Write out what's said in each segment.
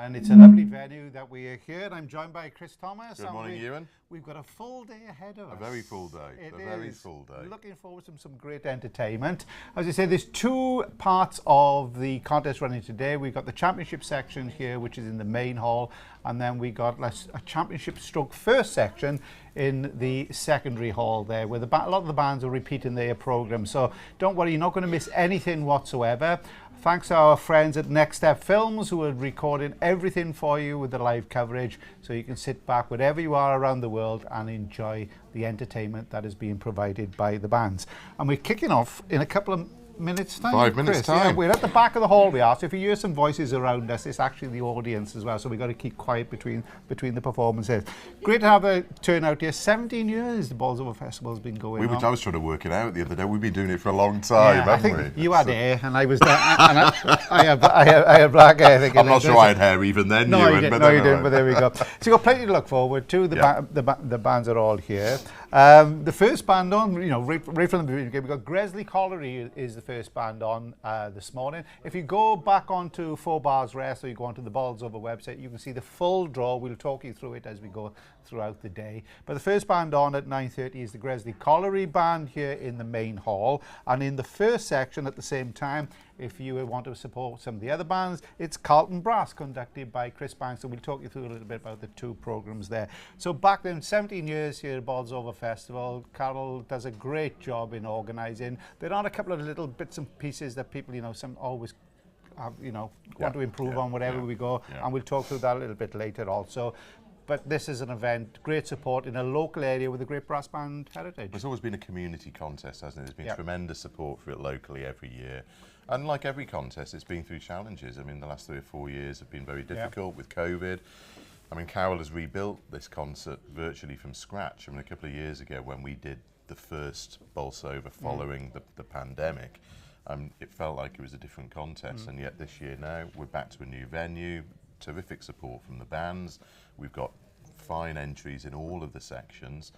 And it's a lovely venue that we are here. I'm joined by Chris Thomas. Good morning, Iwan. We've got a full day ahead of us. A very full day. Very full day. Looking forward to some great entertainment. As I say, there's two parts of the contest running today. We've got the championship section here, which is in the main hall, and then we got a championship stroke first section in the secondary hall there, where a lot of the bands are repeating their programme. So don't worry, you're not going to miss anything whatsoever. Thanks to our friends at Next Step Films, who are recording everything for you with the live coverage, so you can sit back wherever you are around the world and enjoy the entertainment that is being provided by the bands. And we're kicking off in a couple of minutes time. 5 minutes time. Yeah, we're at the back of the hall we are, so if you hear some voices around us, it's actually the audience as well, so we've got to keep quiet between the performances. Great to have a turnout here. 17 years the Bolsover Festival has been going on. I was trying to work it out the other day. We've been doing it for a long time, haven't we? I think you had hair and I was there, and I had black hair. I think. I'm not sure I had hair even then. No, you didn't, but there we go. So you've got plenty to look forward to. The bands are all here. The first band on, right from the beginning, we've got Gresley Colliery is the first band on this morning. If you go back onto 4 Bars Rest, or you go onto the Bolsover website, you can see the full draw. We'll talk you through it as we go throughout the day. But the first band on at 9:30 is the Gresley Colliery Band here in the main hall. And in the first section at the same time, if you want to support some of the other bands, it's Carlton Brass, conducted by Chris Banks. So we'll talk you through a little bit about the two programmes there. So back then, 17 years here at Bolsover Festival. Carol does a great job in organising. There are a couple of little bits and pieces that people, some always have, want to improve on wherever we go. And we'll talk through that a little bit later also. But this is an event, great support in a local area with a great brass band heritage. It's always been a community contest, hasn't it? There's been tremendous support for it locally every year. And like every contest, it's been through challenges. I mean, the last 3 or 4 years have been very difficult with COVID. I mean, Carol has rebuilt this concert virtually from scratch. I mean, a couple of years ago when we did the first Bolsover following the pandemic, it felt like it was a different contest. And yet this year now, we're back to a new venue, terrific support from the bands. We've got fine entries in all of the sections.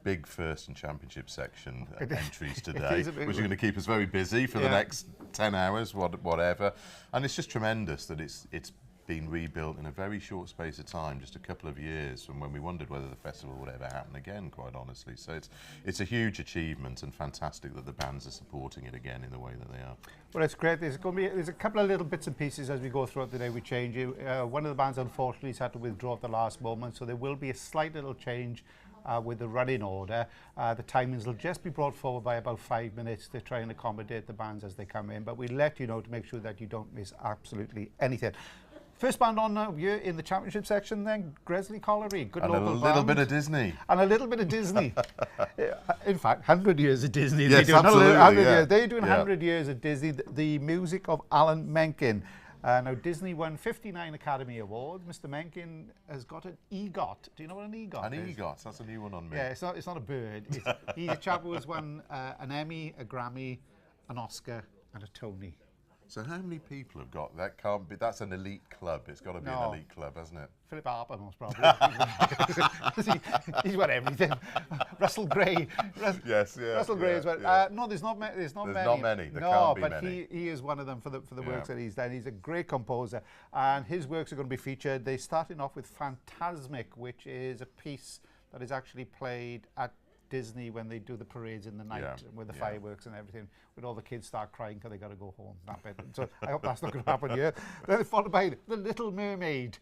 Big first and championship section entries today, which are going to keep us very busy for the next 10 hours, whatever. And it's just tremendous that it's been rebuilt in a very short space of time, just a couple of years from when we wondered whether the festival would ever happen again, quite honestly. So it's a huge achievement and fantastic that the bands are supporting it again in the way that they are. Well, it's great. There's a couple of little bits and pieces as we go throughout the day. We change it. One of the bands, unfortunately, has had to withdraw at the last moment, so there will be a slight little change with the running order. The timings will just be brought forward by about 5 minutes to try and accommodate the bands as they come in, but we'll let you know to make sure that you don't miss absolutely anything. First band on now here in the championship section then, Gresley Colliery, good local band. And a little bit of Disney. And a little bit of Disney. In fact, 100 years of Disney. Yes, absolutely. They're doing 100 years of Disney. The music of Alan Menken. Now, Disney won 59 Academy Awards. Mr. Menken has got an EGOT. Do you know what an EGOT is? An EGOT, that's a new one on me. Yeah, it's not a bird. He's a chap who has won an Emmy, a Grammy, an Oscar and a Tony. So how many people have got that? Can't be. That's an elite club. It's got to be an elite club, hasn't it? Philip Harper most probably. He's won everything. Russell Gray. Russell Gray as well. No, there's not many. There's not many. There can't be many. He is one of them for the works that he's done. He's a great composer, and his works are going to be featured. They're starting off with Phantasmic, which is a piece that is actually played at Disney when they do the parades in the night with the fireworks and everything, when all the kids start crying because they got to go home. That bit. So I hope that's not going to happen here. Then followed by The Little Mermaid,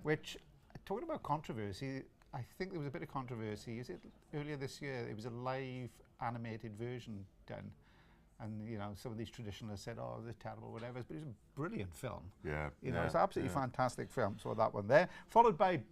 which, talking about controversy, I think there was a bit of controversy. Is it earlier this year? It was a live animated version done. And, some of these traditionalists said, oh, they're terrible, whatever. But it was a brilliant film. It's an absolutely fantastic film. So that one there. Followed by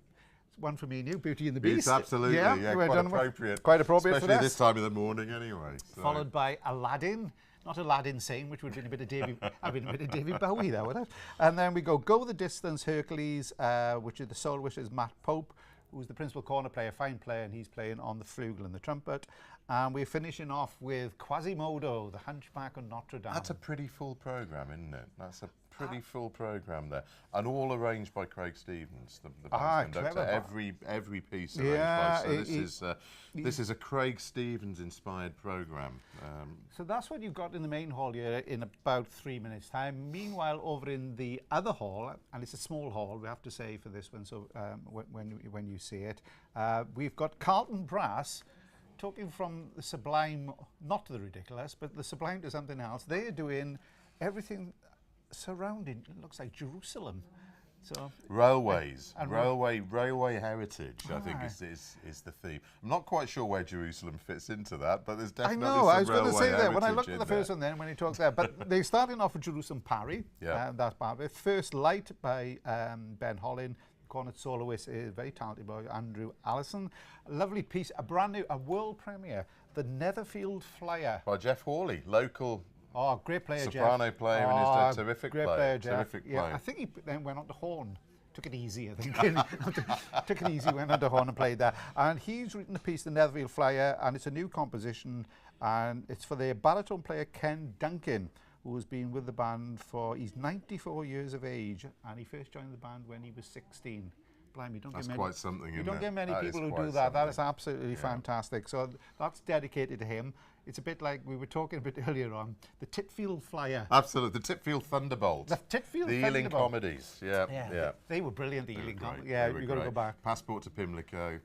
one for me and you, Beauty and the Beast. It's absolutely, quite appropriate. Quite appropriate especially for this time of the morning anyway. So. Followed by Aladdin. Not Aladdin Sane, which would have been a bit of David Bowie there, would it? And then we go the Distance, Hercules, which is the sole wishes, Matt Pope, who's the principal cornet player, fine player, and he's playing on the flugel and the trumpet. And we're finishing off with Quasimodo, the Hunchback of Notre Dame. That's a pretty full programme, isn't it? That's a pretty full programme there, and all arranged by Craig Stevens, the band's conductor. Every piece arranged by. So this is a Craig Stevens inspired programme. So that's what you've got in the main hall here in about 3 minutes' time. Meanwhile, over in the other hall, and it's a small hall, we have to say for this one. So when you see it, we've got Carlton Brass. Talking from the sublime, not to the ridiculous, but the sublime to something else. They are doing everything surrounding, it looks like Jerusalem. So railways, railway heritage, I think is the theme. I'm not quite sure where Jerusalem fits into that, but there's definitely some I was going to say that when I looked at the there. first one then, when he talked there, but they're starting off with Jerusalem Parry, that's part of it. First Light by Ben Hollin. Cornet soloist is very talented boy, Andrew Allison. A lovely piece, a world premiere, The Netherfield Flyer. By Jeff Hawley, local great player, soprano Jeff. player, and he's a terrific great player. Terrific player. I think he then went on to horn. Took it easy, I think. Took it easy, went on to horn and played that. And he's written a piece, The Netherfield Flyer, and it's a new composition, and it's for the baritone player Ken Duncan, who's been with the band he's 94 years of age, and he first joined the band when he was 16. Blimey, that's quite something, you don't get many people who do that. That is absolutely fantastic. So that's dedicated to him. It's a bit like we were talking a bit earlier on, the Titfield Flyer. Absolutely, the Titfield Thunderbolt. The Titfield The Ealing comedies, yeah. They were brilliant, the Ealing comedies. Yeah, you've got to go back. Passport to Pimlico,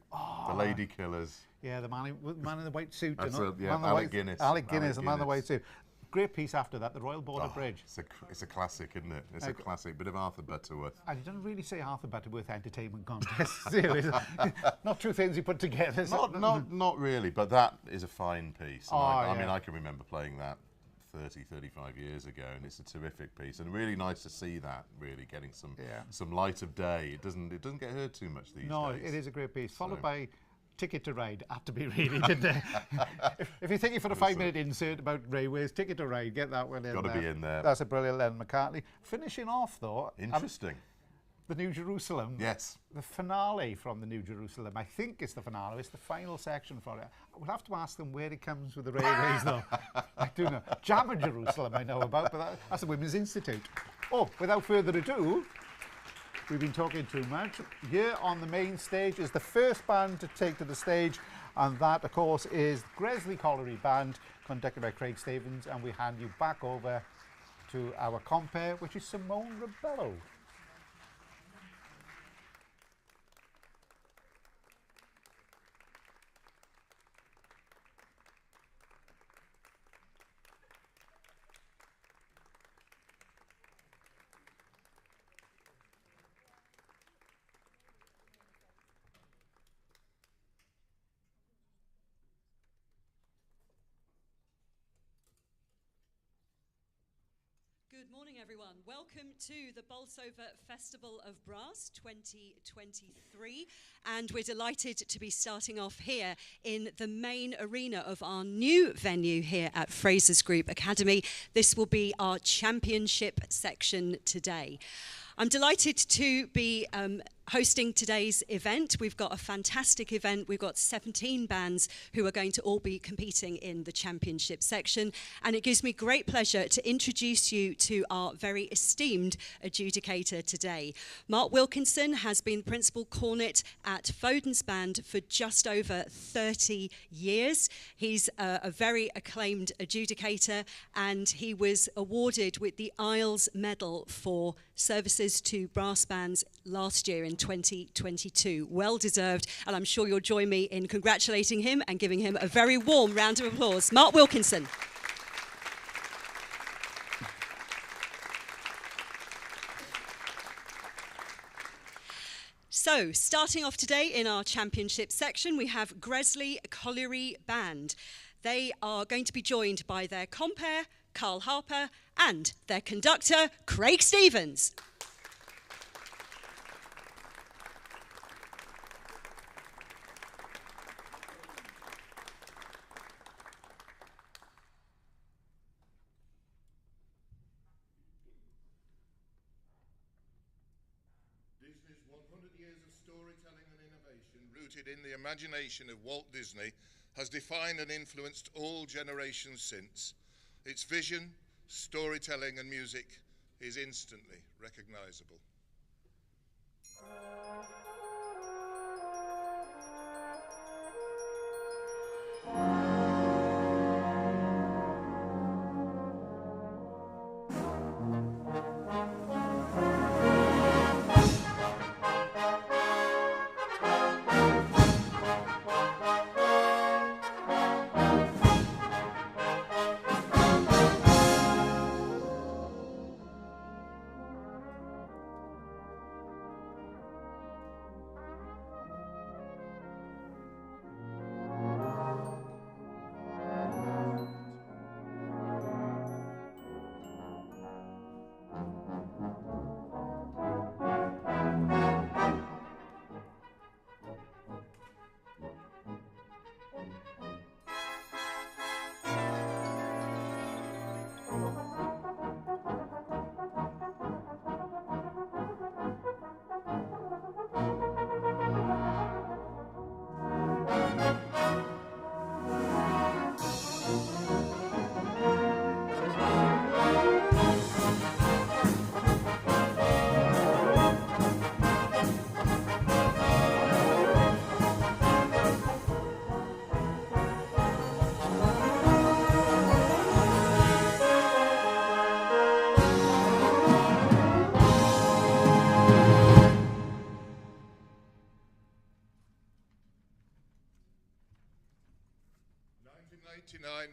The Lady Killers. Yeah, the man in the white suit. Alec Guinness. Alec Guinness, the man in the white suit. Great piece after that, the Royal Border Bridge. It's a classic, isn't it? It's a classic. Bit of Arthur Butterworth. And you don't really say Arthur Butterworth Entertainment Contest, seriously. Not two things you put together. Not really, but that is a fine piece. I mean, I can remember playing that 30, 35 years ago, and it's a terrific piece, and really nice to see that really getting some light of day. It doesn't get heard too much these days. No, it is a great piece, followed by Ticket to Ride. Had to be really, didn't it? if you're thinking for a 5-minute insert about railways, Ticket to Ride, get that one in. Got to be in there. That's a brilliant Lennon McCartney. Finishing off though, interesting. The New Jerusalem. Yes. The finale from the New Jerusalem. I think it's the finale. It's the final section for it. We'll have to ask them where it comes with the railways though. I do know. Jammer Jerusalem I know about, but that's the Women's Institute. Oh, without further ado, we've been talking too much. Here on the main stage is the first band to take to the stage, and that, of course, is Gresley Colliery Band, conducted by Craig Stevens, and we hand you back over to our compere, which is Simone Rebello. Good morning, everyone. Welcome to the Bolsover Festival of Brass 2023, and we're delighted to be starting off here in the main arena of our new venue here at Fraser's Group Academy. This will be our championship section today. I'm delighted to be hosting today's event. We've got a fantastic event. We've got 17 bands who are going to all be competing in the championship section. And it gives me great pleasure to introduce you to our very esteemed adjudicator today. Mark Wilkinson has been principal cornet at Foden's Band for just over 30 years. He's a very acclaimed adjudicator, and he was awarded with the Isles Medal for services to brass bands last year in 2022. Well deserved, and I'm sure you'll join me in congratulating him and giving him a very warm round of applause. Mark Wilkinson. So, starting off today in our championship section, we have Gresley Colliery Band. They are going to be joined by their compere, Carl Harper, and their conductor, Craig Stevens. Disney's 100 years of storytelling and innovation, rooted in the imagination of Walt Disney, has defined and influenced all generations since. Its vision, storytelling and music is instantly recognisable.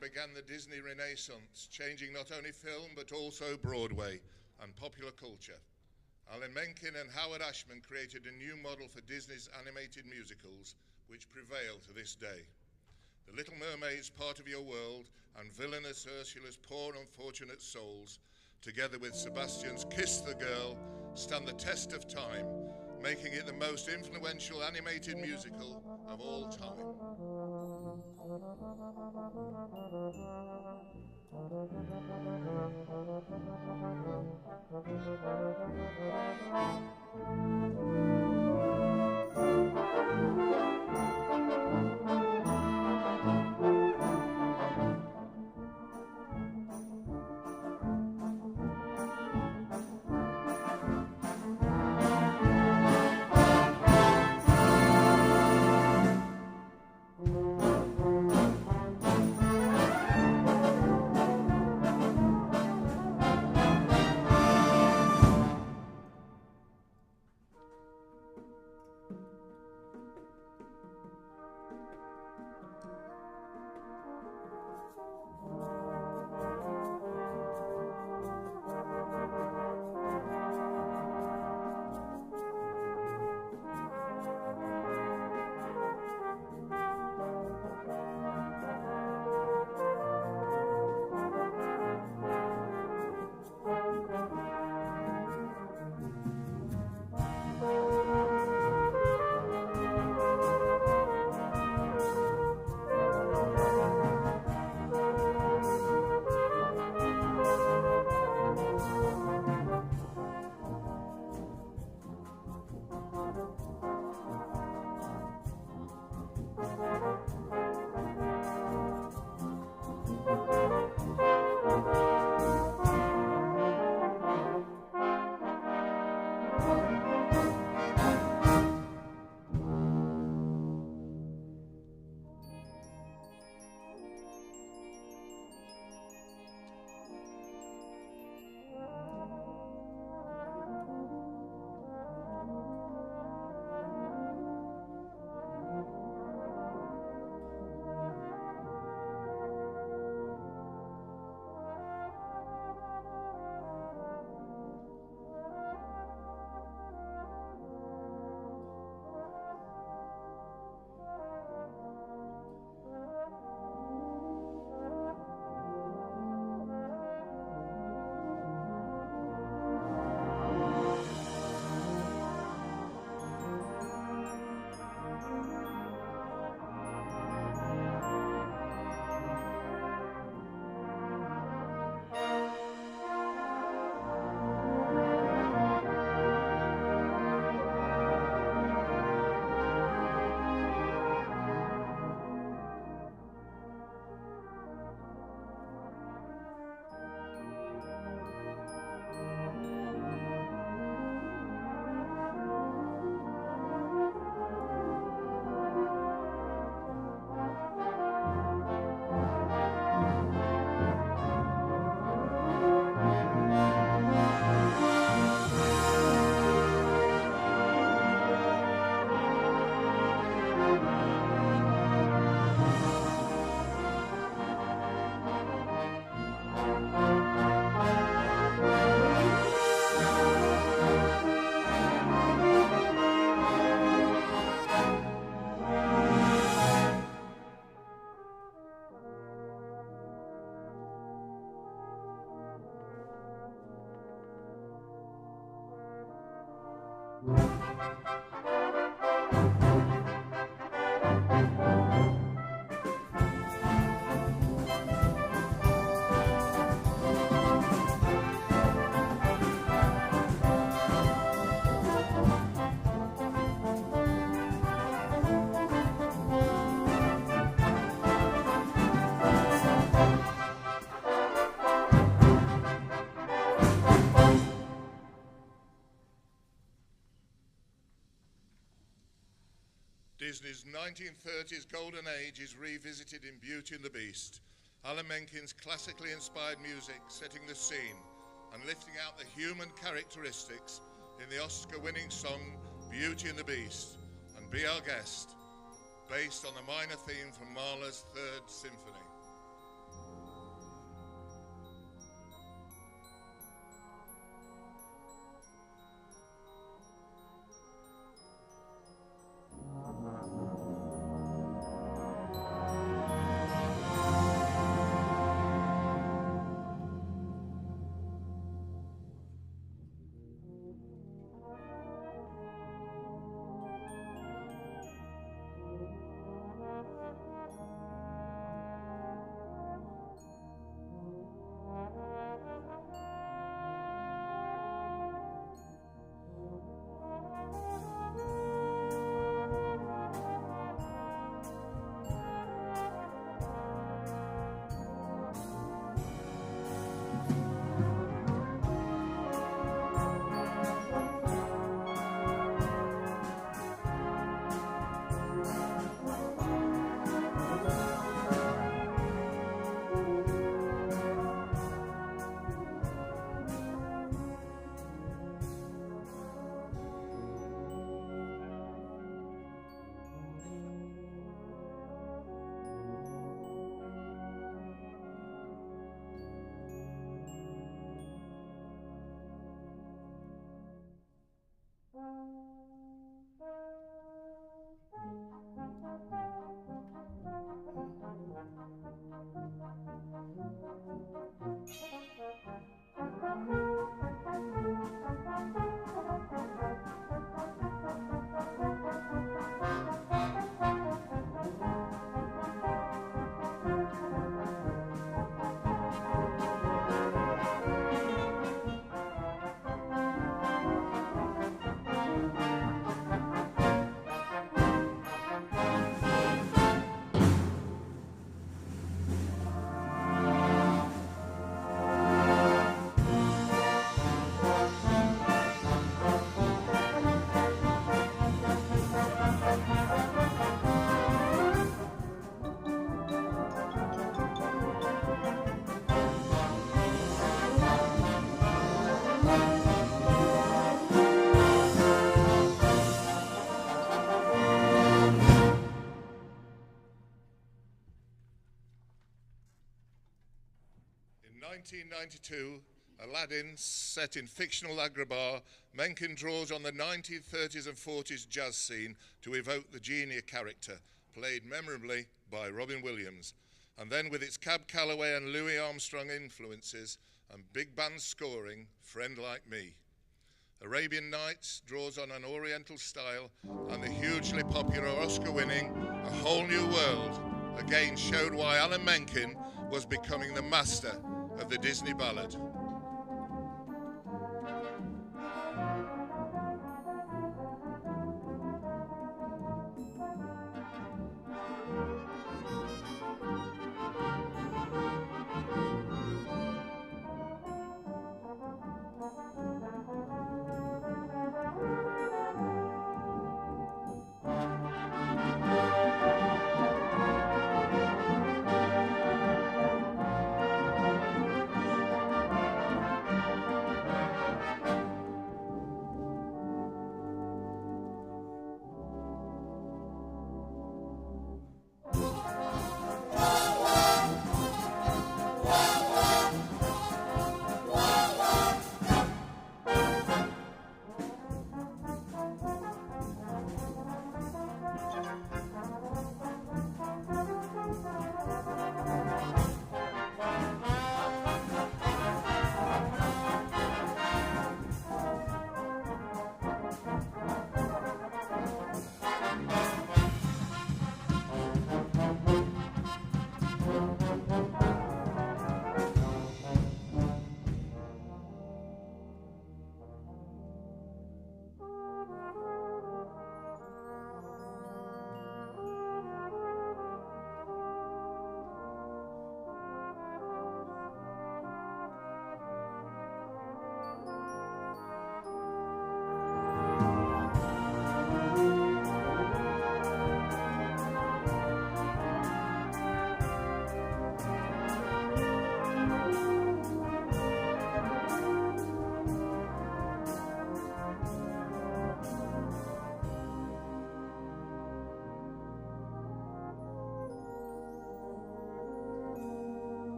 Began the Disney Renaissance, changing not only film but also Broadway and popular culture. Alan Menken and Howard Ashman created a new model for Disney's animated musicals, which prevail to this day. The Little Mermaid's Part of Your World and Villainous Ursula's Poor Unfortunate Souls, together with Sebastian's Kiss the Girl, stand the test of time, making it the most influential animated musical of all time. Disney's 1930s golden age is revisited in Beauty and the Beast. Alan Menken's classically inspired music setting the scene and lifting out the human characteristics in the Oscar-winning song Beauty and the Beast, and Be Our Guest, based on the minor theme from Mahler's Third Symphony. In 1992, Aladdin, set in fictional Agrabah, Menken draws on the 1930s and 40s jazz scene to evoke the genie character, played memorably by Robin Williams. And then with its Cab Calloway and Louis Armstrong influences and big band scoring, Friend Like Me. Arabian Nights draws on an Oriental style, and the hugely popular Oscar-winning A Whole New World again showed why Alan Menken was becoming the master of the Disney ballad.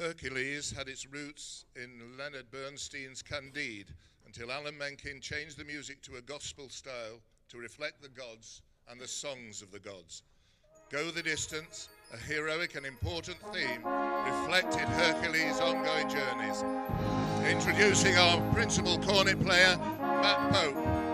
Hercules had its roots in Leonard Bernstein's Candide until Alan Menken changed the music to a gospel style to reflect the gods and the songs of the gods. Go the Distance, a heroic and important theme, reflected Hercules' ongoing journeys. Introducing our principal cornet player, Matt Pope.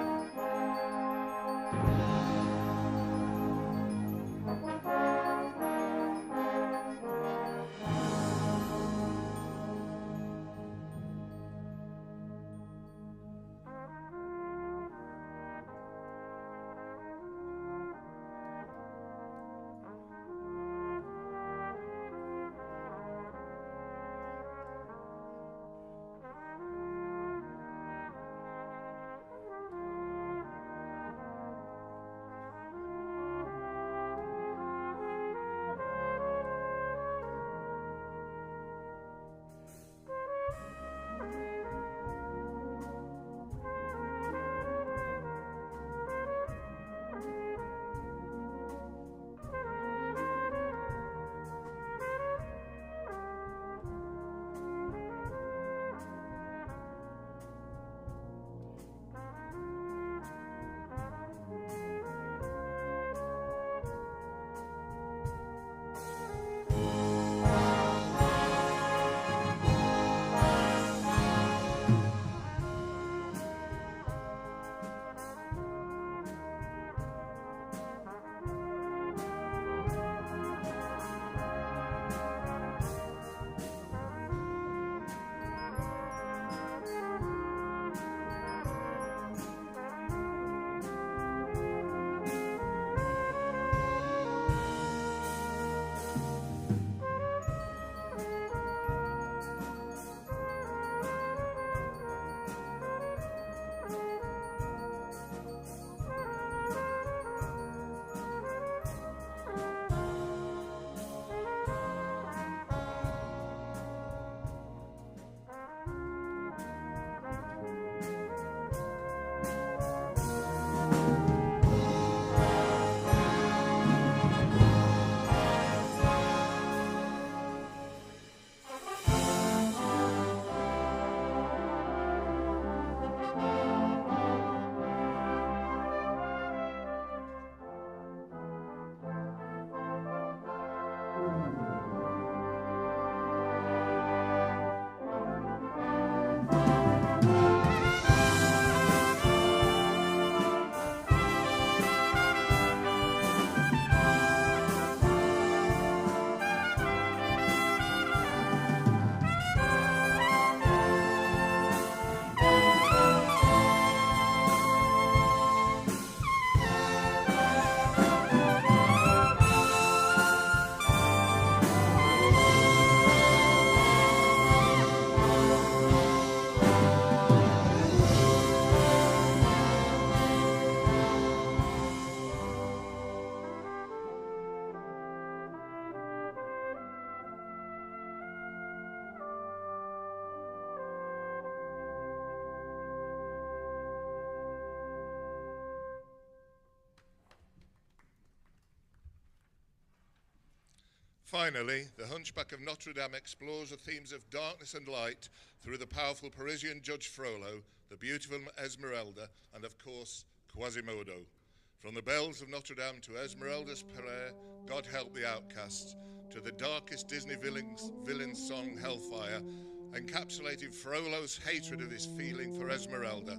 Finally, The Hunchback of Notre Dame explores the themes of darkness and light through the powerful Parisian Judge Frollo, the beautiful Esmeralda, and of course, Quasimodo. From the bells of Notre Dame to Esmeralda's prayer, God help the outcasts, to the darkest Disney villain song, Hellfire, encapsulating Frollo's hatred of his feeling for Esmeralda.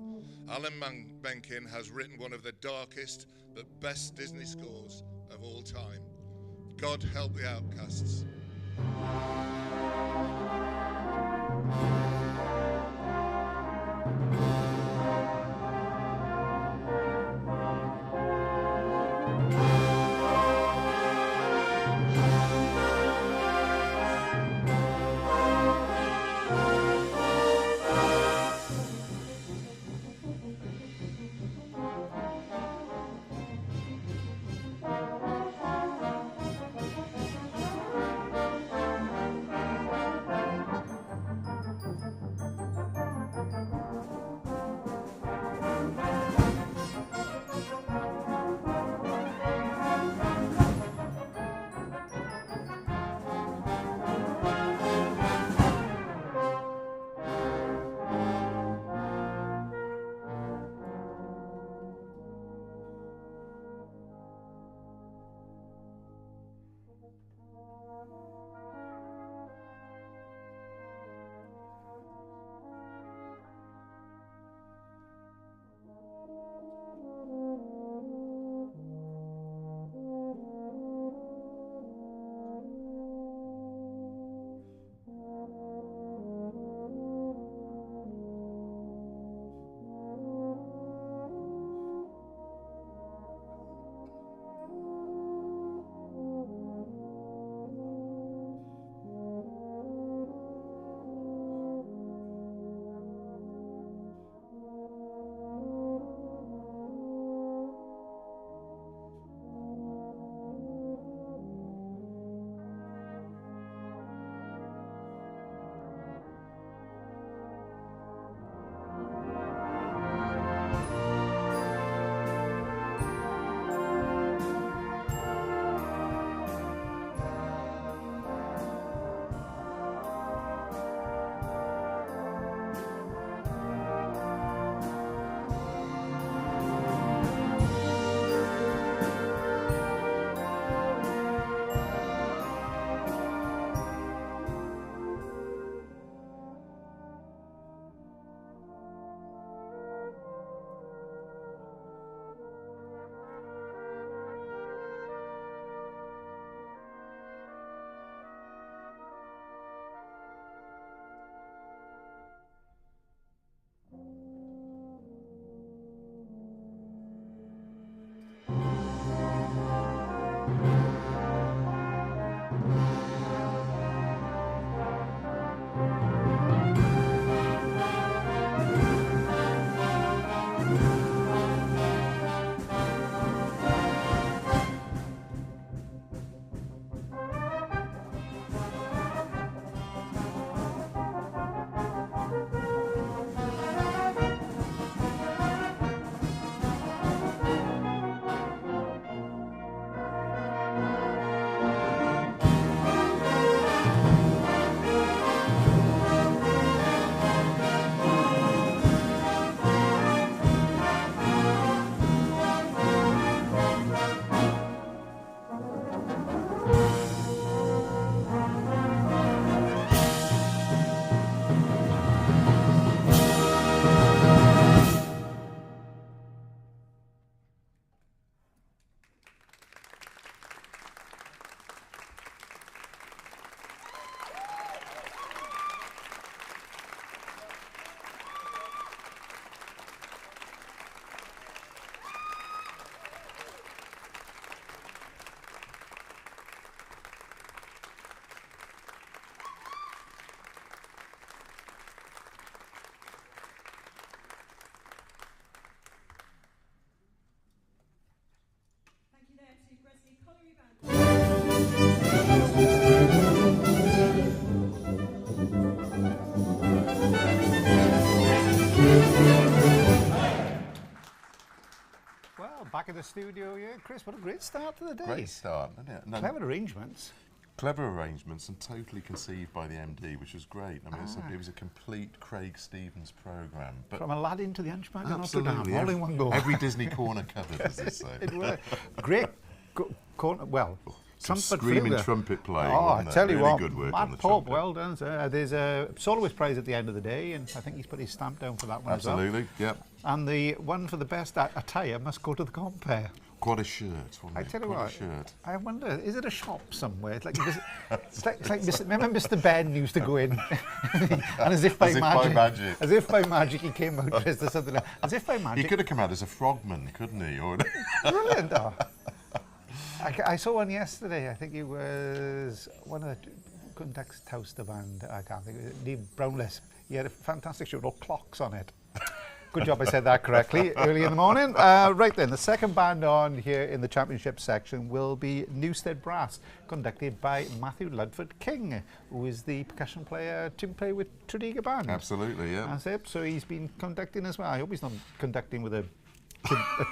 Alan Menken has written one of the darkest but best Disney scores of all time. God help the outcasts. studio, yeah. Chris, what a great start to the day. Great start, isn't it? No, Clever arrangements. Clever arrangements and totally conceived by the MD, which was great. I mean, it was a complete Craig Stevens programme. From Aladdin to the Hunchback of Notre Absolutely, Dame, all in one go. Every Disney corner covered, as they say. It was great corner, well, Some trumpet screaming fluger. trumpet playing. Oh, I wasn't tell there? you Really what, good work Matt on the Pope, trumpet. well done, sir. There's a soloist prize at the end of the day, and I think he's put his stamp down for that one as well. Absolutely, yep. And the one for the best attire must go to the compere. Quite a shirt, wasn't I it? tell you Quite what, a shirt. I wonder, is it a shop somewhere? It's like, remember Mr. Ben used to go in, and as if by magic he came out dressed as something else. As if by magic. He could have come out as a frogman, couldn't he? Or Brilliant, though. I saw one yesterday. I think it was one of the Kuntex Toaster Band. I can't think of it. Neil Brownless. He had a fantastic shirt, all clocks on it. Good job I said that correctly early in the morning. Right then, the second band on here in the championship section will be Newstead Brass, conducted by Matthew Ludford King, who is the percussion player to play with Tredegar Band. Absolutely, yeah. That's it. So he's been conducting as well. I hope he's not conducting with a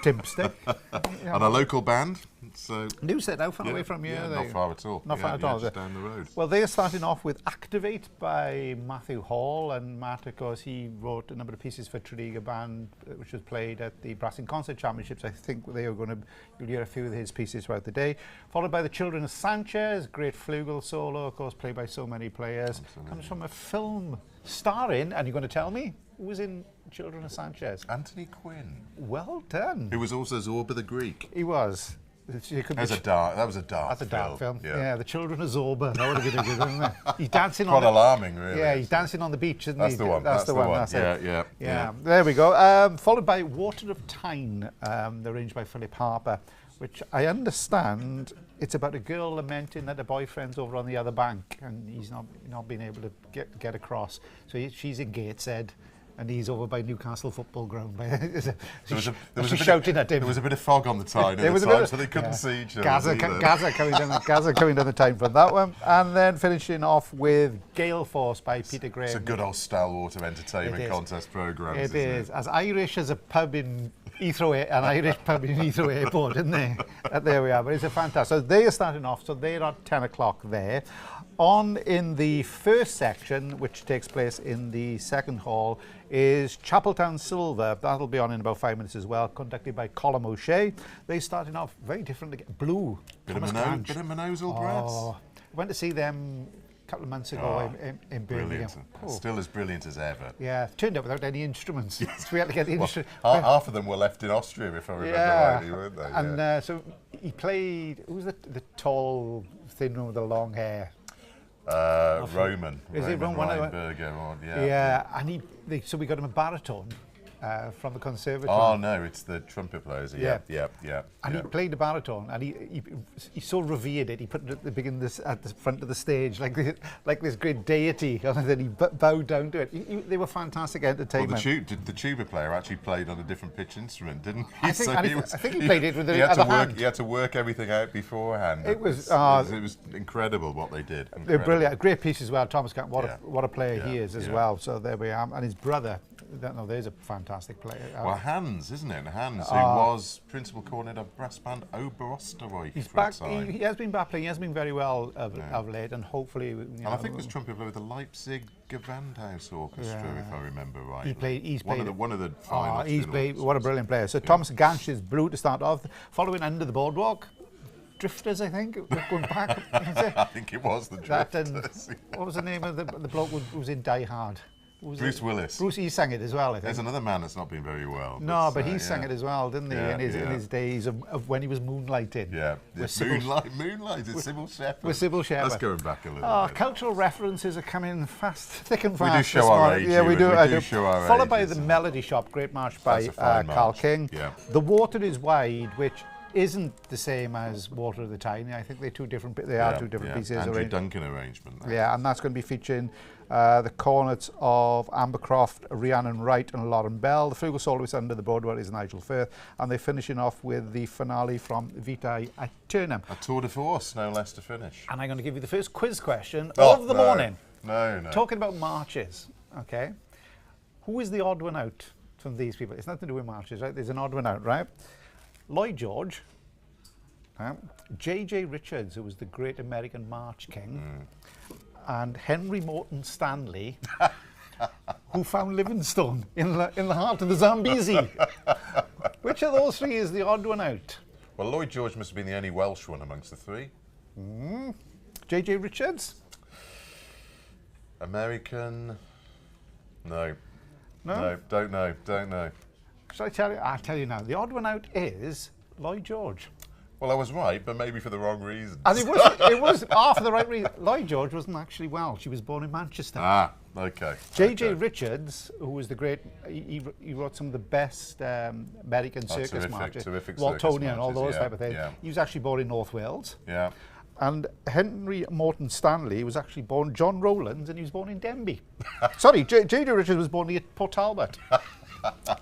timp stick. And a local band. So Newstead, how far away from you? Yeah, not far at all. Not far at all. Just down the road. Well, they are starting off with Activate by Matthew Hall, and Matt, of course, he wrote a number of pieces for Tredegar Band, which was played at the Brass in Concert Championships. I think they are going to, you'll hear a few of his pieces throughout the day. Followed by the Children of Sanchez, great flugel solo, of course, played by so many players. Absolutely. Comes from a film starring, and you're going to tell me, who was in Children of Sanchez? Anthony Quinn. Well done. Who was also Zorba the Greek. He was. That was a dark That's a dark film. Yeah. Yeah, the Children of Zorba. That would have been a good one, isn't it? He's dancing Quite on alarming, really. Yeah, he's dancing on the beach, isn't That's he? the one. That's the one. That's it. Yeah. There we go. Followed by Water of Tyne, arranged by Philip Harper, which I understand it's about a girl lamenting that her boyfriend's over on the other bank and he's not being able to get across. So she's in Gateshead, and he's over by Newcastle football ground. She's shouting at him. There was a bit of fog on the Tyne at the time, so they couldn't see each other. Gaza coming down the Tyne from that one. And then finishing off with Gale Force by Peter Graham. It's a good old stalwart of entertainment contest programme. It is. As Irish as a pub in Heathrow, an Irish pub in Heathrow Airport, isn't they? There we are. But it's a fantastic. So they are starting off. So they're at 10 o'clock there. On in the first section, which takes place in the second hall, is Chapeltown Silver. That'll be on in about 5 minutes as well, conducted by Colin O'Shea. They're starting off very differently. Blue. Bit of Minozel Brass. I went to see them a couple of months ago in Birmingham. Brilliant. Still as brilliant as ever. Yeah, turned out without any instruments. So we had to get the instruments. Half of them were left in Austria, if I remember rightly, weren't they? And so he played, who was the tall, thin one with the long hair? Roman. Is it Roman? Reinberger? Yeah, and so we got him a baritone from the conservatory. Oh no, it's the trumpet players. Yeah. And he played the baritone, and he so revered it. He put it at the front of the stage, like this great deity, and then he bowed down to it. They were fantastic entertainment. Well, the tuba player actually played on a different pitch instrument, didn't he? I think he played it with the other hand. He had to work everything out beforehand. It was incredible what they did. They're brilliant. A great piece as well. Thomas Camp, what a player he is as well. So there we are. And his brother, there's a fantastic player. Well, Hans, isn't it? Hans, who was principal cornet of brass band Oberösterreich. He's back. He has been back playing. He has been very well of late, and hopefully. And I think he was trumpet player with the Leipzig Gewandhaus Orchestra, if I remember right. He's played one of the finest. He's played. What a brilliant player. So Thomas Gansh is blue to start off, following Under the Boardwalk. Drifters, I think, going back. I think it was the Drifters. What was the name of the bloke who was in Die Hard? Bruce Willis. Bruce, he sang it as well, I think. There's another man that's not been very well. No, but he sang it as well, didn't he? In his days of when he was moonlighting. Yeah. Moonlight is Sybil Shepherd. With Sybil Shepherd. That's going back a little bit. Cultural references are coming thick and fast. We do show our age. Yeah, we do. Show our Followed by the Melody Shop, great march by Carl King. Yeah. The Water is Wide, which isn't the same as Water of the Tyne. I think they're two different. They are two different pieces. Andrew Duncan arrangement. Yeah, and that's going to be featuring the cornets of Amber Croft, Rhiannon Wright and Lauren Bell. The flugel soloist under the Broadwell is Nigel Firth, and they're finishing off with the finale from Vitae Aeternam. A tour de force, no less, to finish. And I'm going to give you the first quiz question of the morning. No. Talking about marches, okay? Who is the odd one out from these people? It's nothing to do with marches, right? There's an odd one out, right? Lloyd George, J.J. Richards, who was the great American March King, and Henry Morton Stanley, who found Livingstone in the heart of the Zambezi. Which of those three is the odd one out? Well, Lloyd George must have been the only Welsh one amongst the three. J.J. Richards? American? No. No? No, don't know. Shall I tell you? I'll tell you now. The odd one out is Lloyd George. Well, I was right, but maybe for the wrong reasons. And it was for the right reason. Lloyd George wasn't actually Welsh. He was born in Manchester. Ah, okay. J.J. Richards, who was the great, he wrote some of the best American circus marches. Terrific Waltonia and all those yeah, type of things. Yeah. He was actually born in North Wales. Yeah. And Henry Morton Stanley was actually born John Rowlands, and he was born in Denby. Sorry, J.J. Richards was born at Port Talbot.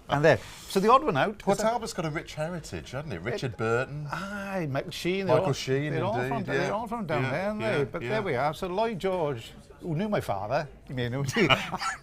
And there. So the odd one out. Port Talbot's got a rich heritage, hasn't it? Richard Burton. Aye, Michael Sheen. Michael Sheen, they're all indeed. they're all from down there, aren't they? But there we are. So Lloyd George, who knew my father, you may know,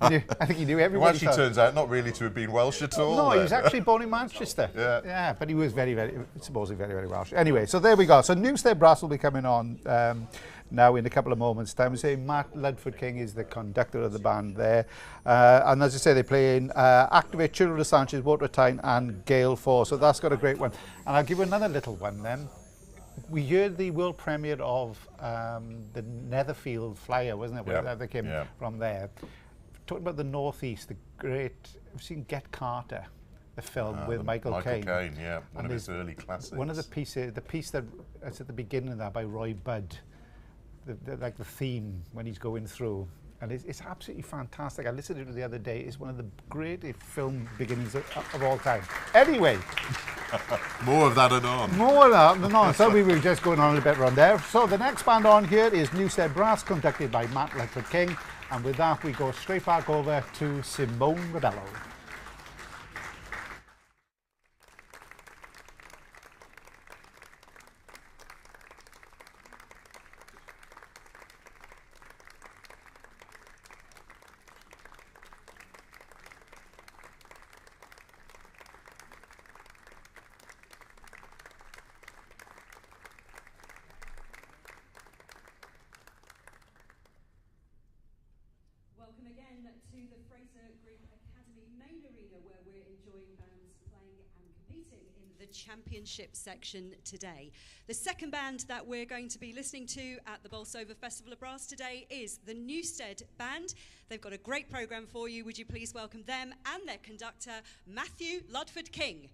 I think he knew Who everybody. actually turns out not really to have been Welsh at all. No, he was actually born in Manchester. Yeah. But he was supposedly very, very Welsh. Anyway, so there we go. So Newstead Brass will be coming on now in a couple of moments' time. We say Matt Lydbrook King is the conductor of the band there. And as I say, they're playing Activate, Children of Sanchez, Water Tyne and Gale 4. So that's got a great one. And I'll give you another little one then. We heard the world premiere of the Netherfield Flyer, wasn't it? Where they came from there. Talking about the Northeast, the great, we've seen Get Carter, the film with Michael Caine. Michael Caine, yeah, one of his early classics. One of the pieces, the piece that's at the beginning of that by Roy Budd, like the theme when he's going through, and it's absolutely fantastic. I listened to it the other day. It's one of the greatest film beginnings of all time. Anyway. More of that anon. More of that anon. So we were just going on a bit around there. So the next band on here is Newstead Brass, conducted by Matt Lydbrook King. And with that, we go straight back over to Simone Rebello. Welcome again to the Fraser Group Academy main arena, where we're enjoying bands playing and competing in the championship section today. The second band that we're going to be listening to at the Bolsover Festival of Brass today is the Newstead Band. They've got a great programme for you. Would you please welcome them and their conductor, Matthew Lydbrook King.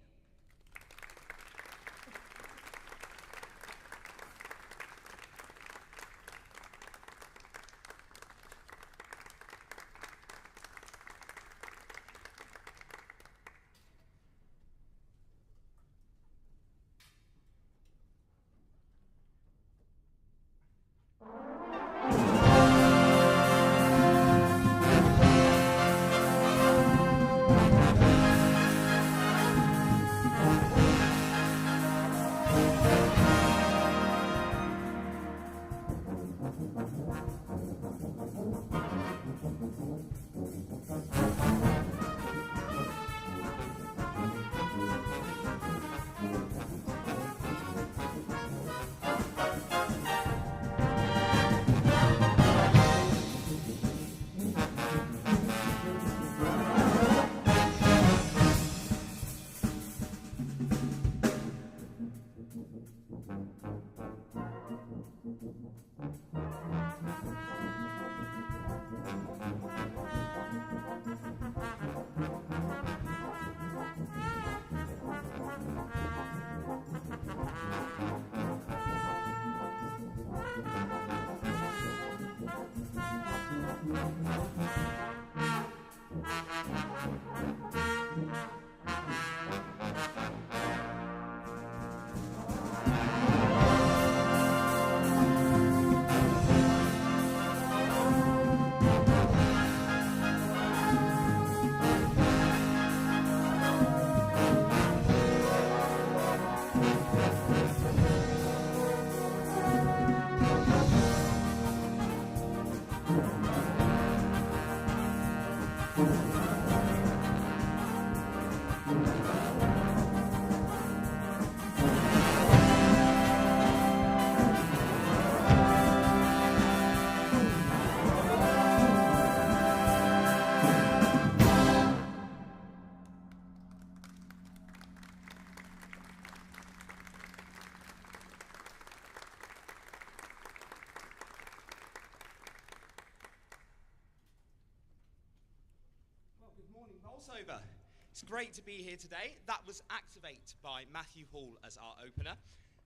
It's great to be here today. That was Activate by Matthew Hall as our opener.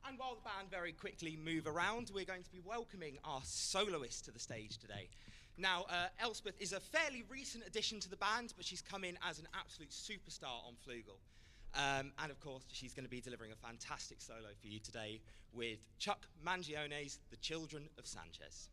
And while the band very quickly move around, we're going to be welcoming our soloist to the stage today. Now, Elspeth is a fairly recent addition to the band, but she's come in as an absolute superstar on flugel. And of course, she's going to be delivering a fantastic solo for you today with Chuck Mangione's The Children of Sanchez.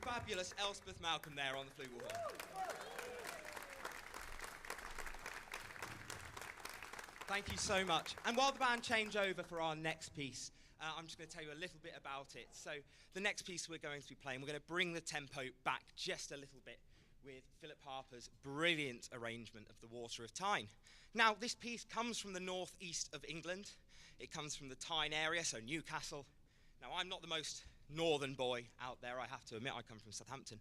fabulous Elspeth Malcolm there on the flugelhorn. Thank you so much. And while the band change over for our next piece, I'm just going to tell you a little bit about it. So the next piece we're going to be playing, we're going to bring the tempo back just a little bit with Philip Harper's brilliant arrangement of The Water of Tyne. Now, this piece comes from the northeast of England. It comes from the Tyne area, so Newcastle. Now, I'm not the most northern boy out there, I have to admit. I come from Southampton.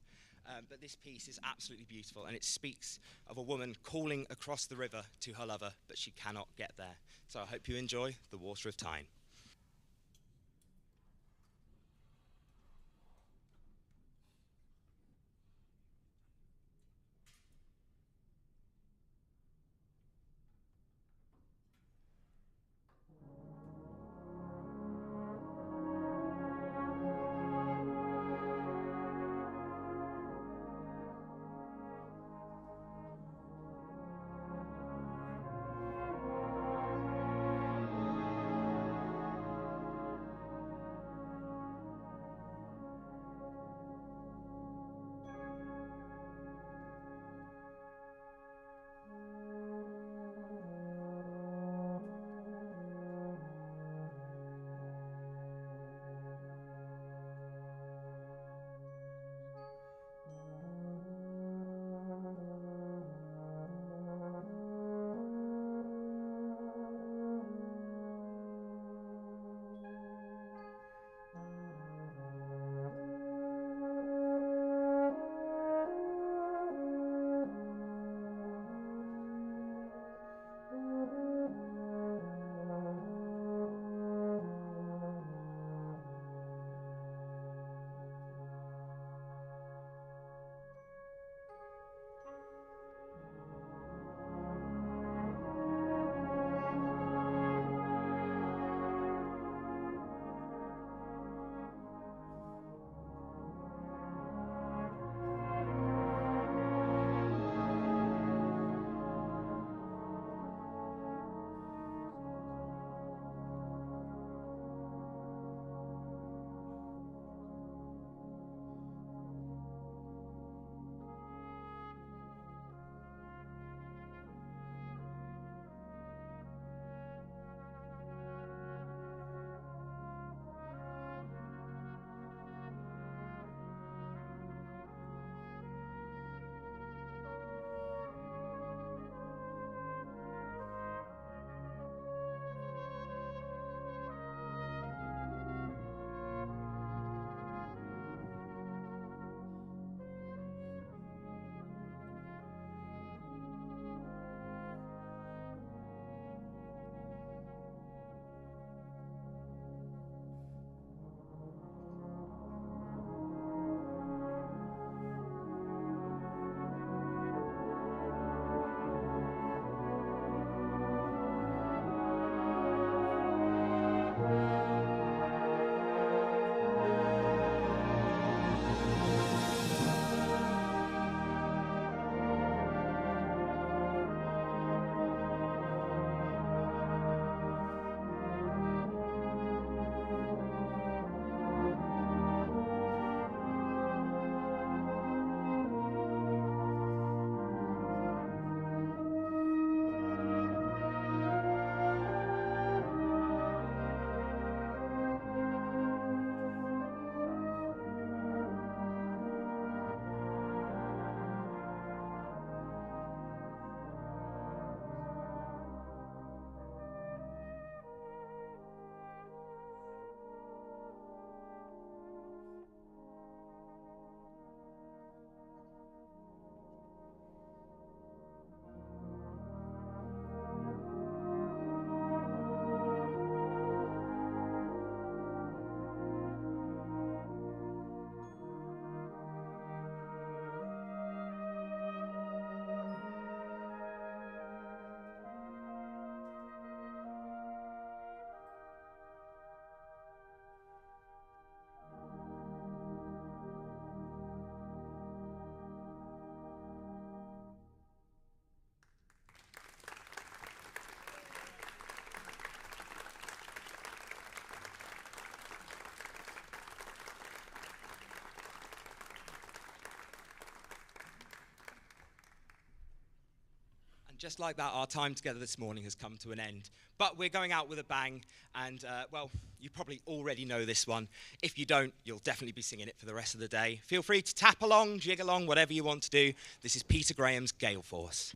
But this piece is absolutely beautiful, and it speaks of a woman calling across the river to her lover, but she cannot get there. So I hope you enjoy The Water of Tyne. Just like that, our time together this morning has come to an end. But we're going out with a bang, and, well, you probably already know this one. If you don't, you'll definitely be singing it for the rest of the day. Feel free to tap along, jig along, whatever you want to do. This is Peter Graham's Gale Force.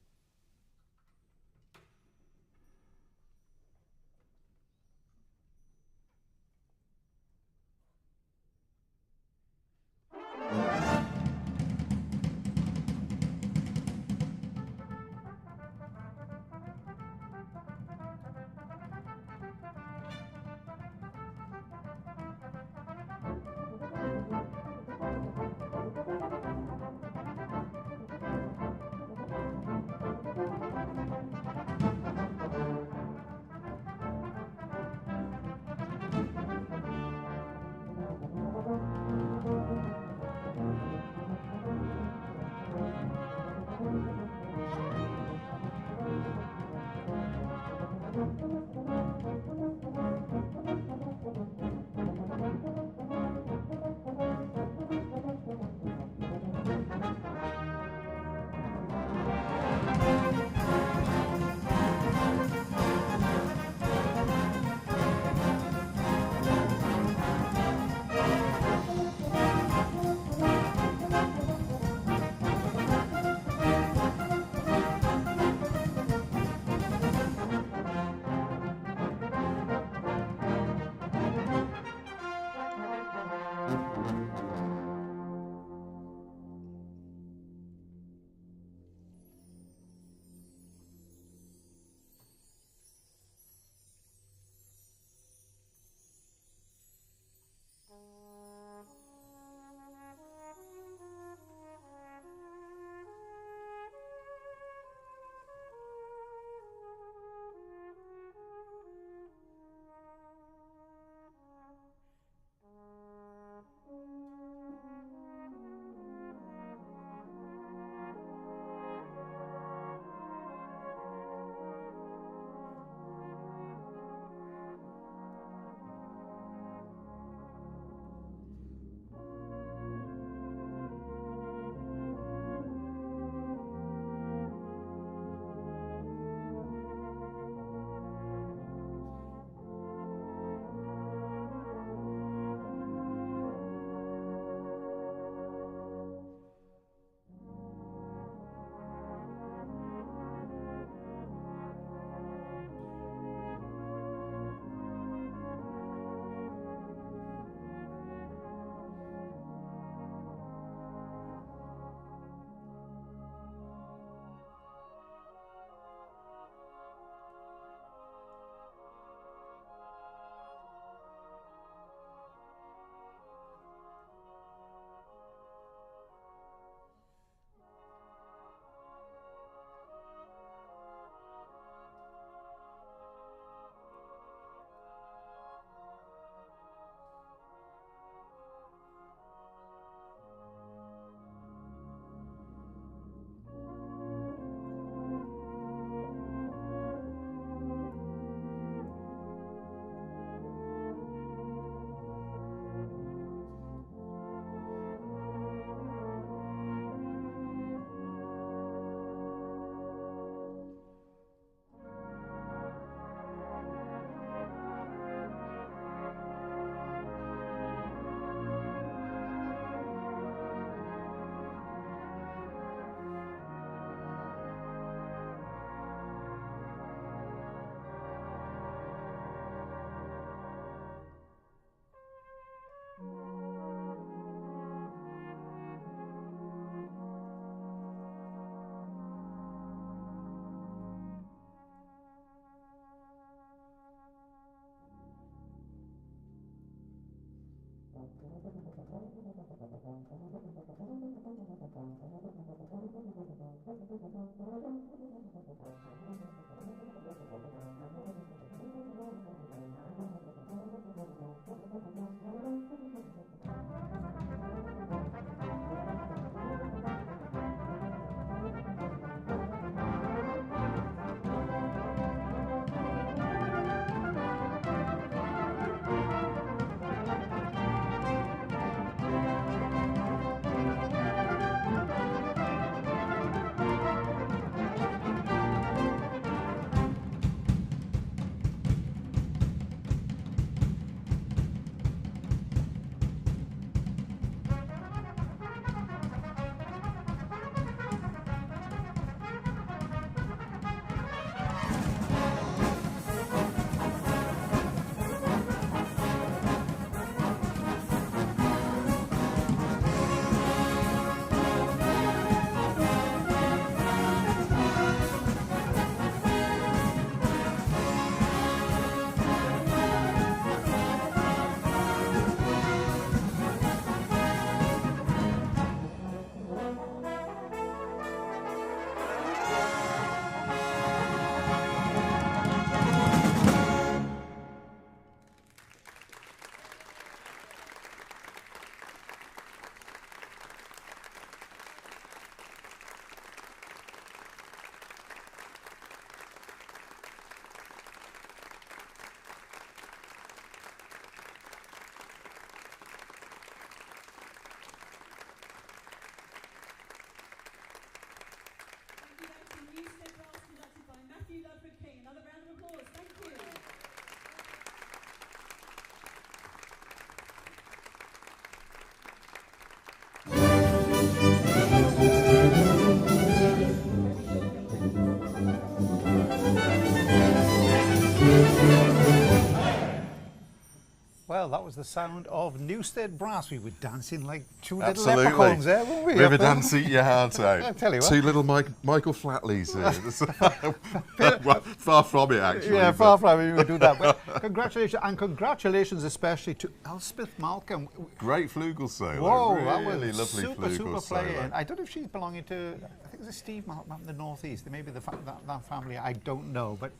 Well, that was the sound of Newstead Brass. We were dancing like two little Absolutely. leprechauns there, weren't we? River dance, eat your heart out. I tell you what. Two little Michael Flatleys here. Well, far from it, actually. Yeah, far from it, we do that. Well, congratulations, and congratulations especially to Elspeth Malcolm. Great flugel solo. Whoa, really that was lovely super flugel player. solo. I don't know if she's belonging to, I think it's Steve Malcolm in the Northeast. Maybe that family, I don't know. But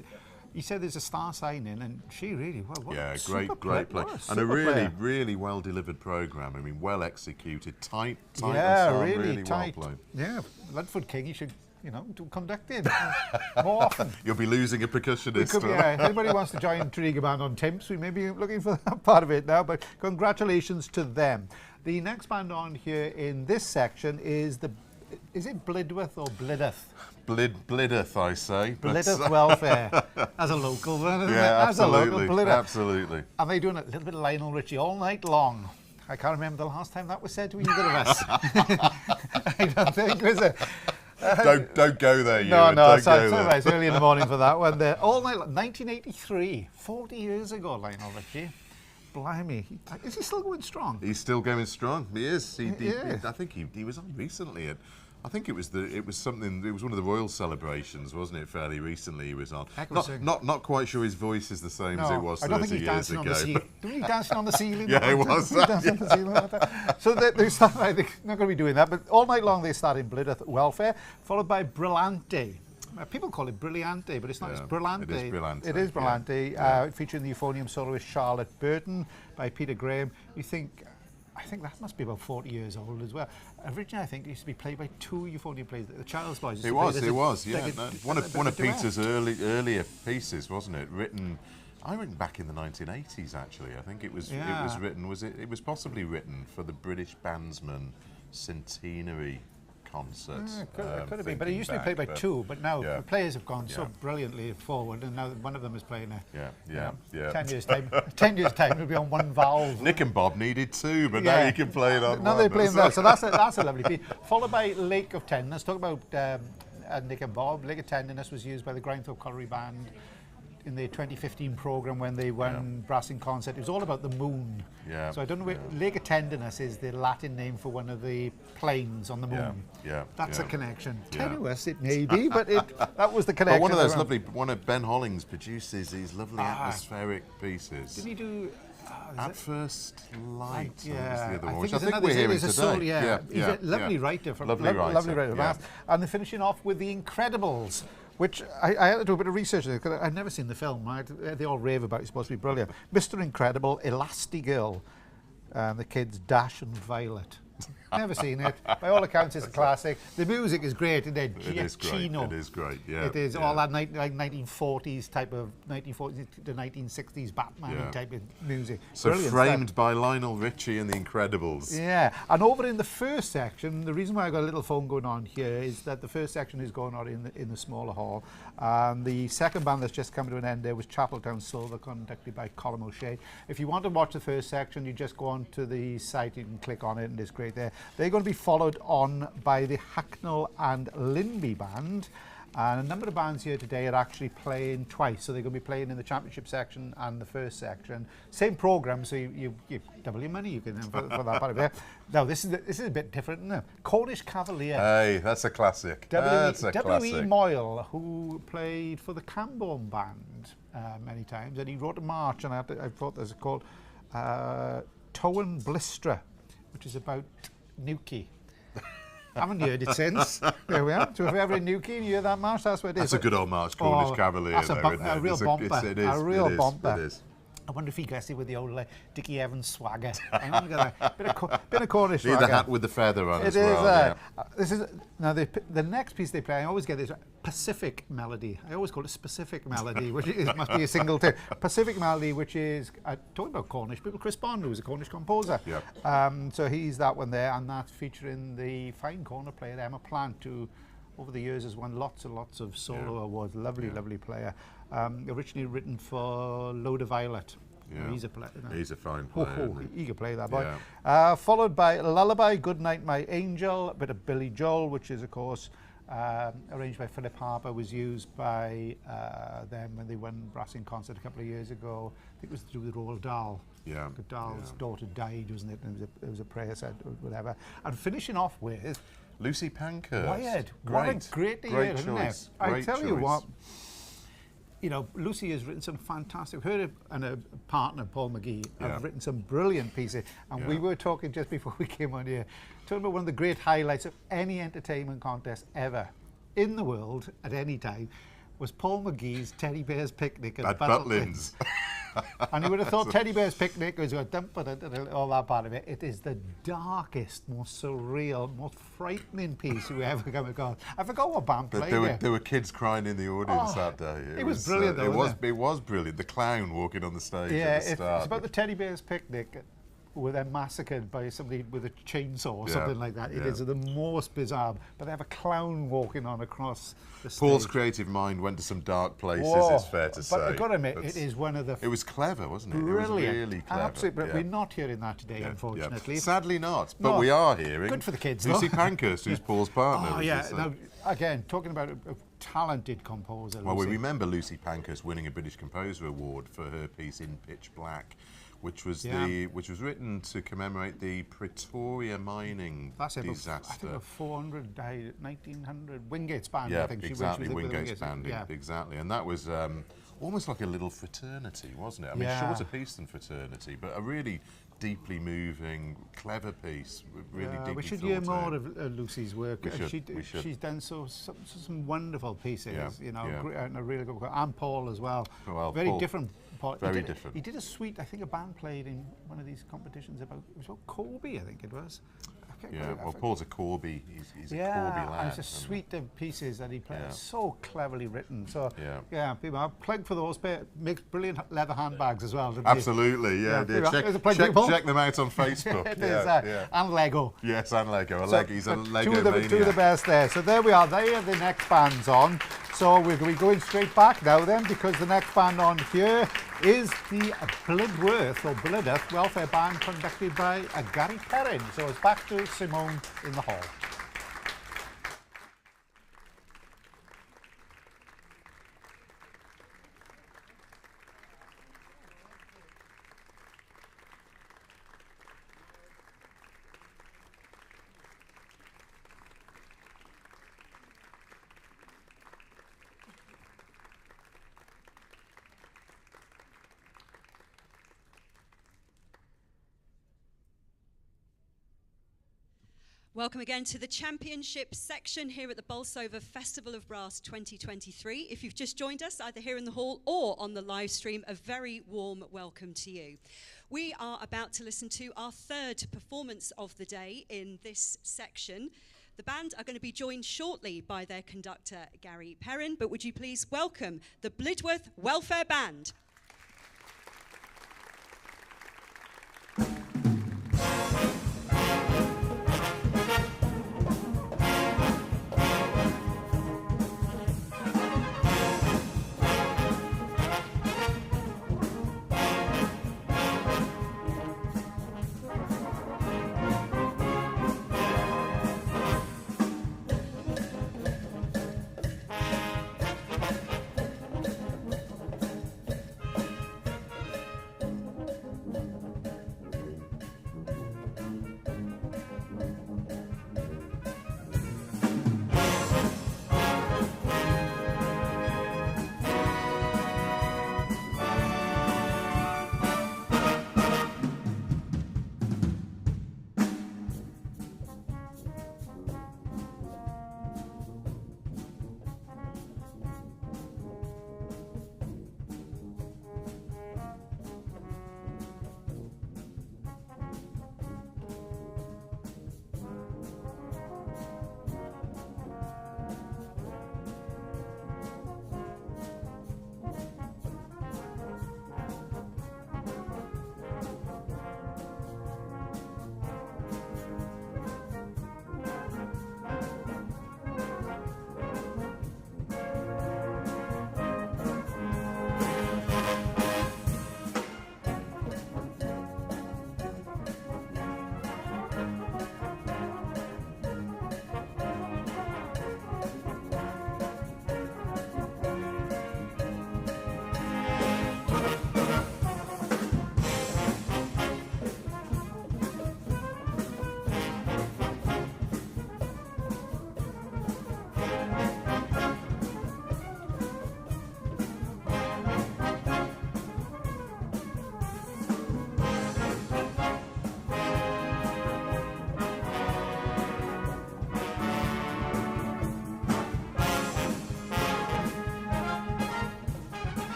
he said there's a star sign in, and she really, well, Yeah, super great play. And a really well delivered programme. I mean, well executed, tight yeah, ensemble, really tight. well played. Yeah, Ludford King, he should, do conducting more often. You'll be losing a percussionist. If anybody wants to join Treager Band on Temps, we may be looking for that part of it now, but congratulations to them. The next band on here in this section is is it Blidworth or Blidworth? Blidworth, I say. Blidworth Welfare, as a local. Yeah, as absolutely. A local, absolutely. And they're doing a little bit of Lionel Richie all night long. I can't remember the last time that was said to either of us. I don't think, was it? Don't go there, No, don't sorry, go there. it's early in the morning for that one. All night, 1983, 40 years ago, Lionel Richie. Blimey, is he still going strong? He's still going strong. He is. Yeah. I think he was on recently. I think it was something. It was one of the royal celebrations, wasn't it? Fairly recently, he was on. Not quite sure his voice is the same as it was 30 years ago. Didn't he dancing on the ceiling? Yeah, it was. Dancing on the ceiling like that. So they start. I think not going to be doing that, but all night long they start in Blidworth Welfare, followed by Brillante. People call it Brillante, but it's not. It's Brillante. It is Brillante. It is Brillante, featuring the euphonium soloist Charlotte Burton by Peter Graham. I think that must be about 40 years old as well. Originally, I think it used to be played by two euphonium players. The Child's Boys. It was. Yeah, one of Peter's earlier pieces, wasn't it? I written back in the 1980s. Actually, I think it was written. It was possibly written for the British Bandsman Centenary concert. Could have been, but it used to be played by two, but now the players have gone so brilliantly forward, and now one of them is playing 10 years time. 10 years time, it'll be on one valve. Nick and Bob needed two, but now you can play it on now one. they're playing that, so that's a lovely piece. Followed by Lake of Tenderness. Talk about Nick and Bob. Lake of Tenderness was used by the Grindthorpe Colliery Band in the 2015 programme when they won Brass in Concert. It was all about the moon. Yeah. So I don't know where Lake of Tenderness is the Latin name for one of the planes on the moon. That's a connection. Tenuous it may be, but that was the connection. But one of those one of Ben Hollings produces these lovely atmospheric pieces. Didn't he do At First Light? Yeah, I think we're hearing today. He's a lovely writer. Lovely writer. And they're finishing off with The Incredibles, which I had to do a bit of research on because I'd never seen the film. They all rave about it. It's supposed to be brilliant. Mr. Incredible, Elastigirl, and the kids Dash and Violet. Never seen it. By all accounts, it's a classic. The music is great, isn't it? It is great. Yeah. It is all that like 1940s type of 1940s to 1960s Batman type of music. So brilliant framed stuff. by Lionel Richie and the Incredibles. Yeah, and over in the first section, the reason why I got a little phone going on here is that the first section is going on in the smaller hall, and the second band that's just come to an end there was Chapeltown Silver, conducted by Colin O'Shea. If you want to watch the first section, you just go on to the site, you can click on it, and it's great there. They're going to be followed on by the Hucknall and Linby Band. And a number of bands here today are actually playing twice. So they're going to be playing in the championship section and the first section. Same programme, so you double your money you can for that part of it. Now, this is a bit different, isn't it? Cornish Cavalier. Hey, that's a classic. W.E. Moyle, who played for the Camborne Band many times, and he wrote a march, and I thought there's called Towan Blistra, which is about Newquay. I haven't heard it since. There we are. So if you're ever in Newquay and you hear that march, that's what it is. That's a good old march, Cornish Cavalier. That's a real bumper. It is. A real bumper. It is. I wonder if he gets it with the old Dickie Evans swagger. I'm going to get a bit of Cornish Need swagger. the hat with the feather on as well. Yeah. This is now the next piece they play. I always get this Pacific Melody. I always call it Specific Melody, which must be a single tune. Pacific Melody, which is talking about Cornish people. Chris Bond, who's a Cornish composer. Yep. So he's that one there, and that's featuring the fine corner player Emma Plant, who over the years has won lots and lots of solo awards. Lovely player. Originally written for Loda Violet. Yeah. He's a player. He's a fine player. He can play that boy. Yeah. Followed by Lullaby, Good Night My Angel, a bit of Billy Joel, which is of course arranged by Philip Harper, was used by them when they won Brass in Concert a couple of years ago. I think it was to do with Roald Dahl. Yeah. Dahl's daughter died, wasn't it? And it was a prayer set or whatever. And finishing off with Lucy Pankhurst. Wyatt. What a great year, isn't it? I tell you what, you know, Lucy has written some fantastic, her and her partner, Paul McGee, have written some brilliant pieces. And we were talking just before we came on here, talking about one of the great highlights of any entertainment contest ever in the world at any time was Paul McGee's Teddy Bear's Picnic at Butlins. And you would have thought Teddy Bear's Picnic was all that part of it. It is the darkest, most surreal, most frightening piece you ever come across. I forgot what band played it. There were kids crying in the audience that day. It was brilliant, though, wasn't it? It was brilliant. The clown walking on the stage yeah, at the start. It's about the Teddy Bear's Picnic where they're massacred by somebody with a chainsaw or something like that. It is the most bizarre. But they have a clown walking on across the stage. Paul's creative mind went to some dark places, it's fair to say. But I've got to admit, it is one of the... It was clever, wasn't it? Brilliant. It was really clever. Absolutely, but we're not hearing that today, unfortunately. Sadly not, but we are hearing... Good for the kids, Lucy Pankhurst, who's Paul's partner. Oh, yeah. Now, again, talking about a talented composer. Well, we remember Lucy Pankhurst winning a British Composer Award for her piece In Pitch Black, which was written to commemorate the Pretoria mining disaster. I think 400 died, 1900. Wingate's Band, yeah, I think. Exactly, Wingate's Band, exactly. And that was almost like a little fraternity, wasn't it? I mean, shorter piece than fraternity, but a really deeply moving, clever piece, really deeply we should thought hear out. more of Lucy's work. We should. She's done some wonderful pieces, you know, yeah. and a really good. And Paul as well. Very Paul, different. Very different. He did a suite. I think a band played in one of these competitions about. It was about Corby, I think it was. Yeah, well, Paul's a Corby. He's a Corby lad. And it's a suite of pieces that he played. So cleverly written. So people, I'll plug for those. Makes brilliant leather handbags as well. Absolutely, check them out on Facebook. It is, and Lego. Yes, and Lego. He's a Lego maniac. Two of the best there. So there we are. They are the next bands on. So we're going to be going straight back now then, because the next band on here is the Blidworth Welfare Band, conducted by Gary Perrin. So it's back to Simone in the hall. Welcome again to the championship section here at the Bolsover Festival of Brass 2023. If you've just joined us, either here in the hall or on the live stream, a very warm welcome to you. We are about to listen to our third performance of the day in this section. The band are going to be joined shortly by their conductor, Gary Perrin, but would you please welcome the Blidworth Welfare Band.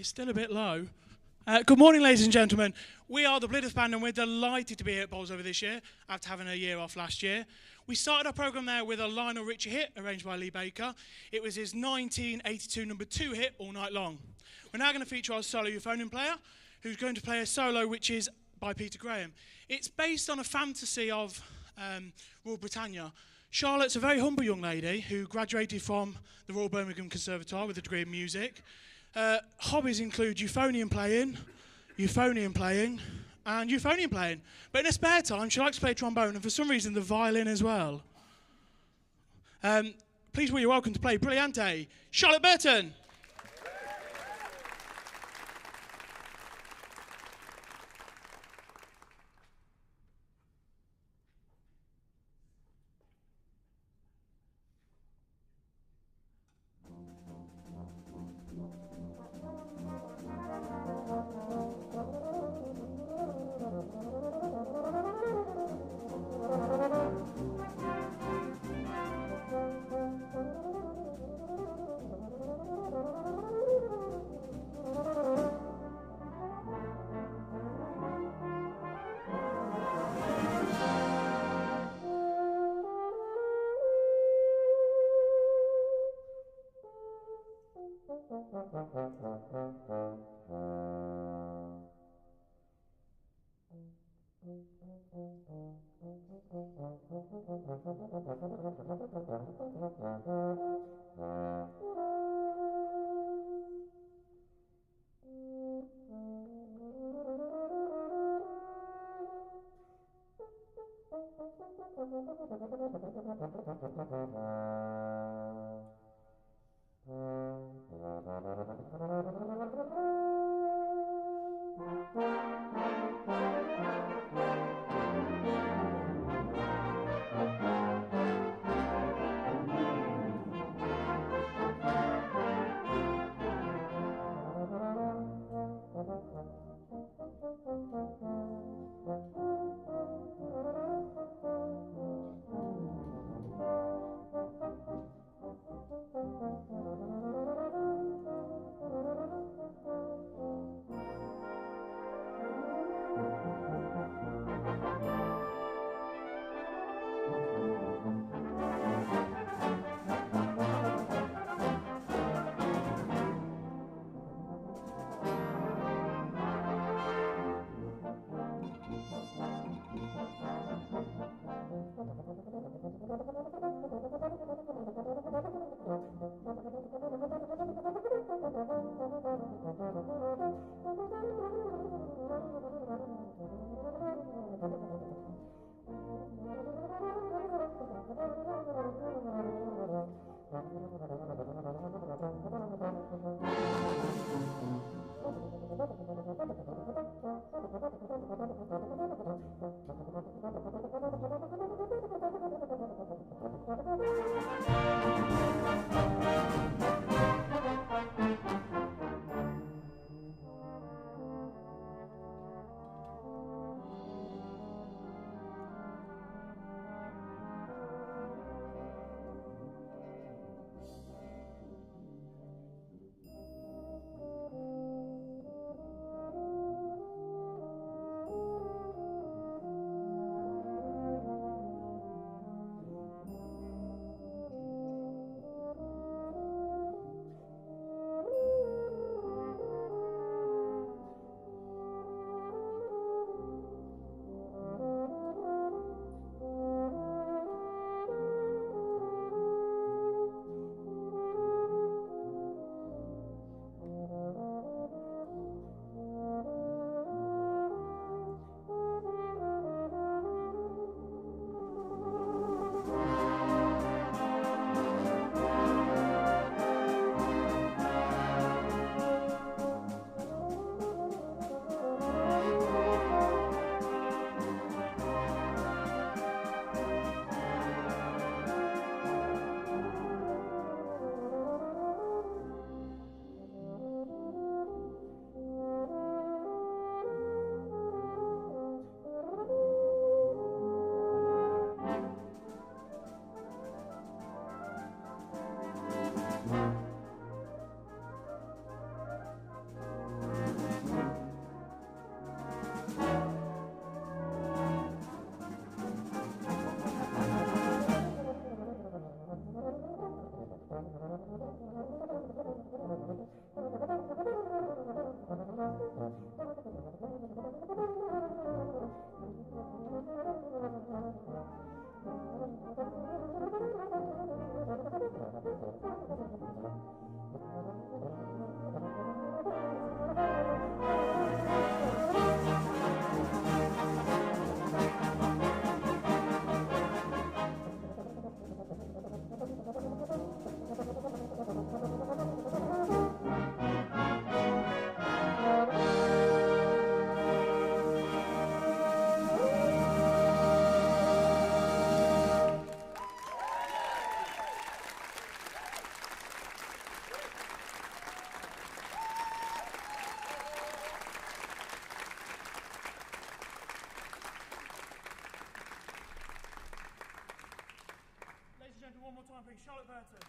It's still a bit low. Good morning, ladies and gentlemen. We are the Blidworth Band, and we're delighted to be here at Bolsover this year after having a year off last year. We started our programme there with a Lionel Richie hit arranged by Lee Baker. It was his 1982 number 2 hit, All Night Long. We're now going to feature our solo euphonium player, who's going to play a solo which is by Peter Graham. It's based on a fantasy of Royal Britannia. Charlotte's a very humble young lady who graduated from the Royal Birmingham Conservatoire with a degree in music. Hobbies include euphonium playing, and euphonium playing. But in her spare time, she likes to play trombone and for some reason the violin as well. Please will you welcome to play Brillante, Charlotte Burton. bring Charlotte Burton.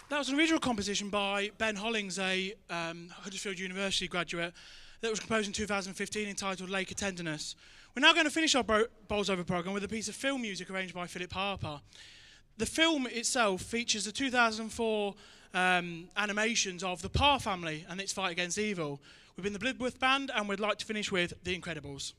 That was an original composition by Ben Hollings, a Huddersfield University graduate, that was composed in 2015 entitled Lake of Tenderness. We're now going to finish our Bolsover programme with a piece of film music arranged by Philip Harper. The film itself features the 2004 animations of the Parr family and its fight against evil. We've been the Blidworth Band, and we'd like to finish with The Incredibles.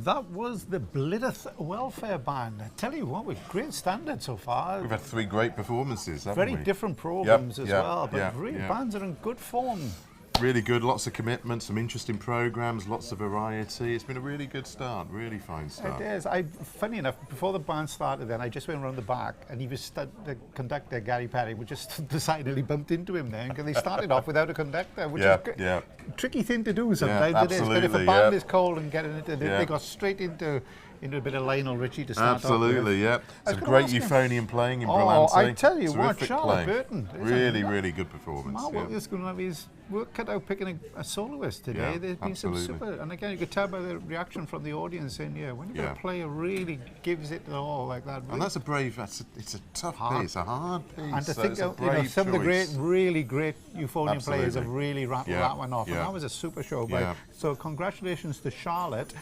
that was the Blidworth Welfare Band. I tell you what, with great standard so far. We've had 3 great performances, haven't we? Very different programs as Yep, well, but yep, really yep. bands are in good form. Really good, lots of commitment, some interesting programs, lots of variety. It's been a really good start, really fine start. It is. Funny enough, before the band started then, I just went around the back and he was the conductor, Gary Perry, we just decidedly bumped into him then because they started off without a conductor, which is a tricky thing to do sometimes. It is. But if a band is cold and getting into they got straight into a bit of Lionel Richie to start off with. Absolutely, yeah. Some great euphonium playing in Brillante. I tell you what, Terrific Charlotte playing. Burton. Really good performance. Mark is going to have his work cut out picking a soloist today. Yeah, There's been some super, and again you could tell by the reaction from the audience saying, when you've got a player really gives it all like that. Really, and that's a brave, it's a tough piece, a hard piece. And to so think some of the really great euphonium players have really rattled that one off. And that was a super show. So congratulations to Charlotte.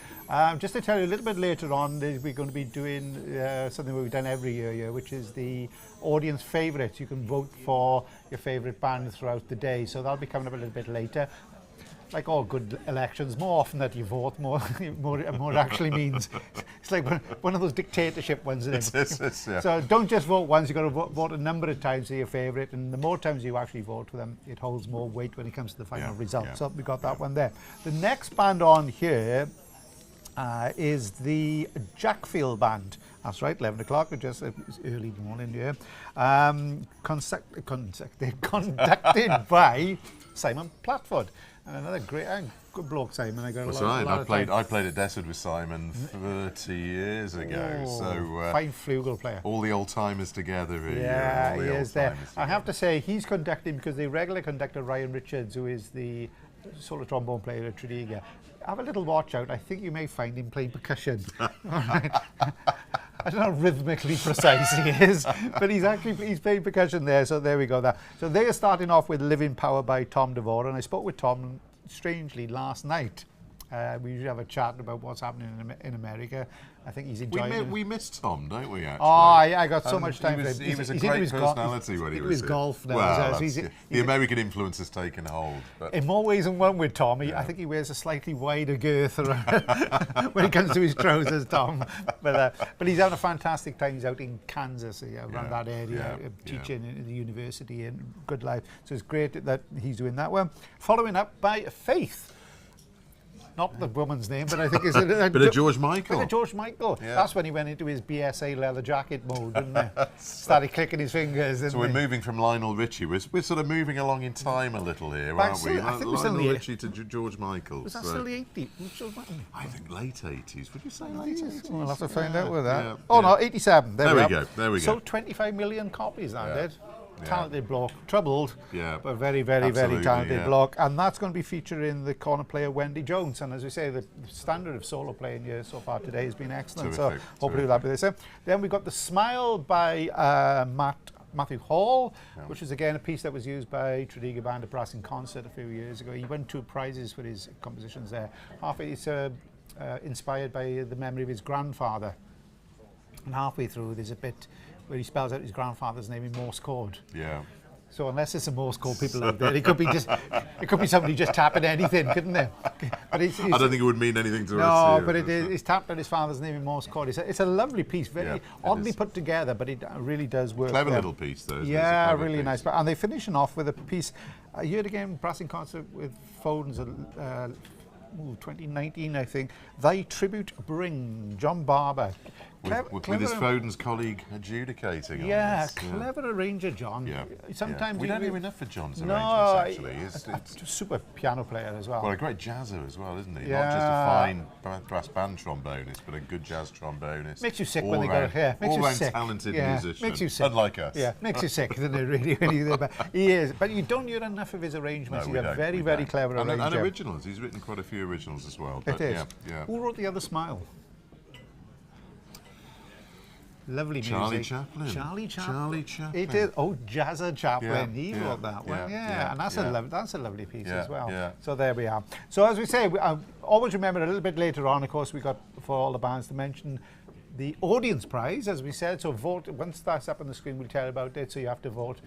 Just to tell you a little bit later on, we're going to be doing something we've done every year, which is the audience favourites. You can vote for your favourite band throughout the day. So that'll be coming up a little bit later. Like all good elections, more often that you vote, more actually means. It's like one of those dictatorship ones, isn't it? So don't just vote once, you've got to vote a number of times for your favourite, and the more times you actually vote for them, it holds more weight when it comes to the final result. So we got that one there. The next band on here is the Jackfield Band. That's right, 11 o'clock, just early morning here. Conducted by Simon Platford. And another great, good bloke, Simon. I got a lot of time. I played at Desford with Simon 30 years ago. So fine flugel player. All the old timers together. Yeah, he is there. I have to say, he's conducting because the regular conductor Ryan Richards, who is the solo trombone player at Tredegar, have a little watch out. I think you may find him playing percussion. I don't know how rhythmically precise he is, but he's playing percussion there, so there we go. So they are starting off with Living Power by Tom DeVore, and I spoke with Tom, strangely, last night. We usually have a chat about what's happening in America. I think he's enjoying it. We missed Tom, don't we, actually? Oh, I got so much time for him. He was a great personality when he was here. Golf now. Well, the American influence has taken hold. But in more ways than one with Tom, I think he wears a slightly wider girth when it comes to his trousers, Tom. But he's having a fantastic time. He's out in Kansas, around that area, teaching in the university and good life. So it's great that he's doing that one. Following up by Faith. Not the woman's name, but I think it's a bit of George Michael. Bit of George Michael. Yeah. That's when he went into his BSA leather jacket mode, didn't he? Started clicking his fingers. So we're moving from Lionel Richie. We're sort of moving along in time a little here, aren't we? I think Lionel Richie to George Michael. Was that still the 80s? I think late 80s. Would you say late 80s? We'll have to find out with that. No, 87. There we go. There we go. So 25 million copies that did. Talented bloke, troubled, but very, very, very talented bloke. And that's going to be featuring the corner player Wendy Jones. And as we say, the standard of solo playing here so far today has been excellent. Terrific, so hopefully we'll have this. Then we got The Smile by Matthew Hall, which is again a piece that was used by Tredegar Band at Brass in concert a few years ago. He won 2 prizes for his compositions there. Halfway, it's inspired by the memory of his grandfather. And halfway through, there's a bit where he spells out his grandfather's name in Morse code. Yeah. So unless it's a Morse code people out there, it could be somebody just tapping anything, couldn't it? But I don't think it would mean anything to us. No, but it's tapped out his father's name in Morse code. It's a lovely piece, very oddly put together, but it really does work. Clever little piece, though. Yeah, really nice. And they're finishing off with a piece. I heard again Brass in concert with Foden's 2019, I think. Thy Tribute Bring, John Barber. With his Foden's colleague adjudicating on this. Clever arranger, John. Sometimes we don't hear enough for John's arrangements, actually. He's a super piano player as well. Well, a great jazzer as well, isn't he? Not just a fine brass band trombonist, but a good jazz trombonist. Makes you sick when they go here. All-round talented musician. Makes you sick. Unlike us. Yeah, makes you sick, doesn't it, really? But he is. But you don't hear enough of his arrangements. He's a very, very clever arranger. And originals. He's written quite a few originals as well. It is. Who wrote The Other Smile? Lovely music. Charlie Chaplin. It is. Oh, Jazza Chaplin. He wrote that one. And that's a lovely piece as well. So there we are. So as we say, always remember a little bit later on, of course, we got for all the bands to mention the audience prize, as we said. So vote once that's up on the screen. We'll tell you about it. So you have to vote.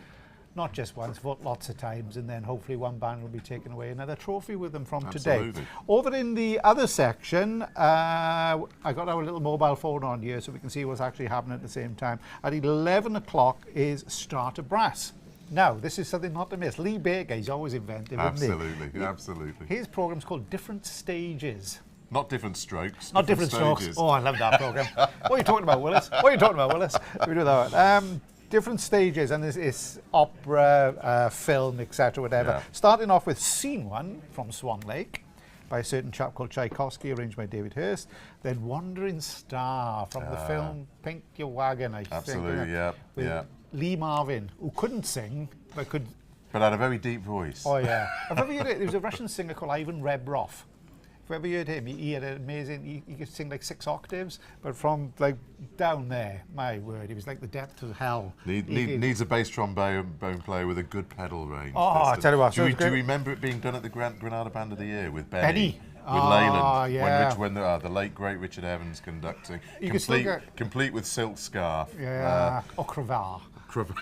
not just once, but lots of times, and then hopefully one band will be taking away another trophy with them from Absolutely. today. Over in the other section, I got our little mobile phone on here so we can see what's actually happening at the same time. At 11 o'clock is Stannington Brass. Now, this is something not to miss. Lee Baker, he's always inventive, isn't he? Absolutely, absolutely. His program's called Different Stages. Not different strokes. Not different strokes. stages. Oh, I love that program. What are you talking about, Willis? What are you talking about, Willis? We do that one. Different stages, and it's opera, film, etc., whatever. Yeah. Starting off with Scene 1 from Swan Lake by a certain chap called Tchaikovsky, arranged by David Hirst. Then Wandering Star from the film Pink Your Wagon, I think. Absolutely, yeah. With Yeah. Lee Marvin, who couldn't sing, but could... But had a very deep voice. Oh, yeah. Have you ever heard it? There was a Russian singer called Iwan Rebrov. Have you ever heard him? He had an amazing, he could sing like 6 octaves, but from like down there, my word, he was like the depth of hell. Needs a bass trombone player with a good pedal range. Oh, I tell you what. Do you remember it being done at the Granada Band of the Year with Benny? With Oh, Leyland, yeah. when the late great Richard Evans conducting, You could still complete with silk scarf. Yeah, or cravat. Cravat.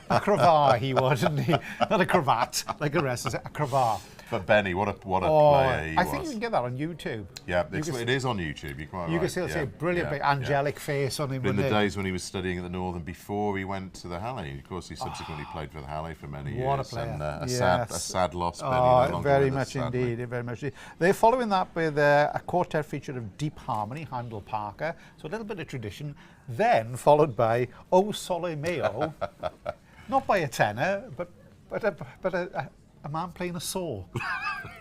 A cravat he was, wasn't he? Not a cravat, like the rest, a cravat. But Benny, what a player he I was. think you can get that on YouTube. Yeah, it is on YouTube. You're quite right. You can still see a brilliant, big angelic face on him. In the days when he was studying at the Northern before he went to the Halle. Of course, he subsequently played for the Halle for many years. What a player. And a Yes. sad loss, Benny. Oh, no longer very with us, much sadly. indeed, very much indeed. They're following that with a quartet feature of Deep Harmony, Handel Parker, so a little bit of tradition, then followed by O Sole Mio, not by a tenor, but a man playing a saw.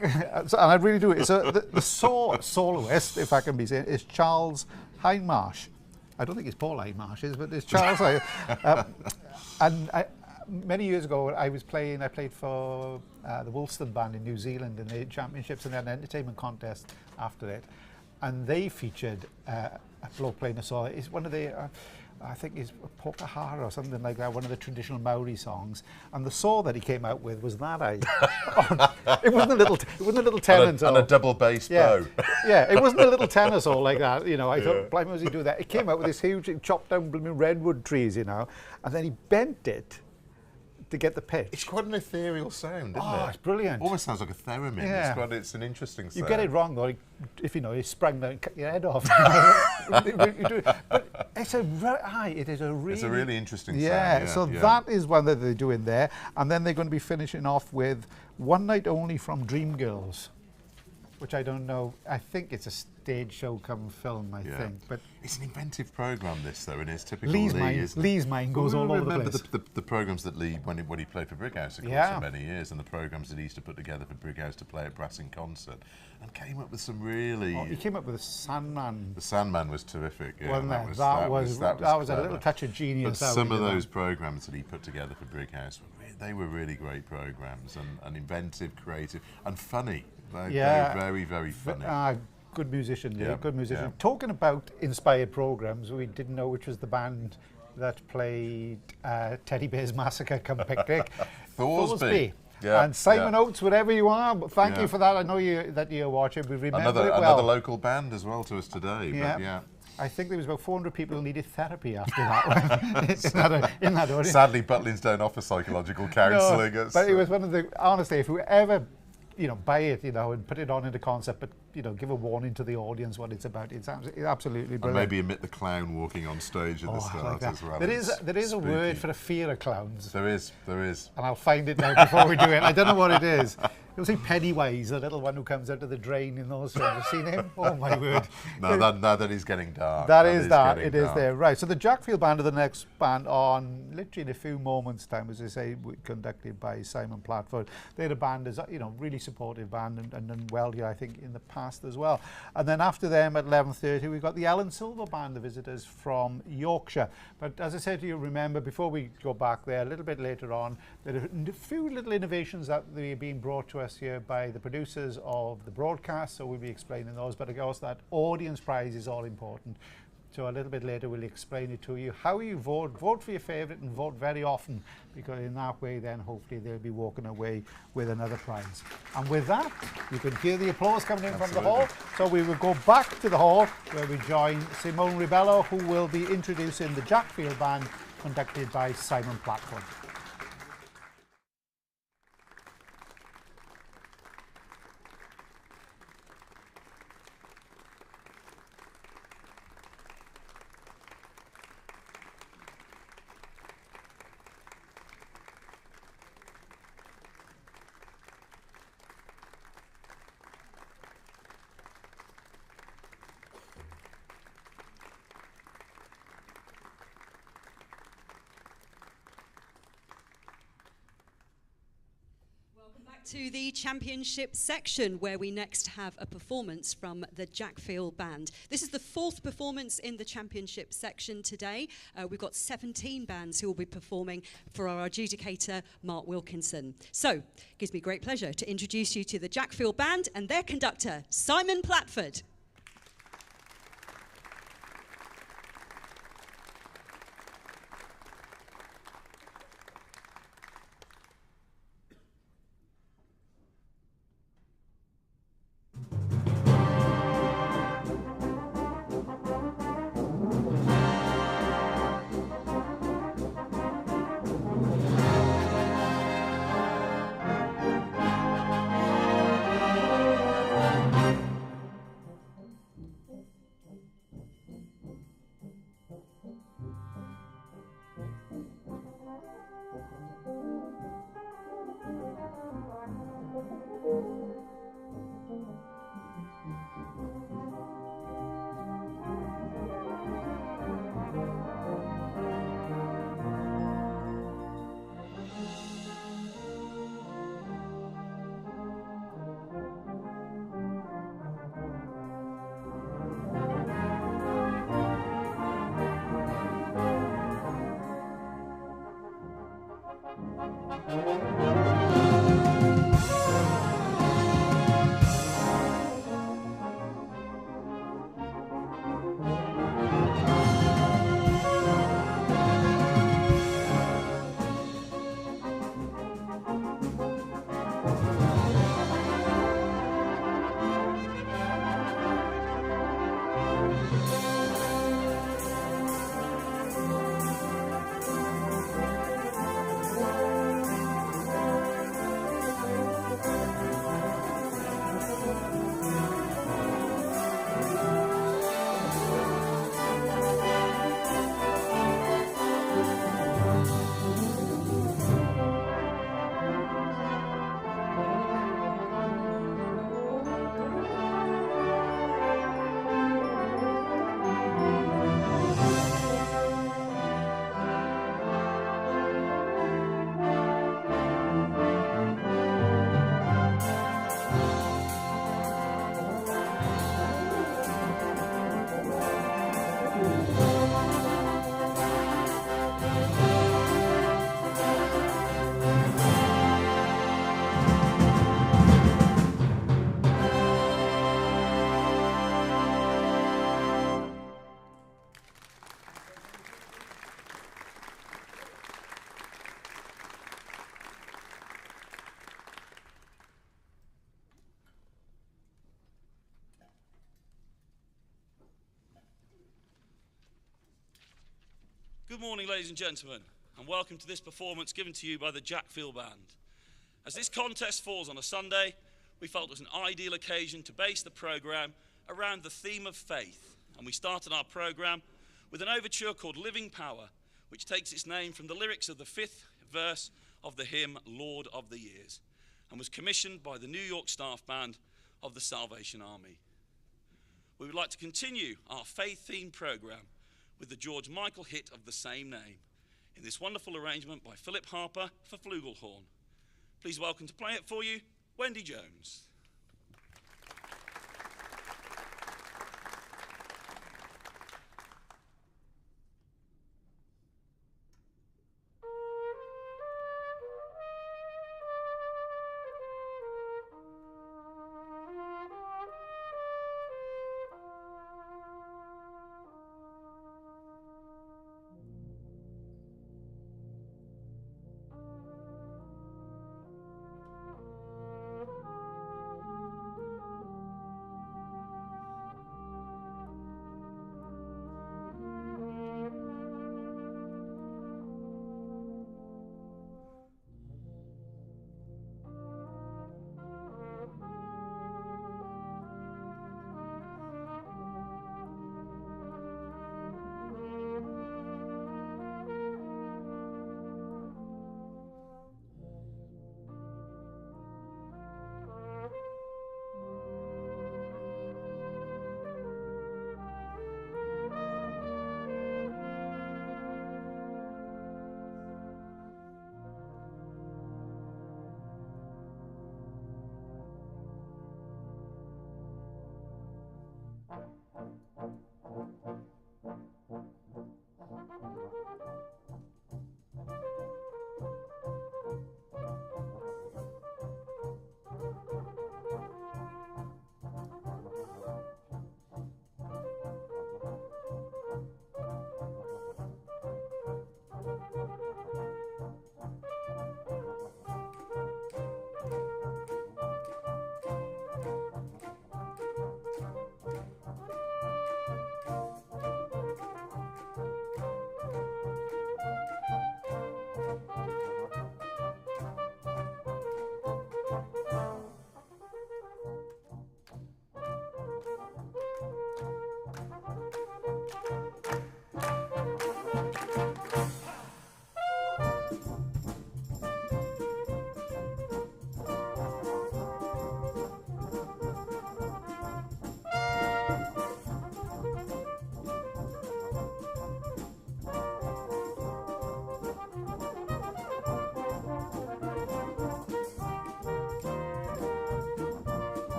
And I really do it. So the soloist, if I can be saying, is Charles Hindmarsh. I don't think it's Paul Hindmarsh, but it's Charles. Many years ago, I played for the Wilson Band in New Zealand in the championships, and they had an entertainment contest after it, and they featured a bloke playing a saw. It's one of the, I think it's Pokahara or something like that, one of the traditional Maori songs, and the saw that he came out with was that. It wasn't a little tenor saw. And a double bass bow. Yeah, it wasn't a little tenor saw like that, you know. I thought, blimey, was he do that? It came out with this huge, chopped down blooming redwood trees, you know, and then he bent it to get the pitch. It's quite an ethereal sound, isn't it? Oh, it's brilliant. Almost sounds like a theremin. Yeah. It's an interesting sound. You get it wrong, though, if you know, he sprang down and cut your head off. But it's a really interesting sound. Yeah, so that is one that they're doing there. And then they're going to be finishing off with One Night Only from Dreamgirls, which I don't know. I think it's a stage show come film, I think. But it's an inventive programme, this, though, and it's typical Lee's mind goes all over the place. Remember the programmes that Lee, when he played for Brighouse, of course, for many years, and the programmes that he used to put together for Brighouse to play at Brass in concert, and came up with some really... he came up with a Sandman. The Sandman was terrific. Yeah, Wasn't that was a little touch of genius. But some of those programmes that he put together for Brighouse, they were really great programmes, and inventive, creative, and funny. They're very, very funny. Good musician, good musician. Yeah. Talking about inspired programs, we didn't know which was the band that played Teddy Bear's Massacre Come Picnic. Thorsby. Yeah, and Simon Oates, wherever you are, thank you for that. I know that you're watching. We remember it well. Another local band as well to us today. Yeah. I think there was about 400 people who needed therapy after that one in that audience. Sadly, Butlins don't offer psychological counselling. No, but it was one of the, honestly, if whoever buy it, and put it on in a concert, but, give a warning to the audience what it's about. It's absolutely brilliant. And maybe omit the clown walking on stage at the start as well. There is a word for a fear of clowns. There is. And I'll find it now before we do it. I don't know what it is. You'll see Pennywise, the little one who comes out of the drain in those films. Have you seen him? Oh, my word. No, that is getting dark. It is there. Right, so the Jackfield Band are the next band on, literally in a few moments' time, as I say, conducted by Simon Platford. They're a band, really supportive band and done well here, I think, in the past as well. And then after them at 11:30, we've got the Elland Silver Band, the visitors from Yorkshire. But as I said to you, remember, before we go back there, a little bit later on, there are a few little innovations that are being brought to us here by the producers of the broadcast, so we'll be explaining those. But of course, that audience prize is all important. So a little bit later we'll explain it to you. How you vote for your favourite and vote very often, because in that way then hopefully they'll be walking away with another prize. And with that, you can hear the applause coming in from the hall. So we will go back to the hall where we join Simone Ribello, who will be introducing the Jackfield Band conducted by Simon Platford. To the championship section, where we next have a performance from the Jackfield Band. This is the 4th performance in the championship section today. We've got 17 bands who will be performing for our adjudicator, Mark Wilkinson. So, it gives me great pleasure to introduce you to the Jackfield Band and their conductor, Simon Platford. Good morning, ladies and gentlemen, and welcome to this performance given to you by the Jackfield Band. As this contest falls on a Sunday, we felt it was an ideal occasion to base the programme around the theme of faith, and we started our programme with an overture called Living Power, which takes its name from the lyrics of the 5th verse of the hymn Lord of the Years, and was commissioned by the New York Staff Band of the Salvation Army. We would like to continue our faith-themed programme with the George Michael hit of the same name, in this wonderful arrangement by Philip Harper for flugelhorn. Please welcome to play it for you, Wendy Jones.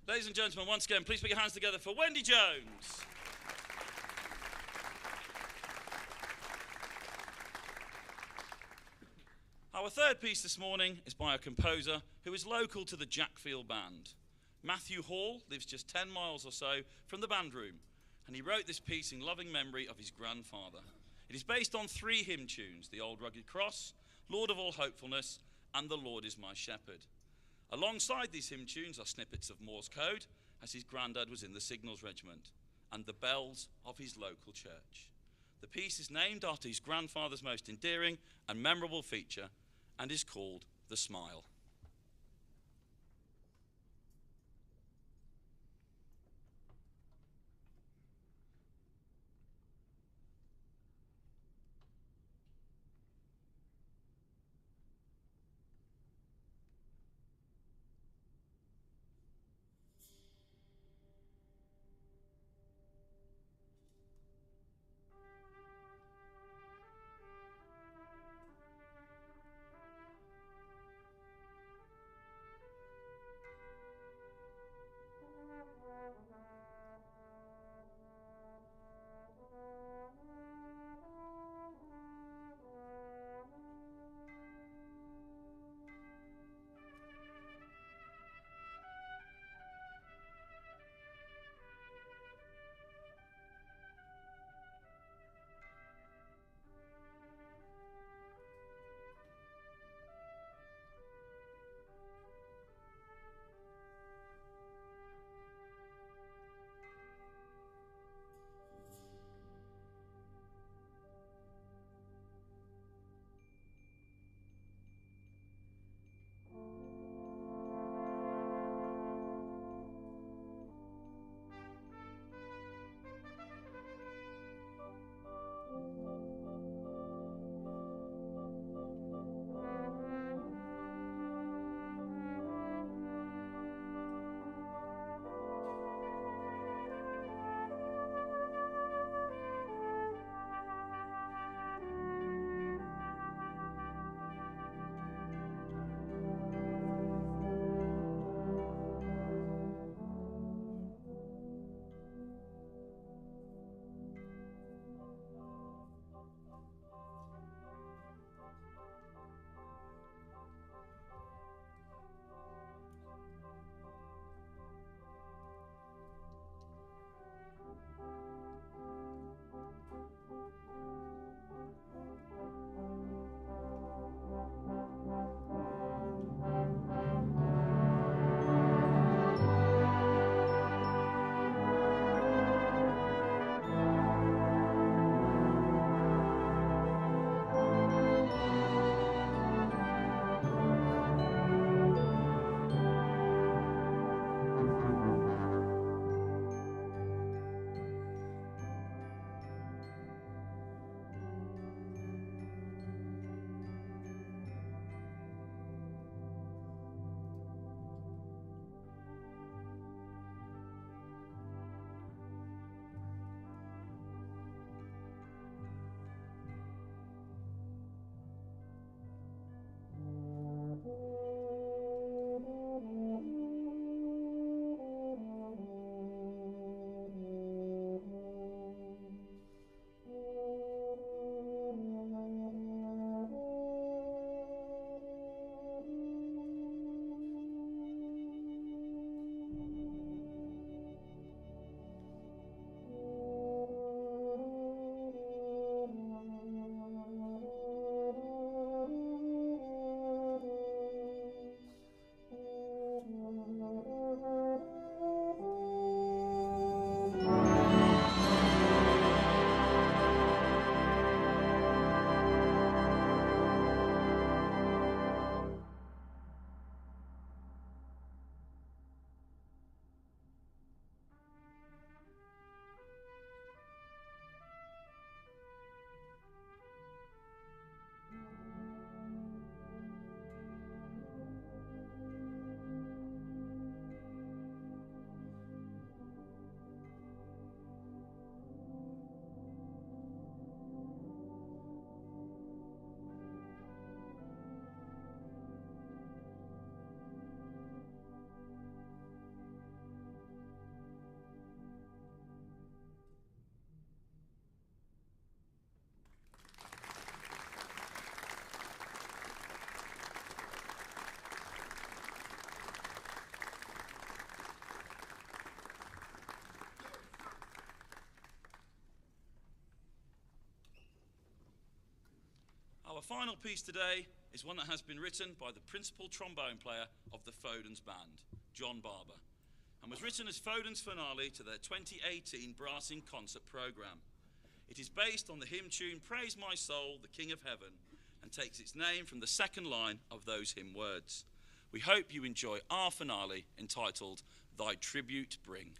Ladies and gentlemen, once again, please put your hands together for Wendy Jones. Our third piece this morning is by a composer who is local to the Jackfield Band. Matthew Hall lives just 10 miles or so from the band room, and he wrote this piece in loving memory of his grandfather. It is based on 3 hymn tunes: The Old Rugged Cross, Lord of All Hopefulness, and The Lord is My Shepherd. Alongside these hymn tunes are snippets of Morse code, as his granddad was in the Signals Regiment, and the bells of his local church. The piece is named after his grandfather's most endearing and memorable feature, and is called The Smile. final piece today is one that has been written by the principal trombone player of the Foden's Band, John Barber, and was written as Foden's finale to their 2018 Brass in Concert programme. It is based on the hymn tune Praise My Soul, the King of Heaven, and takes its name from the second line of those hymn words. We hope you enjoy our finale entitled Thy Tribute Bring.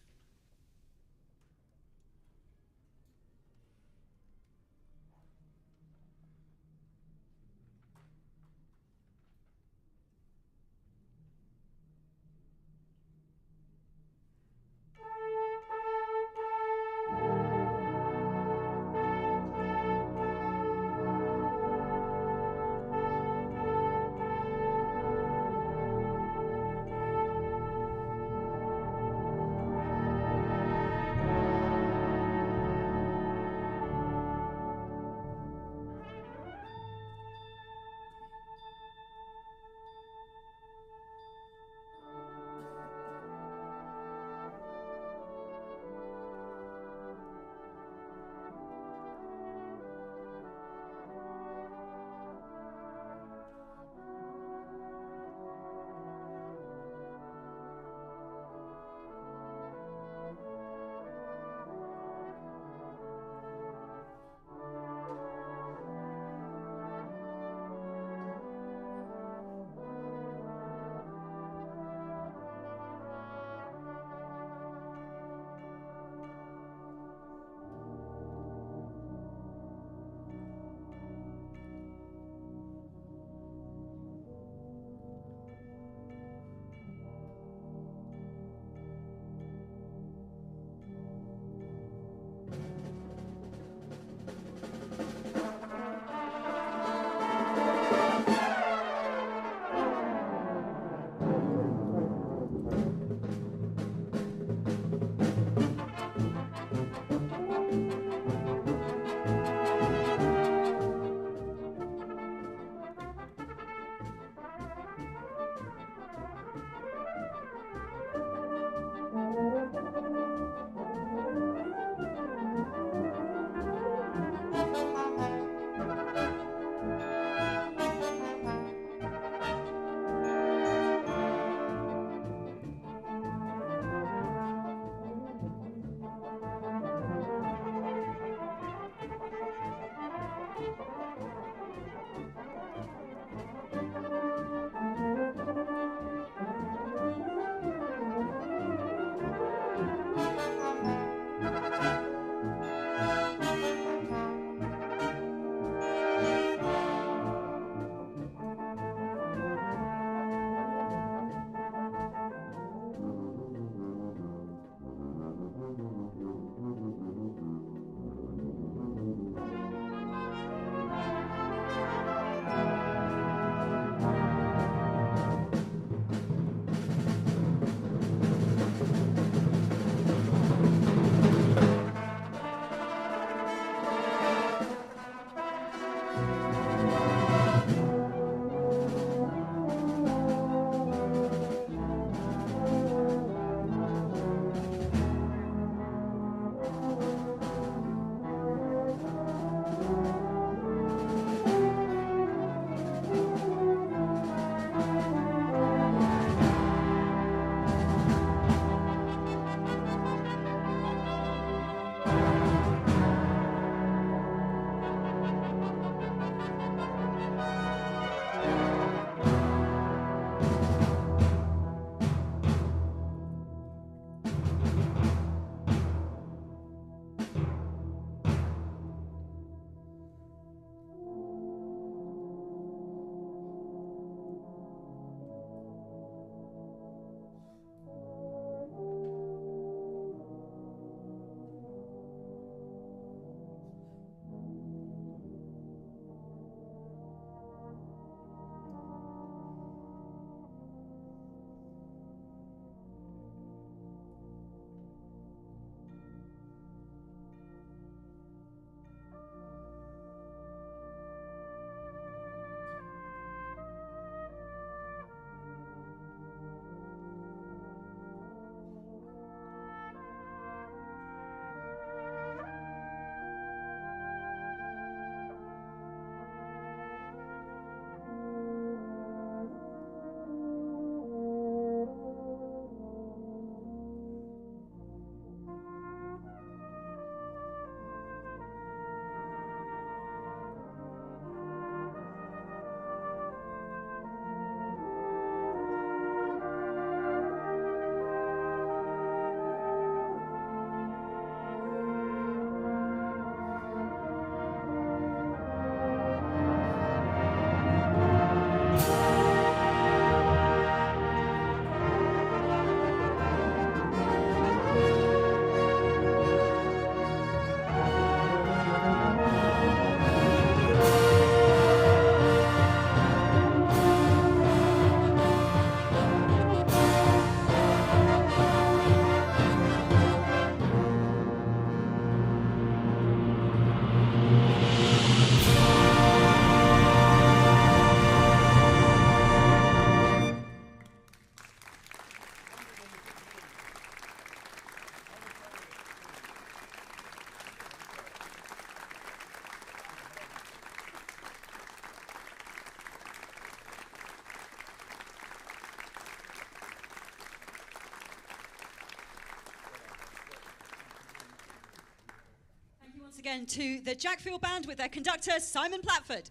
again to the Jackfield Band with their conductor, Simon Platford.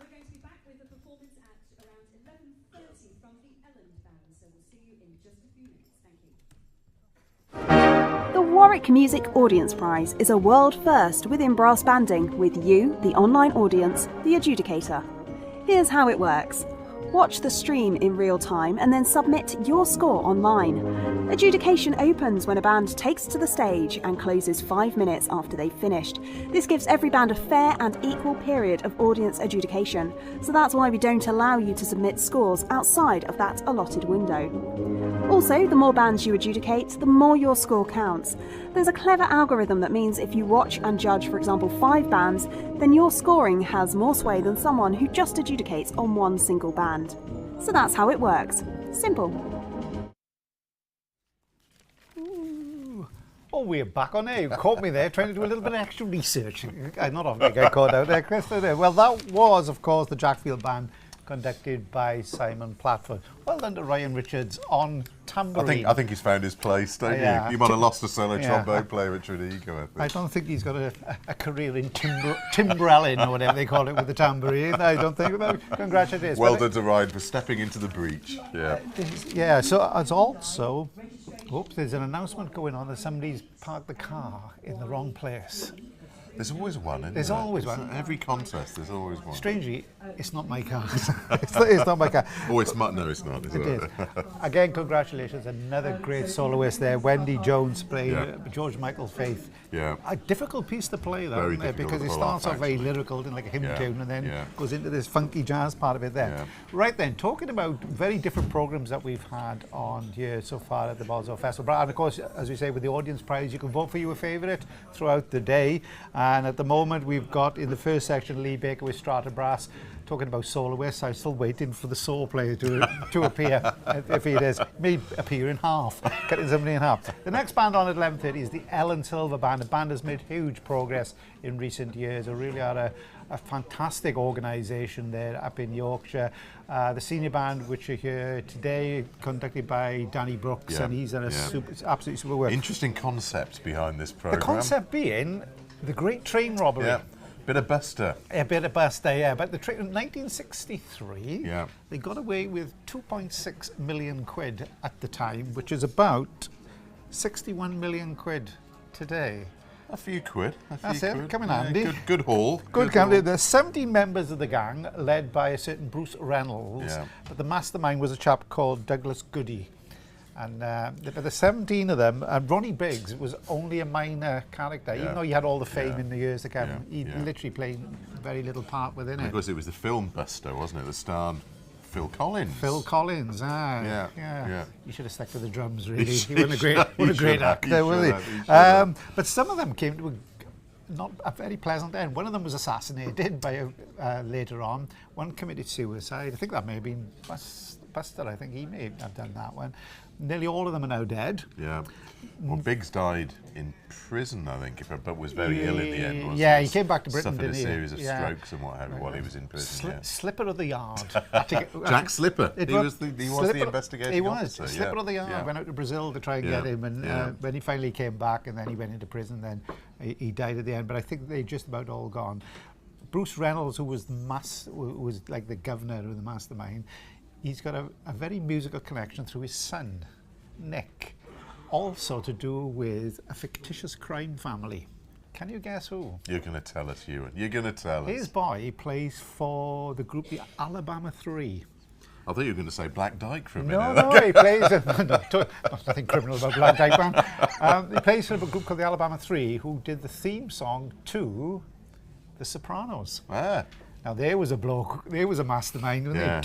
We're going to be back with a performance at around 11:30 from the Elland Band, so we'll see you in just a few minutes. Thank you. The Warwick Music Audience Prize is a world first within brass banding, with you, the online audience, the adjudicator. Here's how it works. Watch the stream in real time and then submit your score online. Adjudication opens when a band takes to the stage and closes 5 minutes after they've finished. This gives every band a fair and equal period of audience adjudication, so that's why we don't allow you to submit scores outside of that allotted window. Also, the more bands you adjudicate, the more your score counts. There's a clever algorithm that means if you watch and judge, for example, 5 bands, then your scoring has more sway than someone who just adjudicates on one single band. So that's how it works. Simple. Ooh. Oh, we're back on air. You caught me there trying to do a little bit of extra research. I'm not often get caught out there, Chris. Well, that was, of course, the Jackfield Band, conducted by Simon Platford. Well done to Ryan Richards on tambourine. I think he's found his place, don't you? You might have lost a solo trombone player at Trinidad. I don't think he's got a career in timbrelling or whatever they call it with the tambourine. I don't think about it. Congratulations. Well done to Ryan for stepping into the breach. Yeah, so as also, oops, there's an announcement going on that somebody's parked the car in the wrong place. There's always one, isn't there? There's always one. Every contest, there's always one. Strangely, it's not my car. it's not my car. Oh, it's not. No, it's not. Is It is. Again, congratulations. Another great soloist there. Wendy Jones playing George Michael Faith. Yeah. A difficult piece to play, though, Very isn't it? difficult Because to it pull starts off, off very actually. lyrical, like a hymn tune, and then goes into this funky jazz part of it there. Yeah. Right then, talking about very different programs that we've had on here so far at the Bolsover Festival. And of course, as we say, with the audience prize, you can vote for your favourite throughout the day. And at the moment, we've got in the first section Lee Baker with Strata Brass, talking about soloists. I'm still waiting for the solo player to appear, if he does. May appear in half, cutting somebody in half. The next band on at 11:30 is the Elland Silver Band. The band has made huge progress in recent years. They really are a fantastic organisation there up in Yorkshire. The senior band, which are here today, conducted by Danny Brooks, and he's done absolutely super work. Interesting concept behind this programme. The concept being the Great Train Robbery. Yeah. Bit of Buster. A bit of Buster, yeah. But the train in 1963, Yeah. they got away with 2.6 million quid at the time, which is about 61 million quid today. A few quid. That's it, coming handy. Good haul. Good company. There's 17 members of the gang, led by a certain Bruce Reynolds, but the mastermind was a chap called Douglas Goody. And but the 17 of them, and Ronnie Biggs was only a minor character, even though he had all the fame in the years to come. He literally played very little part within it. Because it was the film Buster, wasn't it? The starred Phil Collins. Phil Collins, yeah. He should have stuck to the drums, really. He wasn't a great actor, was he? But some of them came to not a very pleasant end. One of them was assassinated by later on. One committed suicide. I think that may have been Buster. I think he may have done that one. Nearly all of them are now dead. Yeah. Well, Biggs died in prison, I think, but was very ill in the end, wasn't he? Yeah, he came back to Britain, Suffered didn't he? a series of strokes and what have you while he was in prison. Slipper of the Yard. Jack Slipper. He was the investigating officer. He was. Slipper of the Yard. Went out to Brazil to try and get him, and when he finally came back and then he went into prison, then he died at the end. But I think they're just about all gone. Bruce Reynolds, who was was like the governor of the mastermind, he's got a very musical connection through his son, Nick, also to do with a fictitious crime family. Can you guess who? You're going to tell us, Ewan. You're going to tell us. His boy plays for the group the Alabama 3. I thought you were going to say Black Dyke for a minute. No, he plays... nothing criminal about Black Dyke Band. He plays for a group called the Alabama 3, who did the theme song to The Sopranos. Ah. Now, there was a bloke, there was a mastermind, wasn't he?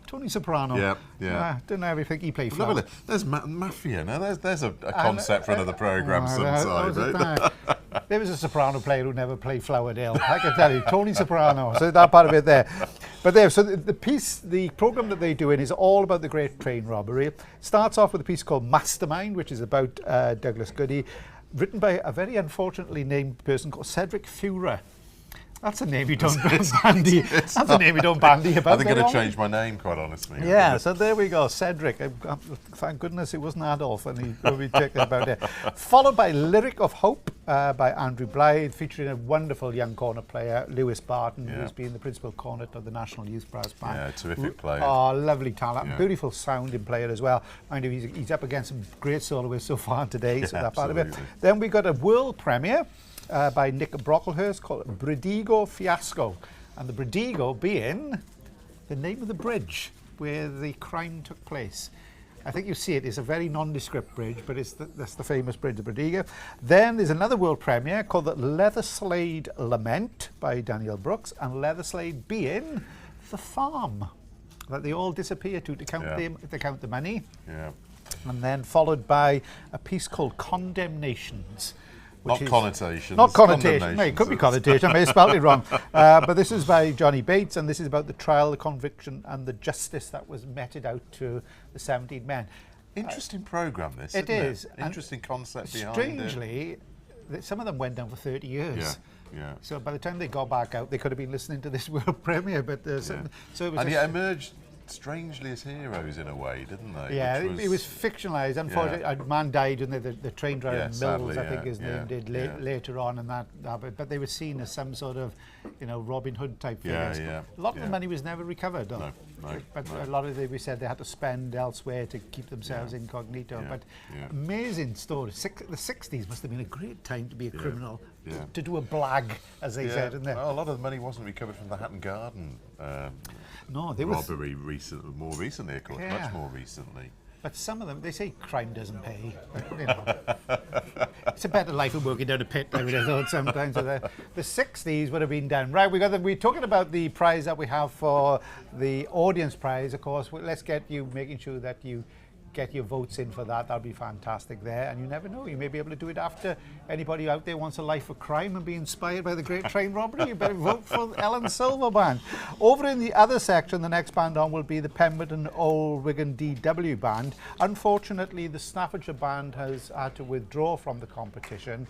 Tony Soprano. Yeah. Didn't have everything he played for. Look at it. There's Mafia. Now, there's a concept for another programme sometime. Right? There was a soprano player who never played Flowerdale. I can tell you, Tony Soprano. So that part of it there. But there, so the programme that they're doing is all about the Great Train Robbery. It starts off with a piece called Mastermind, which is about Douglas Goody, written by a very unfortunately named person called Cedric Fura. That's a name you don't bandy. That's a name you don't bandy about. I think I'm going to change my name, quite honestly. Yeah, so there we go, Cedric. Thank goodness it wasn't Adolf, and he will be taken about it. Followed by Lyric of Hope by Andrew Blythe, featuring a wonderful young cornet player, Lewis Barton, who's been the principal cornet of the National Youth Brass Band. Yeah, terrific player. Oh, lovely talent. Beautiful sounding player as well. Mind you, he's up against some great soloists so far today, so that part of it. Then we got a world premiere by Nick Brocklehurst called Bredigo Fiasco, and the Bredigo being the name of the bridge where the crime took place. I think you see it. It's a very nondescript bridge, but that's the famous bridge of Bredigo. Then there's another world premiere called the Leatherslade Lament by Daniel Brooks, and Leatherslade being the farm that they all disappear to count the money. Yeah. And then followed by a piece called Condemnations. Not connotations. Not connotation. No, it could be connotation. I may have spelled it wrong. But this is by Johnny Bates, and this is about the trial, the conviction, and the justice that was meted out to the 17 men. Interesting programme, this. It is. Interesting concept behind it. Strangely, some of them went down for 30 years. Yeah. So by the time they got back out, they could have been listening to this world premiere. But so it was. And yet emerged strangely as heroes in a way, didn't they? Yeah, it was fictionalised. Unfortunately, a man died, and the train driver Mills, sadly, I think his name did later on, and but they were seen as some sort of, Robin Hood type figures. A lot of the money was never recovered, though. But a lot of it, we said they had to spend elsewhere to keep themselves incognito. But amazing story. The 60s must have been a great time to be a criminal, to do a blag, as they said. In there. Well, a lot of the money wasn't recovered from the Hatton Garden robbery more recently, of course, much more recently. But some of them, they say crime doesn't pay. But, it's a better life of working down a pit, I would have thought sometimes. So the 60s would have been done. Right, we're talking about the prize that we have for the audience prize, of course. Let's get you making sure that you get your votes in for that. That'll be fantastic there. And you never know, you may be able to do it after anybody out there wants a life of crime and be inspired by the great train robbery. You better vote for Elland Silver Band. Over in the other section, the next band on will be the Pemberton Old Wigan DW Band. Unfortunately, the Staffordshire Band has had to withdraw from the competition.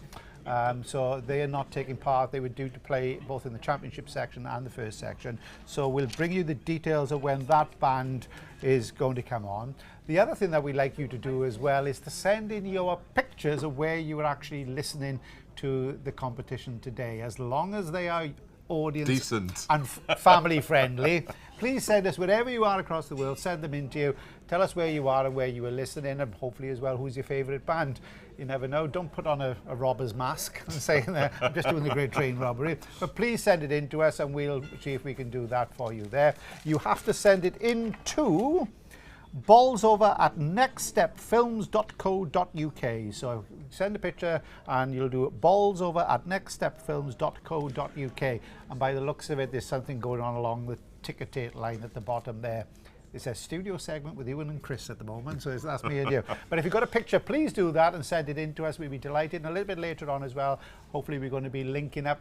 So they are not taking part. They were due to play both in the championship section and the first section. So we'll bring you the details of when that band is going to come on. The other thing that we'd like you to do as well is to send in your pictures of where you were actually listening to the competition today, as long as they are audience decent and family friendly. Please send us wherever you are across the world. Send them in to you. Tell us where you are and where you were listening, and hopefully as well who's your favourite band. You never know. Don't put on a robber's mask and say I'm just doing the great train robbery. But please send it in to us, and we'll see if we can do that for you there. You have to send it in to Bolsover at nextstepfilms.co.uk. So send a picture and you'll do Bolsover at nextstepfilms.co.uk. And by the looks of it, there's something going on along the ticker tape line at the bottom there. It's a studio segment with Iwan and Chris at the moment, so that's me and you. But if you've got a picture, please do that and send it in to us. We'd be delighted. And a little bit later on as well, hopefully we're going to be linking up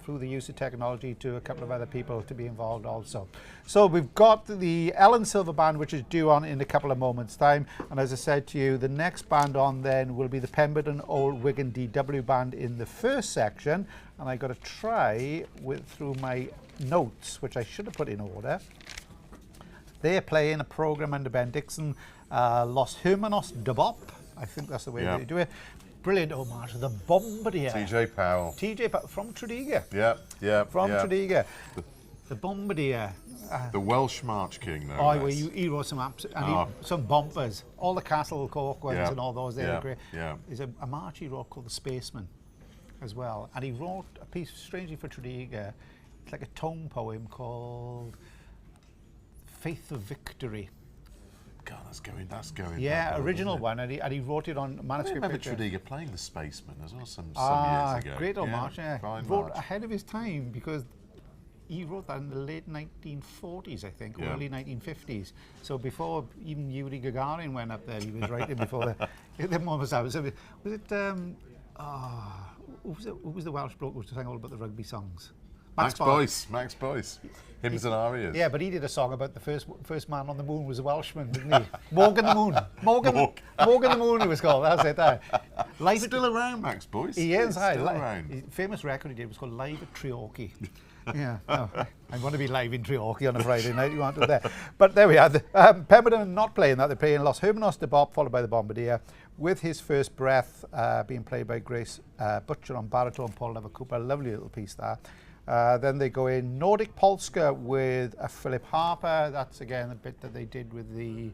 through the use of technology to a couple of other people to be involved also. So we've got the Elland Silver Band, which is due on in a couple of moments' time. And as I said to you, the next band on then will be the Pemberton Old Wigan DW Band in the first section. And I got to try through my notes, which I should have put in order. They're playing a program under Ben Dixon, Los Hermanos de Bop. I think that's the way they do it. Brilliant homage to the Bombardier. TJ Powell. TJ Powell from Tredegar. From Tredegar. The Bombardier. The Welsh March King, though. Oh, well, he wrote some bumpers. All the Castle Cork ones and all those, they were great. There's a march he wrote called The Spaceman as well. And he wrote a piece, strangely for Tredegar, it's like a tone poem called Faith of Victory. God, that's going. Yeah, original one, and he wrote it on manuscript. I remember Tredegar playing The Spaceman as well some years ago. Great old march, yeah. He wrote ahead of his time because he wrote that in the late 1940s, I think, or early 1950s. So before even Yuri Gagarin went up there, he was writing before the was it? Who was the Welsh bloke who sang all about the rugby songs? Max Boyce. Hymns and arias. Yeah, but he did a song about the first man on the moon was a Welshman, didn't he? Morgan the Moon. Morgan the Moon he was called, that's it. Still around, Max Boyce. He is, still around. His famous record he did was called Live at Treorchy. Yeah, no, I want to be live in Treorchy on a Friday night, you want to there. But there we are. Pemberton are not playing that, they're playing Los Hermanos de Bob, followed by the Bombardier, with His First Breath being played by Grace Butcher on baritone, Paul Lever Cooper, lovely little piece there. Then they go in Nordic Polska with Philip Harper, that's again the bit that they did with the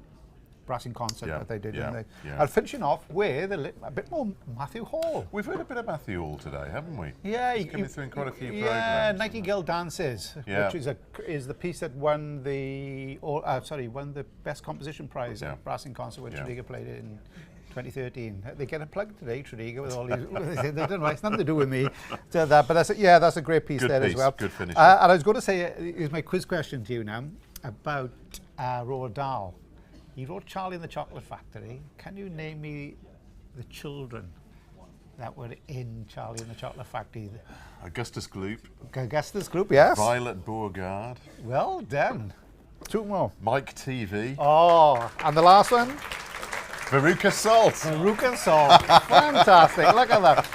brassing concert that they did. And finishing off with a bit more Matthew Hall. We've heard a bit of Matthew Hall today, haven't we? Yeah, he's coming through in quite a few programs. Yeah, Nightingale Dances, which is the piece that won the best composition prize in brassing concert when Tredegar played it in 2013. They get a plug today, Tredegar, with all these. They don't know, it's nothing to do with me. But that's a great piece there as well. Good finish. And I was going to say, here's my quiz question to you now about Roald Dahl. He wrote Charlie and the Chocolate Factory. Can you name me the children that were in Charlie and the Chocolate Factory? Augustus Gloop. Augustus Gloop, yes. Violet Beauregard. Well done. Two more. Mike TV. Oh, and the last one? Veruca Salt. Veruca Salt. Fantastic. Look at that.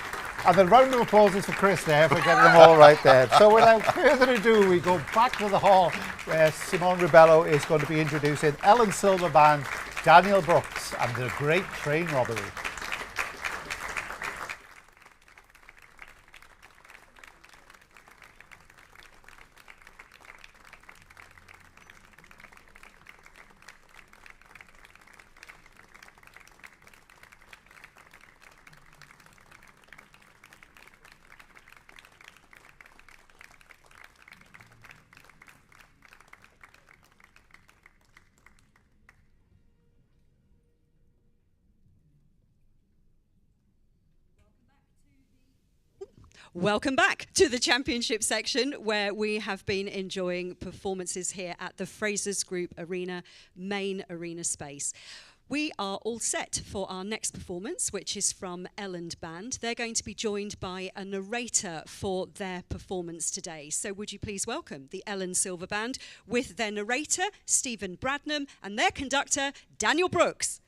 And the round of applause is for Chris there for getting them all right there. So without further ado, we go back to the hall where Simone Ribello is going to be introducing Elland Silver Band, Daniel Brooks, and the Great Train Robbery. Welcome back to the championship section, where we have been enjoying performances here at the Fraser's Group Arena, main arena space. We are all set for our next performance, which is from Elland Band. They're going to be joined by a narrator for their performance today. So would you please welcome the Elland Silver Band with their narrator, Stephen Bradnam, and their conductor, Daniel Brooks.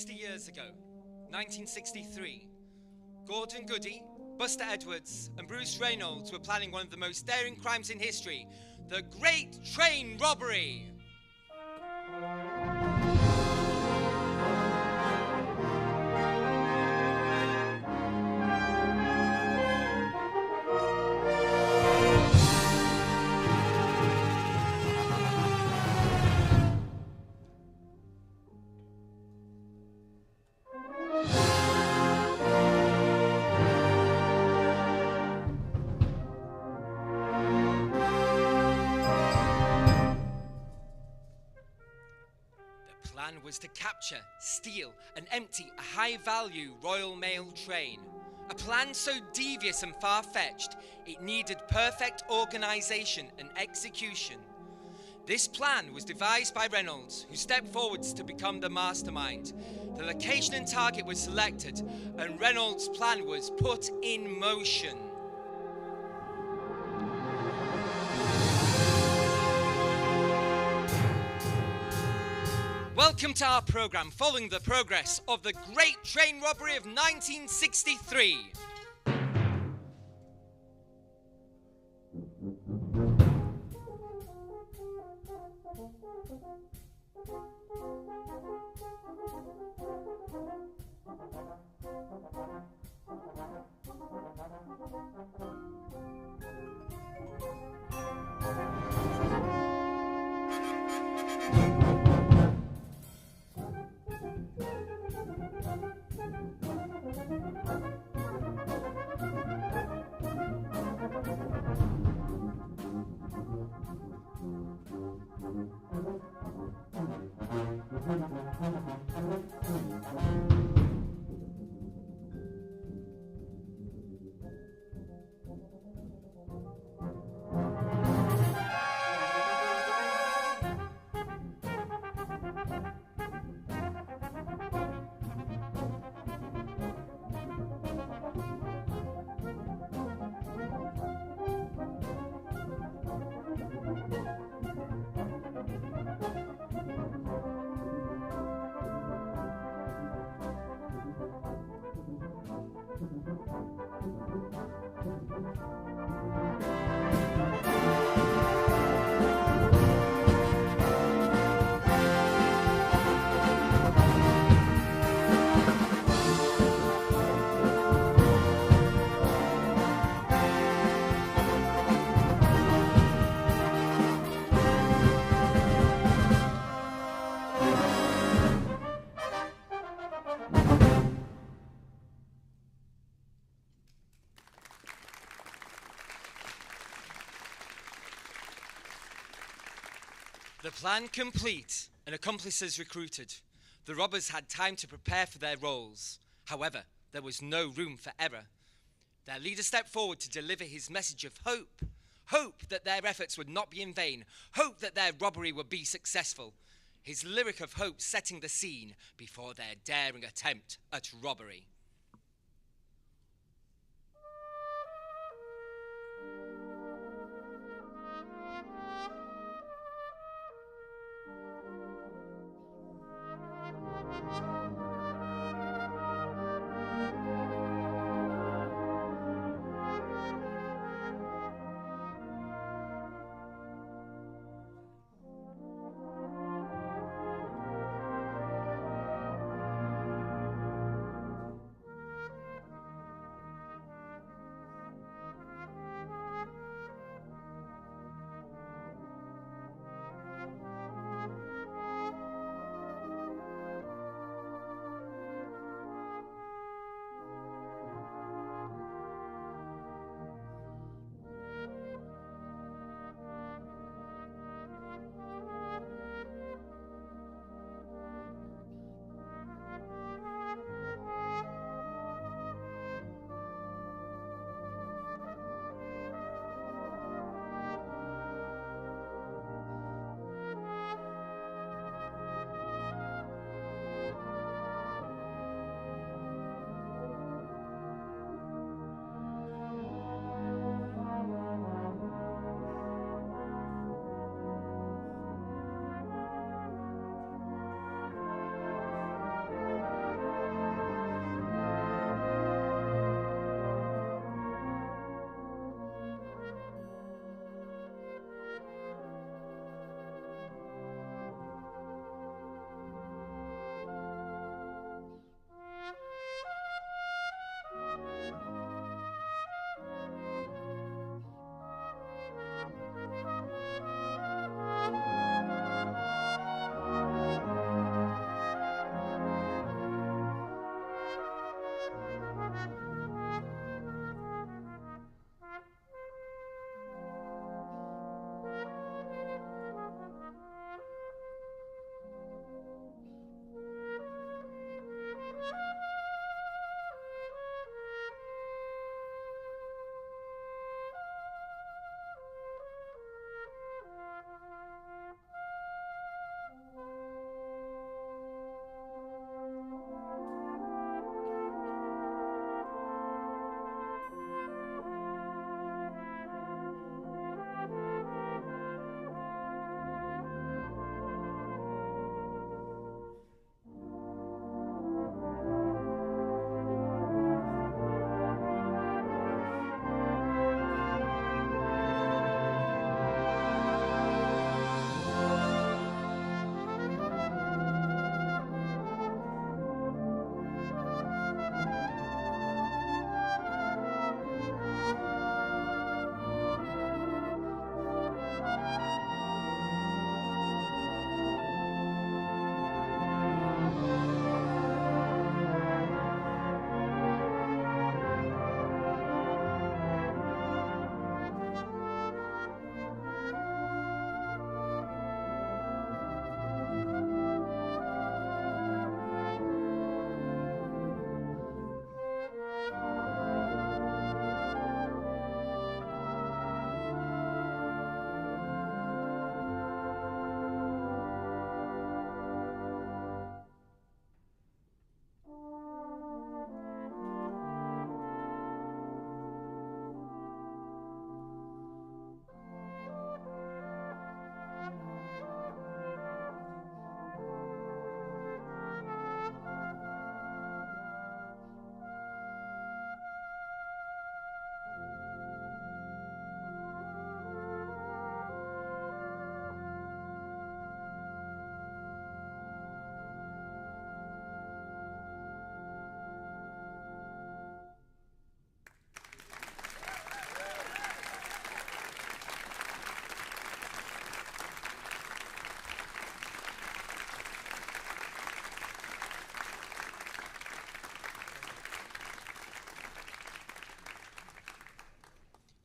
Years ago, 1963, Gordon Goody, Buster Edwards and Bruce Reynolds were planning one of the most daring crimes in history, the Great Train Robbery. Was to capture, steal and empty a high-value Royal Mail train. A plan so devious and far-fetched, it needed perfect organisation and execution. This plan was devised by Reynolds, who stepped forwards to become the mastermind. The location and target was selected, and Reynolds' plan was put in motion. Welcome to our programme, following the progress of the Great Train Robbery of 1963. The plan complete and accomplices recruited, the robbers had time to prepare for their roles. However, there was no room for error. Their leader stepped forward to deliver his message of hope. Hope that their efforts would not be in vain. Hope that their robbery would be successful. His lyric of hope setting the scene before their daring attempt at robbery.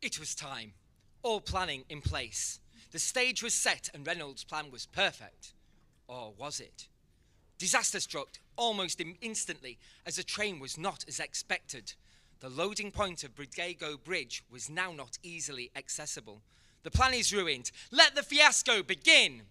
It was time. All planning in place. The stage was set and Reynolds' plan was perfect. Or was it? Disaster struck almost instantly as the train was not as expected. The loading point of Bridgego Bridge was now not easily accessible. The plan is ruined. Let the fiasco begin!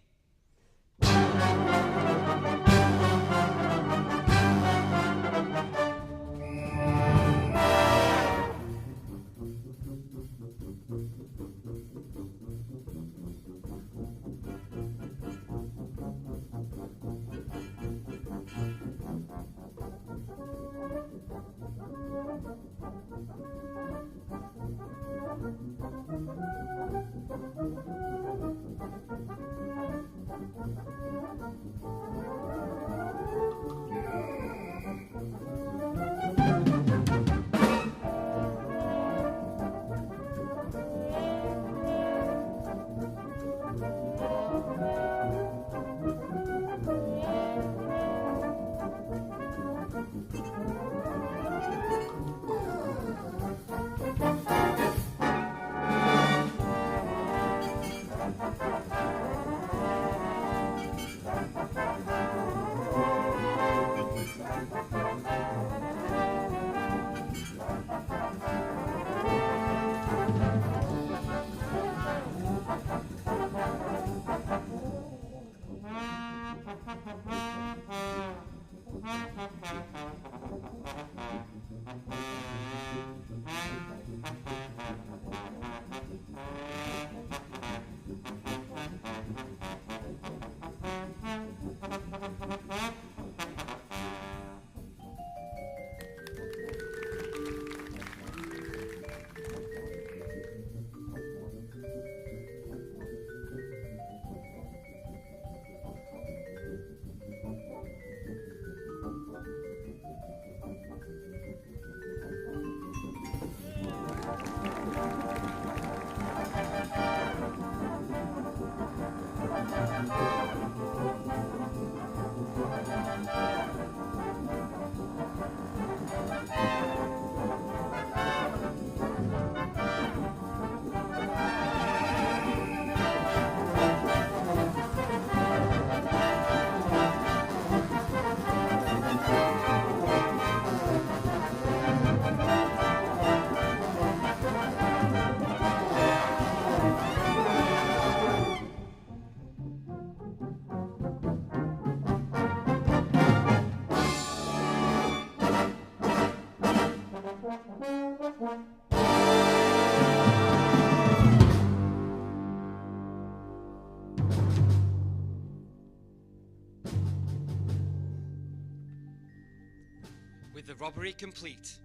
With the robbery complete,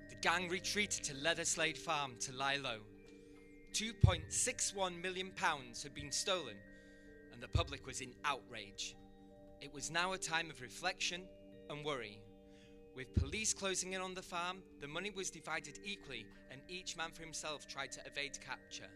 the gang retreated to Leatherslade Farm to lie low. £2.61 million had been stolen, and the public was in outrage. It was now a time of reflection and worry. With police closing in on the farm, the money was divided equally, and each man for himself tried to evade capture.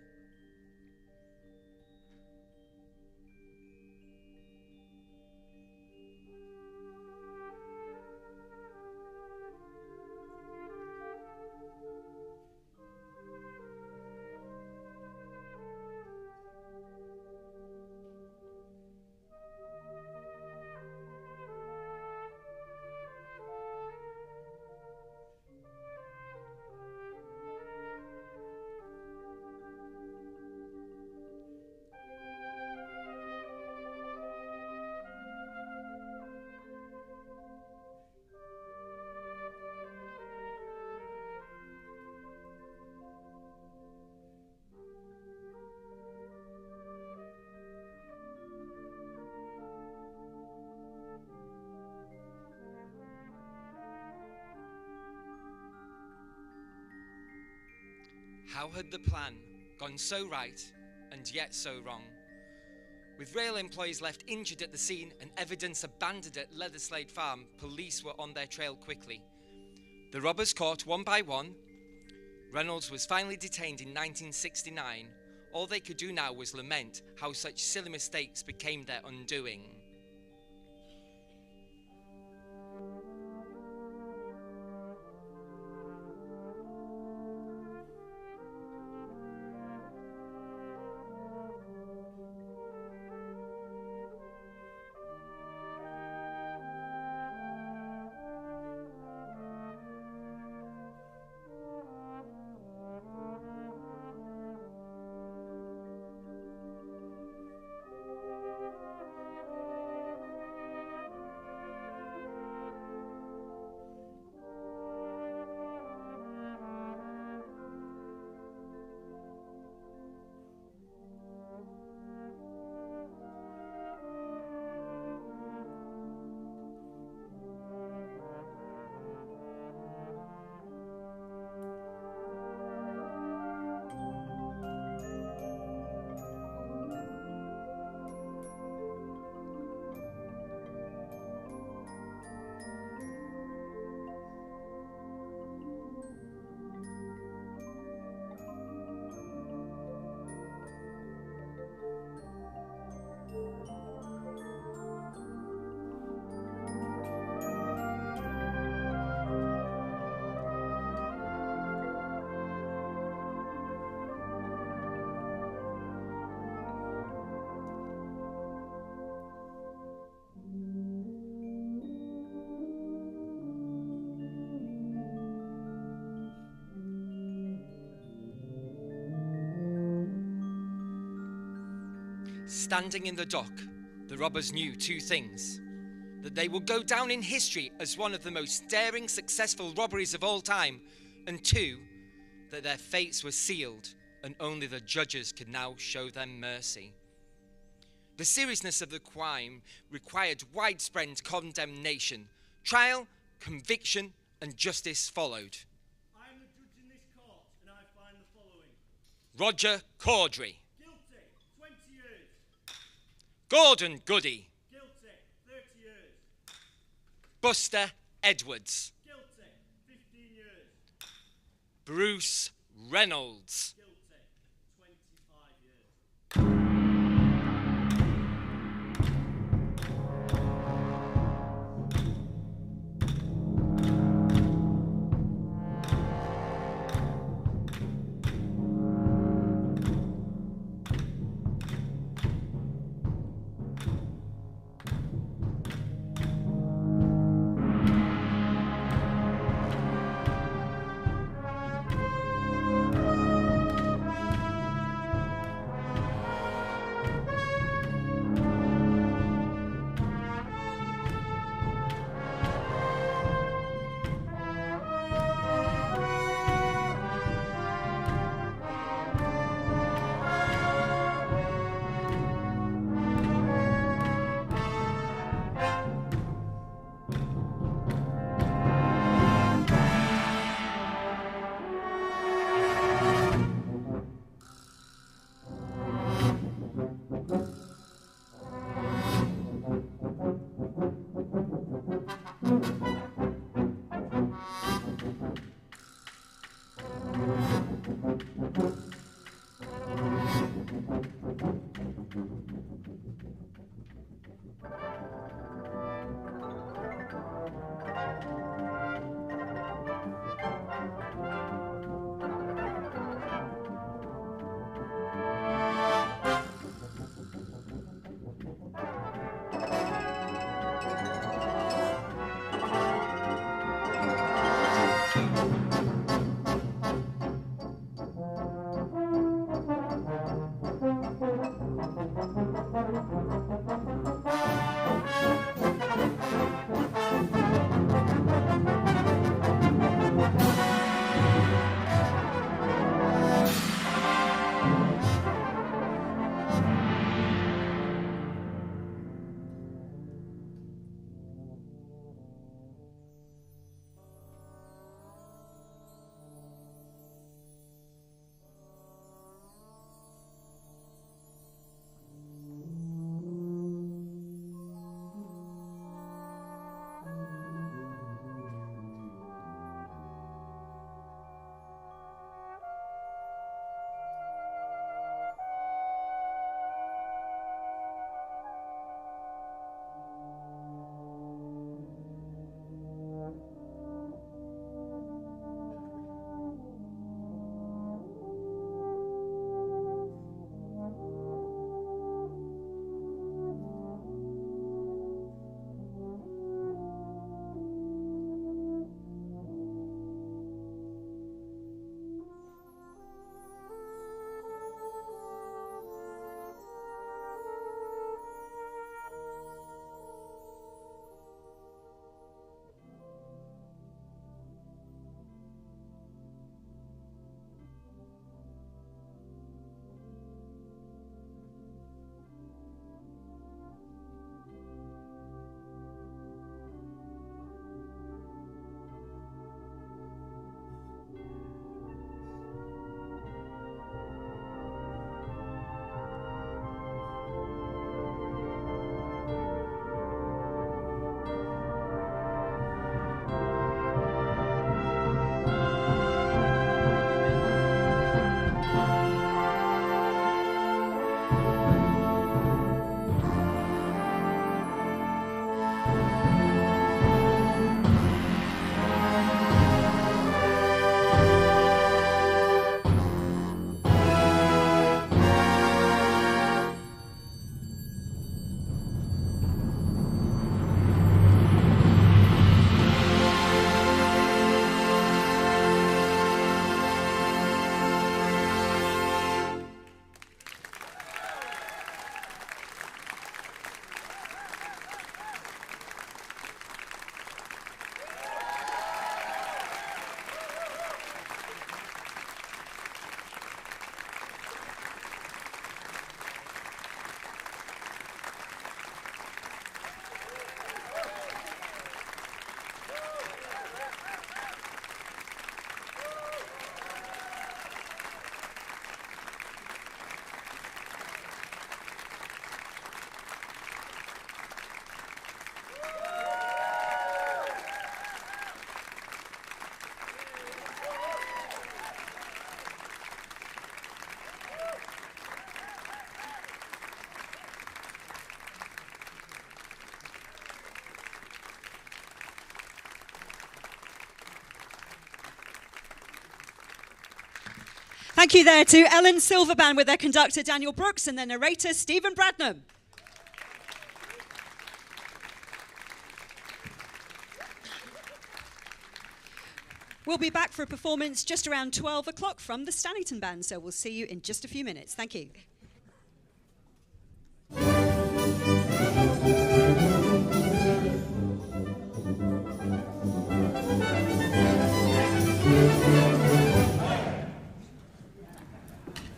How had the plan gone so right and yet so wrong? With rail employees left injured at the scene and evidence abandoned at Leatherslade Farm, police were on their trail quickly. The robbers caught one by one. Reynolds was finally detained in 1969. All they could do now was lament how such silly mistakes became their undoing. Standing in the dock, the robbers knew two things: that they would go down in history as one of the most daring, successful robberies of all time, and two, that their fates were sealed and only the judges could now show them mercy. The seriousness of the crime required widespread condemnation. Trial, conviction, and justice followed. I am the judge in this court, and I find the following. Roger Caudry. Guilty, 20 years. Gordon Goody. Guilty, 30 years. Buster Edwards. Guilty, 15 years. Bruce Reynolds. Guilty, 25 years. Thank you there to Elland Silver Band with their conductor Daniel Brooks and their narrator Stephen Bradnam. We'll be back for a performance just around 12 o'clock from the Stannington Band, so we'll see you in just a few minutes. Thank you.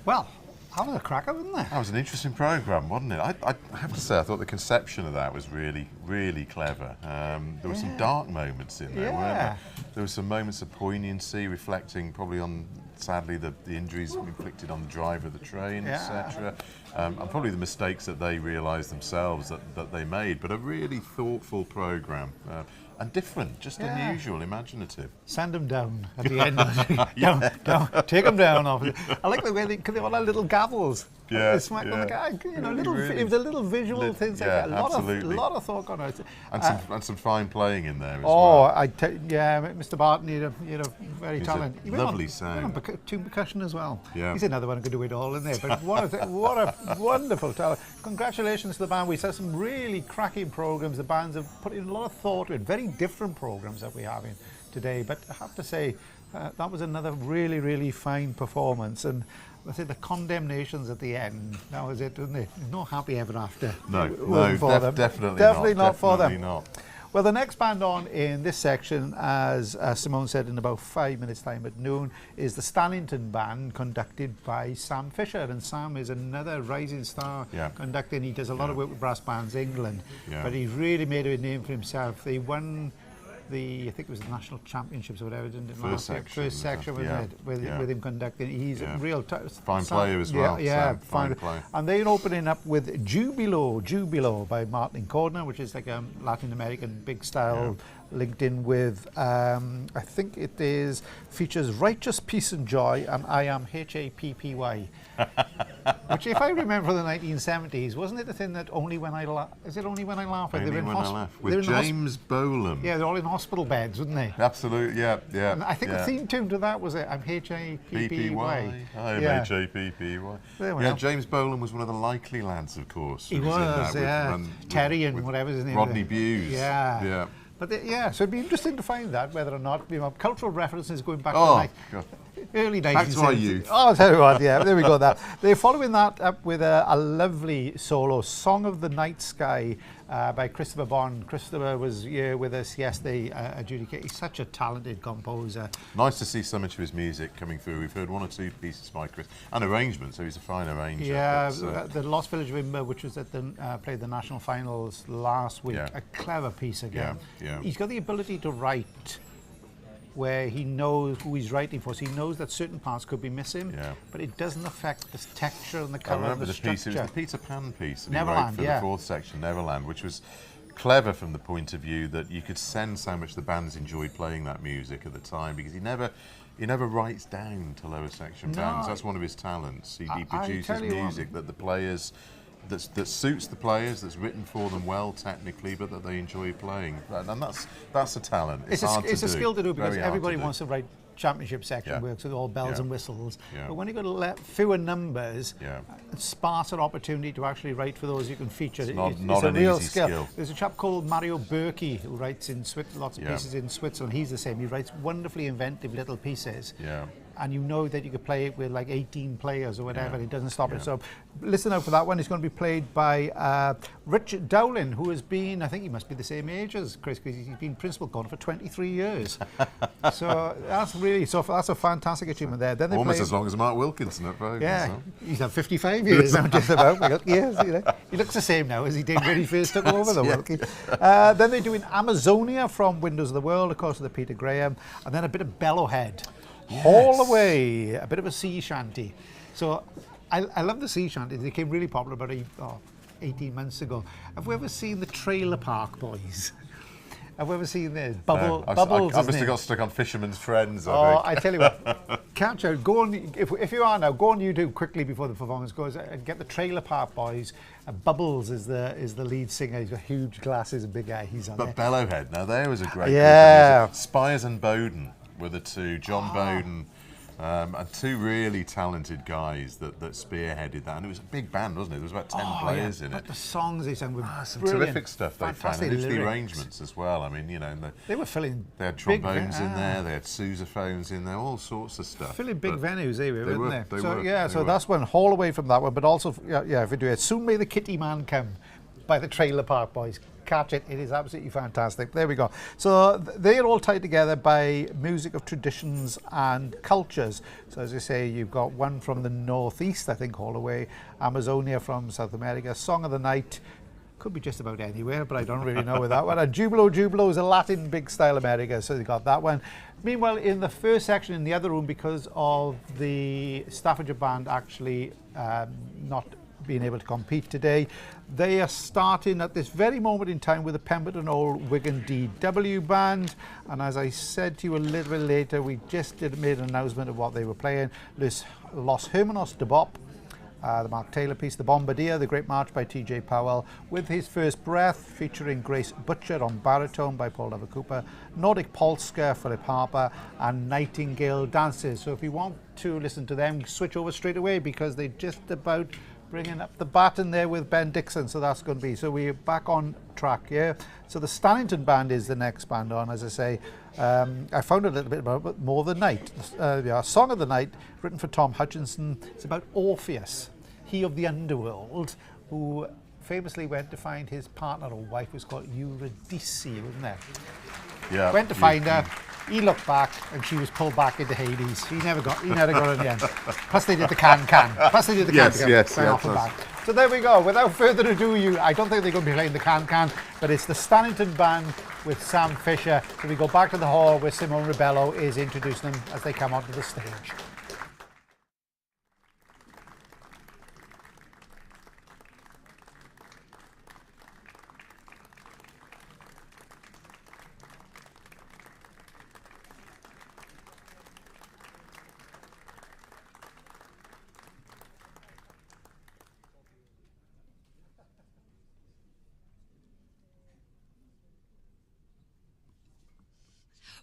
Well, that was a cracker, wasn't it? That was an interesting programme, wasn't it? I have to say, I thought the conception of that was really, really clever. There were some dark moments in there, weren't there? There were some moments of poignancy, reflecting probably on, sadly, the injuries inflicted on the driver of the train, etc. And probably the mistakes that they realised themselves that they made. But a really thoughtful programme. And different, just unusual, imaginative. Send them down at the end. Down, take them down. I like the way they all had little gavels. They smacked on the guy. You know, it was a little visual things like that. A lot of thought gone out. And some fine playing in there as well. Mr. Barton, you know, very talented. Lovely sound. Two percussion as well. Yeah. He's another one who could do it all in there. But what a wonderful talent. Congratulations to the band. We saw some really cracking programmes. The bands have put in a lot of thought to it. Very different programmes that we're having today. But I have to say, that was another really, really fine performance. And I say the condemnations at the end. That was it, wasn't it? No happy ever after. No, definitely not for them. Not. Well, the next band on in this section, as Simone said, in about 5 minutes' time at noon, is the Stannington Band, conducted by Sam Fisher. And Sam is another rising star conductor. He does a lot of work with brass bands England, but he's really made a name for himself. They won I think it was the national championships or whatever, didn't it? First section, wasn't it? With him conducting. He's a real fine player as well. Fine player. And they're opening up with Jubilo by Martin Cordner, which is like a Latin American big style, linked in with I think it features Righteous Peace and Joy and I Am Happy. Which, if I remember from the 1970s, wasn't it the thing that Only When I Laugh? Is it Only When I Laugh? Only When I Laugh. With James Bolam. Yeah, they're all in hospital beds, wasn't they? Absolutely, yeah. And I think the theme tune to that was I'm H-A-P-P-Y. I'm H-A-P-P-Y. Yeah, James Bolam was one of the likely lads, of course. He was, Terry and whatever his name was. Rodney Bewes. Yeah. But so it'd be interesting to find that, whether or not, cultural references going back to early 1970s. Back to our youth. Oh, I'll tell you what, there we go. They're following that up with a lovely solo, Song of the Night Sky, by Christopher Bond. Christopher was here with us yesterday, adjudicating. He's such a talented composer. Nice to see so much of his music coming through. We've heard one or two pieces by Chris, and arrangements, so he's a fine arranger. Yeah, the Lost Village Rimba, which was played the national finals last week, a clever piece again. He's got the ability to write where he knows who he's writing for, so he knows that certain parts could be missing, but it doesn't affect the texture and the colour of the structure. Piece, it was the Peter Pan piece that Neverland, he wrote for the fourth section, Neverland, which was clever from the point of view that you could sense how much the bands enjoyed playing that music at the time, because he never writes down to lower section bands. That's one of his talents. He produces music that the players that suits the players, that's written for them well technically, but that they enjoy playing. And that's a talent. It's a skill to do, because everybody wants to write championship section works with all bells and whistles. But when you've got fewer numbers, sparser opportunity to actually write for those you can feature. It's not a an real easy skill. There's a chap called Mario Berkey who writes in lots of pieces in Switzerland. He's the same. He writes wonderfully inventive little pieces. And you know that you could play it with like 18 players or whatever, and it doesn't stop it. So listen out for that one. It's going to be played by Richard Dowling, who has been, I think he must be the same age as Chris, because he's been principal corner for 23 years. So that's a fantastic achievement there. Then almost as long as Mark Wilkinson at Vogue. He's had 55 years now, just about. He looks the same now as he did when he first took over the Wilkie. Then they're doing Amazonia from Windows of the World, of course, with the Peter Graham, and then a bit of Bellowhead. All the way, a bit of a sea shanty. So I love the sea shanties. They became really popular about 18 months ago. Have we ever seen the Trailer Park Boys? Have we ever seen this? Bubbles. I must have got stuck on Fisherman's Friends. I tell you what, catch out. Go on, if you are now, go on YouTube quickly before the performance goes and get the Trailer Park Boys. Bubbles is the lead singer. He's got huge glasses and big eye. He's on there. But Bellowhead, now there was a great group. Spires and Bowden were the two. John Bowden And two really talented guys that spearheaded that. And it was a big band, wasn't it? There was about 10 players in but it. the songs they sang were Some brilliant. terrific stuff they found. Fantastic And it's the lyrics. arrangements as well. I mean, you know, They were filling they had big trombones in there, they had sousaphones in there, all sorts of stuff. filling big venues, weren't they? They So were, yeah, they so were. that's one haul away from that one, but also if we do it, Soon May the Kitty Man Come by the Trailer Park Boys. Catch it, it is absolutely fantastic. There we go. So they're all tied together by music of traditions and cultures. So as I say, you've got one from the northeast, I think, all the way, Amazonia from South America, Song of the Night, could be just about anywhere, but I don't really know with that one. And Jubilo is a Latin big style America, so they got that one. Meanwhile, in the first section in the other room, because of the Staffordshire Band actually not being able to compete today, they are starting at this very moment in time with the Pemberton Old Wigan DW Band. And as I said to you a little bit later, we just made an announcement of what they were playing. Los Hermanos de Bop, the Mark Taylor piece, The Bombardier, The Great March by T.J. Powell, With His First Breath, featuring Grace Butcher on baritone by Paul Lover Cooper, Nordic Polska, Philip Harper, and Nightingale Dances. So if you want to listen to them, switch over straight away, because they're just about bringing up the baton there with Ben Dixon, so that's going to be, so we're back on track here. So the Stannington Band is the next band on, as I say. I found a little bit about More of the Night. Song of the Night, written for Tom Hutchinson. It's about Orpheus, he of the underworld, who famously went to find his partner or wife, who's called Eurydice, wasn't it? Yeah. Went to find her. He looked back, and she was pulled back into Hades. He never got in the end. Plus they did the can. Plus they did the can. Yes. Off and back. So there we go. Without further ado, I don't think they're going to be playing the can, but it's the Stannington Band with Sam Fisher. So we go back to the hall where Simone Rebello is introducing them as they come onto the stage.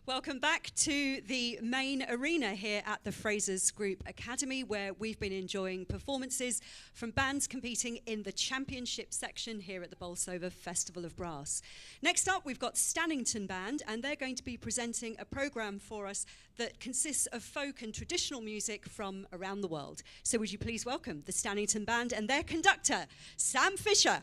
Welcome back to the main arena here at the Frasers Group Academy, where we've been enjoying performances from bands competing in the championship section here at the Bolsover Festival of Brass. Next up, we've got Stannington Band, and they're going to be presenting a programme for us that consists of folk and traditional music from around the world. So would you please welcome the Stannington Band and their conductor, Sam Fisher.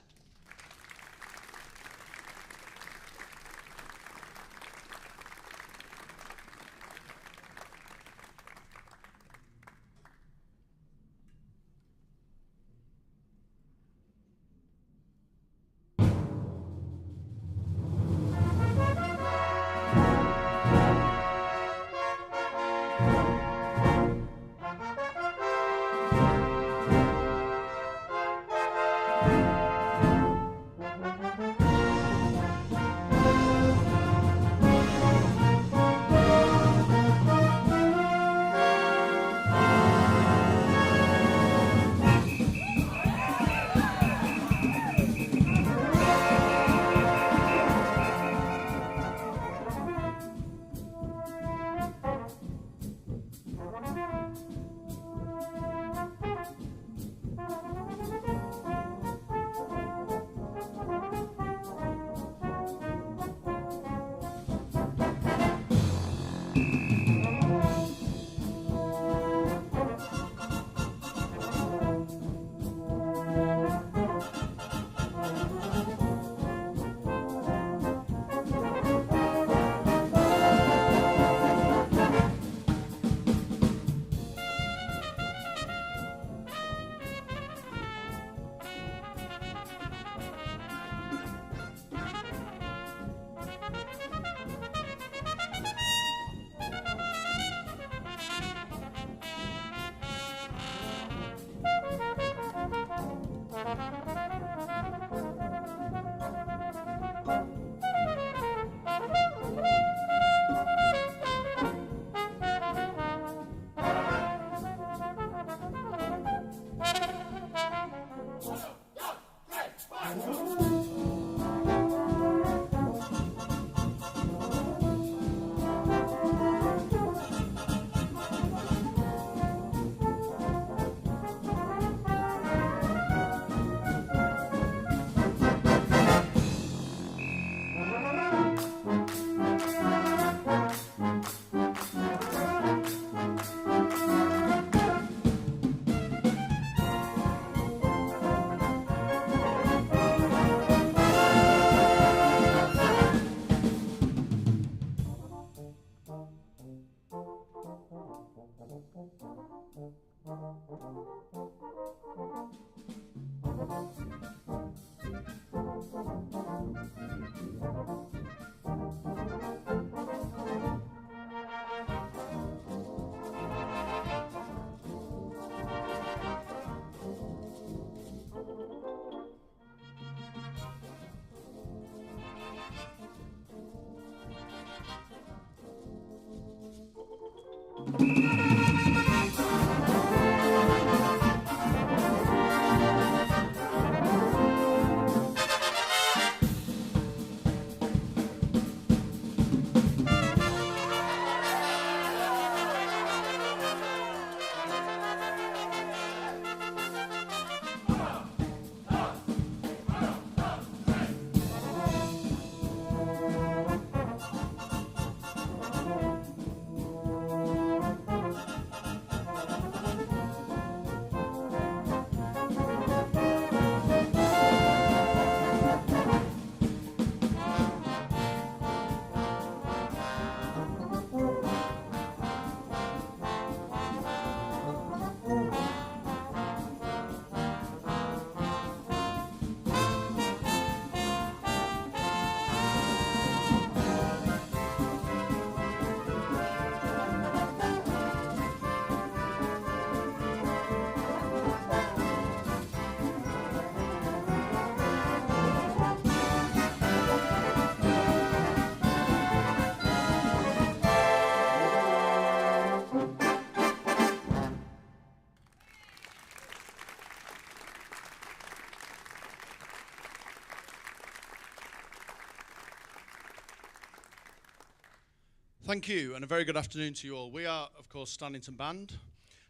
Thank you, and a very good afternoon to you all. We are, of course, Stannington Band,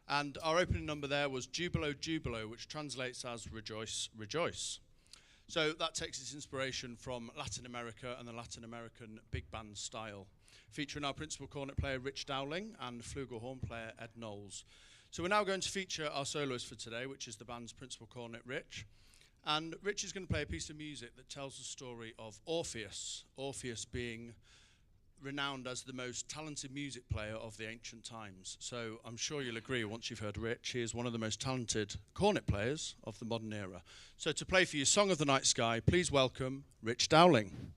and our opening number there was Jubilo, Jubilo, which translates as Rejoice, Rejoice. So that takes its inspiration from Latin America and the Latin American big band style, featuring our principal cornet player, Rich Dowling, and flugelhorn player, Ed Knowles. So we're now going to feature our soloist for today, which is the band's principal cornet, Rich. And Rich is going to play a piece of music that tells the story of Orpheus, Orpheus being renowned as the most talented music player of the ancient times. So I'm sure you'll agree once you've heard Rich, he is one of the most talented cornet players of the modern era. So to play for you Song of the Night Sky, please welcome Rich Dowling.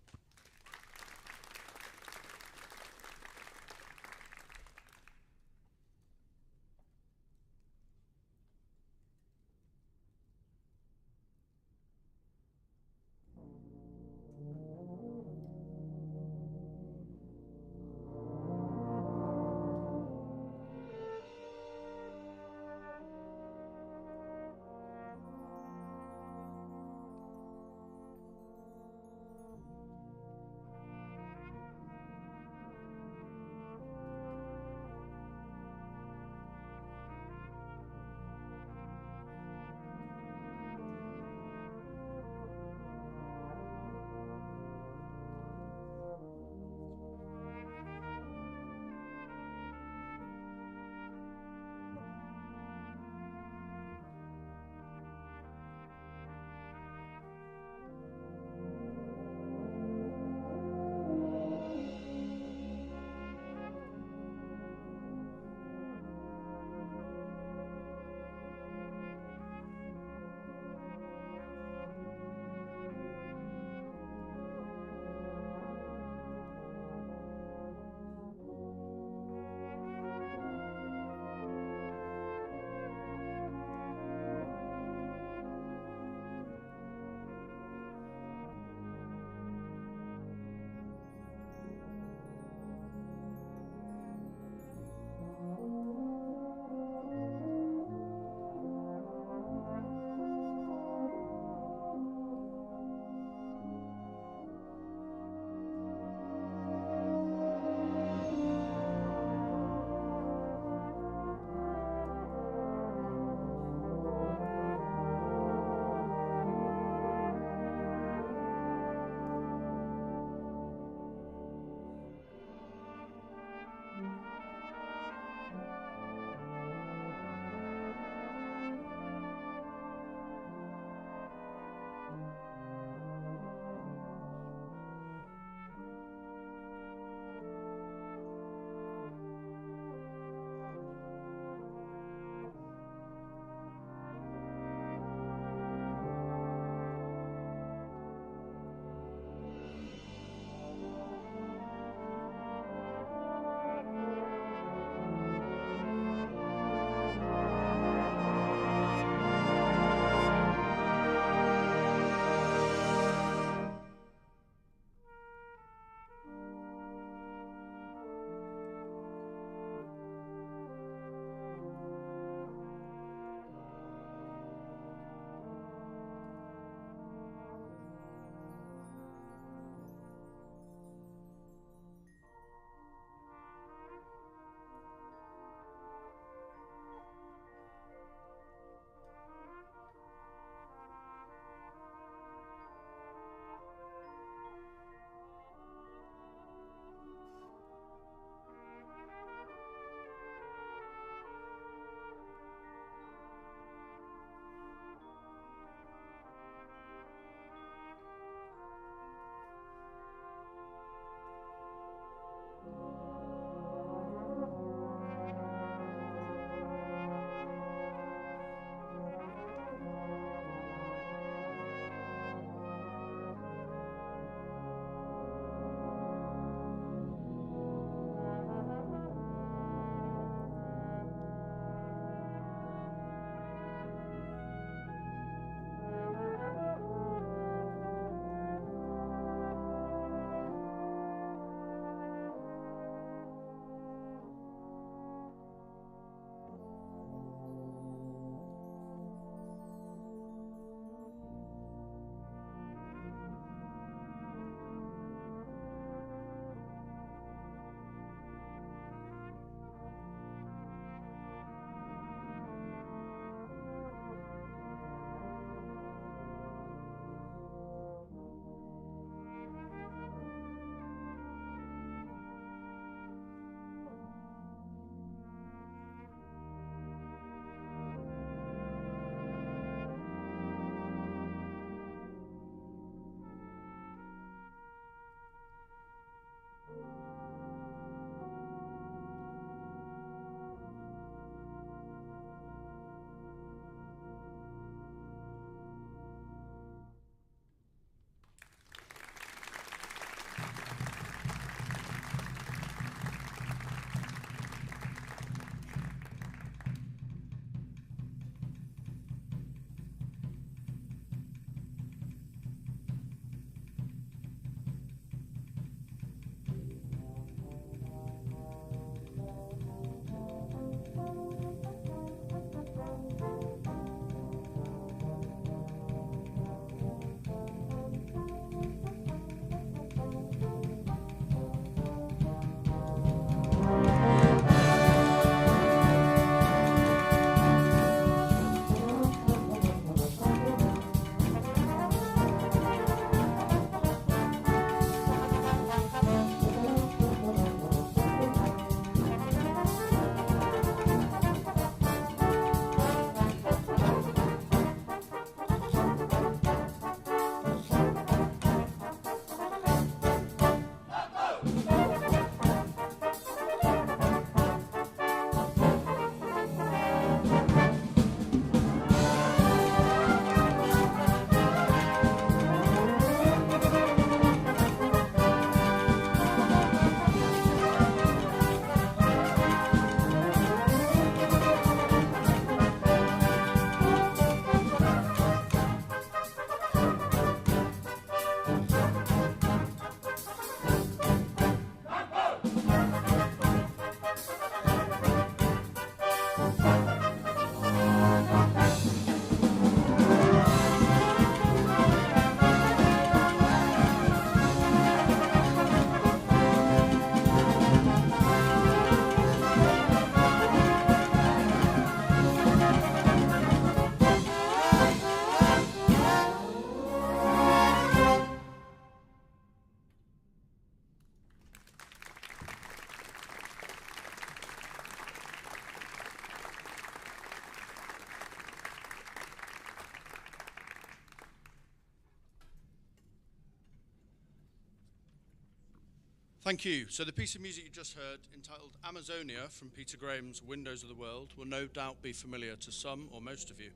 Thank you. So the piece of music you just heard, entitled Amazonia from Peter Graham's Windows of the World, will no doubt be familiar to some or most of you.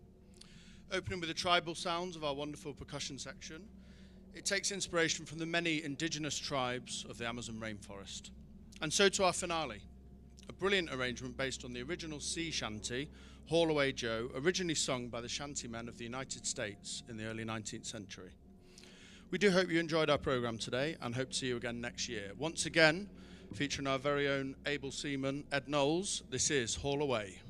Opening with the tribal sounds of our wonderful percussion section, it takes inspiration from the many indigenous tribes of the Amazon rainforest. And so to our finale, a brilliant arrangement based on the original sea shanty, Haul Away Joe, originally sung by the shantymen of the United States in the early 19th century. We do hope you enjoyed our programme today and hope to see you again next year. Once again, featuring our very own able seaman, Ed Knowles, this is Haul Away.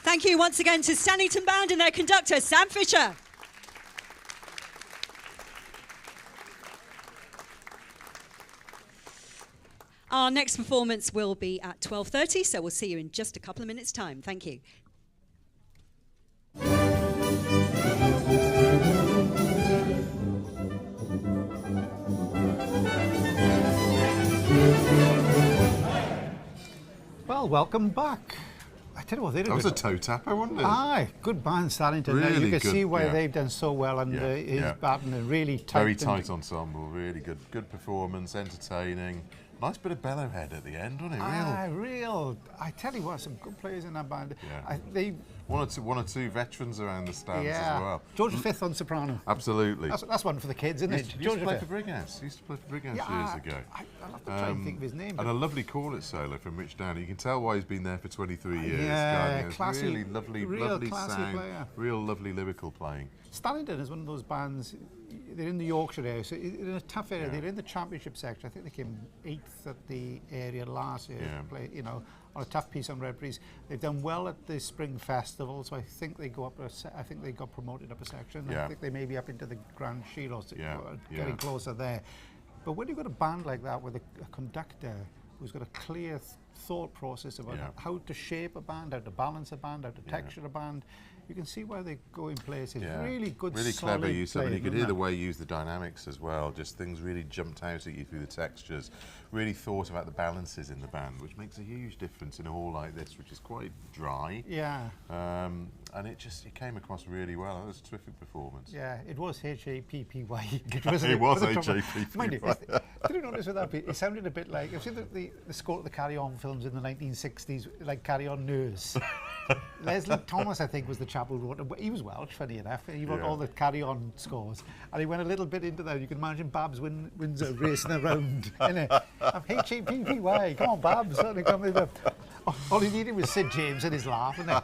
Thank you once again to Stannington Band and their conductor, Sam Fisher. Our next performance will be at 12:30, so we'll see you in just a couple of minutes' time. Thank you. Well, welcome back. I tell you what, they did. That was a toe tapper, wasn't it? Aye, good band, Stannington. Really you can good, see why yeah. they've done so well, and his batting a really tight. Very tight ensemble, really good. Good performance, entertaining. Nice bit of bellowhead at the end, wasn't it? Real. I tell you what, some good players in that band. Yeah. They one or two veterans around the stands as well. George V on soprano. Absolutely. That's one for the kids, isn't it? Used to play for Brighouse. Used to play for Brighouse years ago. I'll have to try and think of his name. And a lovely cornet solo from Rich Downey. You can tell why he's been there for 23 years. Yeah, classy, really lovely classy sound, player. real lovely lyrical playing. Stannington is one of those bands. They're in the Yorkshire area, so in a tough area. Yeah. They're in the championship section. I think they came 8th at the area last year. Yeah. Play, on a tough piece on Red Breeze. They've done well at the Spring Festival, so I think they go up. I think they got promoted up a section. Yeah. I think they may be up into the Grand Shield, getting Yeah. closer there. But when you've got a band like that with a conductor who's got a clear thought process about how to shape a band, how to balance a band, how to texture a band, you can see where they go in places. Yeah. Really good, really solid clever use of it. playing, You could isn't hear the it? way you use the dynamics as well. Just things really jumped out at you through the textures. Really thought about the balances in the band, which makes a huge difference in a hall like this, which is quite dry. Yeah. And it came across really well. It was a terrific performance. Yeah, it was H-A-P-P-Y. It was H-A-P-P-Y. Mind you, did you notice with that bit? It sounded a bit like, you've seen the score of the Carry On films in the 1960s, like Carry On Nurse. Leslie Thomas, I think, was the chap who wrote it. He was Welsh, funny enough. He wrote all the Carry On scores. And he went a little bit into that. You can imagine Babs Windsor racing around. H-A-P-P-Y. Come on, Babs. All he needed was Sid James and his laugh, isn't it?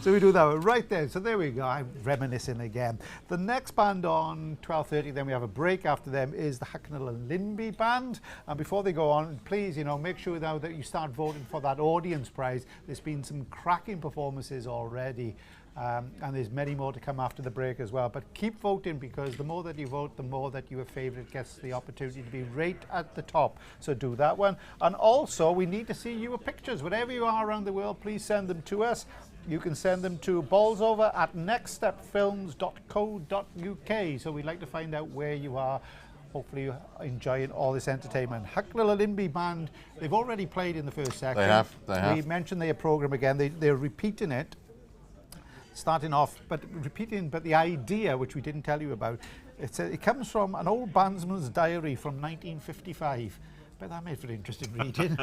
So we do that one right there. So there we go. I'm reminiscing again. The next band on 12:30, then we have a break after them, is the Hucknall and Linby Band. And before they go on, please, make sure now that you start voting for that audience prize. There's been some cracking performances already. And there's many more to come after the break as well. But keep voting, because the more that you vote, the more that your favourite gets the opportunity to be right at the top. So do that one. And also, we need to see your pictures. Wherever you are around the world, please send them to us. You can send them to Bolsover at nextstepfilms.co.uk. So we'd like to find out where you are. Hopefully you're enjoying all this entertainment. Hucknall and Linby Band, they've already played in the first section. They have. We mentioned their programme again. They're repeating it. Starting off, but the idea, which we didn't tell you about, it comes from an old bandsman's diary from 1955. But that made for interesting reading.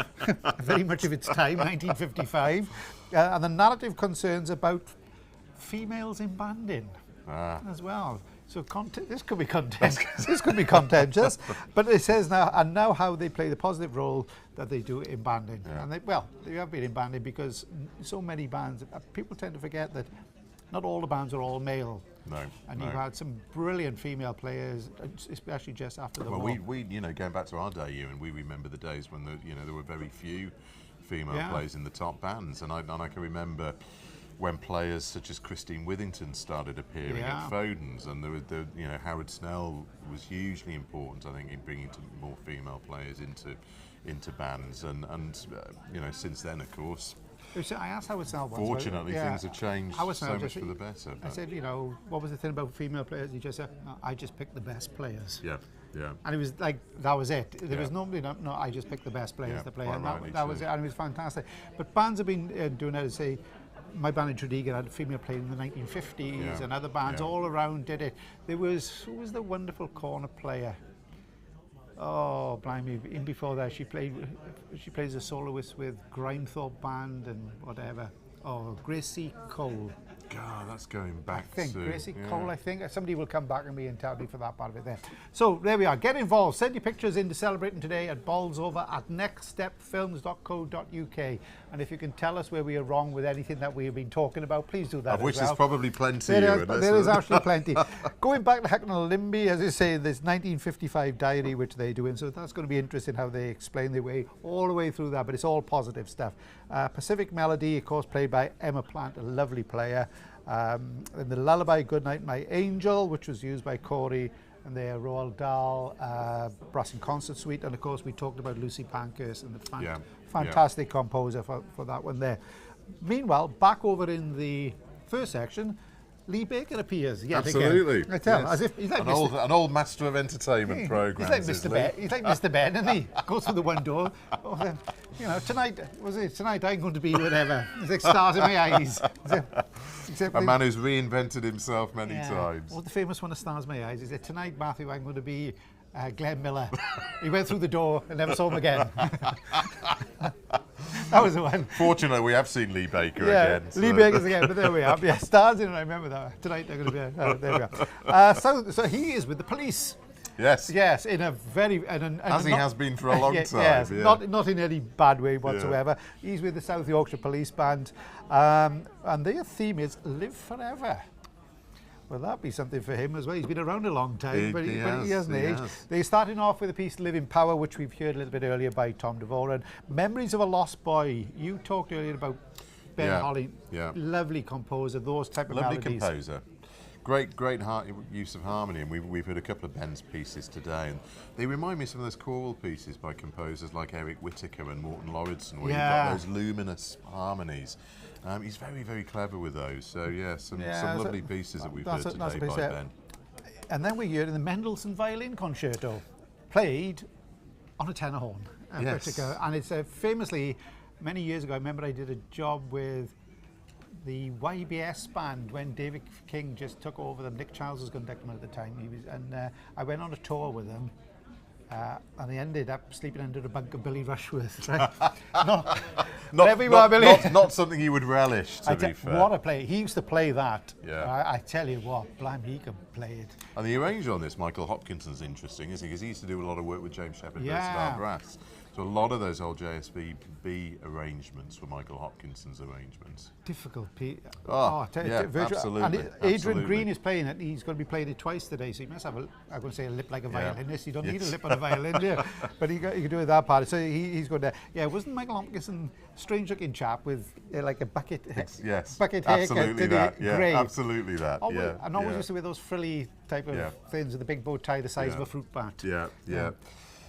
Very much of its time, 1955. And the narrative concerns about females in banding as well. So this could be this could be contentious. But it says now how they play the positive role that they do in banding. Yeah. And they have been in banding, because so many bands, people tend to forget that not all the bands are all male. No. And you've had some brilliant female players, especially just after the war. Well, we going back to our day, Ewan, we remember the days when there were very few female players in the top bands, and I can remember when players such as Christine Withington started appearing at Foden's, and Howard Snell was hugely important, I think, in bringing more female players into bands, and since then, of course. I asked Howard Snell once. Fortunately, things have changed so much for the better. I said, what was the thing about female players? He just said, no, I just picked the best players. Yeah. And it was like, that was it. There was nobody, no, I just picked the best players to play. And that was it, and it was fantastic. But bands have been doing that, say, my band in Tredegar had a female player in the 1950s, and other bands all around did it. Who was the wonderful cornet player? Oh, blimey! In before that, she plays a soloist with Grimethorpe Band and whatever. Oh, Gracie Cole. God, that's going back I think to... Gracie Cole, I think. Somebody will come back and me and tell me for that part of it there. So there we are. Get involved. Send your pictures in to Celebrating Today at Bolsover at nextstepfilms.co.uk. And if you can tell us where we are wrong with anything that we have been talking about, please do that. Of which as well. there's probably plenty. There is actually plenty. Going back to Hucknall Linby, as I say, there's 1955 diary which they're doing, so that's going to be interesting how they explain their way all the way through that, but it's all positive stuff. Pacific Melody, of course, played by Emma Plant, a lovely player. And the Lullaby Goodnight My Angel, which was used by Corey and their Roald Dahl Brass and Concert Suite, and of course we talked about Lucy Pankhurst and the fantastic composer for that one there. Meanwhile, back over in the first section, Lee Baker appears yet Absolutely. again. I tell, yes. as if he's like an old master of entertainment programs. He's like Mr. Ben. He's like Mr. Ben, isn't he? Goes through the one door. Oh, then, you know, tonight I'm going to be whatever. It's like stars in my eyes. A man who's reinvented himself many times. Well, the famous one of Stars in My Eyes is that tonight, Matthew, I'm going to be Glenn Miller. He went through the door and never saw him again. That was the one. Fortunately, we have seen Lee Baker again. So. Lee Baker's again, but there we are. Yeah, Stars in, I remember that. Tonight they're going to be, there we are. So he is with the police. Yes. Yes, in a very... As he has been for a long time. Yes, not in any bad way whatsoever. Yeah. He's with the South Yorkshire Police Band, and their theme is Live Forever. Well, that'd be something for him as well. He's been around a long time, but he hasn't aged. They're starting off with a piece, Live in Power, which we've heard a little bit earlier by Tom Devoran. Memories of a Lost Boy. You talked earlier about Ben Holly. Yeah. Lovely composer, those type of melodies. Lovely composer. Great use of harmony, and we've heard a couple of Ben's pieces today, and they remind me of some of those choral pieces by composers like Eric Whittaker and Morton Lauridsen, where you've got those luminous harmonies. He's very, very clever with those. So yeah, some lovely pieces that we've heard today by Ben. And then we heard in the Mendelssohn Violin Concerto, played on a tenor horn. Yes. And it's famously, many years ago, I remember I did a job with the YBS band when David King just took over them. Nick Charles was conducting them at the time. I went on a tour with them, and they ended up sleeping under the bunk of Billy Rushworth. Right? Not something you would relish, to be fair. What a play. He used to play that. Yeah. I tell you what, blimey, he can play it. And the arranger on this, Michael Hopkinson's interesting, isn't he? Because he used to do a lot of work with James Shepherd Newstead Brass. So a lot of those old JSB arrangements were Michael Hopkinson's arrangements. Difficult. Absolutely. And Adrian Green is playing it. He's going to be playing it twice today, so he must have I'm going to say a lip like a violinist. You don't need a lip on a violin, but he can do it that part. So he's going to. Yeah, wasn't Michael Hopkinson strange-looking chap with like a bucket? Bucket haircut. Absolutely that. Yeah, absolutely that. And always used to wear those frilly type of things with a big bow tie the size of a fruit bat. Yeah.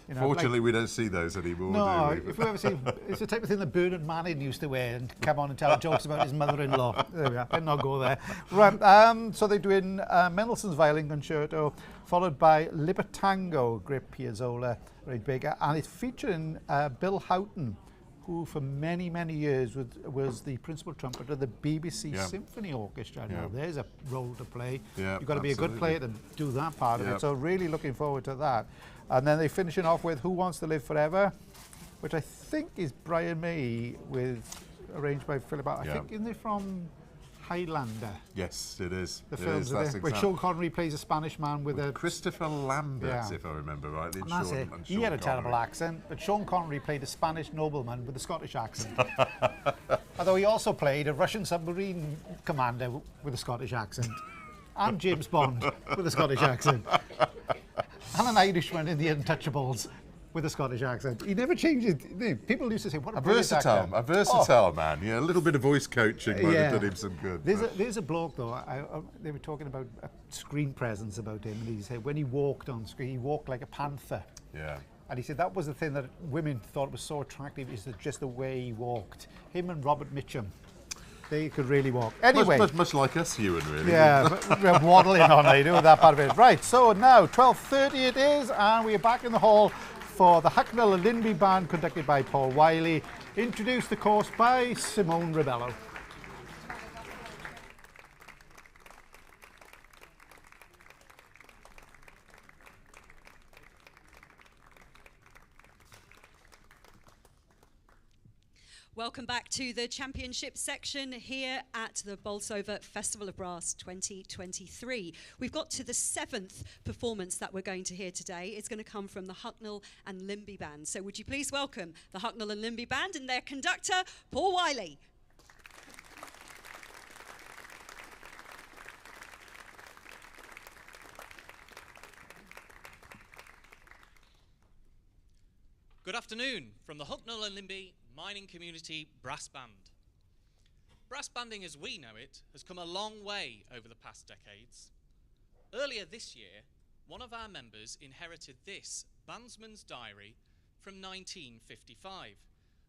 You know, fortunately, we don't see those anymore, do we? If we ever see, it's the type of thing that Bernard Manning used to wear and come on and tell jokes about his mother-in-law. There we are. Let's not go there. Right. So they're doing Mendelssohn's Violin Concerto, followed by Libertango, great Piazzolla, Ray Baker, and it's featuring Bill Houghton, who for many, many years was the principal trumpeter of the BBC Symphony Orchestra. Now, there's a role to play. You've got to be a good player to do that part of it. So really looking forward to that. And then they're finishing off with Who Wants to Live Forever, which I think is Brian May, arranged by Philip. I think, isn't it from Highlander? Yes, it is. The films are there, where Sean Connery plays a Spanish man with a... Christopher Lambert, if I remember rightly. And that's it. He had a terrible accent, but Sean Connery played a Spanish nobleman with a Scottish accent. Although he also played a Russian submarine commander with a Scottish accent. And James Bond with a Scottish accent. And an Irishman in The Untouchables with a Scottish accent. He never changed it. People used to say, what a versatile man. Yeah, a little bit of voice coaching might have done him some good. There's a bloke, though, they were talking about a screen presence about him, and he said when he walked on screen, he walked like a panther. Yeah. And he said that was the thing that women thought was so attractive, is that just the way he walked. Him and Robert Mitchum. They could really walk. Anyway. Much like us, Ewan, really. Yeah, we're waddling on, they do that part of it. Right, so now 12:30 it is, and we are back in the hall for the Hucknall and Linby Band, conducted by Paul Wiley, introduced, of course, by Simone Rebello. Welcome back to the championship section here at the Bolsover Festival of Brass 2023. We've got to the 7th performance that we're going to hear today. It's going to come from the Hucknall and Linby Band. So would you please welcome the Hucknall and Linby Band and their conductor, Paul Wiley. Good afternoon from the Hucknall and Linby Mining Community Brass Band. Brass banding as we know it has come a long way over the past decades. Earlier this year, one of our members inherited this bandsman's diary from 1955,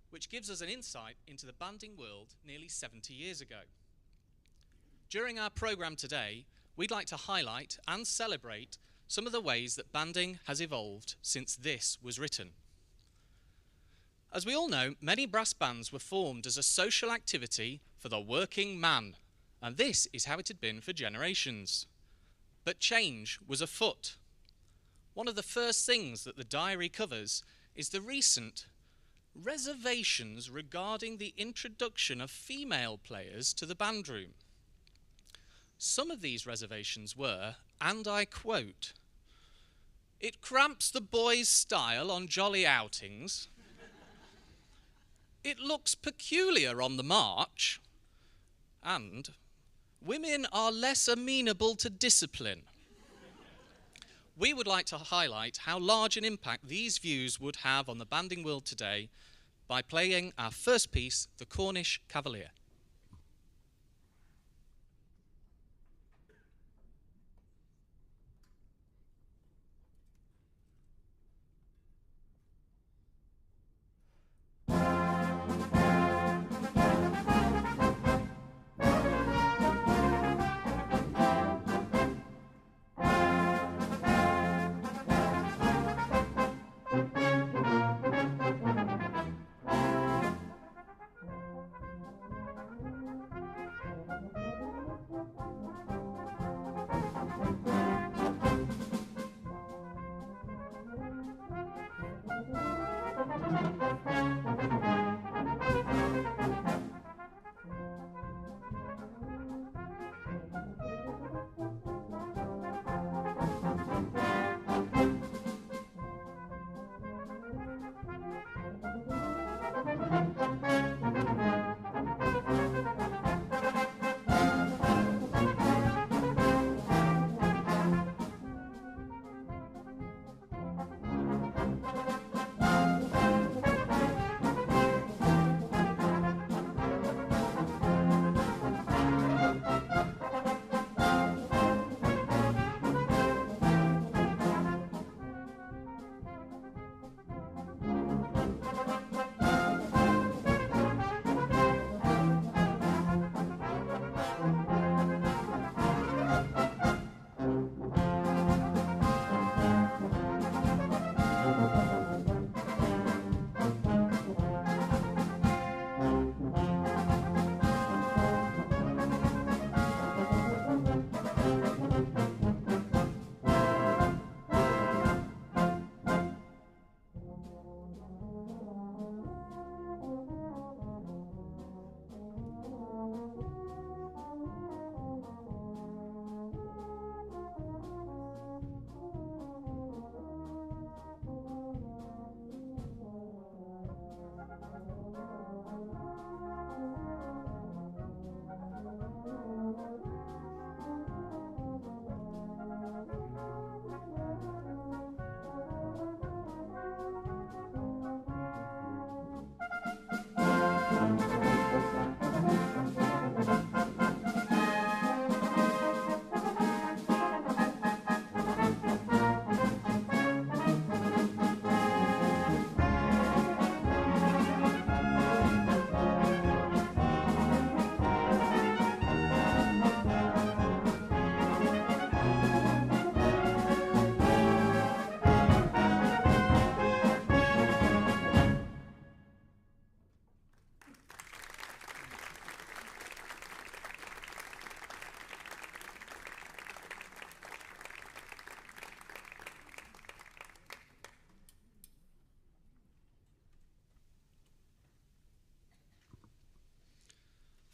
which gives us an insight into the banding world nearly 70 years ago. During our programme today, we'd like to highlight and celebrate some of the ways that banding has evolved since this was written. As we all know, many brass bands were formed as a social activity for the working man, and this is how it had been for generations. But change was afoot. One of the first things that the diary covers is the recent reservations regarding the introduction of female players to the band room. Some of these reservations were, and I quote, "It cramps the boys' style on jolly outings. It looks peculiar on the march, and women are less amenable to discipline." We would like to highlight how large an impact these views would have on the banding world today by playing our first piece, The Cornish Cavalier.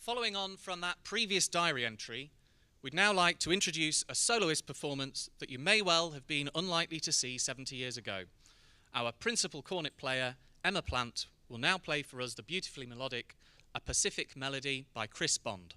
following on from that previous diary entry, we'd now like to introduce a soloist performance that you may well have been unlikely to see 70 years ago. Our principal cornet player, Emma Plant, will now play for us the beautifully melodic A Pacific Melody by Chris Bond.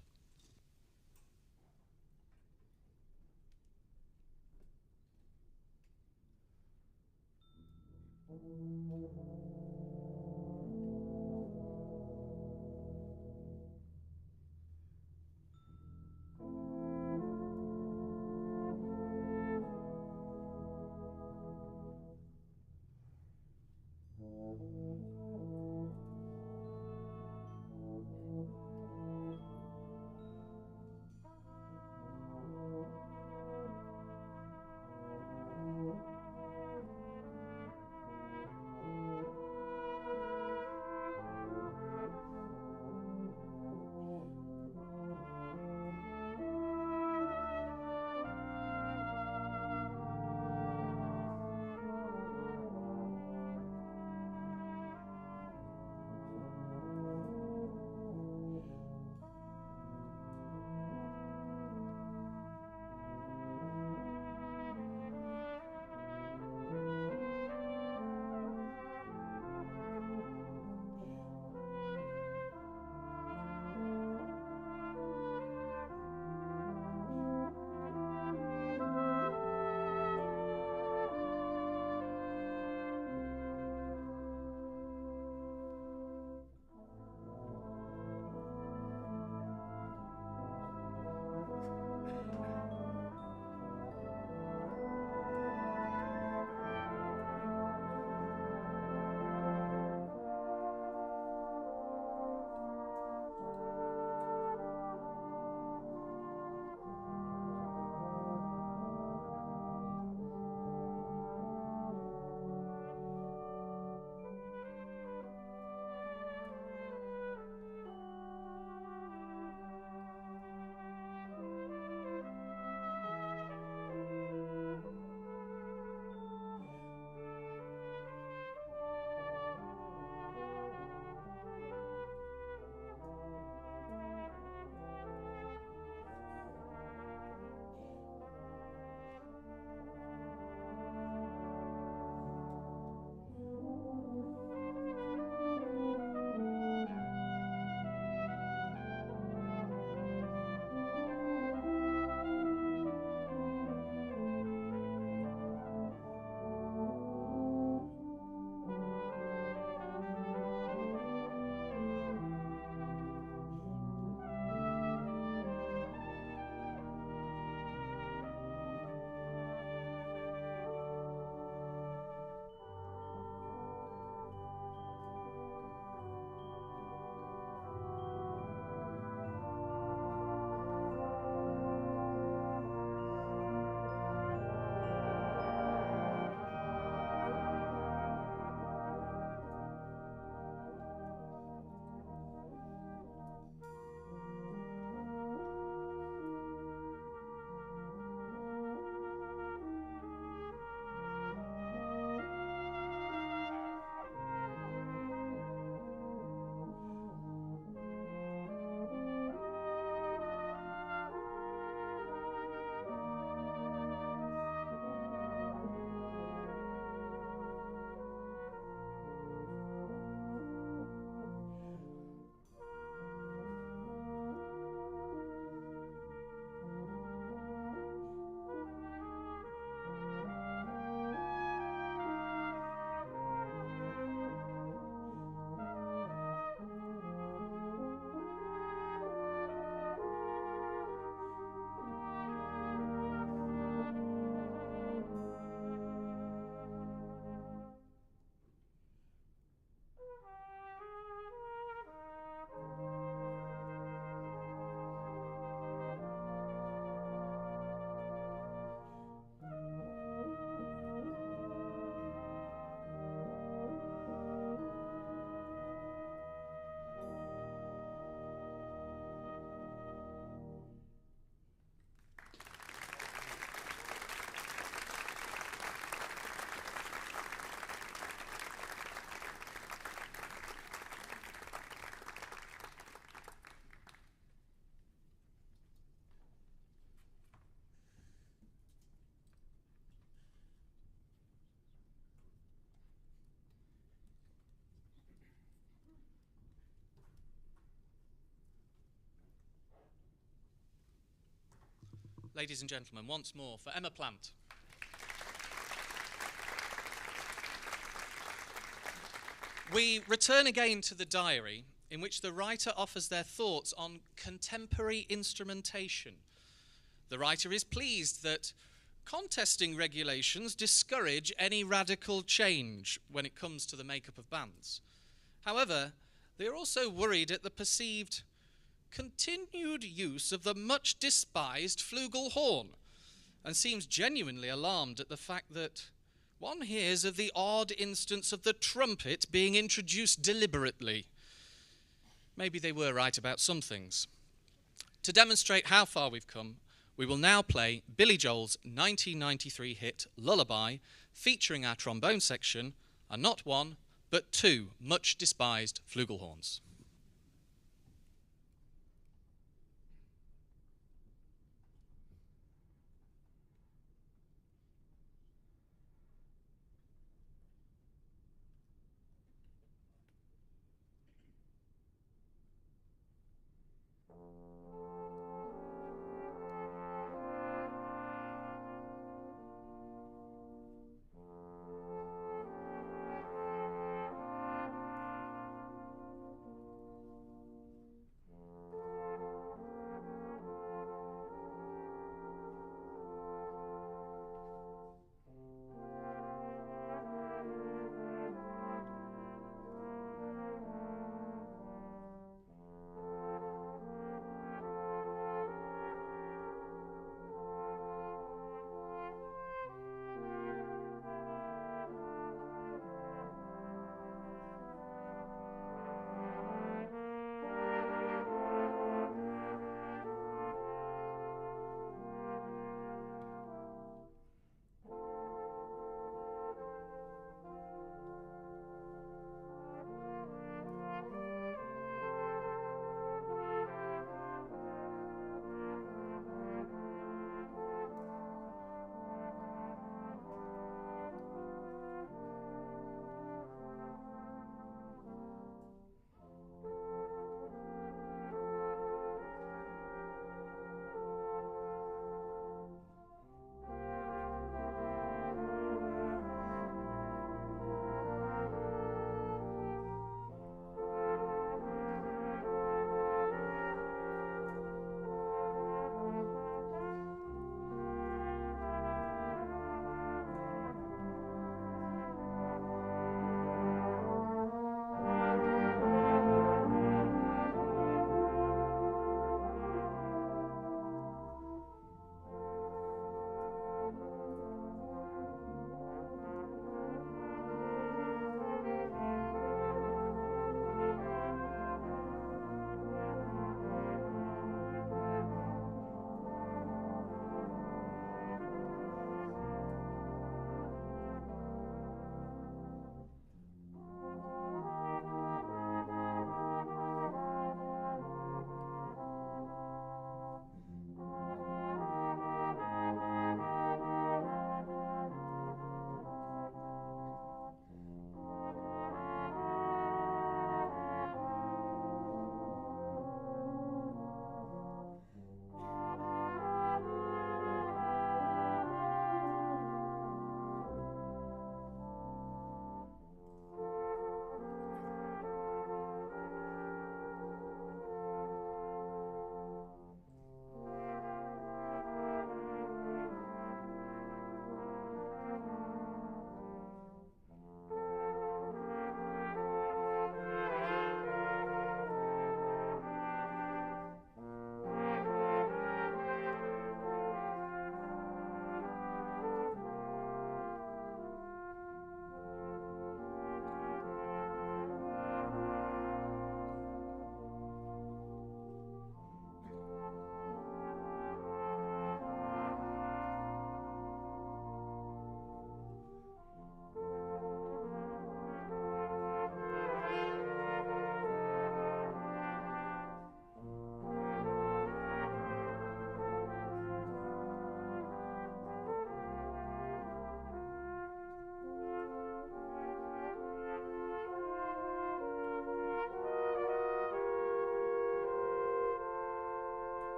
ladies and gentlemen, once more for Emma Plant. We return again to the diary, in which the writer offers their thoughts on contemporary instrumentation. The writer is pleased that contesting regulations discourage any radical change when it comes to the makeup of bands. However, they are also worried at the perceived continued use of the much despised flugelhorn, and seems genuinely alarmed at the fact that one hears of the odd instance of the trumpet being introduced deliberately. Maybe they were right about some things. To demonstrate how far we've come, we will now play Billy Joel's 1993 hit Lullaby, featuring our trombone section, and not one, but two much despised flugelhorns.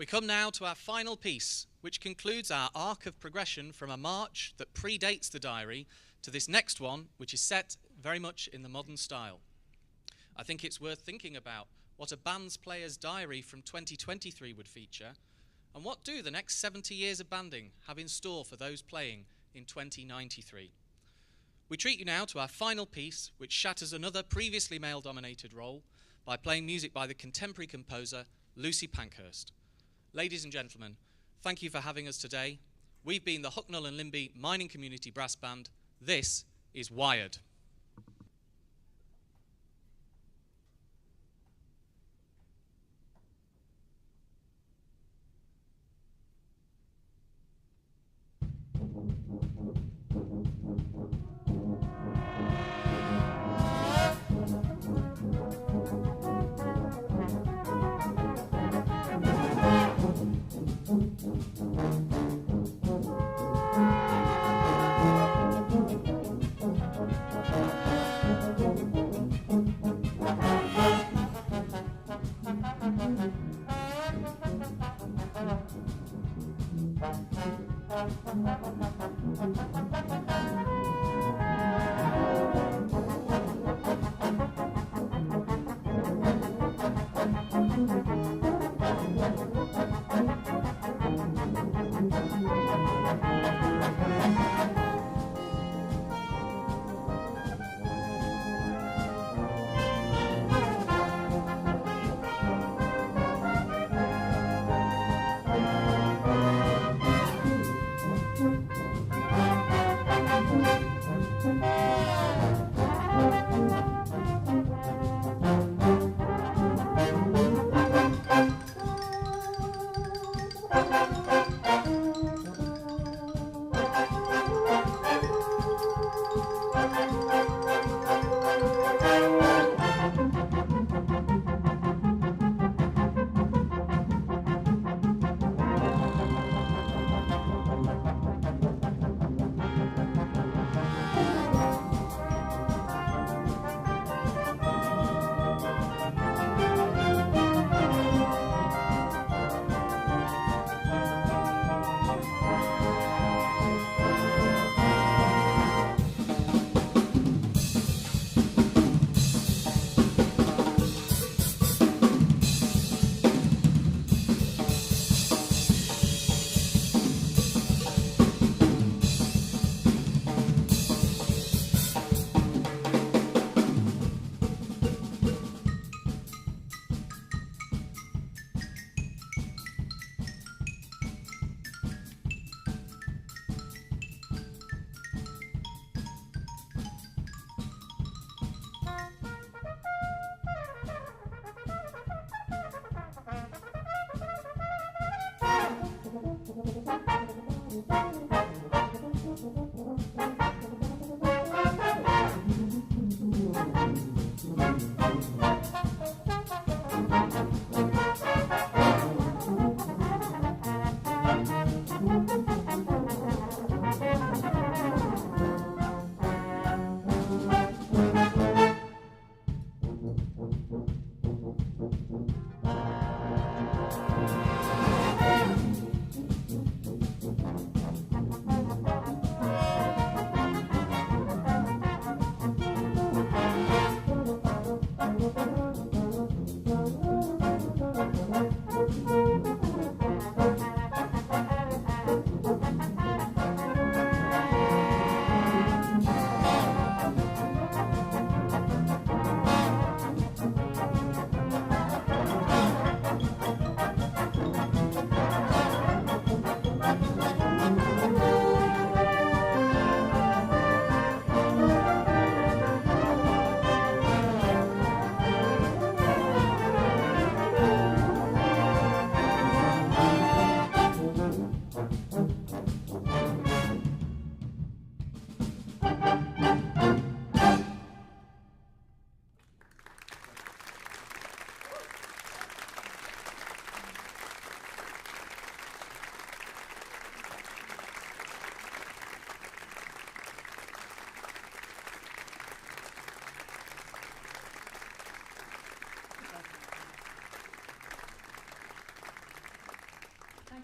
We come now to our final piece, which concludes our arc of progression from a march that predates the diary to this next one, which is set very much in the modern style. I think it's worth thinking about what a band's player's diary from 2023 would feature, and what do the next 70 years of banding have in store for those playing in 2093. We treat you now to our final piece, which shatters another previously male-dominated role by playing music by the contemporary composer Lucy Pankhurst. Ladies and gentlemen, thank you for having us today. We've been the Hucknall and Linby Mining Community Brass Band. This is Wired.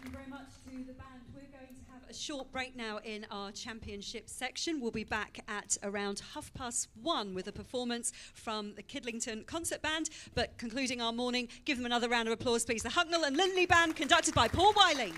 Thank you very much to the band. We're going to have a short break now in our championship section. We'll be back at around 1:30 with a performance from the Kidlington Concert Band. But concluding our morning, give them another round of applause, please. The Hucknall and Linby Band, conducted by Paul Wiley.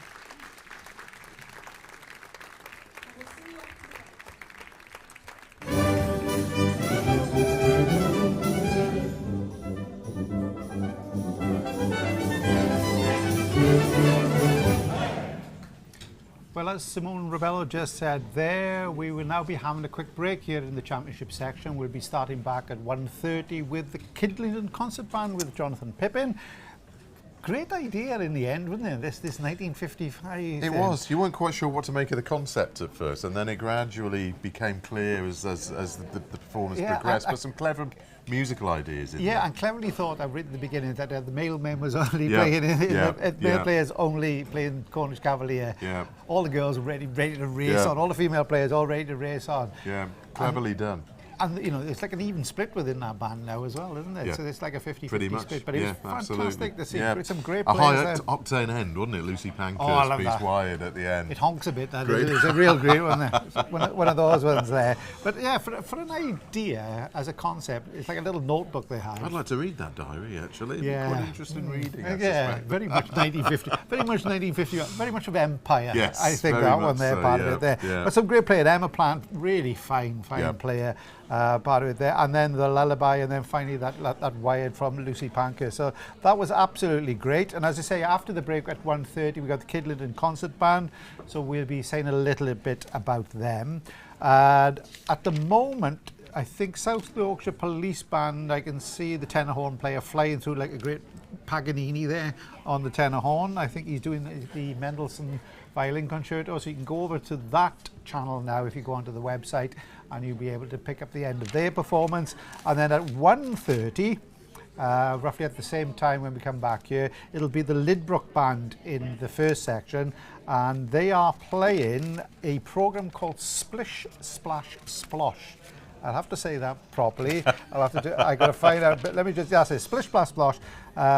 Well, as Simone Rebello just said there, we will now be having a quick break here in the championship section. We'll be starting back at 1:30 with the Kidlington Concert Band with Jonathan Pippin. Great idea in the end, wasn't it? This 1955. It was. You weren't quite sure what to make of the concept at first, and then it gradually became clear as the performance progressed. But some clever musical ideas in there. And cleverly thought, I've written at the beginning that the male men was only playing, male players only playing Cornish Cavalier. Yeah. All the girls were ready to race on. All the female players all ready to race on. Yeah, cleverly done. And you know, it's like an even split within that band now as well, isn't it? Yeah. So it's like a 50-50 Pretty much. split. But it was fantastic to see. Some great a players high there. octane end, wasn't it? Lucy Pankhurst, I love Beast that. Wired at the end. It honks a bit. That Great. is a real great one there. One of those ones there. But yeah, for an idea as a concept, it's like a little notebook they have. I'd like to read that diary actually. Yeah. Quite interesting reading. I Yeah, suspect. very much 1950. Very much 1950. Very much of Empire. Yes, I think very that much one there, so, part of it there. yeah. But some great player. Emma Plant, really fine player. Part of it there, and then the lullaby, and then finally that Wired from Lucy Pankhurst. So that was absolutely great. And as I say, after the break at 1:30, we got the Kidlington Concert Band. So we'll be saying a little bit about them. And at the moment, I think South Yorkshire Police Band, I can see the tenor horn player flying through like a great Paganini there on the tenor horn. I think he's doing the Mendelssohn violin concerto, so you can go over to that channel now if you go onto the website, and you'll be able to pick up the end of their performance. And then at 1:30, roughly at the same time when we come back here, it'll be the Lydbrook Band in the first section, and they are playing a program called Splish Splash Splosh. I'll have to say that properly. I got to find out. But let me just say Splish Splash Splosh,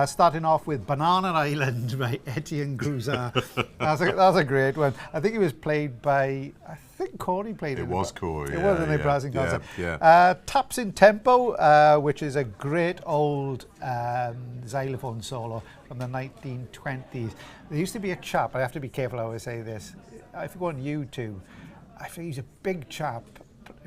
starting off with Banana Island by Etienne Cruzat. That's a great one. I think it was played by, I think Corey played it. It was Corey. It was in the brassing concert. Yeah. Taps in Tempo, which is a great old xylophone solo from the 1920s. There used to be a chap, I have to be careful how I say this. If you go on YouTube, I think he's a big chap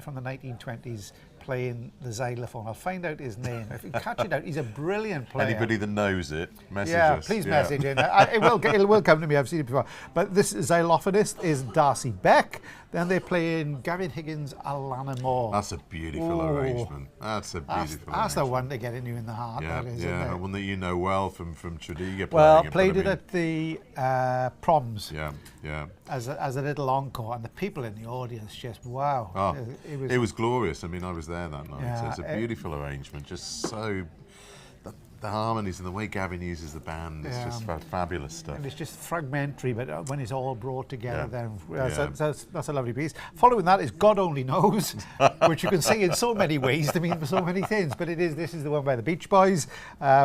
from the 1920s playing the xylophone. I'll find out his name. If you catch it out, he's a brilliant player. Anybody that knows it, message us. Please message in. It will come to me. I've seen it before. But this xylophonist is Darcy Beck. Then they're playing Gavin Higgins' Alana Moore. That's a beautiful arrangement. That's a beautiful arrangement. That's the one to get in you in the heart. Yeah, one that you know well from Tredegar playing. Well, played it at the proms. Yeah. As a little encore, and the people in the audience just wow. Oh, it was glorious. I mean, I was there that night. Yeah, it's a beautiful arrangement. Just so the harmonies and the way Gavin uses the band is just fabulous stuff. And it's just fragmentary, but when it's all brought together, then so that's a lovely piece. Following that is God Only Knows, which you can sing in so many ways to mean for so many things. But this is the one by the Beach Boys,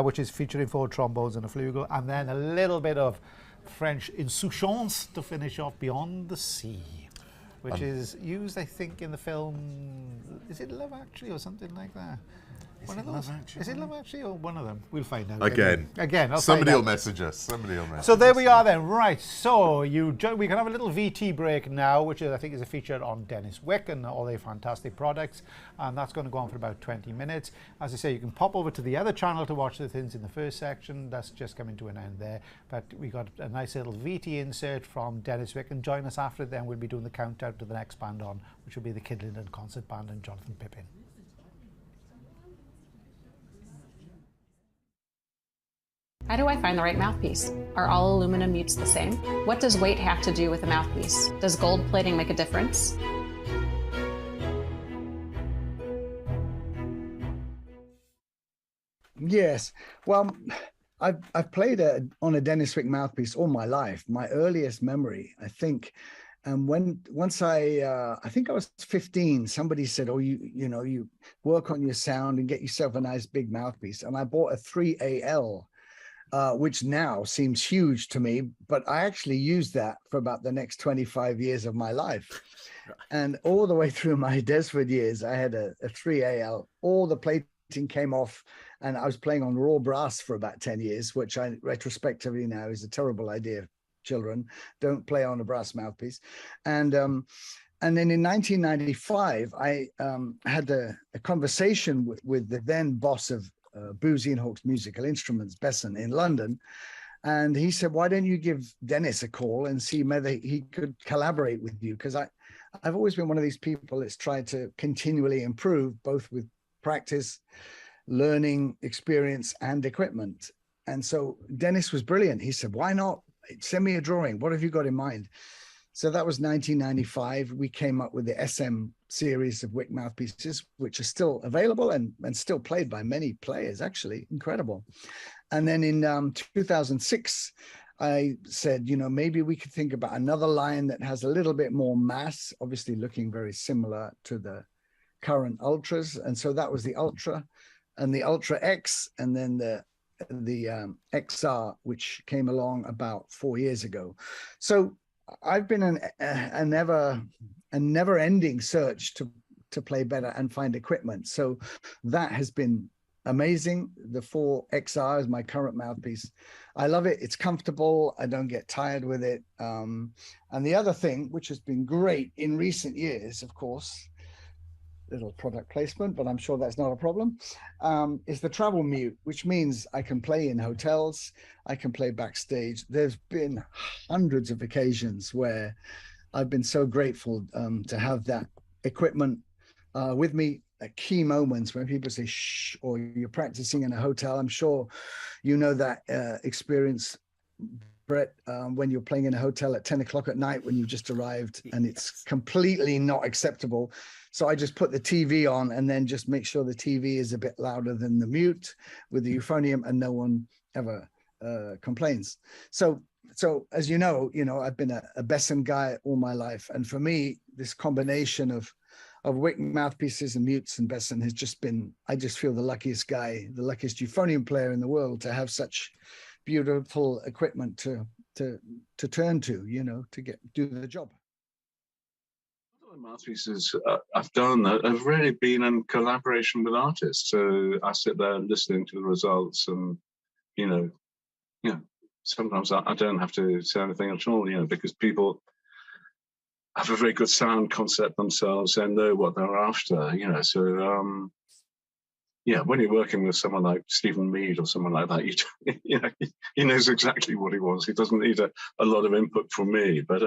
which is featuring 4 trombones and a flugel, and then a little bit of French insouciance to finish off Beyond the Sea, which is used, I think, in the film. Is it Love Actually or something like that? One of those. Is it Love Actually or one of them? We'll find out. Again. Somebody will message us. So there we are then. Right. So we can have a little VT break now, which I think is a feature on Dennis Wick and all their fantastic products. And that's going to go on for about 20 minutes. As I say, you can pop over to the other channel to watch the things in the first section. That's just coming to an end there. But we got a nice little VT insert from Dennis Wick. And join us after it. Then we'll be doing the countdown to the next band on, which will be the Kidlington Concert Band and Jonathan Pippin. How do I find the right mouthpiece? Are all aluminum mutes the same? What does weight have to do with a mouthpiece? Does gold plating make a difference? Yes. Well, I've played on a Dennis Wick mouthpiece all my life. My earliest memory, I think. And once I think I was 15, somebody said, "Oh, you work on your sound and get yourself a nice big mouthpiece." And I bought a 3AL. which now seems huge to me, but I actually used that for about the next 25 years of my life. And all the way through my Desford years, I had a 3AL. All the plating came off, and I was playing on raw brass for about 10 years, which I retrospectively now is a terrible idea. Children, don't play on a brass mouthpiece. And then in 1995, I had a conversation with the then boss of Boozy and Hawkes Musical Instruments, Besson, in London. And he said, why don't you give Dennis a call and see whether he could collaborate with you? Because I've always been one of these people that's tried to continually improve, both with practice, learning, experience, and equipment. And so Dennis was brilliant. He said, why not? Send me a drawing. What have you got in mind? So that was 1995. We came up with the SM series of Wick mouthpieces, which are still available and still played by many players, actually. Incredible. And then in 2006, I said, you know, maybe we could think about another line that has a little bit more mass, obviously looking very similar to the current Ultras. And so that was the Ultra and the Ultra X, and then the XR, which came along about 4 years ago. So I've been a never-ending search to play better and find equipment. So that has been amazing. The 4XR is my current mouthpiece. I love it. It's comfortable. I don't get tired with it. And the other thing, which has been great in recent years, of course, little product placement, but I'm sure that's not a problem, is the travel mute, which means I can play in hotels, I can play backstage. There's been hundreds of occasions where I've been so grateful to have that equipment with me at key moments when people say, shh, or you're practicing in a hotel. I'm sure you know that experience, Brett, when you're playing in a hotel at 10 o'clock at night when you just arrived, and it's completely not acceptable. So I just put the TV on and then just make sure the TV is a bit louder than the mute with the euphonium, and no one ever complains. So as you know, I've been a Besson guy all my life. And for me, this combination of Wick mouthpieces and mutes and Besson has just been, I just feel the luckiest guy, the luckiest euphonium player in the world to have such beautiful equipment to turn to, to do the job. The mouthpieces I've done have really been in collaboration with artists. So I sit there listening to the results, and sometimes I don't have to say anything at all, because people have a very good sound concept themselves and know what they're after, So when you're working with someone like Stephen Mead or someone like that, he knows exactly what he wants. He doesn't need a lot of input from me, but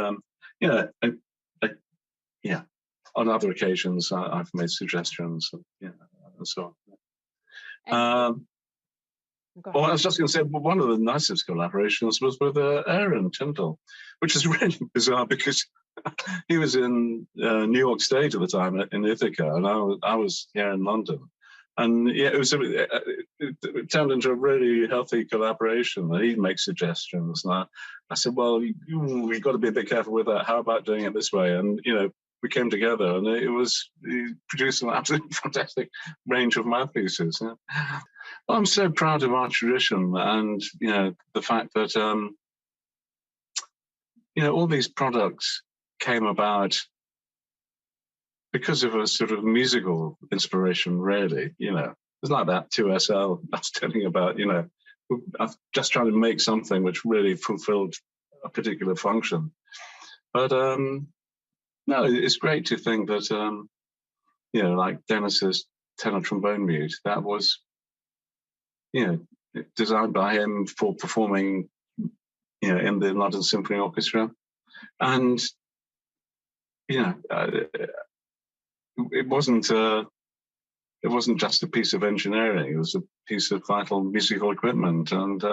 on other occasions, I've made suggestions, and so on. Well, I was just going to say, one of the nicest collaborations was with Aaron Tyndall, which is really bizarre because he was in New York State at the time in Ithaca, and I was here in London. And it turned into a really healthy collaboration. He'd make suggestions, and I said, well, we've got to be a bit careful with that. How about doing it this way? And, we came together, and he produced an absolutely fantastic range of mouthpieces. Yeah. Well, I'm so proud of our tradition, and, the fact that, all these products came about because of a sort of musical inspiration, really. It's like that 2SL I was telling you about, I'm just trying to make something which really fulfilled a particular function. But no, it's great to think that, like Dennis's tenor trombone mute, that was, designed by him for performing, in the London Symphony Orchestra. And, it wasn't just a piece of engineering. It was a piece of vital musical equipment, and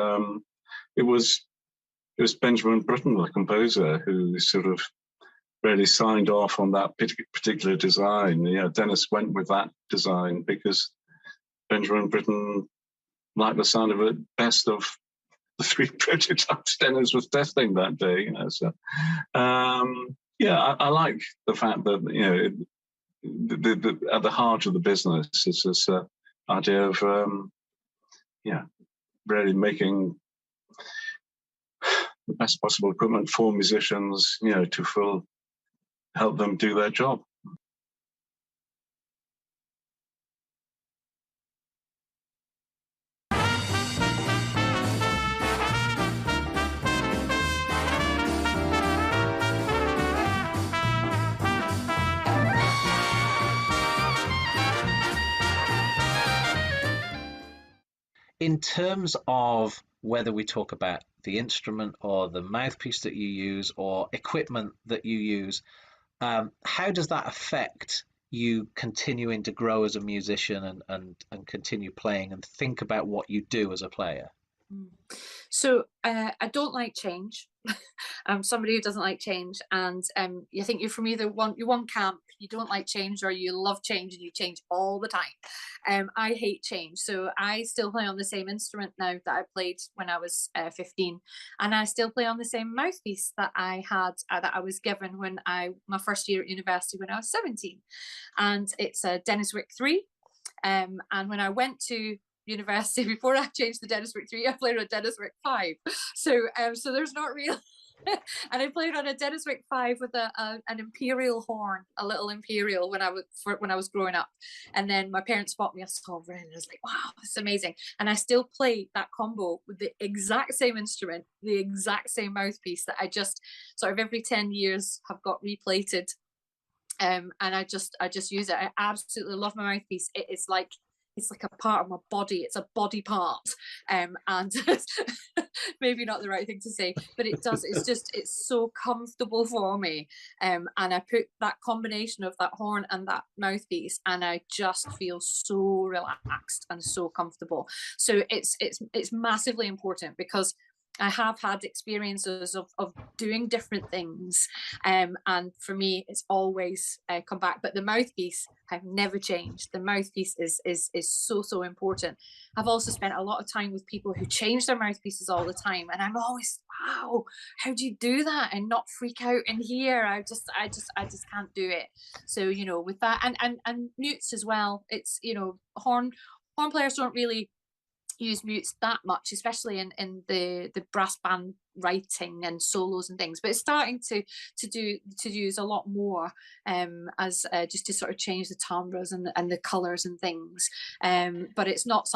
it was Benjamin Britten, the composer, who sort of really signed off on that particular design. Dennis went with that design because Benjamin Britten liked the sound of it best of the three prototypes Dennis was testing that day. So I like the fact that at the heart of the business is this idea of really making the best possible equipment for musicians, to help them do their job. In terms of whether we talk about the instrument or the mouthpiece that you use or equipment that you use, how does that affect you continuing to grow as a musician and continue playing and think about what you do as a player? So I don't like change. I'm somebody who doesn't like change, and you think you're from either one camp. You don't like change, or you love change and you change all the time. I hate change, so I still play on the same instrument now that I played when I was 15, and I still play on the same mouthpiece that I had that I was given when my first year at university when I was 17, and it's a Dennis Wick 3. And when I went to university, before I changed the Dennis Wick 3, I played on a Dennis Wick 5. So there's not really and I played on a Dennis Wick 5 with an imperial horn, a little imperial when I was growing up. And then my parents bought me a sovereign, and I was like, wow, it's amazing. And I still play that combo with the exact same instrument, the exact same mouthpiece that I just sort of every 10 years have got replated. And I just use it. I absolutely love my mouthpiece. It's like a part of my body. It's a body part, and maybe not the right thing to say, but it does. It's so comfortable for me, and I put that combination of that horn and that mouthpiece, and I just feel so relaxed and so comfortable. So it's massively important, because I have had experiences of doing different things, and for me it's always come back. But the mouthpiece, I've never changed. The mouthpiece is so important. I've also spent a lot of time with people who change their mouthpieces all the time, and I'm always, wow, how do you do that and not freak out in here? I just can't do it. So with that, and mutes as well, it's horn players don't really use mutes that much, especially in the brass band writing and solos and things, but it's starting to use a lot more as just to sort of change the timbres and the colors and things, but it's not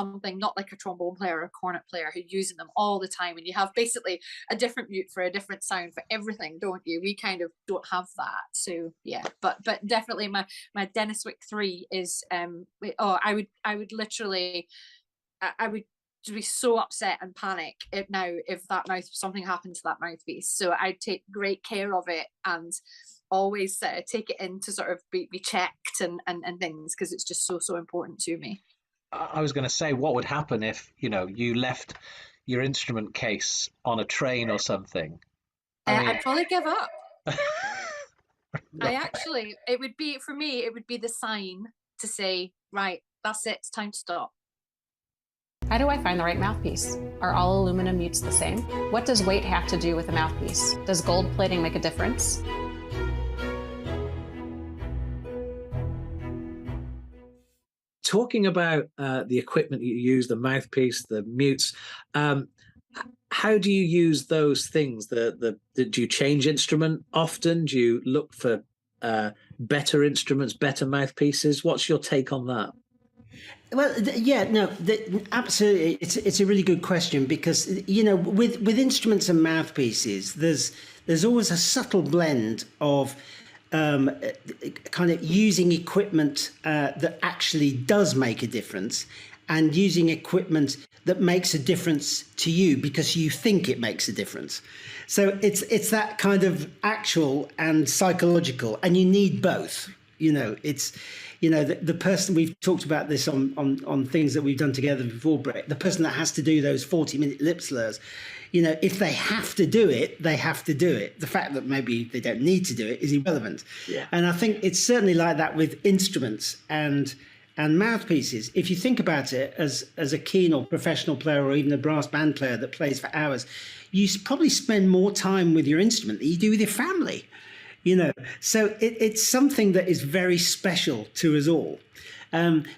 like a trombone player or a cornet player who using them all the time, and you have basically a different mute for a different sound for everything, don't you? We kind of don't have that. So yeah, but definitely my Dennis Wick 3 is I would literally be so upset and panic if something happened to that mouthpiece. So I take great care of it and always take it in to sort of be checked and things, because it's just so important to me. I was going to say, what would happen if you left your instrument case on a train or something? I'd probably give up. It would be, for me, it would be the sign to say, right, that's it, it's time to stop. How do I find the right mouthpiece? Are all aluminum mutes the same? What does weight have to do with a mouthpiece? Does gold plating make a difference? Talking about the equipment you use, the mouthpiece, the mutes, how do you use those things? Do you change instrument often? Do you look for better instruments, better mouthpieces? What's your take on that? Well, absolutely. It's a really good question, because with instruments and mouthpieces, there's always a subtle blend of kind of using equipment that actually does make a difference, and using equipment that makes a difference to you because you think it makes a difference. So it's that kind of actual and psychological, and you need both. The person, we've talked about this on things that we've done together before, Brett, the person that has to do those 40-minute lip slurs, if they have to do it, they have to do it. The fact that maybe they don't need to do it is irrelevant. Yeah. And I think it's certainly like that with instruments and mouthpieces. If you think about it as a keen or professional player, or even a brass band player that plays for hours, you probably spend more time with your instrument than you do with your family. So it's something that is very special to us all.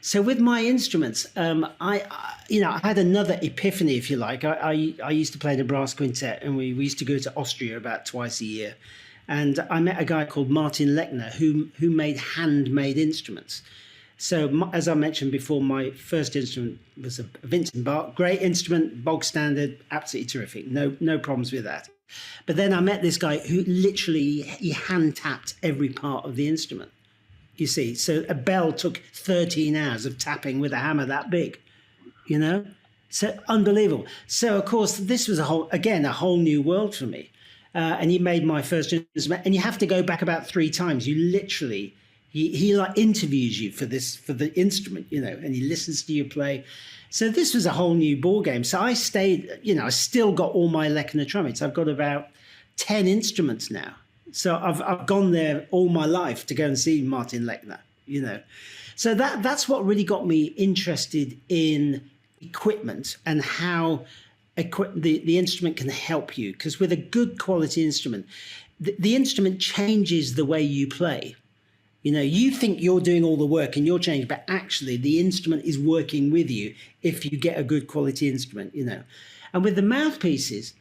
So with my instruments, I had another epiphany, if you like. I used to play in a brass quintet, and we used to go to Austria about twice a year. And I met a guy called Martin Lechner who made handmade instruments. So as I mentioned before, my first instrument was a Vincent Bach, great instrument, bog standard, absolutely terrific, no problems with that. But then I met this guy who literally, he hand tapped every part of the instrument. You see, so a bell took 13 hours of tapping with a hammer that big, you know? So unbelievable. So of course, this was a whole new world for me. And he made my first instrument, and you have to go back about 3 times. You literally, he like interviews you for the instrument, you know, and he listens to you play. So this was a whole new ball game. So I stayed, you know, I still got all my Lechner trumpets. I've got about 10 instruments now. So I've gone there all my life to go and see Martin Lechner, you know. So that's what really got me interested in equipment and how the instrument can help you. Because with a good quality instrument, the instrument changes the way you play. You know, you think you're doing all the work and you're changing, but actually the instrument is working with you if you get a good quality instrument, you know. And with the mouthpieces,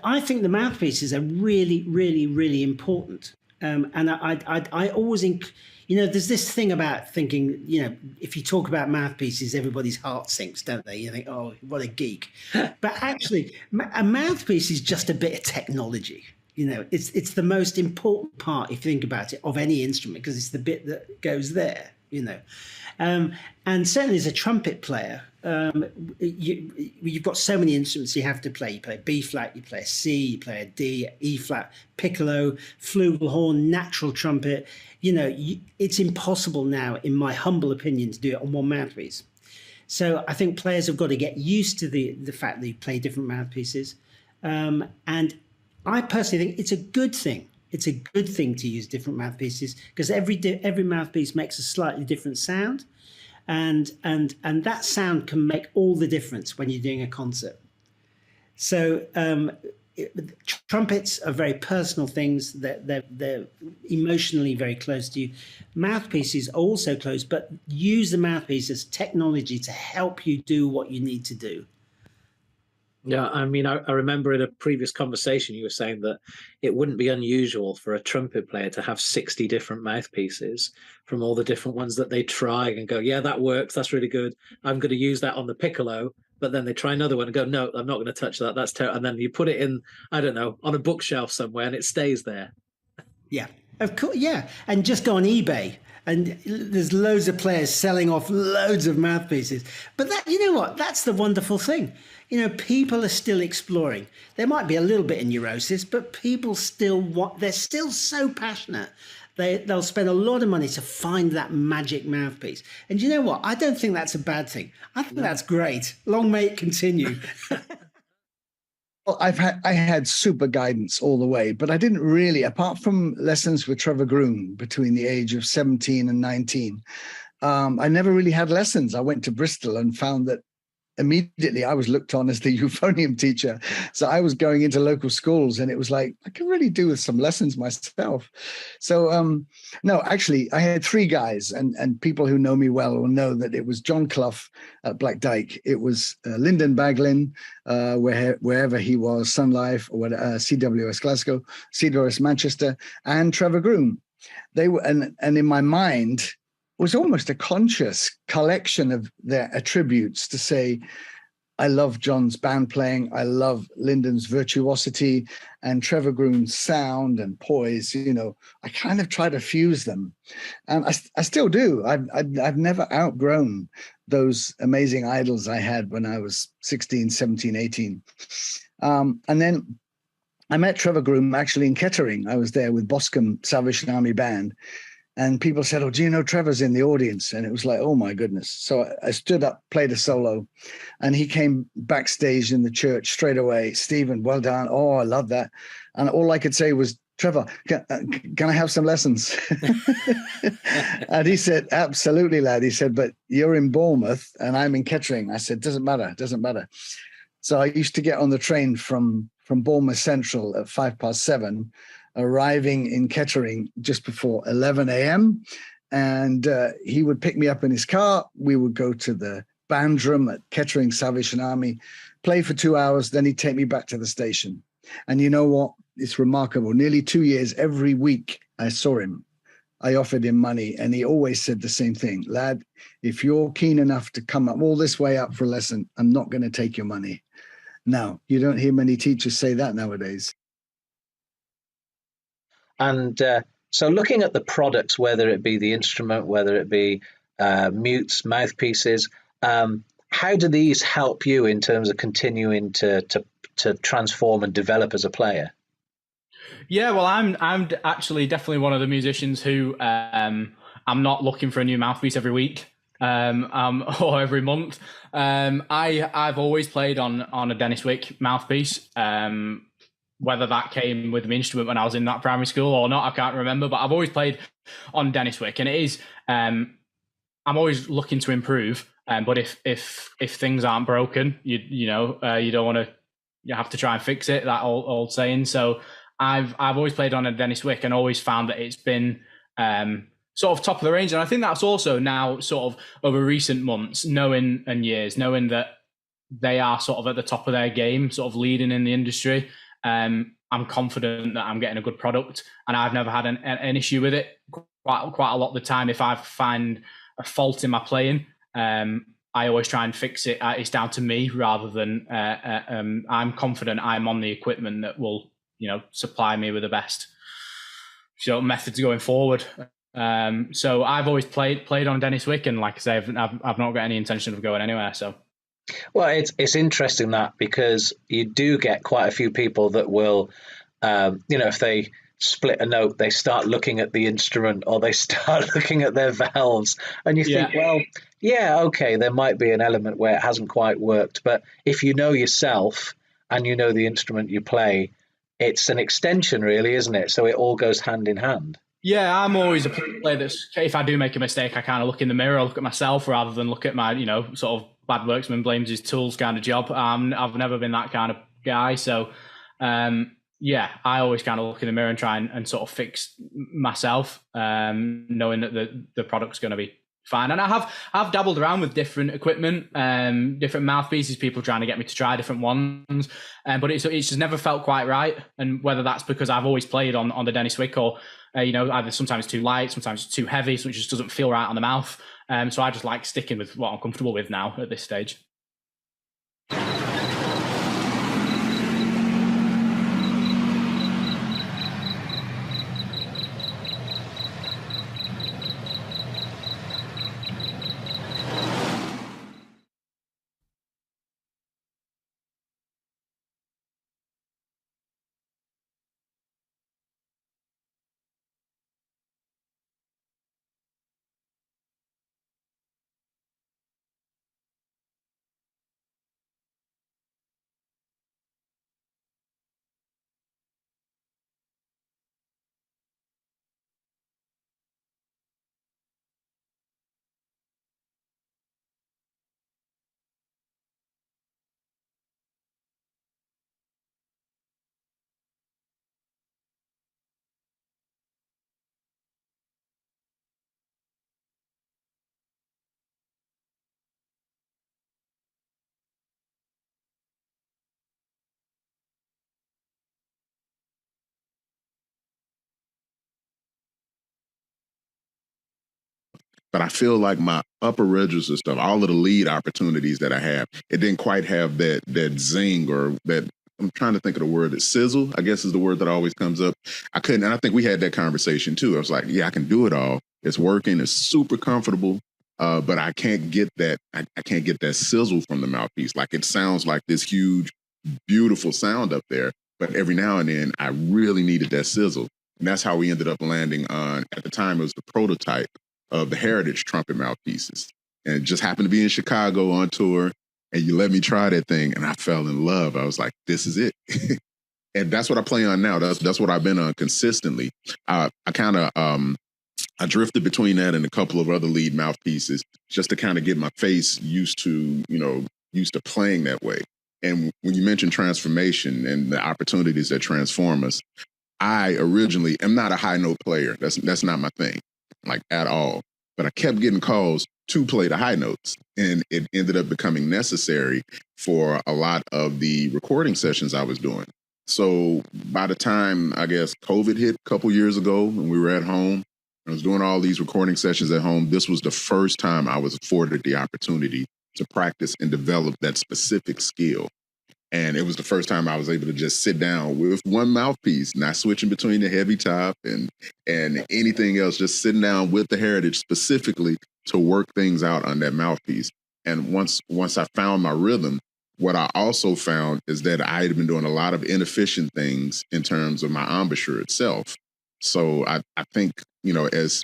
I think the mouthpieces are really, really, really important. And I always, you know, there's this thing about thinking, you know, if you talk about mouthpieces, everybody's heart sinks, don't they? You think, oh, what a geek. But actually, a mouthpiece is just a bit of technology. You know, it's the most important part, if you think about it, of any instrument, because it's the bit that goes there, you know. And certainly as a trumpet player, you've got so many instruments you have to play. You play B flat, you play a C, you play a D, E flat, piccolo, flugelhorn, natural trumpet. You know, it's impossible now, in my humble opinion, to do it on one mouthpiece. So I think players have got to get used to the fact that you play different mouthpieces. And I personally think it's a good thing. It's a good thing to use different mouthpieces, because every mouthpiece makes a slightly different sound, and that sound can make all the difference when you're doing a concert. So trumpets are very personal things. They're emotionally very close to you. Mouthpieces are also close, but use the mouthpiece as technology to help you do what you need to do. Yeah, I mean, I remember in a previous conversation you were saying that it wouldn't be unusual for a trumpet player to have 60 different mouthpieces from all the different ones that they try and go, yeah, that works, that's really good. I'm going to use that on the piccolo. But then they try another one and go, no, I'm not going to touch that. That's terrible. And then you put it in, I don't know, on a bookshelf somewhere, and it stays there. Yeah, of course, yeah. And just go on eBay, and there's loads of players selling off loads of mouthpieces. But that, you know what? That's the wonderful thing. You know, people are still exploring. There might be a little bit of neurosis, but people still they're still so passionate. They'll spend a lot of money to find that magic mouthpiece. And you know what? I don't think that's a bad thing. I think that's great. Long may it continue. Well, I had super guidance all the way, but I didn't really, apart from lessons with Trevor Groom between the age of 17 and 19, I never really had lessons. I went to Bristol and found that immediately I was looked on as the euphonium teacher. So I was going into local schools, and it was like, I can really do with some lessons myself. So no, actually I had 3 guys, and people who know me well will know that it was John Clough at Black Dyke. It was Lyndon Baglin, wherever he was, Sun Life, or CWS Glasgow, CWS Manchester, and Trevor Groom. They were, and in my mind, was almost a conscious collection of their attributes to say, I love John's band playing, I love Lyndon's virtuosity, and Trevor Groom's sound and poise. You know, I kind of try to fuse them, and I still do. I've never outgrown those amazing idols I had when I was 16, 17, 18. And then I met Trevor Groom actually in Kettering. I was there with Boscombe Salvation Army Band. And people said, oh, do you know Trevor's in the audience? And it was like, oh, my goodness. So I stood up, played a solo, and he came backstage in the church straight away. Stephen, well done. Oh, I love that. And all I could say was, Trevor, can I have some lessons? And he said, absolutely, lad. He said, but you're in Bournemouth and I'm in Kettering. I said, doesn't matter. So I used to get on the train from Bournemouth Central at 7:05, arriving in Kettering just before 11 a.m. And he would pick me up in his car. We would go to the band room at Kettering Salvation Army, play for 2 hours, then he'd take me back to the station. And you know what? It's remarkable. Nearly 2 years, every week I saw him. I offered him money, and he always said the same thing. Lad, if you're keen enough to come up all this way up for a lesson, I'm not going to take your money. Now, you don't hear many teachers say that nowadays. And so looking at the products, whether it be the instrument, whether it be mutes, mouthpieces, how do these help you in terms of continuing to transform and develop as a player? Yeah, well, I'm actually definitely one of the musicians who I'm not looking for a new mouthpiece every week or every month. I've always played on a Dennis Wick mouthpiece. Whether that came with the instrument when I was in that primary school or not, I can't remember. But I've always played on Dennis Wick, and it is. I'm always looking to improve. But if things aren't broken, you don't want to. You have to try and fix it. That old saying. So I've always played on a Dennis Wick and always found that it's been sort of top of the range. And I think that's also now sort of over recent months, knowing that they are sort of at the top of their game, sort of leading in the industry. I'm confident that I'm getting a good product, and I've never had an issue with it. Quite a lot of the time, if I find a fault in my playing, I always try and fix it. It's down to me rather than I'm confident I'm on the equipment that will, supply me with the best methods going forward. So I've always played on Dennis Wick, and like I say, I've not got any intention of going anywhere. So. Well, it's interesting that, because you do get quite a few people that will, if they split a note, they start looking at the instrument or they start looking at their valves, and you think, well, yeah, okay, there might be an element where it hasn't quite worked, but if you know yourself and you know the instrument you play, it's an extension, really, isn't it? So it all goes hand in hand. Yeah, I'm always a player that's, if I do make a mistake, I kind of look in the mirror, I look at myself rather than look at my, sort of bad worksman blames his tools kind of job. I've never been that kind of guy. So, I always kind of look in the mirror and try and sort of fix myself, knowing that the product's going to be fine. And I've dabbled around with different equipment, different mouthpieces, people trying to get me to try different ones, but it's just never felt quite right. And whether that's because I've always played on the Dennis Wick, or either sometimes it's too light, sometimes it's too heavy, so it just doesn't feel right on the mouth. So I just like sticking with what I'm comfortable with now at this stage. But I feel like my upper register stuff, all of the lead opportunities that I have, it didn't quite have that zing, or that, I'm trying to think of the word, that sizzle, I guess is the word that always comes up. I couldn't, and I think we had that conversation too. I was like, yeah, I can do it all. It's working. It's super comfortable. But I can't get that. I can't get that sizzle from the mouthpiece. Like, it sounds like this huge, beautiful sound up there, but every now and then I really needed that sizzle. And that's how we ended up landing on, at the time, it was the prototype of the Heritage trumpet mouthpieces. And it just happened to be in Chicago on tour, and you let me try that thing, and I fell in love. I was like, this is it. And that's what I play on now. That's what I've been on consistently. I drifted between that and a couple of other lead mouthpieces just to kind of get my face used to playing that way. And when you mention transformation and the opportunities that transform us, I originally am not a high note player. That's not my thing. like at all. But I kept getting calls to play the high notes, and it ended up becoming necessary for a lot of the recording sessions I was doing. So by the time, I guess, COVID hit a couple years ago and we were at home, I was doing all these recording sessions at home. This was the first time I was afforded the opportunity to practice and develop that specific skill. And it was the first time I was able to just sit down with one mouthpiece, not switching between the heavy top and anything else, just sitting down with the Heritage specifically to work things out on that mouthpiece. And once I found my rhythm, what I also found is that I had been doing a lot of inefficient things in terms of my embouchure itself. So I think, you know, as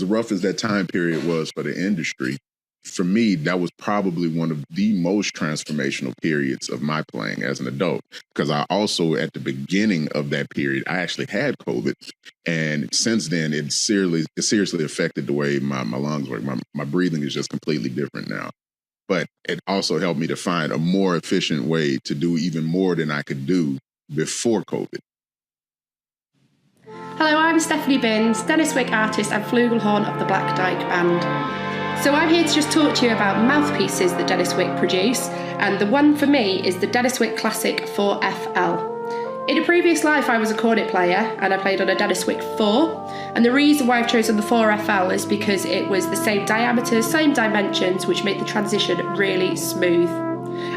rough as that time period was for the industry, for me, that was probably one of the most transformational periods of my playing as an adult, because I also, at the beginning of that period, I actually had COVID. And since then, it seriously affected the way my lungs work. My breathing is just completely different now. But it also helped me to find a more efficient way to do even more than I could do before COVID. Hello, I'm Stephanie Binns, Dennis Wick artist and flugelhorn of the Black Dyke Band. So I'm here to just talk to you about mouthpieces that Dennis Wick produce, and the one for me is the Dennis Wick Classic 4FL. In a previous life I was a cornet player and I played on a Dennis Wick 4, and the reason why I've chosen the 4FL is because it was the same diameters, same dimensions, which make the transition really smooth.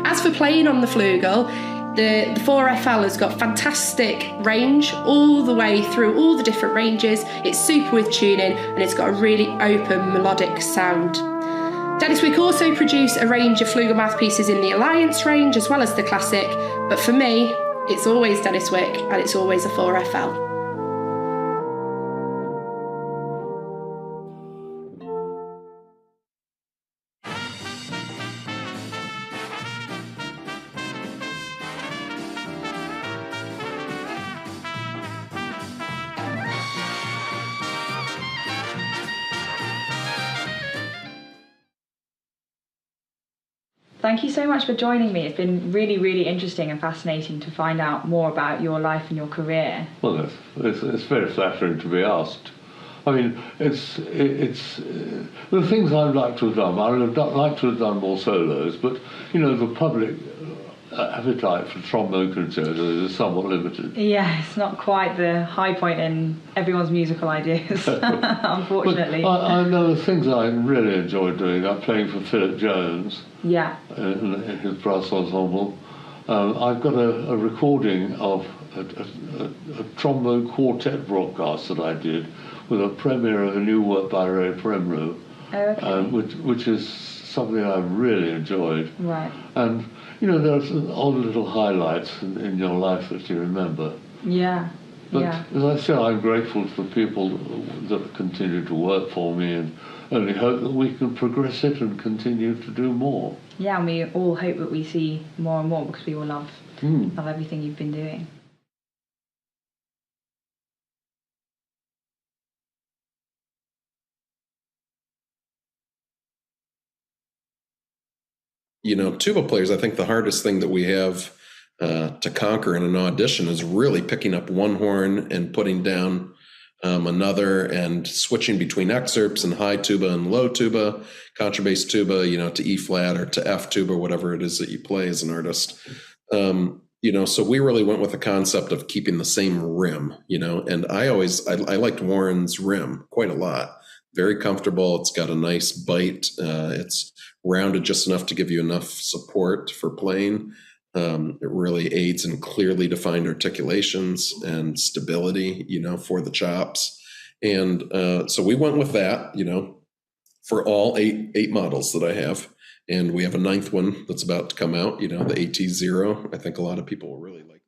As for playing on the flugel, the 4FL has got fantastic range all the way through all the different ranges. It's super with tuning and it's got a really open melodic sound. Dennis Wick also produce a range of flugel mouthpieces in the Alliance range as well as the Classic, but for me it's always Dennis Wick and it's always a 4FL. Thank you so much for joining me. It's been really, really interesting and fascinating to find out more about your life and your career. Well, it's very flattering to be asked. I mean, it's the things I'd like to have done. I would have liked to have done more solos, but you know, the public appetite for trombone concertos is somewhat limited. Yeah, it's not quite the high point in everyone's musical ideas, unfortunately. I know the things I really enjoyed doing. I'm playing for Philip Jones. Yeah. In his brass ensemble. I've got a recording of a trombone quartet broadcast that I did with a premiere of a new work by Ray Premro, which is something I really enjoyed. Right. And you know, there's all the little highlights in your life that you remember. Yeah. But as I said, I'm grateful to the people that continue to work for me, and only hope that we can progress it and continue to do more. Yeah, and we all hope that we see more and more because we all love everything you've been doing. You know, tuba players, I think the hardest thing that we have to conquer in an audition is really picking up one horn and putting down another, and switching between excerpts and high tuba and low tuba, contrabass tuba, you know, to E flat or to F tuba, whatever it is that you play as an artist. You know, so we really went with the concept of keeping the same rim, you know, and I liked Warren's rim quite a lot. Very comfortable. It's got a nice bite. It's rounded just enough to give you enough support for playing. It really aids in clearly defined articulations and stability, you know, for the chops. And so we went with that, you know, for all eight models that I have. And we have a 9th one that's about to come out, you know, the AT0. I think a lot of people will really like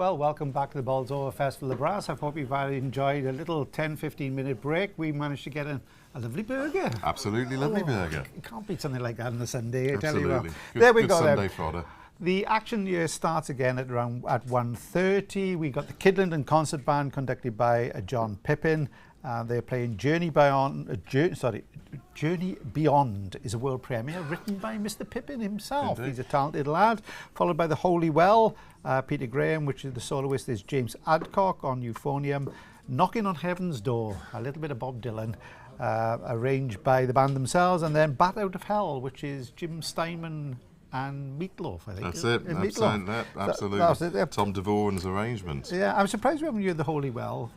Well, welcome back to the Bolsover Festival of Brass. I hope you've enjoyed a little 10-15 minute break. We managed to get a lovely burger. Absolutely lovely burger. You can't beat something like that on a Sunday, I tell you Absolutely. what. There we Good go. Sunday fodder. The action year starts again at around at 1:30. We got the Kidlington Concert Band conducted by John Pippin. They're playing Journey Beyond is a world premiere written by Mr. Pippin himself. Indeed. He's a talented lad. Followed by the Holy Well, Peter Graham, which is the soloist is James Adcock on euphonium. Knocking on Heaven's Door, a little bit of Bob Dylan, arranged by the band themselves. And then Bat Out of Hell, which is Jim Steinman and Meatloaf, I think. That's it. Absolutely. That was it. Tom DeVoren's arrangement. Yeah, I'm surprised we haven't heard the Holy Well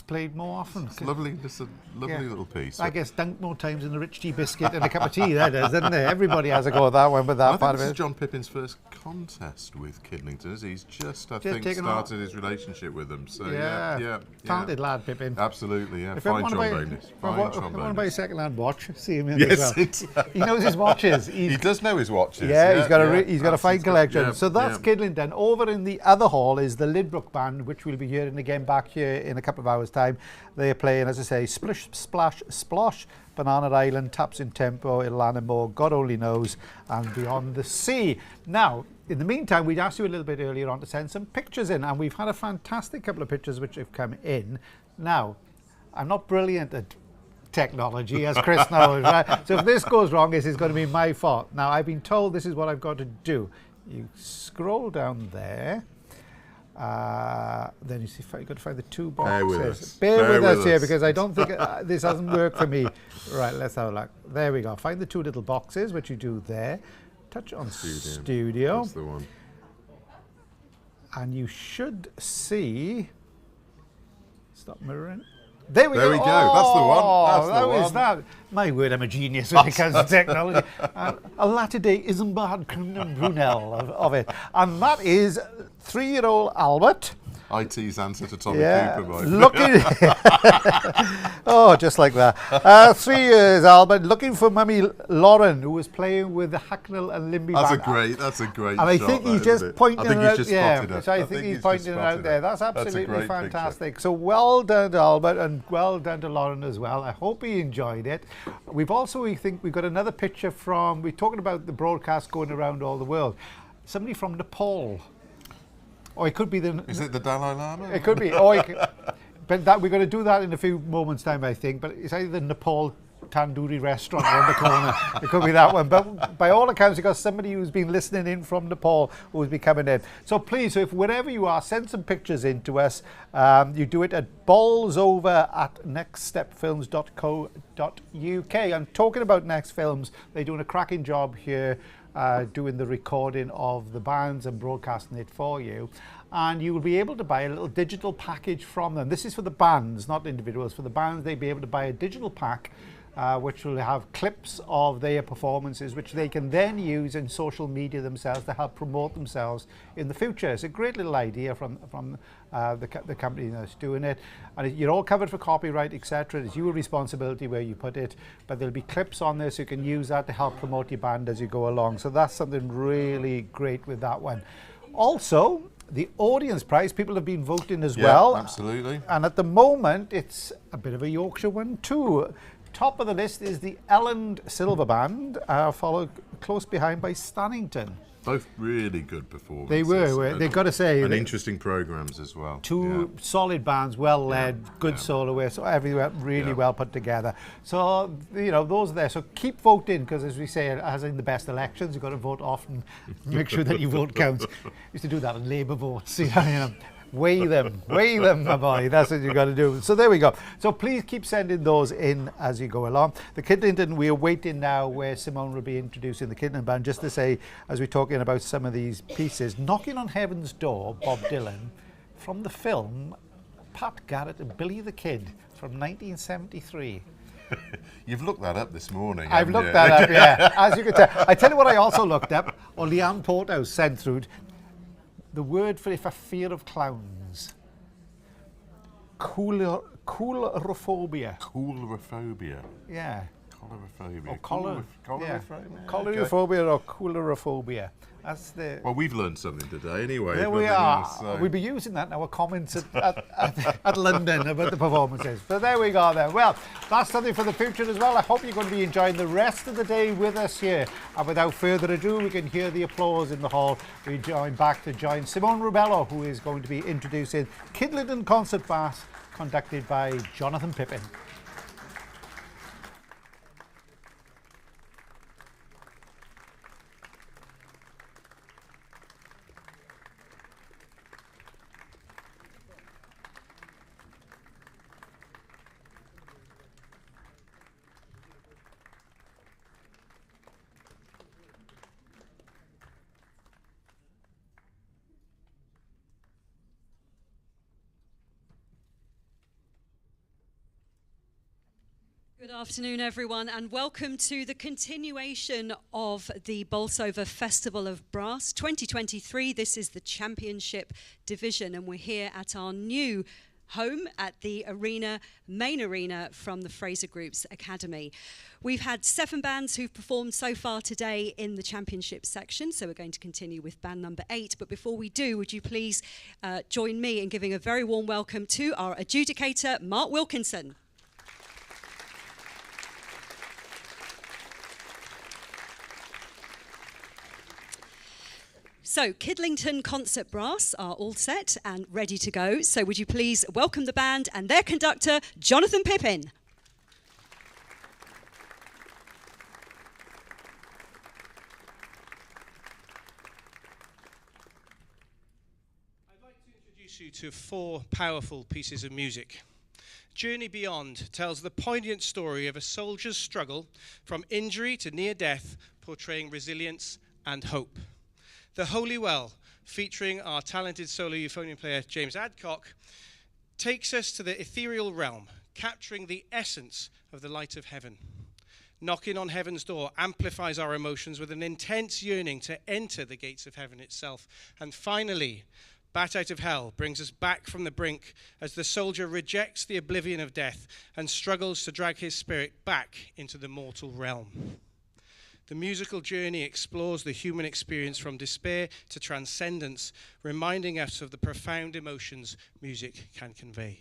played more often. It's lovely, just a lovely little piece. I guess dunk more times in a rich tea biscuit and a cup of tea, that is, doesn't it? Everybody has a go at that one, but that part of it. This is John Pippin's first contest with Kidlington, is he? He's just, I think, started his relationship with them. So yeah. Talented lad, Pippin. Absolutely, yeah. Fine trombonist. If I want to buy a second-hand watch, see him in yes, as well. He knows his watches. He does know his watches. Yeah, he's got a fine collection. So that's Kidlington. Over in the other hall is the Lydbrook Band, which we'll be hearing again back here in a couple of hours' time. They're playing, as I say, Splish, Splash, Splosh, Banana Island, Taps in Tempo, Ilanimo, God Only Knows, and Beyond the Sea. Now, in the meantime, we'd asked you a little bit earlier on to send some pictures in, and we've had a fantastic couple of pictures which have come in. Now, I'm not brilliant at technology, as Chris knows, right? So if this goes wrong, this is going to be my fault. Now, I've been told this is what I've got to do. You scroll down there. Then you see, you've got to find the two boxes. Bear with us here, because I don't think this hasn't worked for me. Right, let's have a look. There we go. Find the two little boxes, which you do there. Touch on Studio. That's the one. And you should see. Stop mirroring. There we go. There we go. That's the one. That's the one. Is that? My word, I'm a genius when it comes to technology. A latter-day Isambard Brunel of it. And that is 3-year-old Albert. IT's answer to Tommy Cooper, boy. Looking, oh, just like that. 3 years, Albert, looking for Mummy Lauren, who was playing with the Hucknall and Linby Band. That's a great and I shot, think he's just pointing it out. I think he's pointing it out there. That's absolutely fantastic. So well done to Albert, and well done to Lauren as well. I hope he enjoyed it. We've also, we think, we've got another picture from, we're talking about the broadcast going around all the world. Somebody from Nepal. Or it could be the... Is it the Dalai Lama? It could be. Or but that, we're going to do that in a few moments' time, I think. But it's either the Nepal tandoori restaurant around the corner. It could be that one. But by all accounts, you've got somebody who's been listening in from Nepal who's been coming in. So please, if wherever you are, send some pictures in to us. You do it at bolsover@nextstepfilms.co.uk. I'm talking about Next Films. They're doing a cracking job here. Doing the recording of the bands and broadcasting it for you, and you will be able to buy a little digital package from them. This is for the bands, not individuals. For the bands, they'll be able to buy a digital pack which will have clips of their performances, which they can then use in social media themselves to help promote themselves in the future. It's a great little idea from the company that's doing it, and you're all covered for copyright, etc. It's your responsibility where you put it, but there'll be clips on there so you can use that to help promote your band as you go along. So that's something really great with that one. Also, the audience prize, people have been voting as well. Absolutely. And at the moment, it's a bit of a Yorkshire one too. Top of the list is the Elland Silver Band, followed close behind by Stannington. Both really good performances. They were. They've got to say. And interesting programmes as well. Two solid bands, well led, good soloists, everywhere really well put together. So, you know, those are there. So keep voting, because as we say, as in the best elections, you've got to vote often. Make sure that your vote counts. Used to do that in Labour votes, you know. Weigh them, my boy. That's what you've got to do. So there we go. So please keep sending those in as you go along. The Kidlington, we are waiting now where Simone will be introducing the Kidlington Band. Just to say, as we're talking about some of these pieces, Knocking on Heaven's Door, Bob Dylan, from the film Pat Garrett and Billy the Kid from 1973. You've looked that up this morning. I've looked that up, yeah. As you can tell. I tell you what I also looked up, or Leanne Porthouse sent through, the word for fear of clowns. Coulrophobia. Coulrophobia. Yeah. Coulrophobia or coulrophobia. That's the. Well, we've learned something today anyway. There we are. So. We'll be using that in our comments at London about the performances. So there we go then. Well, that's something for the future as well. I hope you're going to be enjoying the rest of the day with us here. And without further ado, we can hear the applause in the hall. We join back to join Simone Rubello, who is going to be introducing Kidlington Concert Brass, conducted by Jonathan Pippin. Good afternoon, everyone, and welcome to the continuation of the Bolsover Festival of Brass 2023. This is the Championship Division, and we're here at our new home at the main arena from the Fraser Group's Academy. We've had 7 bands who've performed so far today in the Championship section, so we're going to continue with band number 8. But before we do, would you please join me in giving a very warm welcome to our adjudicator, Mark Wilkinson. So, Kidlington Concert Brass are all set and ready to go. So would you please welcome the band and their conductor, Jonathan Pippin. I'd like to introduce you to 4 powerful pieces of music. Journey Beyond tells the poignant story of a soldier's struggle from injury to near death, portraying resilience and hope. The Holy Well, featuring our talented solo euphonium player James Adcock, takes us to the ethereal realm, capturing the essence of the light of heaven. Knocking on Heaven's Door amplifies our emotions with an intense yearning to enter the gates of heaven itself. And finally, Bat Out of Hell brings us back from the brink as the soldier rejects the oblivion of death and struggles to drag his spirit back into the mortal realm. The musical journey explores the human experience from despair to transcendence, reminding us of the profound emotions music can convey.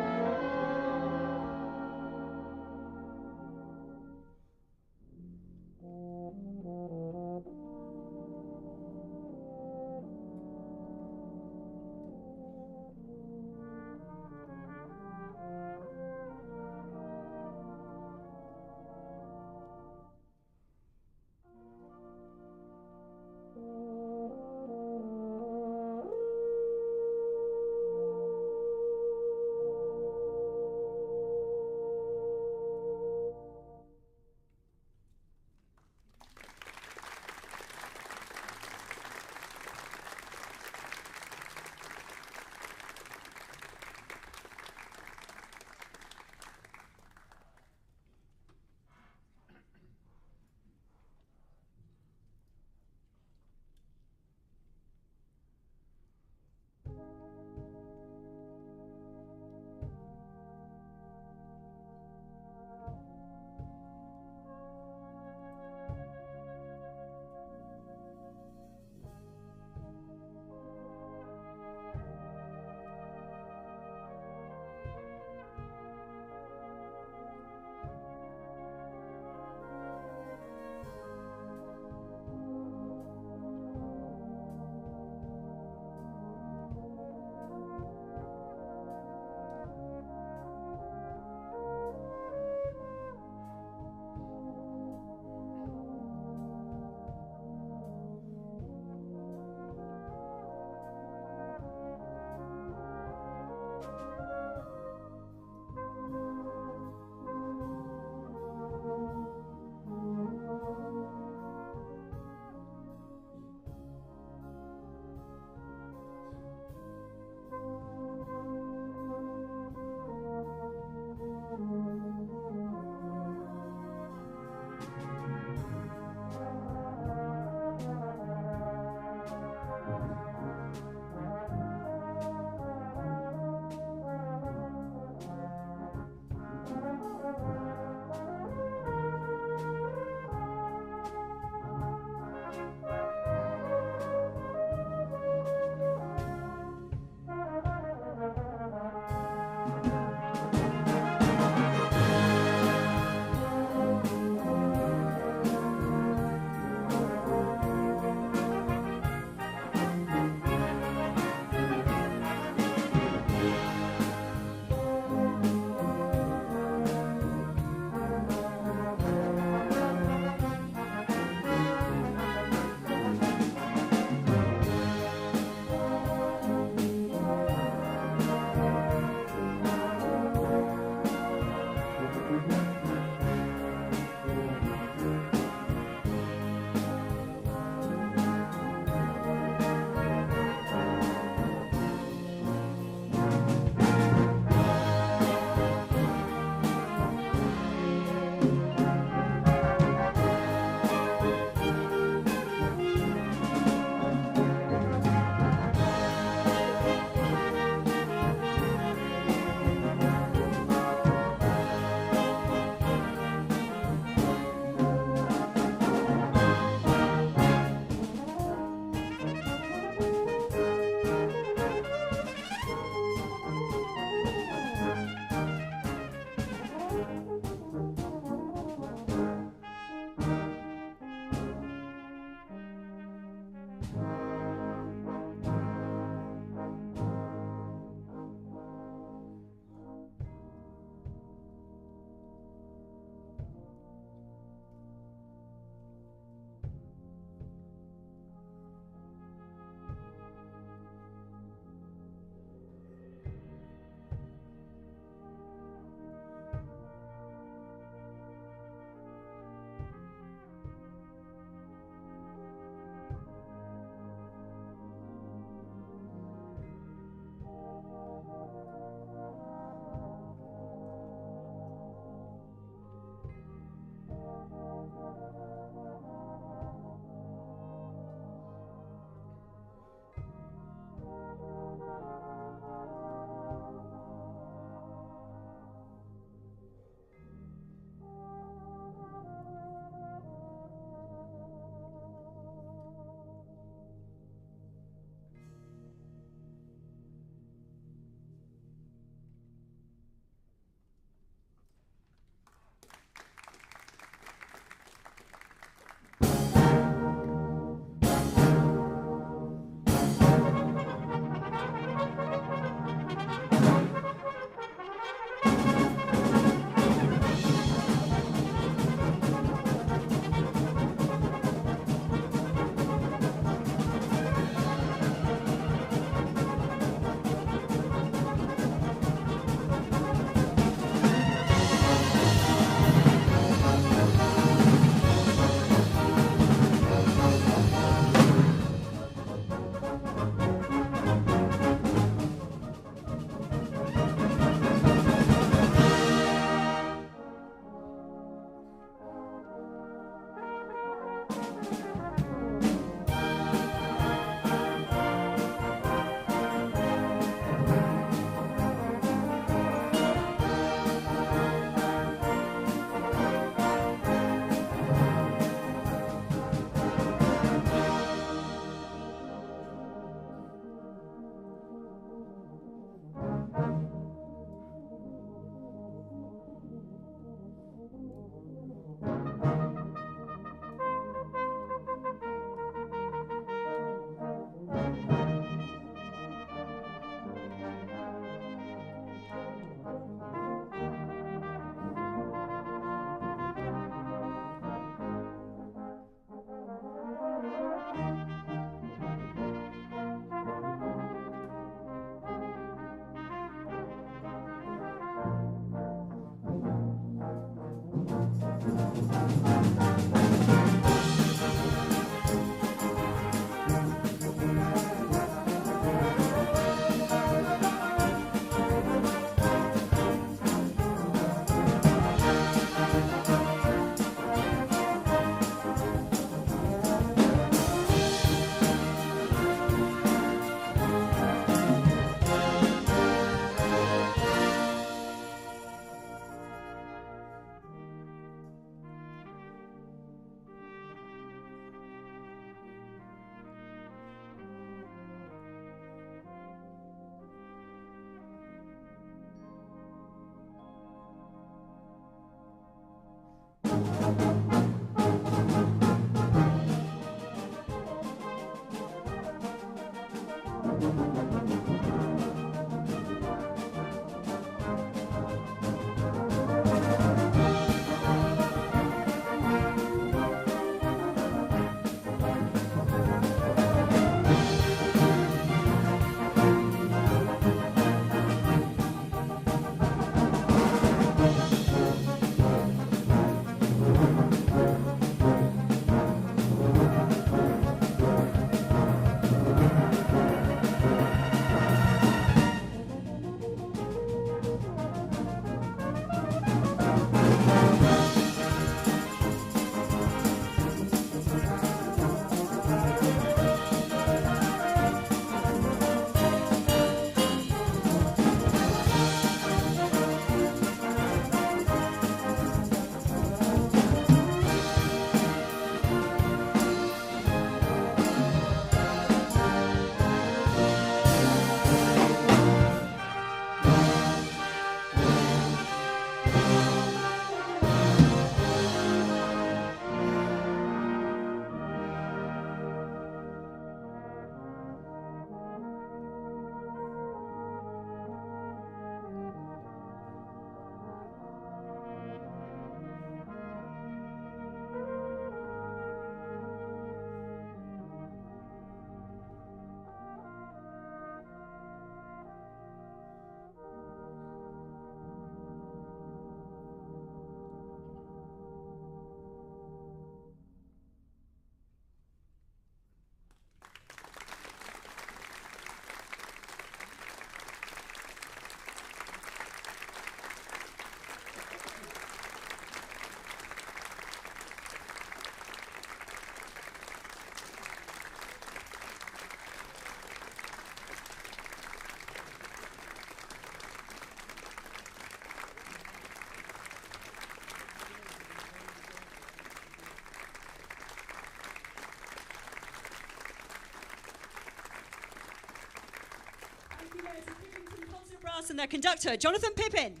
and their conductor, Jonathan Pippin.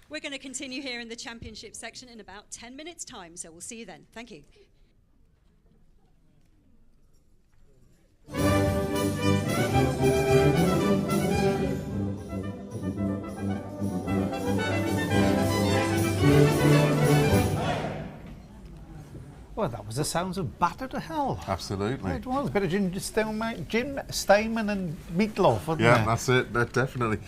We're going to continue here in the championship section in about 10 minutes' time, so we'll see you then. Thank you. Well, that was the sounds of Batter to Hell. Absolutely. It was a bit of Jim Steinman and Meatloaf, wasn't Yeah, it? that's it, definitely.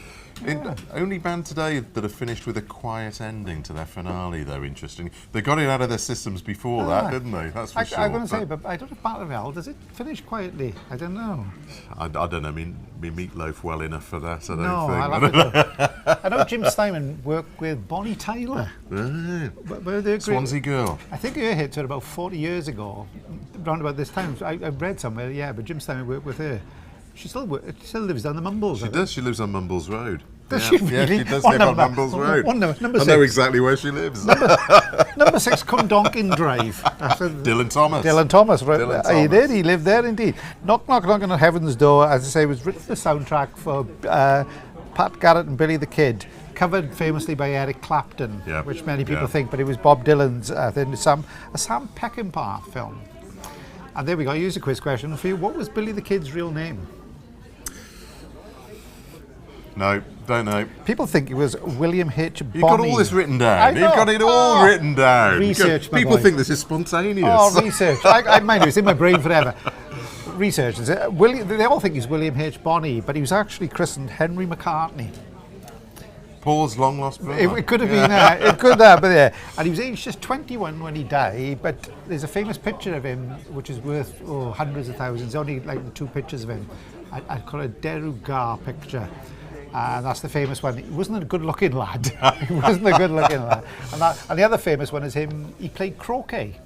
Only band today that have finished with a quiet ending to their finale, though, interesting. They got it out of their systems before that, didn't they? That's for sure. I'm going to say, but I don't know if Batter to Hell, does it finish quietly? I don't know. I don't know, I mean, Meatloaf well enough for that, I don't No, think. I'll have to I know Jim Steinman worked with Bonnie Tyler. Right. Swansea Girl. I think her hits were about 40 years ago, around about this time. I read somewhere, yeah, but Jim Steinman worked with her. She still lives down the Mumbles. She does. She lives on Mumbles Road. Does she really? Yeah, she does live on Mumbles Road. Number I 6. know exactly where she lives. Number 6, Cumdonkin Drive. Dylan Thomas. Dylan Thomas, right? Dylan Thomas. He did. He lived there indeed. Knock, knock, knocking on heaven's door. As I say, was written the soundtrack for Pat Garrett and Billy the Kid. Covered famously by Eric Clapton, which many people think, but it was Bob Dylan's, I think, a Sam Peckinpah film. And there we go. Here's a quiz question for you. What was Billy the Kid's real name? No, don't know. People think it was William H. Bonney. You've got all this written down. You've got it all written down. Research, People think this is spontaneous. Oh, research. I mind you, it's in my brain forever. Research. They all think he's William H. Bonney, but he was actually christened Henry McCartney. Paul's long lost brother. It could have been that. It could have, but yeah. And he was aged just 21 when he died, but there's a famous picture of him which is worth hundreds of thousands. Only like the 2 pictures of him. I'd call it a Derugar picture. And that's the famous one. He wasn't a good-looking lad. He wasn't a good-looking lad. And the other famous one is him. He played croquet.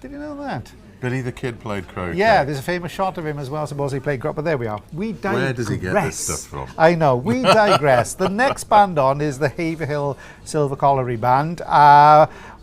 Did you know that? Billy the Kid played croquet. Yeah, there's a famous shot of him as well. Suppose he played croquet. But there we are. We digress. Where does he get this stuff from? I know. We digress. The next band on is the Haverhill Silver Colliery Band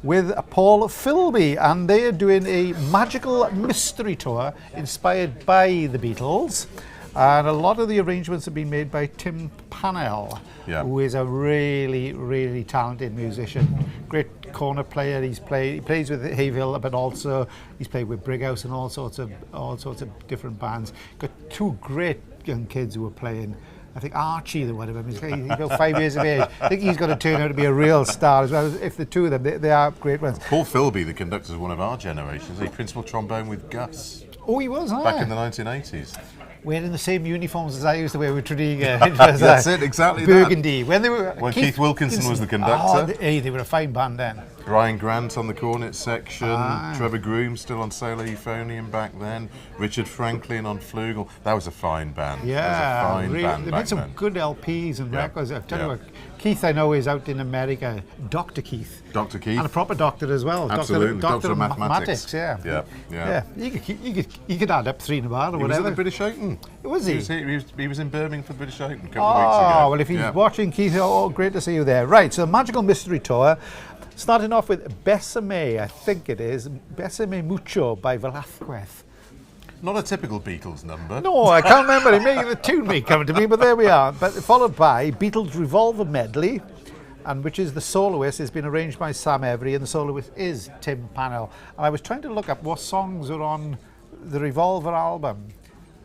with Paul Philby, and they are doing a magical mystery tour inspired by the Beatles. And a lot of the arrangements have been made by Tim Pannell, who is a really, really talented musician. Great cornet player. He plays with Haverhill, but also he's played with Brighouse and all sorts of different bands. Got 2 great young kids who are playing. I think Archie, the one of them, he's about 5 years of age. I think he's going to turn out to be a real star as well. If the 2 of them, they are great ones. Paul Philby, the conductor, is one of our generations. He principal trombone with Gus. Oh, he was, back in the 1980s. Wearing the same uniforms as I used to wear with Tredegar. That's it, exactly. Burgundy. That. When Keith Wilkinson was the conductor. They were a fine band then. Ryan Grant on the cornet section, Trevor Groom still on solo euphonium back then, Richard Franklin on flugel. That was a fine band. Yeah, they made some good LPs and records. I tell you what, Keith I know is out in America. Dr. Keith. Dr. Keith. And a proper doctor as well. Absolutely. Doctor of mathematics. Yeah. You could add up 3 in a bar or whatever. He was at the British Open. Was he? He was in Birmingham for the British Open a couple of weeks ago. Oh, well, if he's watching, Keith, great to see you there. Right, so the Magical Mystery Tour, starting off with Bésame, I think it is, Bésame Mucho by Velázquez. Not a typical Beatles number. No, I can't remember. The tune may come to me, but there we are. But followed by Beatles Revolver Medley, and which is the soloist, has been arranged by Sam Every, and the soloist is Tim Pannell. And I was trying to look up what songs are on the Revolver album.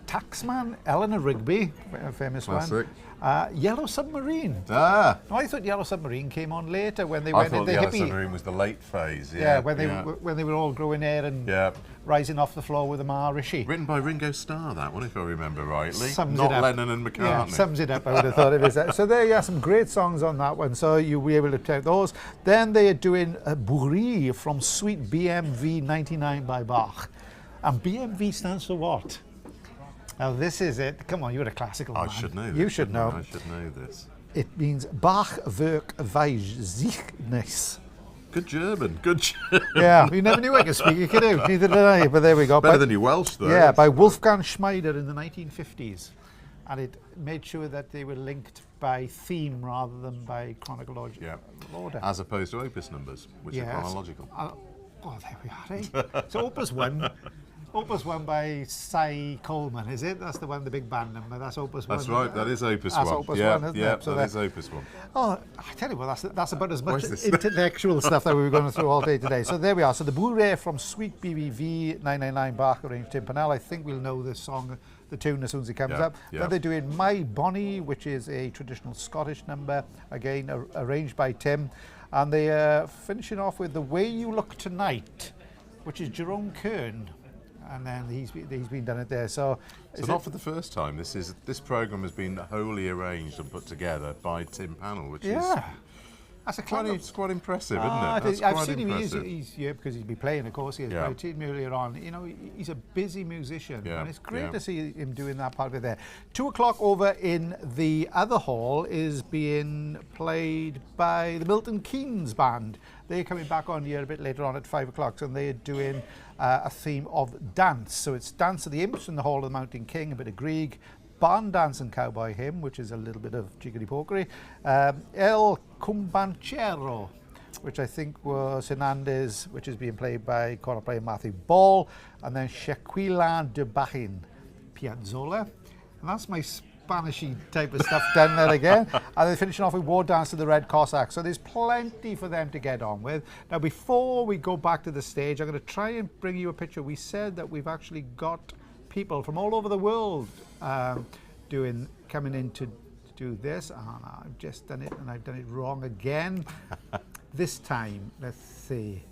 Taxman, Eleanor Rigby, a famous classic. One. Yellow Submarine. No, I thought Yellow Submarine came on later when they went into the hippie. I thought Yellow Submarine was the late phase. When they were all growing hair and rising off the floor with a Maharishi. Written by Ringo Starr, that one, if I remember rightly. Not Lennon and McCartney. Yeah, sums it up. I would have thought it was that. So there you are, some great songs on that one. So you'll be able to check those. Then they are doing a Bourrie from Suite BMV 99 by Bach, and BMV stands for what? Now this is it. Come on, you're a classical man. I should know this. You should know. I should know this. It means Bachwerk Weissichnis. Good German. Good German. Yeah, you never knew I could speak. You could do. Neither did I. But there we go. Better than your Welsh, though. Yeah, by Wolfgang Schmeider in the 1950s, and it made sure that they were linked by theme rather than by chronological order, as opposed to opus numbers, which are chronological. Oh, there we are. Eh? So Opus 1. Opus 1 by Cy Coleman, is it? That's the one, the big band number. That's Opus 1. That's right, that is Opus 1. That's Opus yeah, 1, isn't yeah, it? So that is Opus 1. Oh, I tell you what, that's about as much intellectual stuff that we were going through all day today. So there we are. So the Bourrée from Sweet BBV 999 Bach arranged Timpanel. I think we'll know this song, the tune, as soon as it comes up. Yeah. Then they're doing My Bonnie, which is a traditional Scottish number, again arranged by Tim. And they're finishing off with The Way You Look Tonight, which is Jerome Kern. And then he's been done it there. So not for the first time. This programme has been wholly arranged and put together by Tim Pannell, which is that's it's quite impressive, isn't it? I've seen him. He's here because he's been playing, of course. He is. Yeah. But I seen him earlier on. You know, he's a busy musician, and it's great to see him doing that part of it there. 2 o'clock over in the other hall is being played by the Milton Keynes Band. They're coming back on here a bit later on at 5 o'clock, and they're doing a theme of dance. So it's Dance of the Imps in the Hall of the Mountain King, a bit of Grieg, Barn Dance and Cowboy Hymn, which is a little bit of jiggly-pokery, El Cumbanchero, which I think was Hernandez, which is being played by cornet player Matthew Ball, and then Shaquilan de Bachin, Piazzolla. And that's my Spanishy type of stuff done there again. And they're finishing off with War Dance to the Red Cossack. So there's plenty for them to get on with. Now, before we go back to the stage, I'm going to try and bring you a picture. We said that we've actually got people from all over the world coming in to do this. I've just done it, and I've done it wrong again. This time, let's see.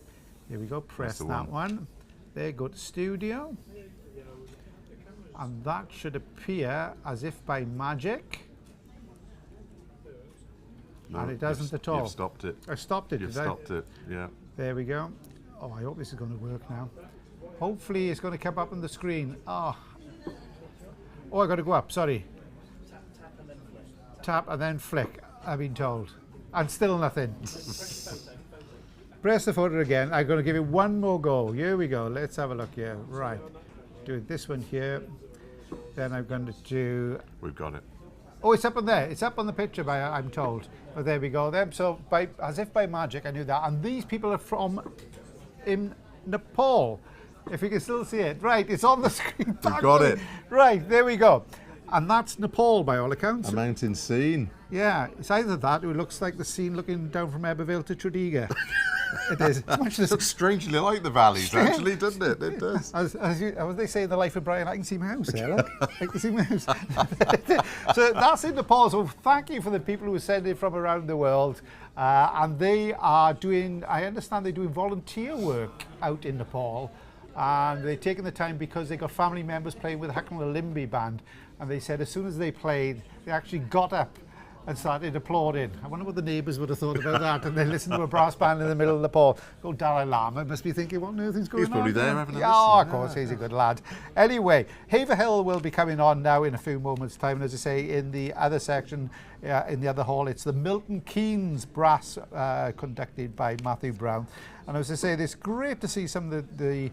Here we go. Press that one. There, go to studio. And that should appear as if by magic. No, and it doesn't at all. You've stopped it. I stopped it. You've stopped it, yeah. There we go. Oh, I hope this is going to work now. Hopefully it's going to come up on the screen. Oh, I got to go up, sorry. Tap and then flick, I've been told. And still nothing. Press the photo again. I'm going to give it one more go. Here we go. Let's have a look here. Right. Do this one here. Then I'm going to do... We've got it. Oh, it's up on there. It's up on the picture, I'm told. But there we go. Then, so as if by magic, I knew that. And these people are from in Nepal. If you can still see it. Right, it's on the screen. We've got it. Right, there we go. And that's Nepal, by all accounts. A mountain scene. Yeah, it's either that or it looks like the scene looking down from Eberville to Tredegar. It is. It looks strangely like the valleys, actually, doesn't it? It does. As they say in The Life of Brian, I can see my house there, look. I can see my house. So that's in Nepal. So thank you for the people who send it from around the world. And they are doing, I understand they're doing volunteer work out in Nepal. And they're taking the time because they got family members playing with Hucknall Linby Band. And they said as soon as they played, they actually got up and started applauding. I wonder what the neighbours would have thought about that. And they listened to a brass band in the middle of Nepal. Oh, Dalai Lama must be thinking, what on earth is going on? He's probably there having a listen. Oh, of course, he's a good lad. Anyway, Haverhill will be coming on now in a few moments' time. And as I say, in the other section, in the other hall, it's the Milton Keynes Brass conducted by Matthew Brown. And as I say, it's great to see some of the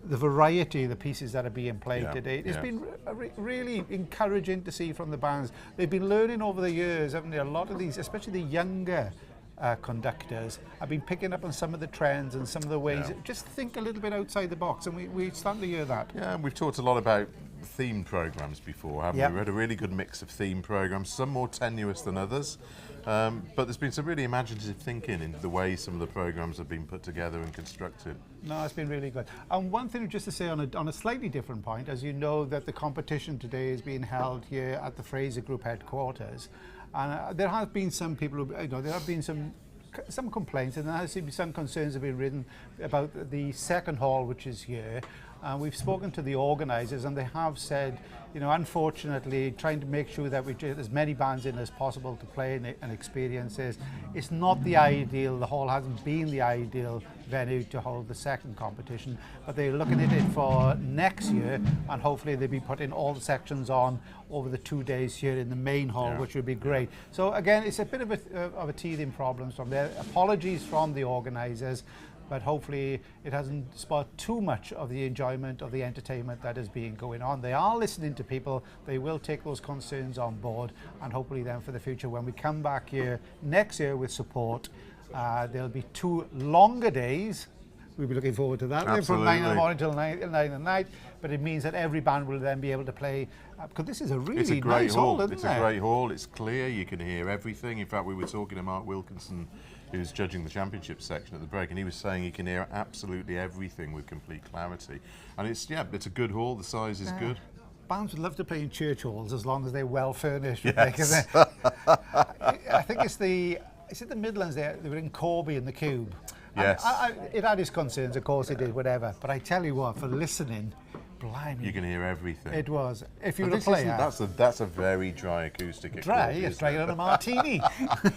variety of the pieces that are being played today. It's been really encouraging to see from the bands. They've been learning over the years, haven't they? A lot of these, especially the younger conductors, have been picking up on some of the trends and some of the ways. Just think a little bit outside the box, and we're starting to hear that. Yeah, and we've talked a lot about themed programmes before, haven't we? We've had a really good mix of themed programmes, some more tenuous than others. But there's been some really imaginative thinking in the way some of the programmes have been put together and constructed. No, it's been really good. And one thing just to say on a slightly different point, as you know that the competition today is being held here at the Fraser Group headquarters. And there have been some people who, there have been some complaints, and there has been some concerns have been written about the second hall, which is here. We've spoken to the organisers, and they have said, unfortunately, trying to make sure that we get as many bands in as possible to play and experiences. It's not the ideal. The hall hasn't been the ideal venue to hold the second competition, but they're looking at it for next year, and hopefully they'll be putting all the sections on over the 2 days here in the main hall, which would be great. So again, it's a bit of a teething problem from there. Apologies from the organisers, but hopefully it hasn't spoiled too much of the enjoyment of the entertainment that is being going on. They are listening to people. They will take those concerns on board, and hopefully then for the future, when we come back here next year with support, there'll be 2 longer days we'll be looking forward to that. Absolutely. From 9 in the morning till 9 at night, but it means that every band will then be able to play, because this is a really nice hall, isn't it? It's a great hall, it's clear, you can hear everything. In fact, we were talking to Mark Wilkinson, who's judging the championship section at the break, and he was saying he can hear absolutely everything with complete clarity. And it's a good hall, the size is good. Bands would love to play in church halls as long as they're well furnished. Yes. I think is it the Midlands there? They were in Corby in the Cube. Yes. It had its concerns, of course it did, whatever. But I tell you what, for listening, blimey. You can hear everything. It was. If you were a player. That's a very dry acoustic. Dry? It's drier than a martini.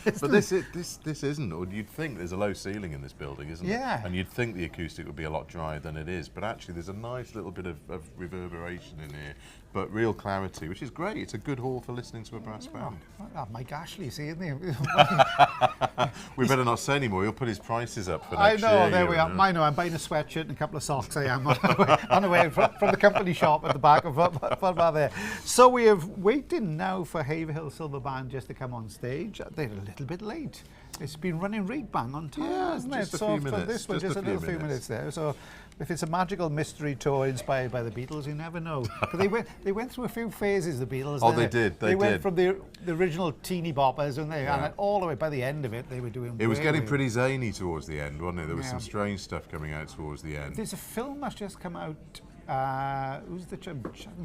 But this isn't. Or you'd think there's a low ceiling in this building, isn't there? Yeah. And you'd think the acoustic would be a lot drier than it is. But actually, there's a nice little bit of reverberation in here. But real clarity, which is great. It's a good hall for listening to a brass band. Mike Ashley, see, isn't he? We better not say anymore. He'll put his prices up for next year. I know, there we are. I know, I'm buying a sweatshirt and a couple of socks. I am on the way from the company shop at the back of there. So we are waiting now for Haverhill Silver Band just to come on stage. They're a little bit late. It's been running right bang on time, hasn't it? Just a few minutes. This one, just a little few minutes there. So if it's a magical mystery tour inspired by the Beatles, you never know. But they went through a few phases, the Beatles. Oh, they did. They went from the original teeny boppers, and all the way by the end of it, they were doing. It was getting pretty zany towards the end, wasn't it? There was some strange stuff coming out towards the end. There's a film that's just come out. Who's the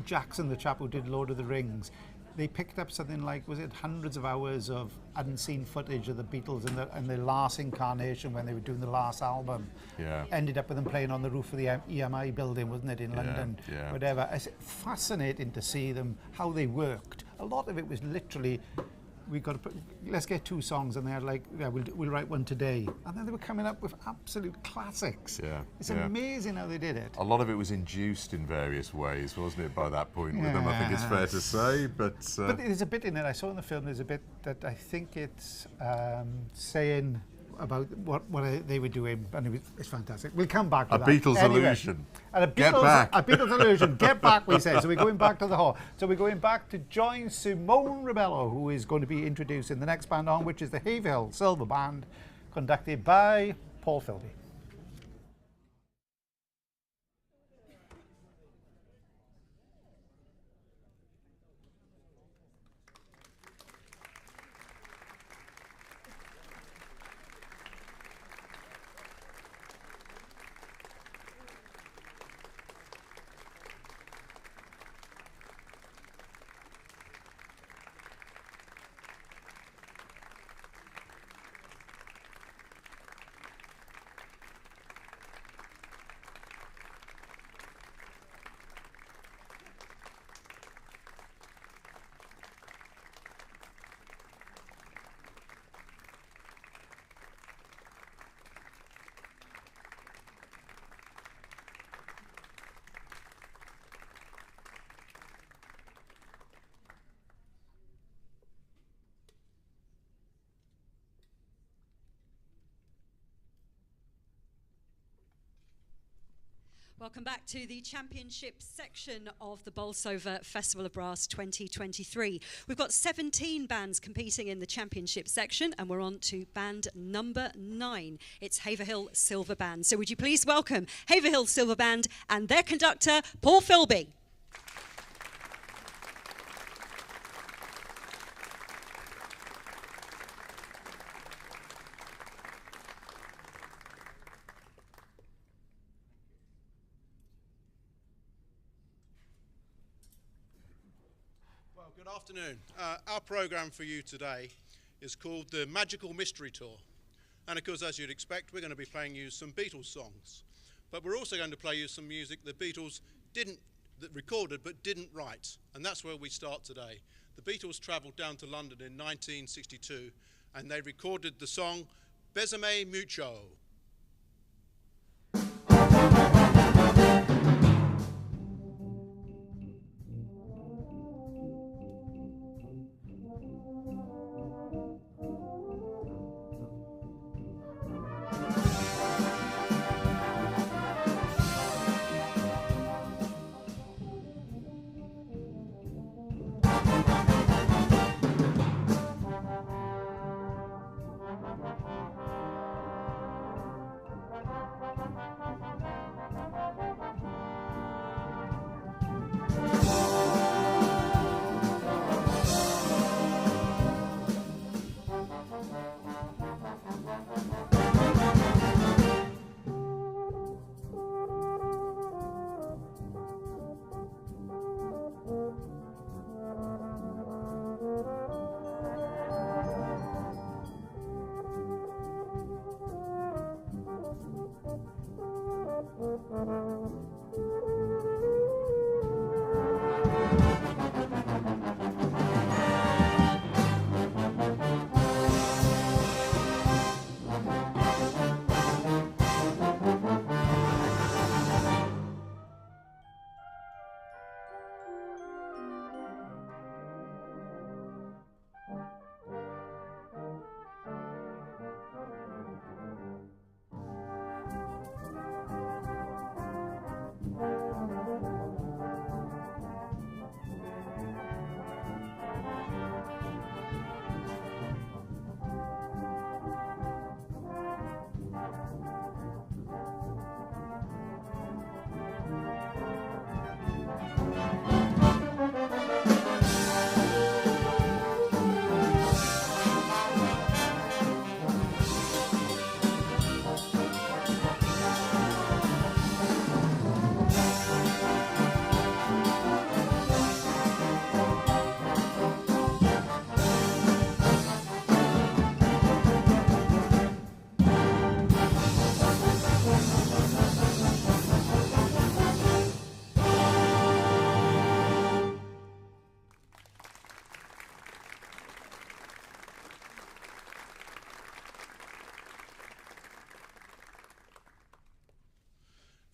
Jackson, the chap who did Lord of the Rings? They picked up something like, was it hundreds of hours of unseen footage of the Beatles and the last incarnation when they were doing the last album. Yeah. Ended up with them playing on the roof of the EMI building, wasn't it, in London? Yeah. Whatever. It's fascinating to see them, how they worked. A lot of it was literally, let's get 2 songs, and they're like, we'll write one today. And then they were coming up with absolute classics. Yeah. It's amazing how they did it. A lot of it was induced in various ways, wasn't it, by that point with them, I think it's fair to say. But there's a bit in it, I saw in the film, there's a bit that I think it's saying about what they were doing, and it's fantastic. We'll come back to that. Beatles illusion. Get back. A Beatles illusion. Get back, we say. So we're going back to the hall. So we're going back to join Simone Rebello, who is going to be introducing the next band on, which is the Haverhill Silver Band, conducted by Paul Philby. Welcome back to the championship section of the Bolsover Festival of Brass 2023. We've got 17 bands competing in the championship section, and we're on to band number 9. It's Haverhill Silver Band. So would you please welcome Haverhill Silver Band and their conductor, Paul Philby. Good afternoon. Our programme for you today is called the Magical Mystery Tour. And of course, as you'd expect, we're going to be playing you some Beatles songs. But we're also going to play you some music the Beatles recorded but didn't write. And that's where we start today. The Beatles travelled down to London in 1962 and they recorded the song Besame Mucho.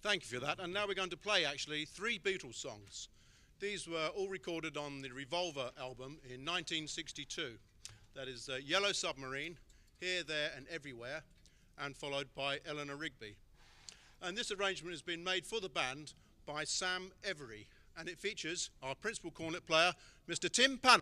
Thank you for that. And now we're going to play, actually, 3 Beatles songs. These were all recorded on the Revolver album in 1962. That is Yellow Submarine, Here, There and Everywhere, and followed by Eleanor Rigby. And this arrangement has been made for the band by Sam Every, and it features our principal cornet player, Mr. Tim Pan.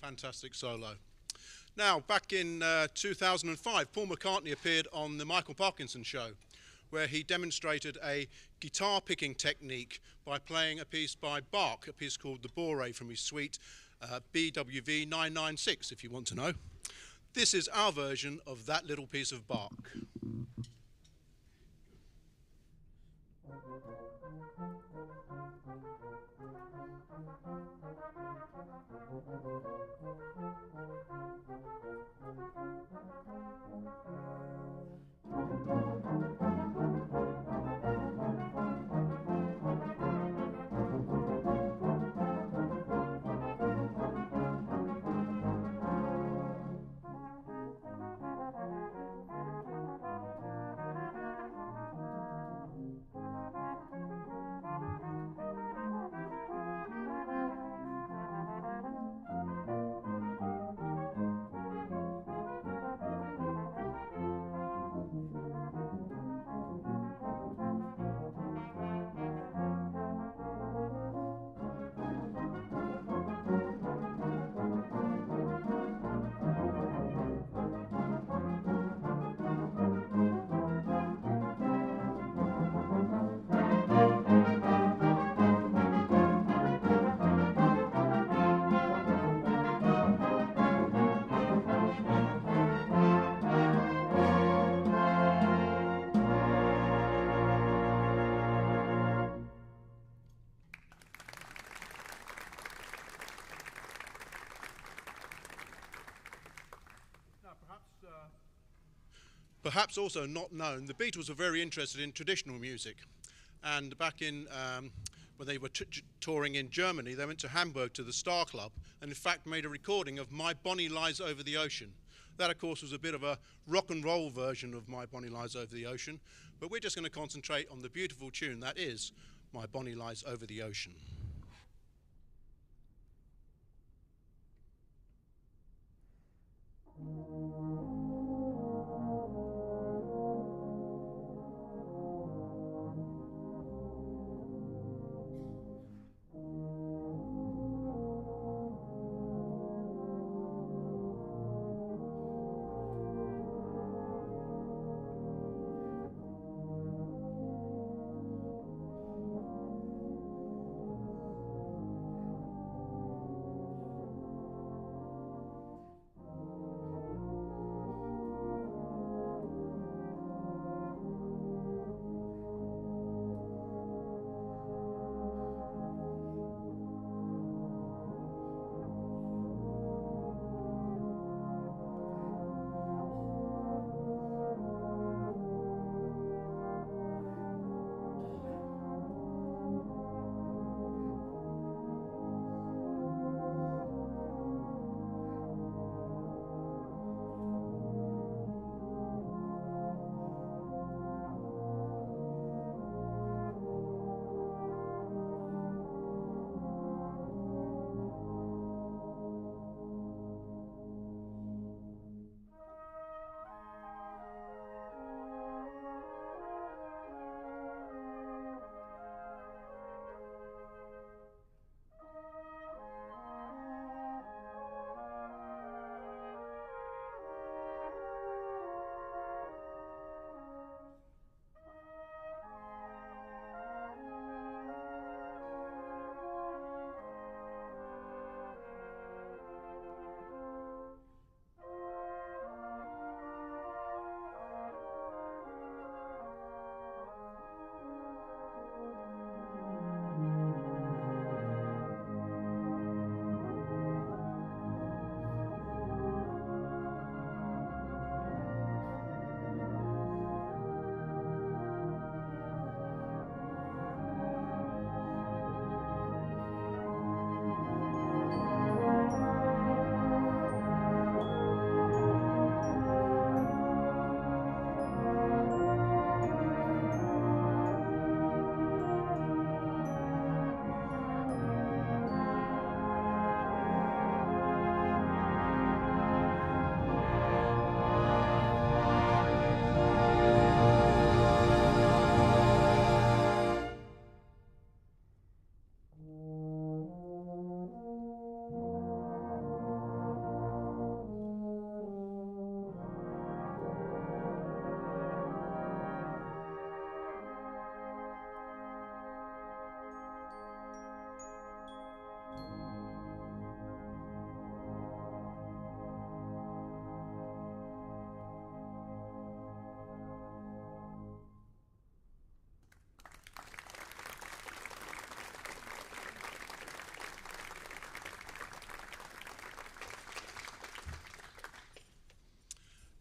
Fantastic solo. Now, back in 2005, Paul McCartney appeared on the Michael Parkinson show, where he demonstrated a guitar picking technique by playing a piece by Bach, a piece called the Bore from his suite BWV 996, if you want to know. This is our version of that little piece of Bach. Perhaps also not known, the Beatles were very interested in traditional music, and back in when they were touring in Germany, they went to Hamburg to the Star Club and in fact made a recording of My Bonnie Lies Over the Ocean. That of course was a bit of a rock and roll version of My Bonnie Lies Over the Ocean, but we're just going to concentrate on the beautiful tune that is My Bonnie Lies Over the Ocean.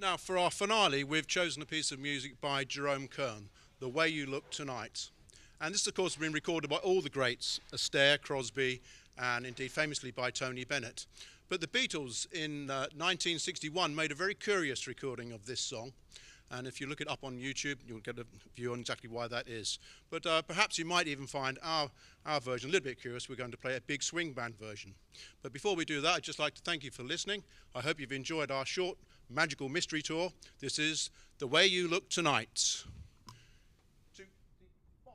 Now, for our finale, we've chosen a piece of music by Jerome Kern, The Way You Look Tonight. And this, of course, has been recorded by all the greats, Astaire, Crosby, and indeed famously by Tony Bennett. But the Beatles in 1961 made a very curious recording of this song. And if you look it up on YouTube, you'll get a view on exactly why that is. But perhaps you might even find our version a little bit curious. We're going to play a big swing band version. But before we do that, I'd just like to thank you for listening. I hope you've enjoyed our short magical mystery tour. This is The Way You Look Tonight. 2, 3, 4.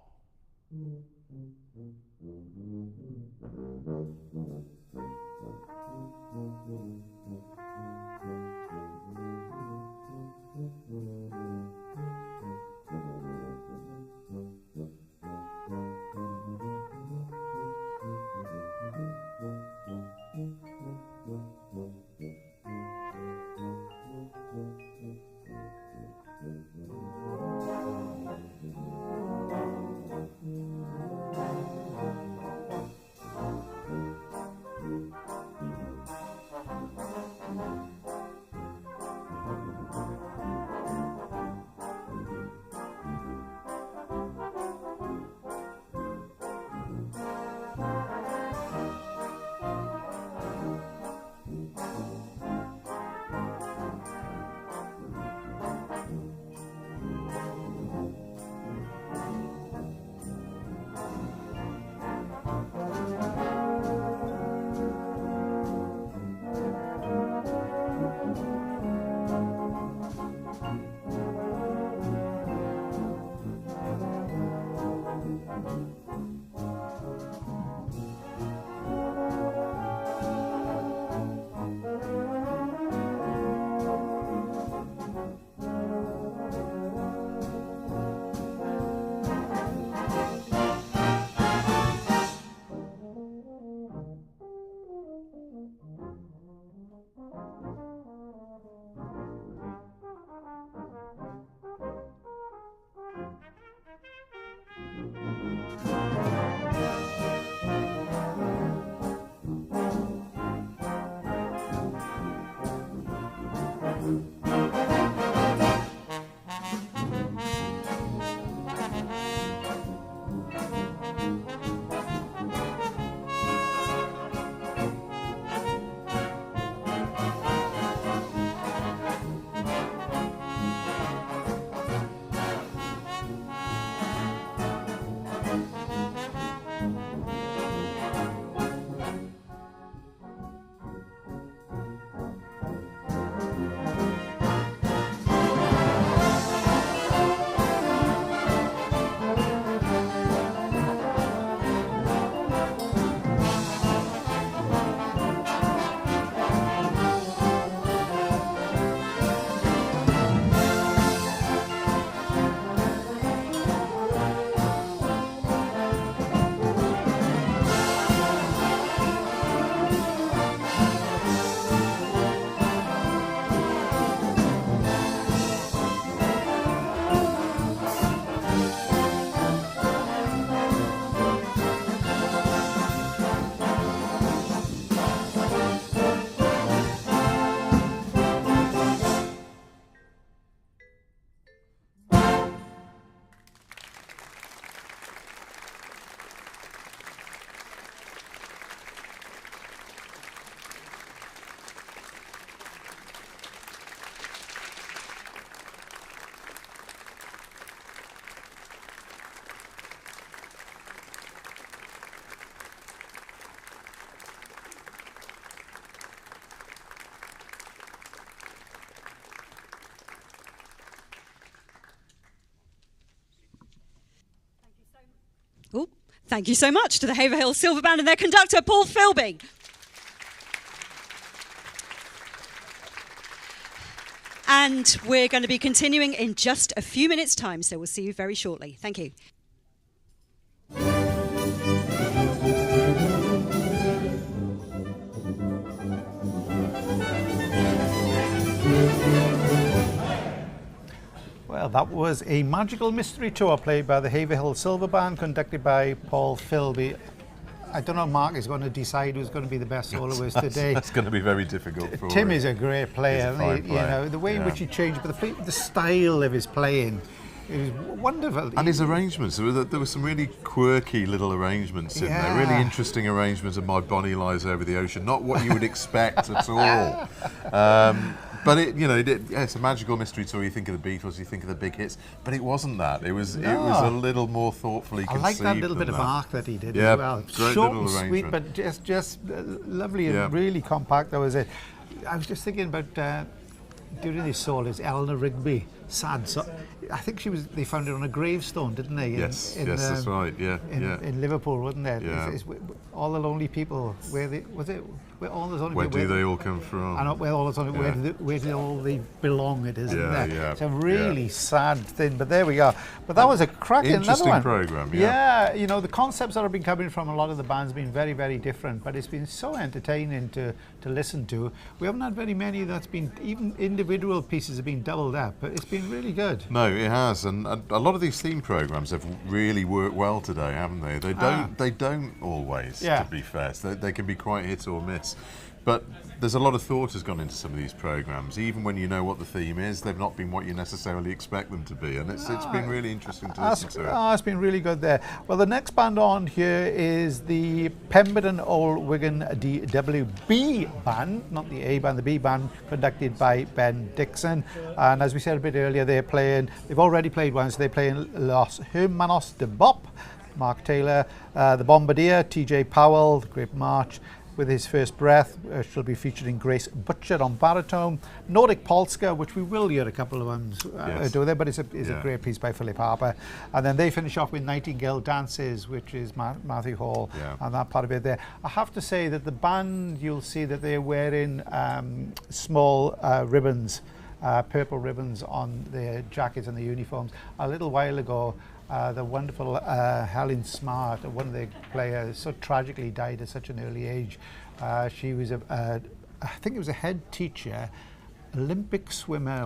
Oh, thank you so much to the Haverhill Silver Band and their conductor, Paul Philby. And we're going to be continuing in just a few minutes' time, so we'll see you very shortly. Thank you. Well, that was a magical mystery tour played by the Haverhill Silver Band, conducted by Paul Philby. I don't know, Mark is going to decide who's going to be the best soloist today. That's going to be very difficult for Tim him. is a great player. He's a fine player. You know, the way in which he changed, but the style of his playing. It was wonderful. And his arrangements, there were some really quirky little arrangements in there, really interesting arrangements of My Bonnie Lies Over the Ocean, not what you would expect at all. But it's a magical mystery tour. You think of the Beatles, you think of the big hits, but it wasn't that. It was a little more thoughtfully conceived. I like that little bit of arc that he did as well. Great Short little and sweet, but just lovely and really compact. That was it. I was just thinking about during his solos, Eleanor Rigby, sad. So I think they found it on a gravestone, didn't they? Yes, that's right. In Liverpool, wasn't there? Yeah. It's all the lonely people. Where do they all come from? I know where all the where do all they belong? It is, isn't there? Yeah, it's a really sad thing. But there we go. But that was a cracking interesting program. Yeah, you know, the concepts that have been coming from a lot of the bands have been very, very different. But it's been so entertaining to listen to. We haven't had very many that's been, even individual pieces have been doubled up. But it's been really good. No, it has, and a lot of these theme programs have really worked well today, haven't they? They don't always, to be fair. So they can be quite hit or miss. But there's a lot of thought has gone into some of these programs. Even when you know what the theme is, they've not been what you necessarily expect them to be, and it's been really interesting to listen to it. It's been really good there. Well, the next band on here is the Pemberton Old Wigan DWB Band, not the A band, the B band, conducted by Ben Dixon. And as we said a bit earlier, they've already played once. They're playing Los Hermanos de Bop, Mark Taylor, the Bombardier, TJ Powell, the Great March, with his first breath. She'll be featuring Grace Butcher on baritone. Nordic Polska, which we will hear a couple of ones do there, but it's a great piece by Philip Harper. And then they finish off with Nightingale Dances, which is Matthew Hall, and that part of it there. I have to say that the band, you'll see that they're wearing small ribbons, purple ribbons on their jackets and the uniforms. A little while ago, the wonderful Helen Smart, one of the players, so tragically died at such an early age. She was I think it was a head teacher, Olympic swimmer,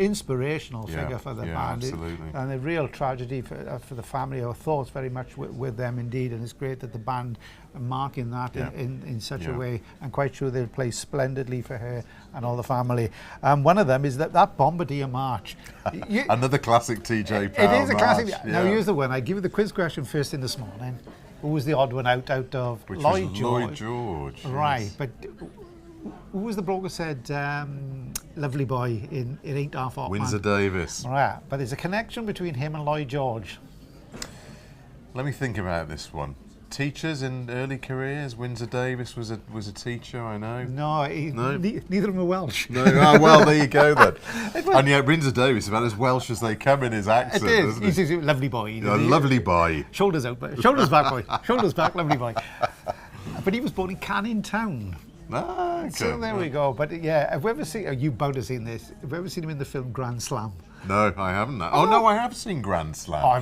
inspirational figure for the band. Absolutely. And a real tragedy for the family. Our thoughts very much with them indeed, and it's great that the band are marking that in such a way. I'm quite sure they'll play splendidly for her and all the family. One of them is that Bombardier March. Another classic TJ Powell. It is a classic. Now here's the one. I give you the quiz question first thing this morning. Who was the odd one out of Which Lloyd was George? Lloyd George. Right, but who was the bloke who said lovely boy in It Ain't Half Hot Windsor Davis. Right, but there's a connection between him and Lloyd George. Let me think about this one. Teachers in early careers. Windsor Davis was a teacher, I know. No, neither of them are Welsh. No, well, there you go then. And yet Windsor Davis is about as Welsh as they come in his accent. It is. Isn't He's a lovely boy. A lovely boy. Shoulders out, shoulders back, boy. Shoulders back, lovely boy. But he was born in Canning Town. Okay. So there we go. But have you ever seen? You both have seen this. Have you ever seen him in the film Grand Slam? No, I haven't. Oh no, I have seen Grand Slam.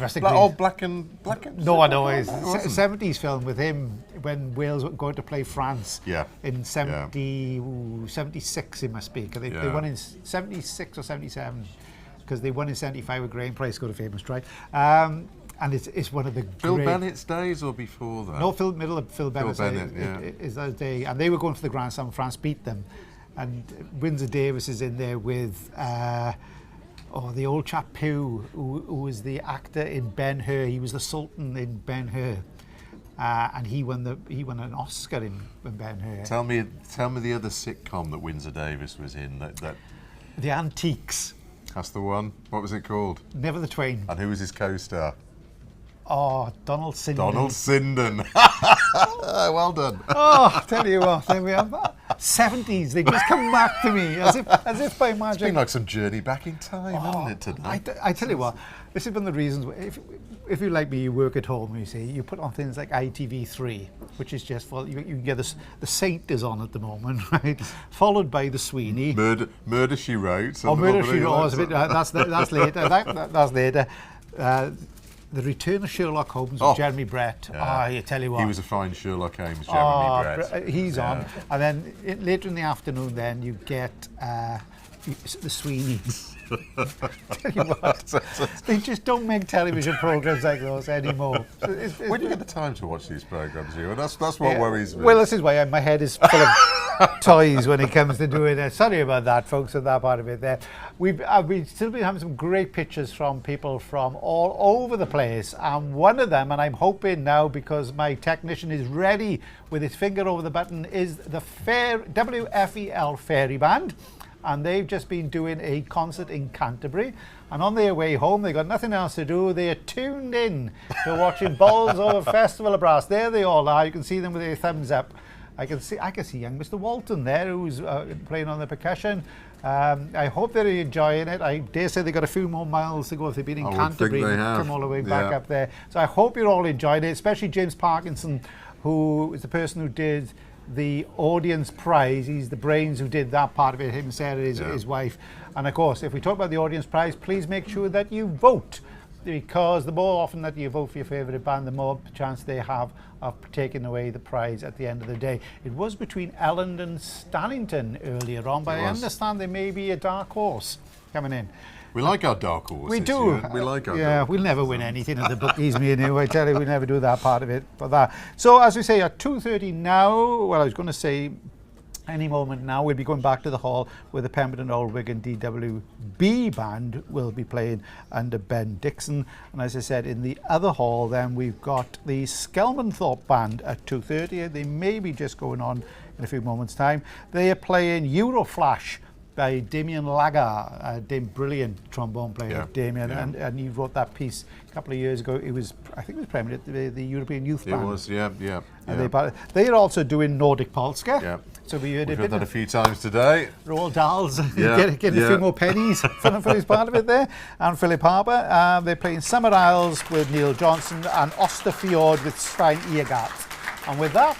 Black and. No, I know it's a 70s film with him when Wales were going to play France. In 76, it must be. Because they won in 76 or 77. Because they won in 75 with Graham Price, got a famous strike. And it's one of the Phil Bennett's days or before that? No, middle of Phil Bennett's Bennett, is that day. And they were going for the Grand Slam. France beat them. And Windsor Davis is in there with the old chap who was the actor in Ben-Hur. He was the Sultan in Ben-Hur. And he won an Oscar in Ben-Hur. Tell me the other sitcom that Windsor Davis was in. That The Antiques. That's the one. What was it called? Never the Twain. And who was his co-star? Oh, Donald Sinden. Donald Sinden. Well done. Oh, I tell you what, there we are. 70s, they just come back to me as if by magic. It's been like some journey back in time, hasn't it, today? I tell you what, this is one of the reasons, if you like me, you work at home, you see, you put on things like ITV3, which is just, you can get the Saint is on at the moment, right? Followed by the Sweeney. Murder, She Wrote. Murder, She Wrote, that's later. That's later. The Return of Sherlock Holmes with Jeremy Brett. I tell you what. He was a fine Sherlock Holmes, Jeremy Brett. He's on. And then later in the afternoon then you get the Sweeneys. Tell you what, they just don't make television programs like those anymore. When do you get the time to watch these programs, you? That's what worries me. Well, this is why my head is full of toys when it comes to doing it. Sorry about that, folks, on that part of it there. We've still been having some great pictures from people from all over the place, and one of them, and I'm hoping now because my technician is ready with his finger over the button, is the WFEL Fairy Band. And they've just been doing a concert in Canterbury, and on their way home they've got nothing else to do. They are tuned in to watching Bolsover Festival of Brass. There they all are. You can see them with their thumbs up. I can see young Mr. Walton there, who's playing on the percussion. I hope they're enjoying it. I dare say they've got a few more miles to go if they've been in Canterbury and come all the way back up there. So I hope you're all enjoying it, especially James Parkinson, who is the person who did the audience prize. He's the brains who did that part of it, him, Sarah, his wife. And of course, if we talk about the audience prize, please make sure that you vote, because the more often that you vote for your favourite band, the more chance they have of taking away the prize at the end of the day. It was between Elland and Stannington earlier on, but I understand there may be a dark horse coming in. We like our dark horses. We do. We like our dark we'll never win anything at the bookies, me and you. I tell you, we never do that part of it. For that. So, as we say, at 2:30 now, well, I was going to say any moment now, we'll be going back to the hall where the Pemberton Old Band DWB Band will be playing under Ben Dixon. And as I said, in the other hall, then we've got the Skelmanthorpe Band at 2:30. They may be just going on in a few moments' time. They are playing Euroflash by Damien Lagar, brilliant trombone player, Damien, and he wrote that piece a couple of years ago. It was, I think it was premiered at the European Youth Band. It was, yeah. They're also doing Nordic Polska. Yeah. So we've heard that a few times today. Roald Dahl's getting a few more pennies for his part of it there. And Philip Harper, they're playing Summer Isles with Neil Johnson and Osterfjord with Svein Egergard. And with that,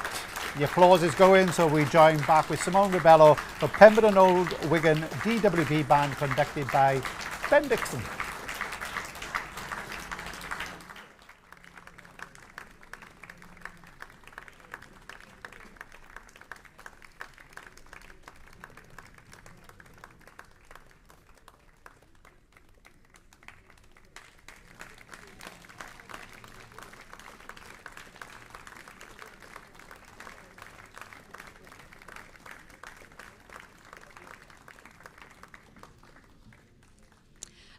the applause is going, so we join back with Simone Ribello for Pemberton Old Wigan DWB Band, conducted by Ben Dixon.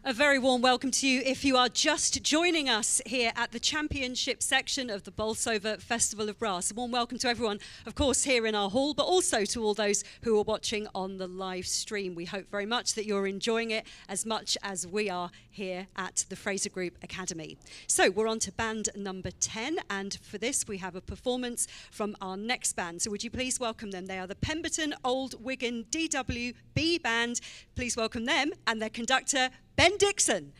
A very warm welcome to you if you are just joining us here at the championship section of the Bolsover Festival of Brass. A warm welcome to everyone, of course, here in our hall, but also to all those who are watching on the live stream. We hope very much that you're enjoying it as much as we are here at the Fraser Group Academy. So we're on to band number 10, and for this we have a performance from our next band. So would you please welcome them? They are the Pemberton Old Wigan DWB Band. Please welcome them and their conductor, Ben Dixon.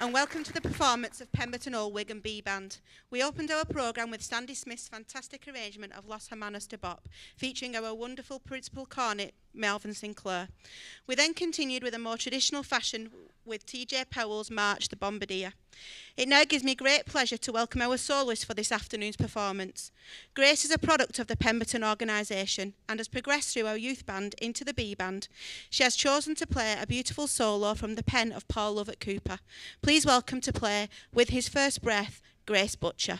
And welcome to the performance of Pemberton Old Wig and B Band. We opened our programme with Sandy Smith's fantastic arrangement of Los Hermanos de Bop, featuring our wonderful principal cornet, Melvin Sinclair. We then continued with a more traditional fashion with T.J. Powell's March the Bombardier. It now gives me great pleasure to welcome our soloist for this afternoon's performance. Grace is a product of the Pemberton organisation and has progressed through our youth band into the B Band. She has chosen to play a beautiful solo from the pen of Paul Lovett Cooper. Please welcome to play With His First Breath, Grace Butcher.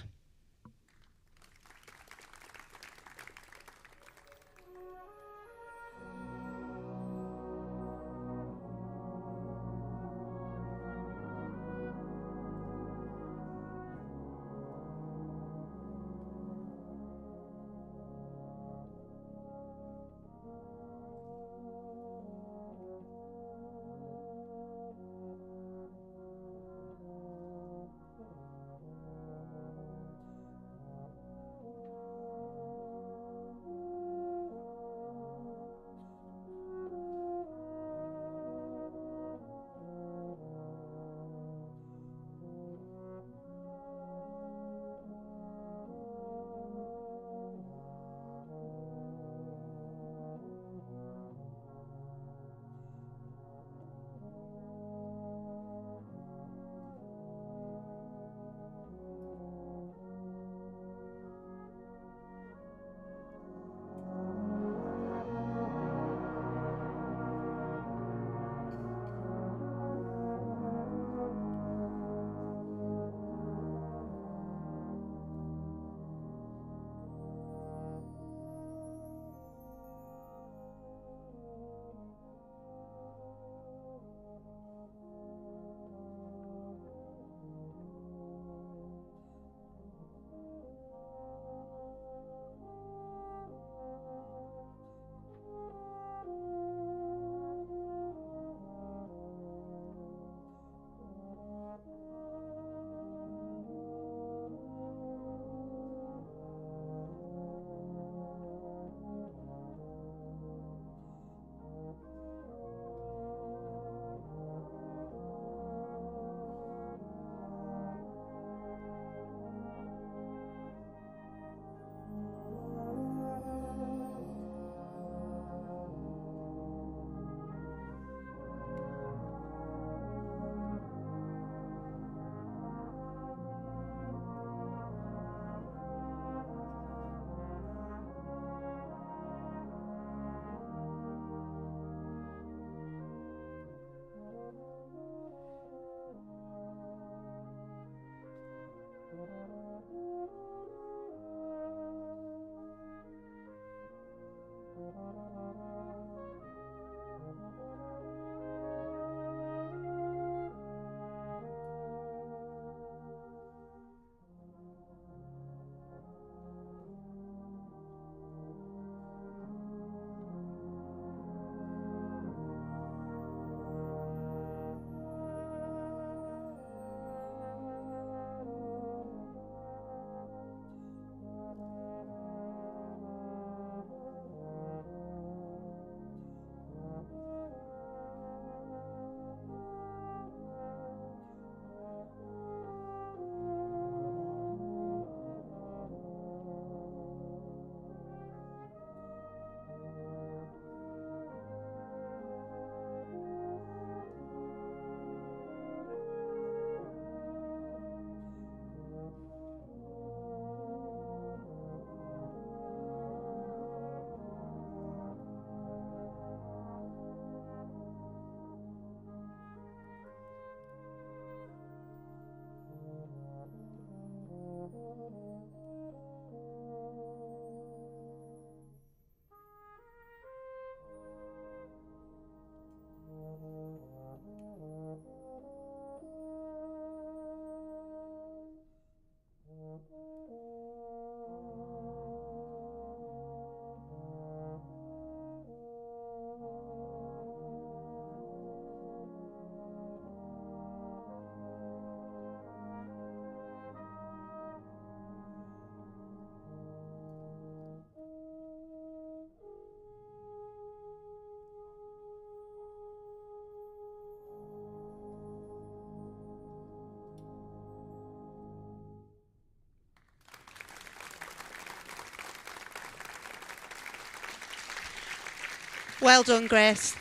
Well done, Grace.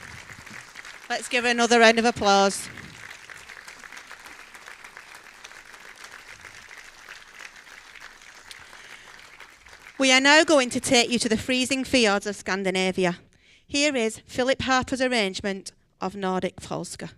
Let's give her another round of applause. We are now going to take you to the freezing fjords of Scandinavia. Here is Philip Harper's arrangement of Nordic Polska.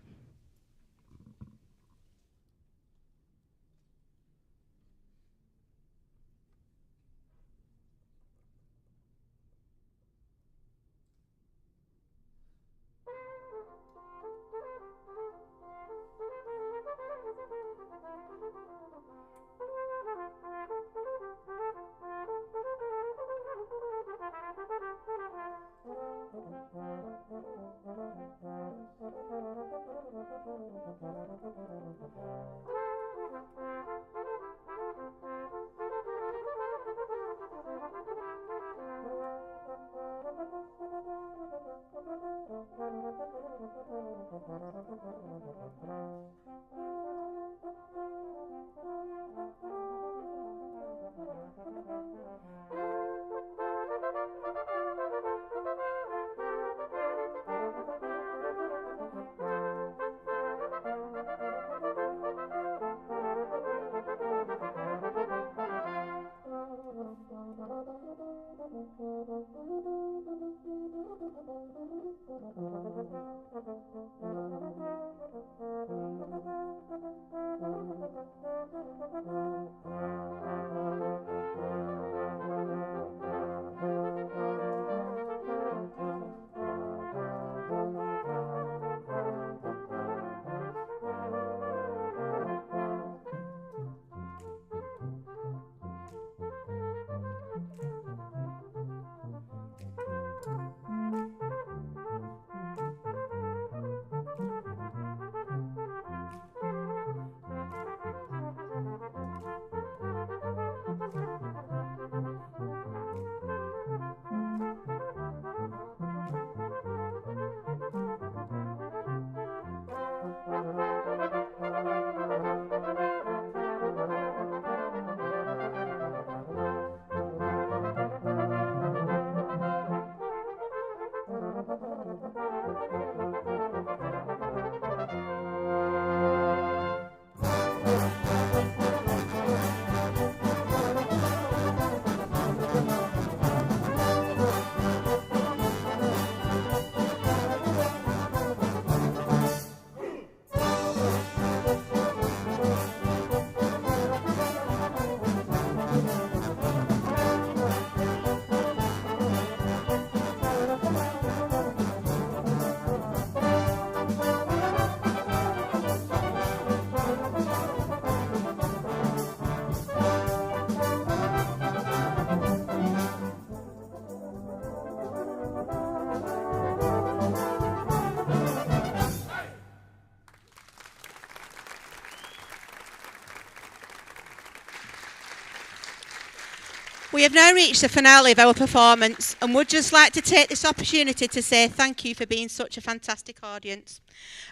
We have now reached the finale of our performance and would just like to take this opportunity to say thank you for being such a fantastic audience.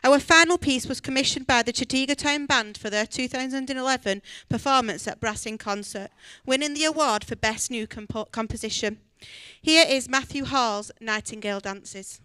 Our final piece was commissioned by the Stannington Band for their 2011 performance at Brass in Concert, winning the award for Best New Composition. Here is Matthew Hall's Nightingale Dances.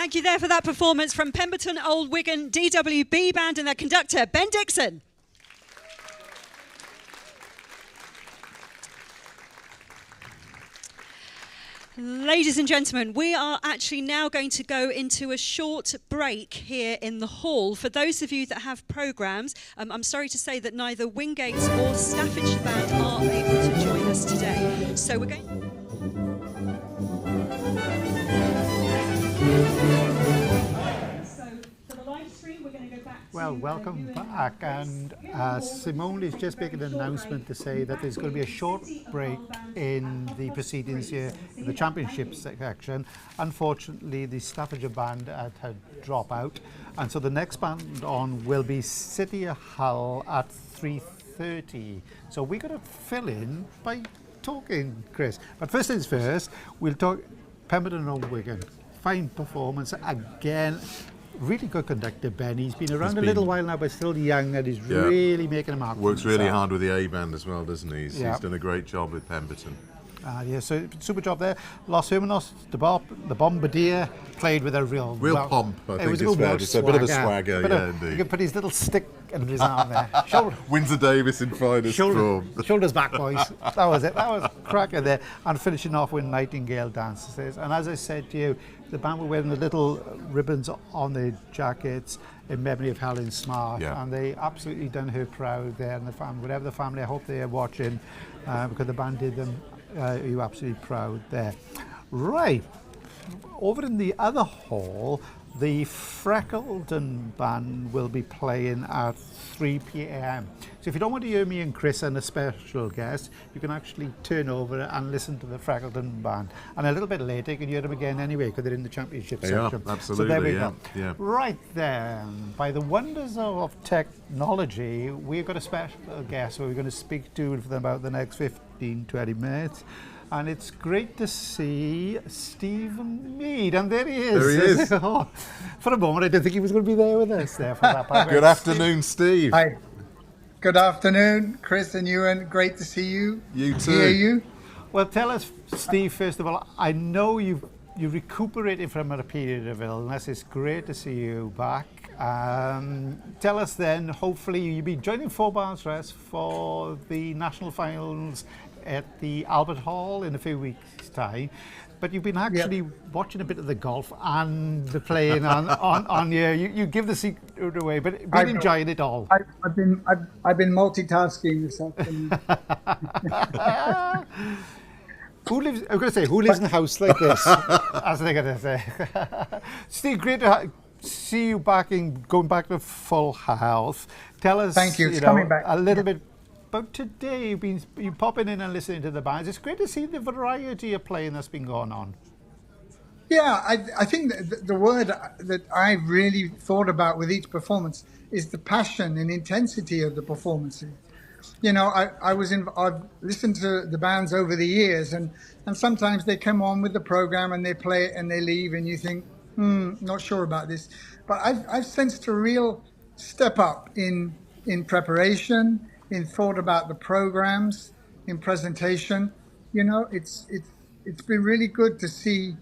Thank you there for that performance from Pemberton Old Wigan DWB Band and their conductor, Ben Dixon. Ladies and gentlemen, we are actually now going to go into a short break here in the hall. For those of you that have programmes, I'm sorry to say that neither Wingates or Staffordshire Band are able to join us today. So we're going... Well, welcome back, and Simone is just making an announcement to say that there's going to be a short break in the proceedings here in the championship section. Unfortunately, the Staffordshire Band had to drop out, and so the next band on will be City of Hull at 3:30. So we're going to fill in by talking, Chris. But first things first, we'll talk Pemberton Old Wigan. Fine performance again. Really good conductor, Ben. He's been around a little while now, but still young, and he's really making a mark. Works really hard with the A band as well, doesn't he? He's done a great job with Pemberton. Yeah, so super job there. Los Hermanos, the Bombardier, played with a real pomp, I think it's fair to say. A bit of a swagger, yeah, indeed. You can put his little stick under his arm there. Windsor Davis in finest form. Shoulders back, boys. That was it. That was cracking there. And finishing off with Nightingale dances. And as I said to you, the band were wearing the little ribbons on their jackets in memory of Helen Smart, and they absolutely done her proud there, and the family, whatever the family, I hope they are watching, because the band did them. You're absolutely proud there. Right, over in the other hall, the Freckleton Band will be playing at 3 p.m. So if you don't want to hear me and Chris and a special guest, you can actually turn over and listen to the Freckleton Band. And a little bit later, you can hear them again anyway, because they're in the championship section. Absolutely, so there we go. Right then, by the wonders of technology, we've got a special guest who we're going to speak to for about the next 15-20 minutes. And it's great to see Stephen Mead, and there he is. There he is. For a moment, I didn't think he was going to be there with us there for that part. Good afternoon, Steve. Hi. Good afternoon, Chris and Ewan. Great to see you. You too. Hear you. Well, tell us, Steve, first of all, I know you recuperated from a period of illness. It's great to see you back. Tell us then, hopefully you'll be joining 4 Bars Rest for the national finals at the Albert Hall in a few weeks' time. But you've been actually watching a bit of the golf and the playing on you give the secret away, but been enjoying it all. I've been multitasking this afternoon. Who lives in a house like this? As they're going to say. Steve, great to see you going back to full health. Tell us, thank you. It's coming back. A little bit about today. You popping in and listening to the bands. It's great to see the variety of playing that's been going on. Yeah, I think the word that I really thought about with each performance is the passion and intensity of the performances. You know, I've listened to the bands over the years, and sometimes they come on with the program and they play it and they leave, and you think, not sure about this. But I've sensed a real step up in preparation, in thought about the programs, in presentation. You know, it's been really good to see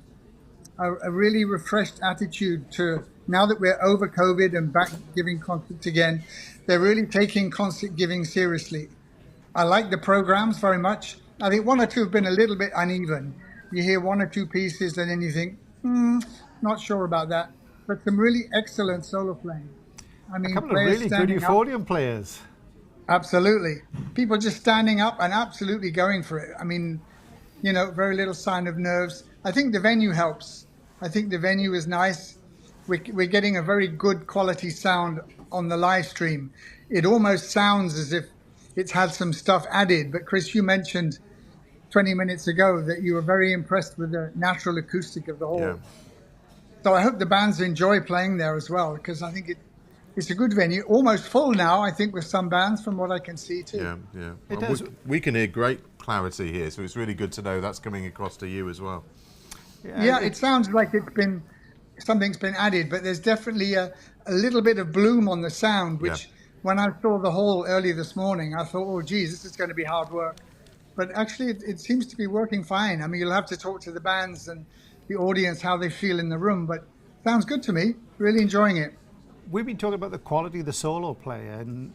a really refreshed attitude to, now that we're over COVID and back giving concerts again, they're really taking concert giving seriously. I like the programs very much. I think one or two have been a little bit uneven. You hear one or two pieces and then you think, not sure about that. But some really excellent solo playing. I mean, a couple of really good euphonium players. Absolutely. People just standing up and absolutely going for it. I mean, you know, very little sign of nerves. I think the venue helps. I think the venue is nice. We're getting a very good quality sound on the live stream. It almost sounds as if it's had some stuff added. But Chris, you mentioned 20 minutes ago that you were very impressed with the natural acoustic of the hall. Yeah. So I hope the bands enjoy playing there as well, because I think it's a good venue. Almost full now, I think, with some bands from what I can see too. Yeah. Well, we can hear great clarity here, so it's really good to know that's coming across to you as well. Yeah, it sounds like something's been added, but there's definitely a little bit of bloom on the sound, which when I saw the hall early this morning, I thought, oh, geez, this is going to be hard work. But actually, it seems to be working fine. I mean, you'll have to talk to the bands and the audience, how they feel in the room, but sounds good to me. Really enjoying it. We've been talking about the quality of the solo player, and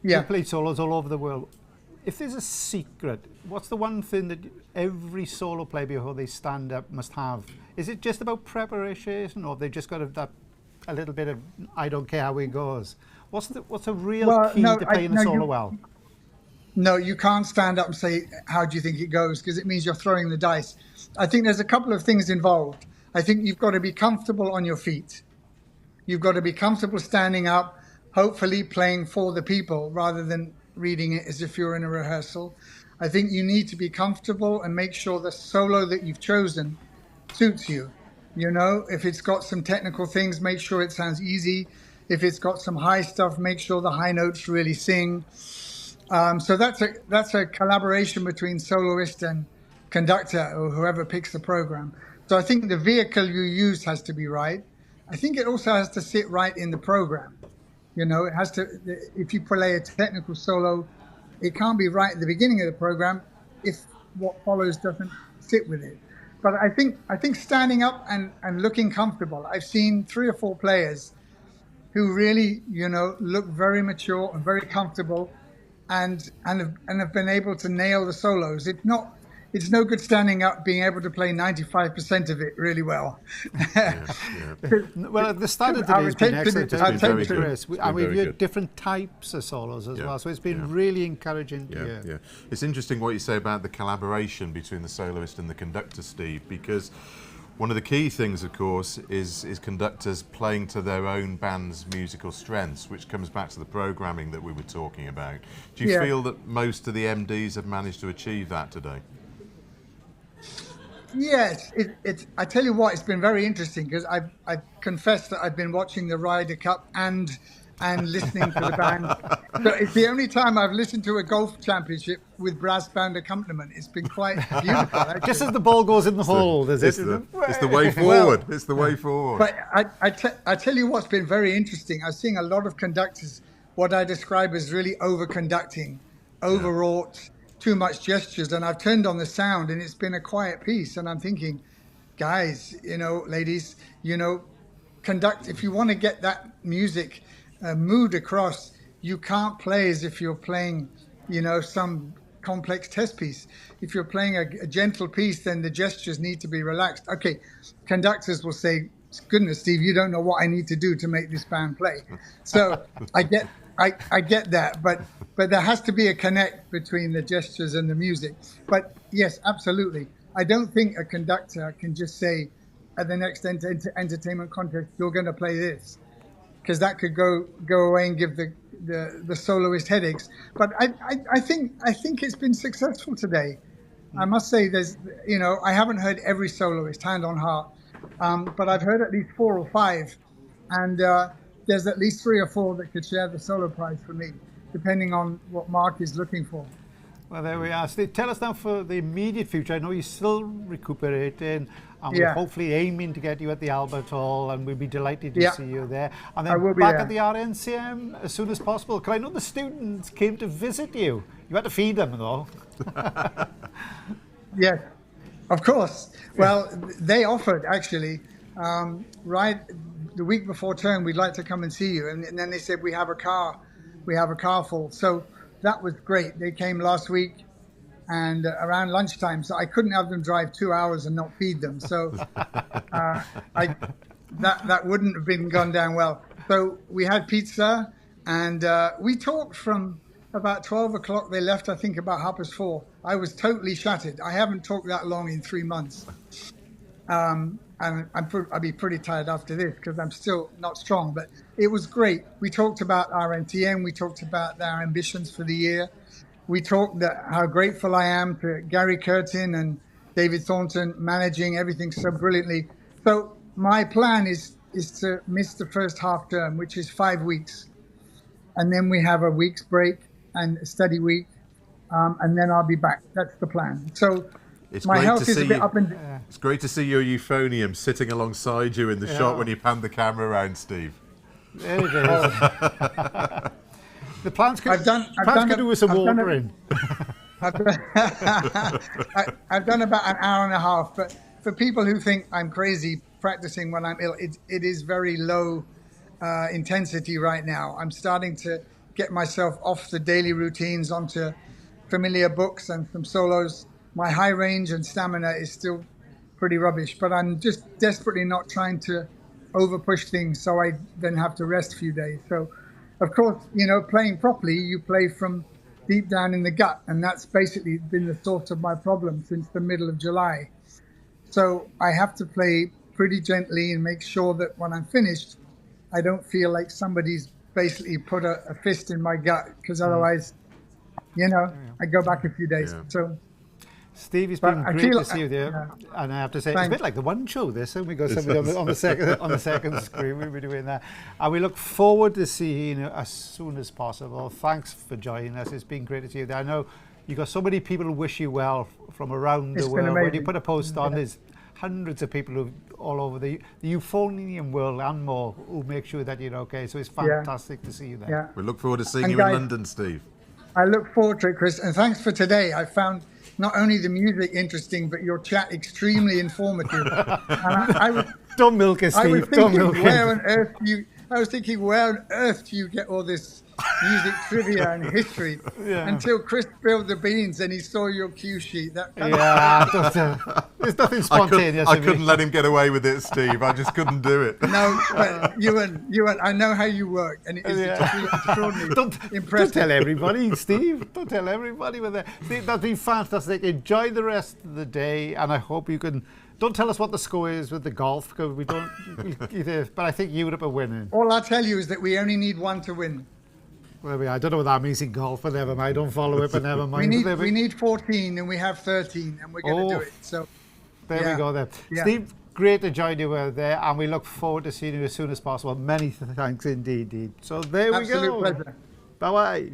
you play solos all over the world. If there's a secret, what's the one thing that every solo player before they stand up must have? Is it just about preparation, or they've just got a little bit of I don't care how it goes? What's a real key to playing a solo well? No, you can't stand up and say, how do you think it goes? Because it means you're throwing the dice. I think there's a couple of things involved. I think you've got to be comfortable on your feet. You've got to be comfortable standing up, hopefully playing for the people rather than reading it as if you're in a rehearsal. I think you need to be comfortable and make sure the solo that you've chosen suits you. You know, if it's got some technical things, make sure it sounds easy. If it's got some high stuff, make sure the high notes really sing. So that's a collaboration between soloist and conductor or whoever picks the program. So I think the vehicle you use has to be right. I think it also has to sit right in the program. You know, it has to, if you play a technical solo, it can't be right at the beginning of the program if what follows doesn't sit with it. But I think standing up and looking comfortable. I've seen 3 or 4 players who really, look very mature and very comfortable, and have been able to nail the solos. It's no good standing up being able to play 95% of it really well. Well, the standard today has been excellent. It's been very good. And we've had different types of solos as well, so it's been really encouraging to hear. Yeah. It's interesting what you say about the collaboration between the soloist and the conductor, Steve, because one of the key things, of course, is conductors playing to their own band's musical strengths, which comes back to the programming that we were talking about. Do you feel that most of the MDs have managed to achieve that today? Yes, I tell you what, it's been very interesting because I confess that I've been watching the Ryder Cup and listening to the band. So it's the only time I've listened to a golf championship with brass band accompaniment. It's been quite beautiful. Actually. Just as the ball goes in the hole, it's the way forward. It's the way forward. But I tell you what's been very interesting. I'm seeing a lot of conductors, what I describe as really over-conducting, overwrought, too much gestures, and I've turned on the sound and it's been a quiet piece, and I'm thinking, guys, ladies, conduct. If you want to get that music mood across, you can't play as if you're playing, some complex test piece. If you're playing a gentle piece, then the gestures need to be relaxed. Okay, conductors will say, goodness, Steve, you don't know what I need to do to make this band play. So I get that, but there has to be a connect between the gestures and the music. But yes, absolutely. I don't think a conductor can just say at the next entertainment contest, you're going to play this, because that could go away and give the soloist headaches. But I think it's been successful today. I must say, there's I haven't heard every soloist, hand on heart, but I've heard at least 4 or 5, and there's at least 3 or 4 that could share the solo prize for me, depending on what Mark is looking for. Well, there we are. Steve, tell us now for the immediate future. I know you're still recuperating, and we're hopefully aiming to get you at the Albert Hall, and we'll be delighted to see you there. And then back at the RNCM as soon as possible. Because I know the students came to visit you. You had to feed them, though. Yes, of course. Well, they offered, actually, right the week before term, we'd like to come and see you. And then they said, we have a car full. So that was great. They came last week and around lunchtime. So I couldn't have them drive 2 hours and not feed them. So that wouldn't have gone down well. So we had pizza, and we talked from about 12 o'clock. They left, I think, about 4:30. I was totally shattered. I haven't talked that long in 3 months. And I'll be pretty tired after this because I'm still not strong, but it was great. We talked about our NTM. We talked about our ambitions for the year. We talked how grateful I am to Gary Curtin and David Thornton managing everything so brilliantly. So my plan is to miss the first half term, which is 5 weeks. And then we have a week's break and a study week. And then I'll be back. That's the plan. So my health is a bit up and down. It's great to see your euphonium sitting alongside you in the shot when you pan the camera around, Steve. There it is. The plants could do with some watering. I've done about an hour and a half, but for people who think I'm crazy practicing when I'm ill, it is very low intensity right now. I'm starting to get myself off the daily routines onto familiar books and some solos. My high range and stamina is still pretty rubbish, but I'm just desperately not trying to over push things so I then have to rest a few days. So, of course, playing properly, you play from deep down in the gut, and that's basically been the source of my problem since the middle of July. So I have to play pretty gently and make sure that when I'm finished, I don't feel like somebody's basically put a fist in my gut, because otherwise, I go back a few days. Yeah. So, Steve, it's been great to see you there, and I have to say, it's a bit like the One Show. This, and we got somebody on the second screen. We'll be doing that, and we look forward to seeing you as soon as possible. Thanks for joining us. It's been great to see you there. I know you got so many people who wish you well from around the world. When you put a post on, there's hundreds of people who all over the euphonium world and more who make sure that you're okay. So it's fantastic to see you there. Yeah. We look forward to seeing you in London, Steve. I look forward to it, Chris, and thanks for today. I found not only the music interesting, but your chat extremely informative. And I was, don't milk it, Steve. Don't milk it. I was thinking, where on earth do you get all this music trivia and history? Until Chris spilled the beans and he saw your cue sheet. There's nothing spontaneous. I couldn't let him get away with it, Steve. I just couldn't do it. No, but Ewan, I know how you work, and it is extraordinary. Don't tell everybody, Steve. Don't tell everybody with that. Steve, that's been fantastic. Enjoy the rest of the day, and I hope you can. Don't tell us what the score is with the golf, because we don't either. But I think Europe are winning. All I'll tell you is that we only need one to win. Well, I don't know what that means in golf, but never mind. I don't follow it, but never mind. We need 14, and we have 13, and we're going to do it. So there we go then. Yeah. Steve, great to join you there, and we look forward to seeing you as soon as possible. Many thanks indeed. So there we go. Absolute pleasure. Bye-bye.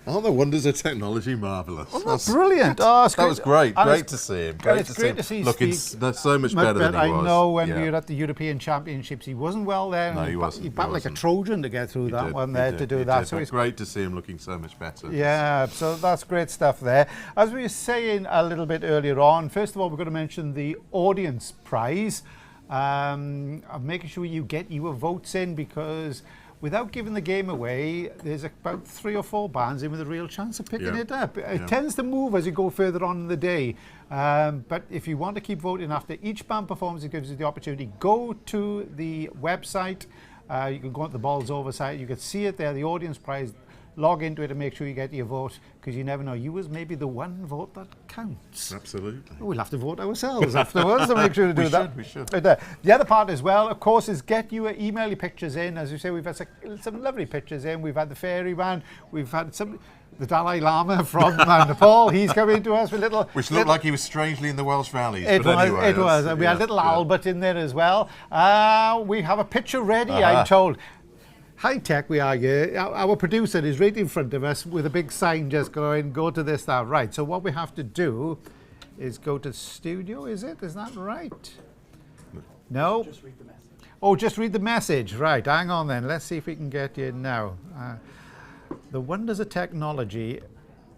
Aren't the wonders of technology marvellous? Oh, that's brilliant. That was great. Great to see him. Great to see looking so much better than he was. I know when we were at the European Championships, he wasn't well there. No, he wasn't. He battled like a Trojan to get through that one there to do that. So it's great to see him looking so much better. Yeah, so that's great stuff there. As we were saying a little bit earlier on, first of all, we're going to mention the audience prize. I'm making sure you get your votes in, because without giving the game away, there's about 3 or 4 bands in with a real chance of picking it up. It tends to move as you go further on in the day. But if you want to keep voting after each band performance, it gives you the opportunity. Go to the website. You can go to the Bolsover site. You can see it there, the audience prize. Log into it and make sure you get your vote, because you never know. You was maybe the one vote that counts. Absolutely. We'll have to vote ourselves afterwards to make sure to do that. We should. The other part as well, of course, is email your pictures in. As you say, we've had some lovely pictures in. We've had the fairy band. We've had the Dalai Lama from Nepal. He's coming to us with little... Which looked like he was strangely in the Welsh valleys. It was. And we had little Albert in there as well. We have a picture ready, I'm told. High tech we are here. Our producer is right in front of us with a big sign just going, go to this, that. Right, so what we have to do is go to the studio, is it? Is that right? No? Just read the message. Oh, just read the message. Right, hang on then. Let's see if we can get you now. The wonders of technology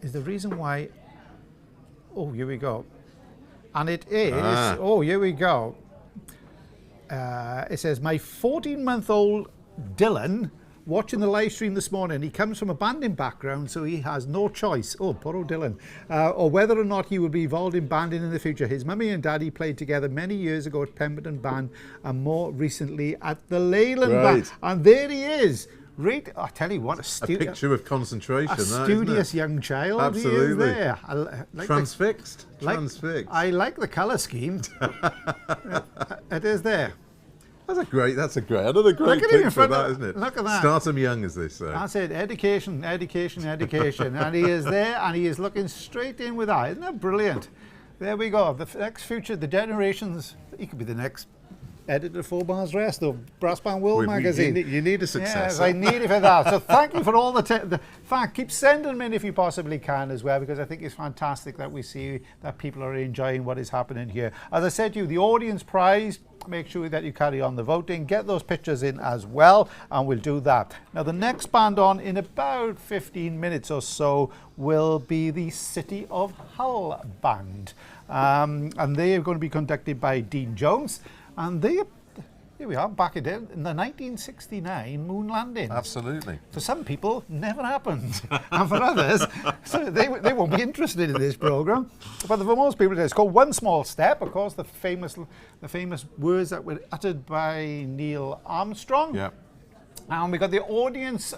is the reason why... Oh, here we go. And it is... Oh, here we go. It says, my 14-month-old Dylan watching the live stream this morning. He comes from a banding background, so he has no choice. Oh, poor old Dylan. Or whether or not he will be involved in banding in the future. His mummy and daddy played together many years ago at Pemberton Band, and more recently at the Leyland Band. And there he is. Right, I tell you what, a picture of concentration. A studious young child. Absolutely. He is there. Transfixed. I like the colour scheme. It is there. Another great picture, that, isn't it? Look at that. Start him young, as they say. That's it. Education. And he is there, and he is looking straight in with that. Isn't that brilliant? There we go. The next future, the generations. He could be the next editor of 4 Bars Rest or Brass Band World magazine. You need a successor. Yes, I need it for that. So thank you for all the fact. Keep sending them in if you possibly can as well, because I think it's fantastic that we see that people are enjoying what is happening here. As I said to you, the audience prize, make sure that you carry on the voting, get those pictures in as well, and we'll do that. Now the next band on in about 15 minutes or so will be the City of Hull Band, and they are going to be conducted by Dean Jones, and here we are, back in the 1969 moon landing. Absolutely. For some people, never happened. And for others, so they won't be interested in this programme. But for most people, it's called One Small Step. Of course, the famous words that were uttered by Neil Armstrong. Yeah. And we got the audience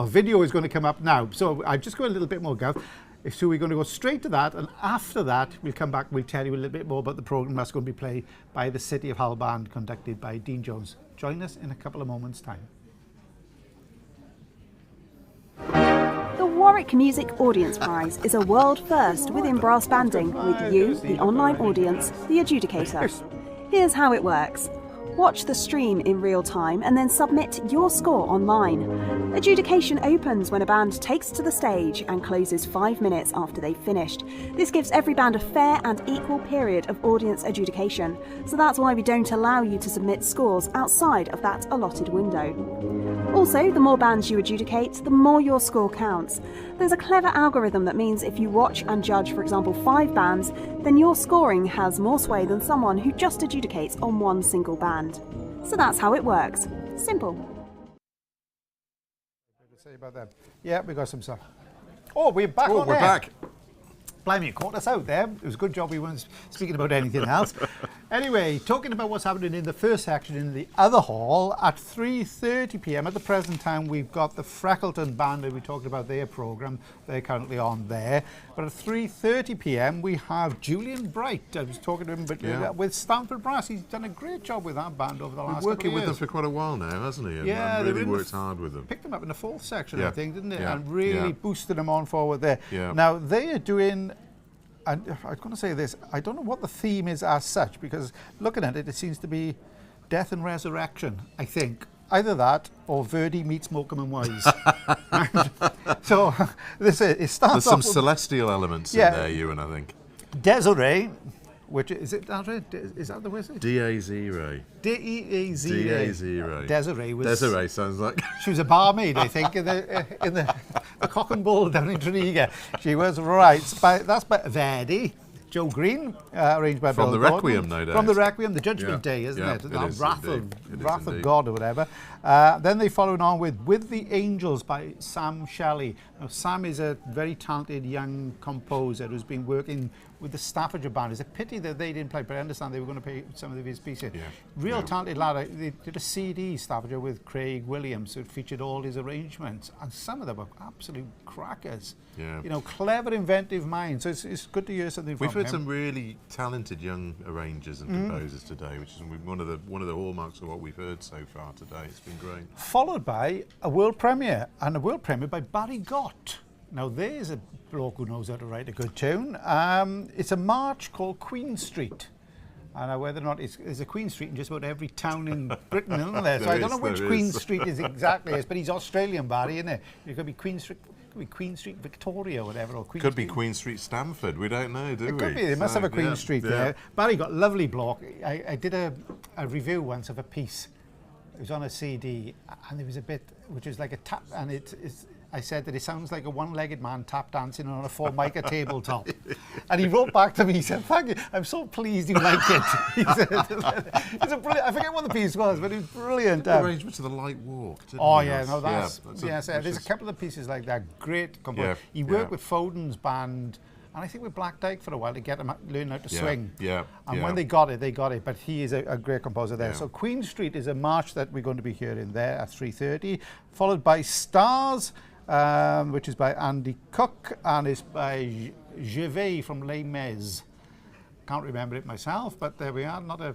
video is going to come up now. So I'll just go a little bit more, Gav. So we're going to go straight to that, and after that we'll come back, we'll tell you a little bit more about the programme that's going to be played by the City of Hull Band, conducted by Dean Jones. Join us in a couple of moments' time. The Warwick Music Audience Prize is a world first within brass banding, with you, the online audience, the adjudicator. Here's how it works. Watch the stream in real time and then submit your score online. Adjudication opens when a band takes to the stage and closes 5 minutes after they've finished. This gives every band a fair and equal period of audience adjudication, so that's why we don't allow you to submit scores outside of that allotted window. Also, the more bands you adjudicate, the more your score counts. There's a clever algorithm that means if you watch and judge, for example, 5 bands, then your scoring has more sway than someone who just adjudicates on one single band. So that's how it works. Simple. Say about that. Yeah, we got some stuff. Oh, we're back on we're air. back. Blimey, you caught us out there. It was a good job we weren't speaking about anything else. Anyway, talking about what's happening in the first section in the other hall, at 3:30 p.m. at the present time, we've got the Freckleton Band, and we talked about their programme. They're currently on there. But at 3:30 p.m, we have Julian Bright. I was talking to him with Stamford Brass. He's done a great job with that band over the last couple of years. Working with them for quite a while now, hasn't he? And yeah, really worked hard with them. Picked them up in the 4th section, Yeah. I think, didn't it? Yeah. And really boosted them on forward there. Yeah. Now, they are doing... And I was going to say this, I don't know what the theme is as such, because looking at it, it seems to be death and resurrection, I think. Either that or Verdi meets Morecambe and Wise. So it starts There's some off with, celestial elements in there, Ewan, I think. Desiree, which is it that right? Is that the way it is? D-A-Z-Ray. D-E-A-Z-Ray. D-A-Z-Ray. Desiree was... Desiree sounds like... She was a barmaid, I think, in the Cock and Bull down in Trenegan. She was right. That's by Verdi. Joe Green, arranged by From Bill the Requiem, no doubt. From the Requiem, the Judgment Day, isn't it? It The is Wrath of God or whatever. Then they followed on with the Angels by Sam Shelley. Now, Sam is a very talented young composer who's been working with the Staffordshire Band. It's a pity that they didn't play, but I understand they were going to play some of his pieces. Yeah. Real talented lad. They did a CD, Staffordshire, with Craig Williams, so it featured all his arrangements, and some of them were absolute crackers. Yeah. You know, clever, inventive minds. So it's good to hear something from him. We've heard some really talented young arrangers and composers today, which is one of the hallmarks of what we've heard so far today. It's been great. Followed by a world premiere, and a world premiere by Barry Gott. Now there's a bloke who knows how to write a good tune. It's a march called Queen Street. And whether or not there's a Queen Street in just about every town in Britain, isn't there? So I don't know which Queen Street is exactly is, but he's Australian, Barry, isn't it? It could be Queen Street. Could be Queen Street Victoria or whatever, or Queen Could Street. be Queen Street Stamford. We don't know, do we? It could be. They must have a Queen Street there. Barry got lovely bloke. I did a review once of a piece. It was on a CD, and there was a bit which was like a tap, and I said that it sounds like a one-legged man tap dancing on a Formica tabletop. And he wrote back to me, he said, "Thank you, I'm so pleased you like it." He said, it's a brilliant, I forget what the piece was, but it was brilliant. The arrangement to the Light Walk, didn't Oh it? yeah, no, that's, yeah, there's a couple of pieces like that, great composer. He worked with Foden's band, and I think with Black Dyke for a while to get them learn how to swing. And when they got it, but he is a great composer there. So Queen Street is a march that we're going to be hearing there at 3:30, followed by Stars, which is by Andy Cook, and it's by Gervais from Les Mis. Can't remember it myself, but there we are. Not a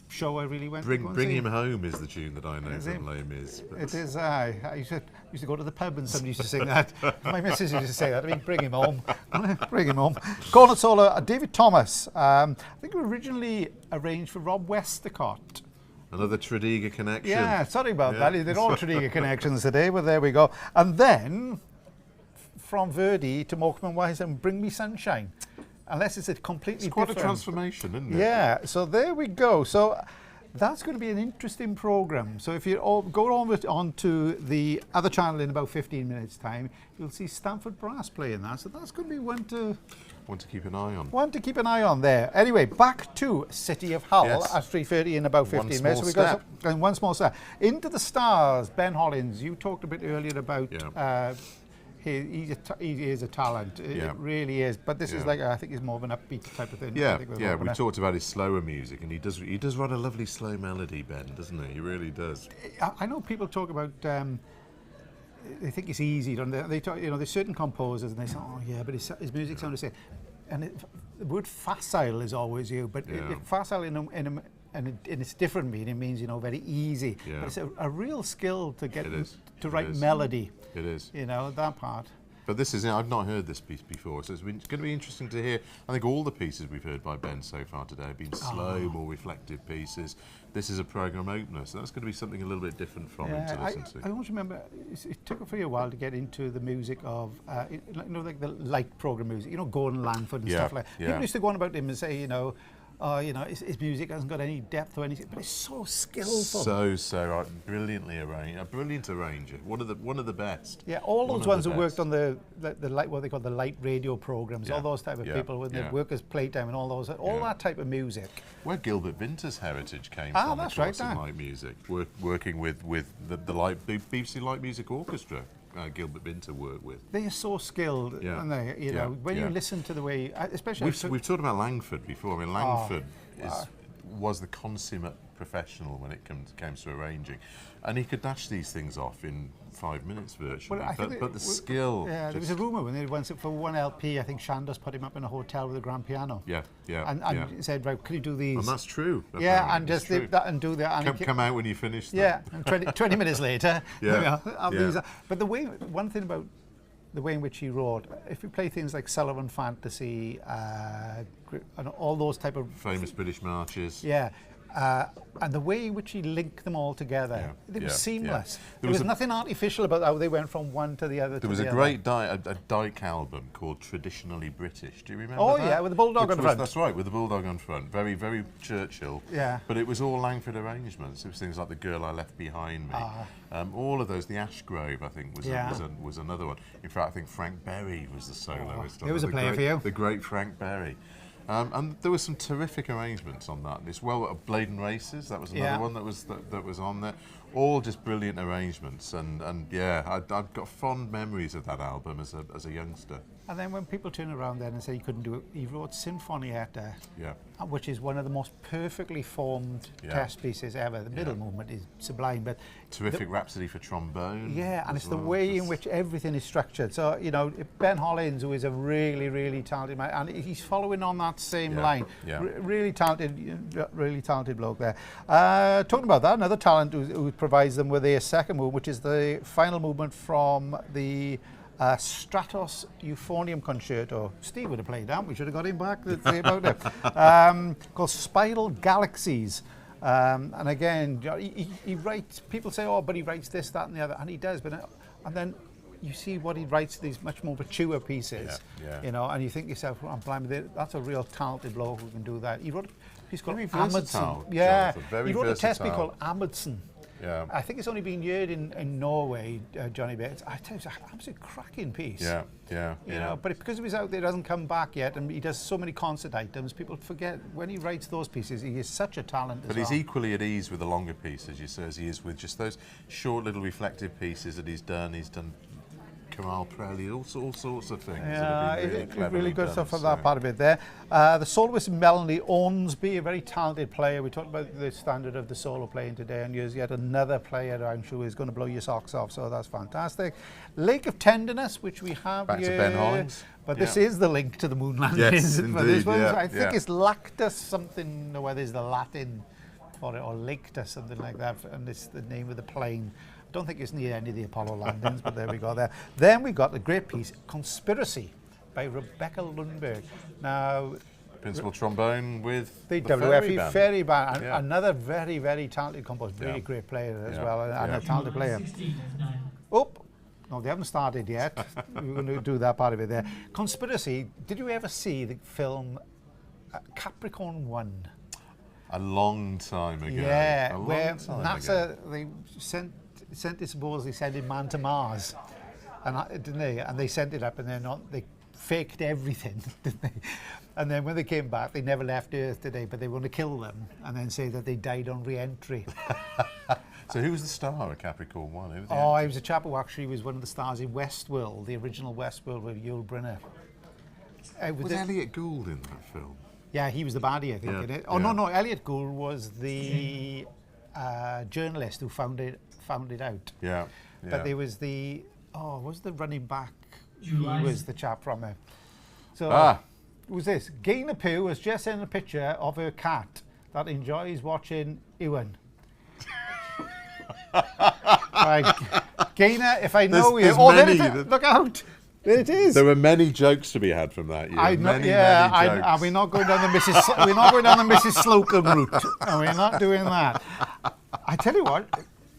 show I really went to. Bring Him Home is the tune that I know from Les Mis. It is. I used to go to the pub and somebody used to sing that. My missus used to say that. I mean, bring him home. Bring him home. Cornet solo, David Thomas. I think originally arranged for Rob Westacott. Another Tredegar connection. Yeah, sorry about that. They're all Tredegar connections today, but there we go. And then, from Verdi to Morecambe and Wise and Bring Me Sunshine. Unless it's a completely different... It's quite a transformation, isn't it? Yeah, so there we go. So that's going to be an interesting programme. So if you go on to the other channel in about 15 minutes' time, you'll see Stamford Brass playing that. So that's going to be one to keep an eye on. One to keep an eye on there. Anyway, back to City of Hull at 3:30 in about 15 minutes. So we got one small step. Into the Stars, Ben Hollins. You talked a bit earlier about... He is a talent. It really is. But this is like, I think, he's more of an upbeat type of thing. Yeah, we talked about his slower music, and he does run a lovely slow melody, Ben, doesn't he? He really does. I know people talk about. They think it's easy. They talk, there's certain composers, and they say, "Oh yeah, but his music sounds the same." And the word facile is always used, but facile in its different meaning means very easy. But it's a real skill to get to write melody. It is. That part. But this is, I've not heard this piece before, so it's going to be interesting to hear. I think all the pieces we've heard by Ben so far today have been slow, more reflective pieces. This is a programme opener, so that's going to be something a little bit different from him to listen to. I always remember, it took for you a while to get into the music of, like the light programme music, Gordon Langford and stuff like that. People used to go on about him and say, his music hasn't got any depth or anything, but it's so skillful. So brilliantly arranged, a brilliant arranger, one of the best. Yeah, all those ones who worked on the light, what they call the light radio programs, all those type of people with the workers' playtime and all that type of music. Where Gilbert Vinter's heritage came from, that's right, in light music, working with the BBC Light Music Orchestra. Gilbert Vinter worked with. They are so skilled, aren't they? When you listen to the way, especially we've talked about Langford before. I mean, Langford was the consummate professional when it came to arranging, and he could dash these things off in 5 minutes virtually. But the skill. Yeah, there was a rumour when they went for one LP. I think Shandos put him up in a hotel with a grand piano. And he said, "Right, can you do these?" And that's true. And just leave that and do that. And come out when you finish them. Yeah, and 20 minutes later. But one thing about the way in which he wrote, if you play things like Sullivan Fantasy, and all those type of famous British marches. And the way in which he linked them all together, it was seamless. There was nothing artificial about how they went from one to the other. There was a great Dyke album called Traditionally British. Do you remember that? Yeah, with the bulldog on front. That's right, with the bulldog on front. Very, very Churchill. Yeah. But it was all Langford arrangements. It was things like The Girl I Left Behind Me. All of those. The Ashgrove, I think, was another one. In fact, I think Frank Berry was the soloist. It was a player for you. The great Frank Berry. And there were some terrific arrangements on that. As well, Bladen Races, that was another one that was on there. All just brilliant arrangements, and I've got fond memories of that album as a youngster. And then when people turn around then and say he couldn't do it, he wrote Sinfonietta, which is one of the most perfectly formed test pieces ever. The middle movement is sublime, but terrific Rhapsody for trombone. Yeah, and it's the way in which everything is structured. So Ben Hollins, who is a really, really talented man, and he's following on that same line. Really talented bloke there. Talking about that, another talent who provides them with their second movement, which is the final movement from the Stratos Euphonium Concerto. Steve would have played that. We should have got him back to say about it. Called Spiral Galaxies. And again, he writes, people say, but he writes this, that and the other, and he does, and then you see what he writes, these much more mature pieces, and you think to yourself, I'm blimey, that's a real talented bloke who can do that. He wrote a piece called Amundsen. He wrote a test piece called Amundsen. I think it's only been heard in Norway, Johnny Bates. I tell you, it's an absolute cracking piece. But because he was out there, he hasn't come back yet, and he does so many concert items, people forget when he writes those pieces, he is such a talent as well. But he's equally at ease with the longer pieces, you say, as he is with just those short little reflective pieces that he's done. He's done Kamal Prelli, all sorts of things. Really good stuff for that part of it there. The soloist Melanie Ormsby, a very talented player. We talked about the standard of the solo playing today, and there's yet another player I'm sure is going to blow your socks off, so that's fantastic. Lake of Tenderness, which we have back here. To Ben Hollins. But this is the link to the moon landing. Yes, indeed. I think it's Lactus something, whether it's the Latin for it, or Lactus, something like that, and it's the name of the plane. Don't think it's near any of the Apollo landings, but there we go there. Then we got the great piece, Conspiracy, by Rebecca Lundberg. Now, principal trombone with the WFE Ferry Band. Another very, very talented composer, really great player as well, and a talented player. No, they haven't started yet. We're going to do that part of it there. Conspiracy, did you ever see the film Capricorn 1? A long time ago. Yeah, where NASA, they sent it, supposedly sending man to Mars, and didn't they? And they sent it up, and they faked everything, didn't they? And then when they came back, they never left Earth, did they? But they were going to kill them, and then say that they died on re-entry. So who was the star of Capricorn 1? He was a chap who actually was one of the stars in Westworld, the original Westworld with Yul Brynner. Was Elliot Gould in that film? Yeah, he was the baddie, I think, in it. No, Elliot Gould was the journalist who found it out. But there was was the running back? He was the chap from it. So, who's this? Gaynor Pooh has just sent a picture of her cat that enjoys watching Iwan. Right. Gaynor, if I know you... Look out! It is. There were many jokes to be had from that. Many jokes. And we're not going down the Mrs. Slocum route. And we're not doing that. I tell you what,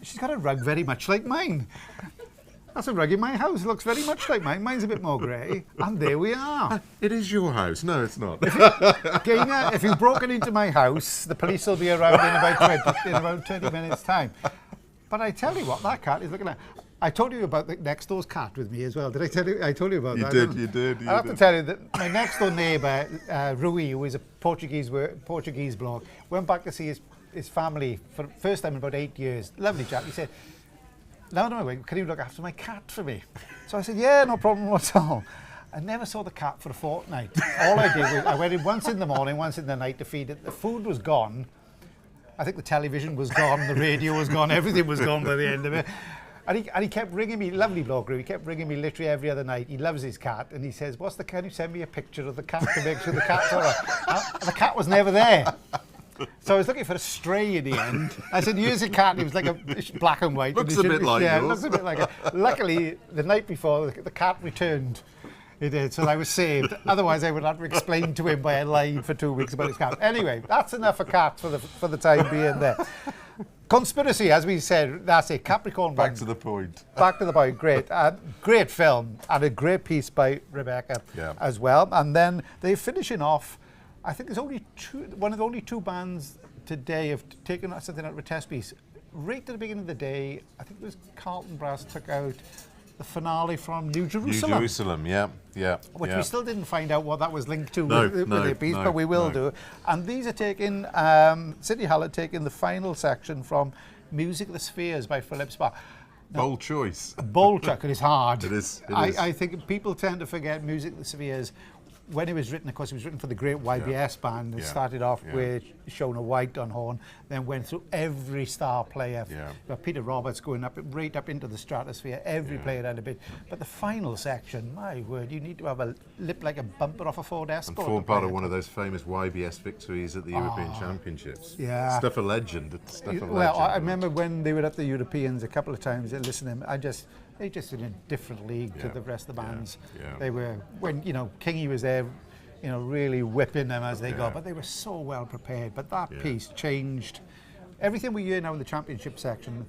she's got a rug very much like mine. That's a rug in my house. It looks very much like mine. Mine's a bit more grey. And there we are. It is your house. No, it's not. If you've broken into my house, the police will be around in about 20 minutes' time. But I tell you what, that cat is looking at. I told you about the next door's cat with me as well. Did I tell you? I told you about that. You did. I have to tell you that my next door neighbour, Rui, who is a Portuguese bloke, went back to see his family for the first time in about 8 years. Lovely chap. He said, "Now, can you look after my cat for me?" So I said, "Yeah, no problem at all." I never saw the cat for a fortnight. All I did was I went in once in the morning, once in the night to feed it. The food was gone. I think the television was gone, the radio was gone, everything was gone by the end of it. And he kept ringing me, lovely bloke, he kept ringing me literally every other night. He loves his cat, and he says, can you send me a picture of the cat to make sure the cat's all right? The cat was never there. So I was looking for a stray in the end. I said, "Here's a cat." He was like a black and white. Looks a bit like yours. Yeah, looks a bit like it. Luckily, the night before, the cat returned. It did, so I was saved. Otherwise, I would have to explain to him why I lied for 2 weeks about his cat. Anyway, that's enough for cats for the time being there. Conspiracy, as we said, that's it. Capricorn Band. Back to the point. Back to the point. Great. Great film and a great piece by Rebecca as well. And then they're finishing off. I think there's only one of the only two bands today have taken something out of a test piece. Right at the beginning of the day, I think it was Carlton Brass took out the finale from New Jerusalem. New Jerusalem, yeah. Which we still didn't find out what that was linked to with their piece, but we will do. And these are taking, City Hall are taking the final section from Music of the Spheres by Philip Sparr. Bold choice. Bold choice, it is hard. It is. I think people tend to forget Music of the Spheres. When it was written, of course, it was written for the great YBS band. It started off with Shona White on horn, then went through every star player. But Peter Roberts going right up into the stratosphere, every player had a bit. But the final section, my word, you need to have a lip like a bumper off a Ford Escort. And form part of one of those famous YBS victories at the European Championships. Yeah. Stuff a legend. Well, I remember when they were at the Europeans a couple of times, I listened to them, they just in a different league to the rest of the bands. They were, when, Kingy was there, really whipping them as they go, but they were so well prepared. But that piece changed everything we hear now in the championship section.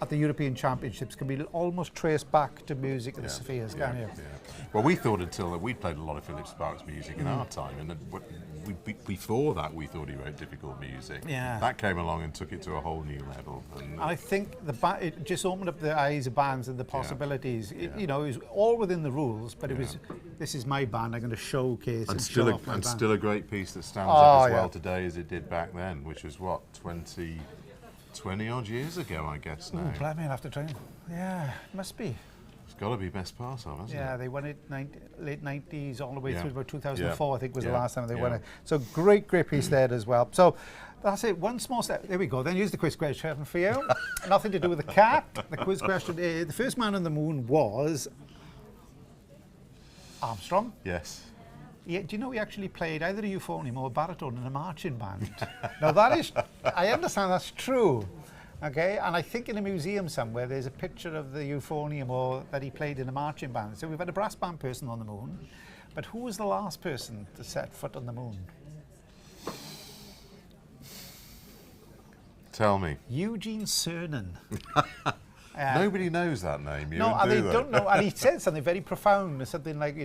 At the European Championships can be almost traced back to Music of the Spheres, can't you? Well, we thought until that we played a lot of Philip Sparr's music in our time, and then before that we thought he wrote difficult music. That came along and took it to a whole new level. And I think it just opened up the eyes of bands and the possibilities. It was all within the rules, but it was, this is my band, I'm going to showcase and show off my band. Still a great piece that stands up as well today as it did back then, which was what, 20 odd years ago, I guess now. Blimey, I'll have to try. Yeah, must be. It's got to be best part of, hasn't it? Yeah, they won it late 90s all the way through about 2004, I think was the last time they won it. So great piece there as well. So that's it, one small step. There we go. Then here's the quiz question for you. Nothing to do with the cat. The quiz question is, the first man on the moon was Armstrong. Yes. Yeah, do you know he actually played either a euphonium or a baritone in a marching band? Now that is, I understand that's true, okay? And I think in a museum somewhere there's a picture of the euphonium or that he played in a marching band. So we've had a brass band person on the moon, but who was the last person to set foot on the moon? Tell me. Eugene Cernan. Nobody knows that name. They don't know. And he said something very profound, something like,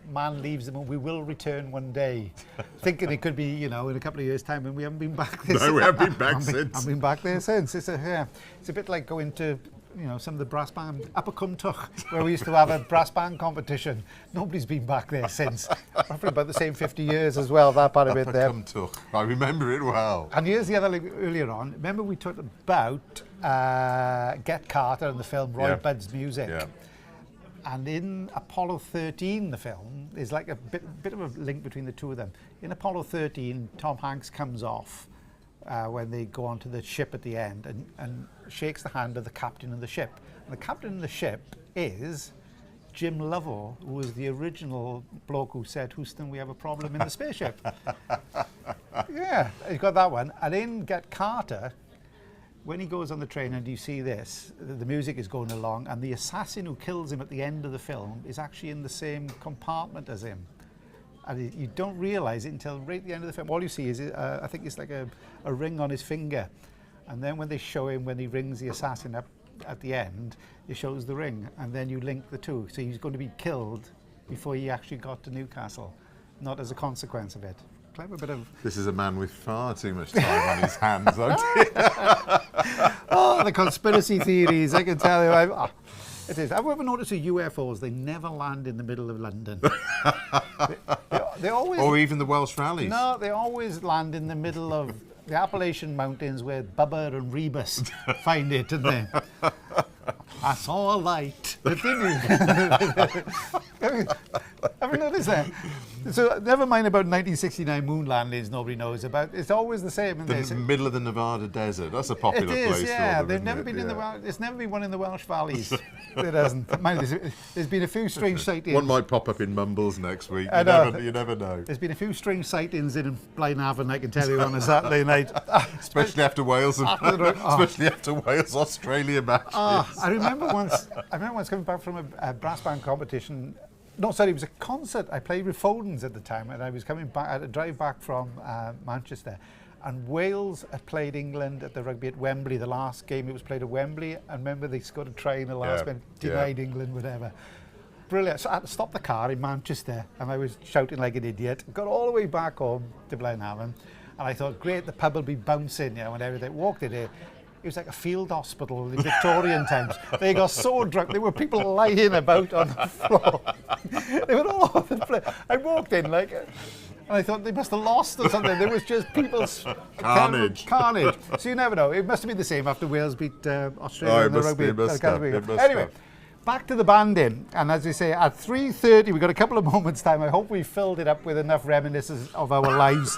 man leaves the moon, we will return one day. Thinking it could be, in a couple of years' time, and we haven't been back there since. No, we haven't been back since. I've been back there since. It's a bit like going to, some of the brass band, Upper Cumtoch, where we used to have a brass band competition. Nobody's been back there since. Probably about the same 50 years as well, that part of it there. Upper Cumtoch. I remember it well. And here's the other, earlier on, remember we talked about Get Carter and the film Roy Budd's music. And in Apollo 13, the film, there's like a bit of a link between the two of them. In Apollo 13, Tom Hanks comes off when they go onto the ship at the end and shakes the hand of the captain of the ship. And the captain of the ship is Jim Lovell, who was the original bloke who said, "Houston, we have a problem in the spaceship." Yeah, he's got that one. And in Get Carter, when he goes on the train and you see this, the music is going along, and the assassin who kills him at the end of the film is actually in the same compartment as him. And you don't realise it until right at the end of the film. All you see is, I think it's like a ring on his finger. And then when they show him, when he rings the assassin up at the end, it shows the ring. And then you link the two. So he's going to be killed before he actually got to Newcastle, not as a consequence of it. Clever bit of... This is a man with far too much time on his hands, aren't he? Oh, the conspiracy theories, I can tell you. It is. Have you ever noticed with UFOs, they never land in the middle of London? they always... Or even the Welsh rallies. No, they always land in the middle of the Appalachian Mountains where Bubba and Rebus find it, and then I saw a light. Have you noticed that? So never mind about 1969 moon landings nobody knows about. It's always the same. In the middle of the Nevada desert. That's a popular place. It is, yeah. For them, They've never been in the Welsh. There's never been one in the Welsh valleys. There hasn't. Mind, there's been a few strange sightings. One might pop up in Mumbles next week. You never know. There's been a few strange sightings in Blaenavon, I can tell you, on a Saturday night. Especially after Wales, especially after Wales Australia matches. I remember once coming back from a brass band competition. No, sorry, it was a concert. I played with Foden's at the time, and I was coming back. I had to drive back from Manchester, and Wales had played England at the rugby at Wembley. The last game it was played at Wembley, and remember they scored a try in the last minute, denied England, whatever. Brilliant. So I had to stop the car in Manchester, and I was shouting like an idiot. Got all the way back home to Blaenavon, and I thought, great, the pub will be bouncing, you know, and everything. Walked in here. It was like a field hospital in Victorian times. They got so drunk, there were people lying about on the floor. They were all over the place. I walked in and I thought they must have lost or something. There was just people's carnage. So you never know. It must have been the same after Wales beat Australia in the rugby. Anyway, back to the banding. And as we say, at 3:30, we've got a couple of moments time. I hope we filled it up with enough reminiscences of our lives.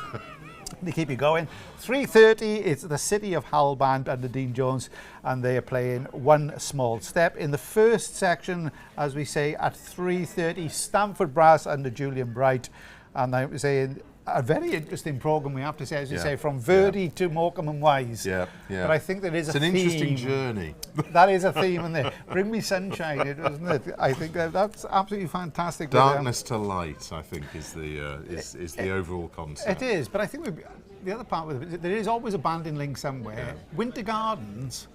They keep you going. 3:30, it's the City of Hull Band under Dean Jones, and they are playing One Small Step. In the first section, as we say, at 3:30, Stamford Brass under Julian Bright. And I was saying, a very interesting programme, we have to say, as you say, from Verdi to Morecambe and Wise. Yeah. But I think there is a theme. It's an interesting journey. That is a theme in there. Bring me sunshine, isn't it? I think that's absolutely fantastic. Darkness to light, I think, is the overall concept. It is, but I think the other part with it, there is always a banding link somewhere. Yeah. Winter Gardens,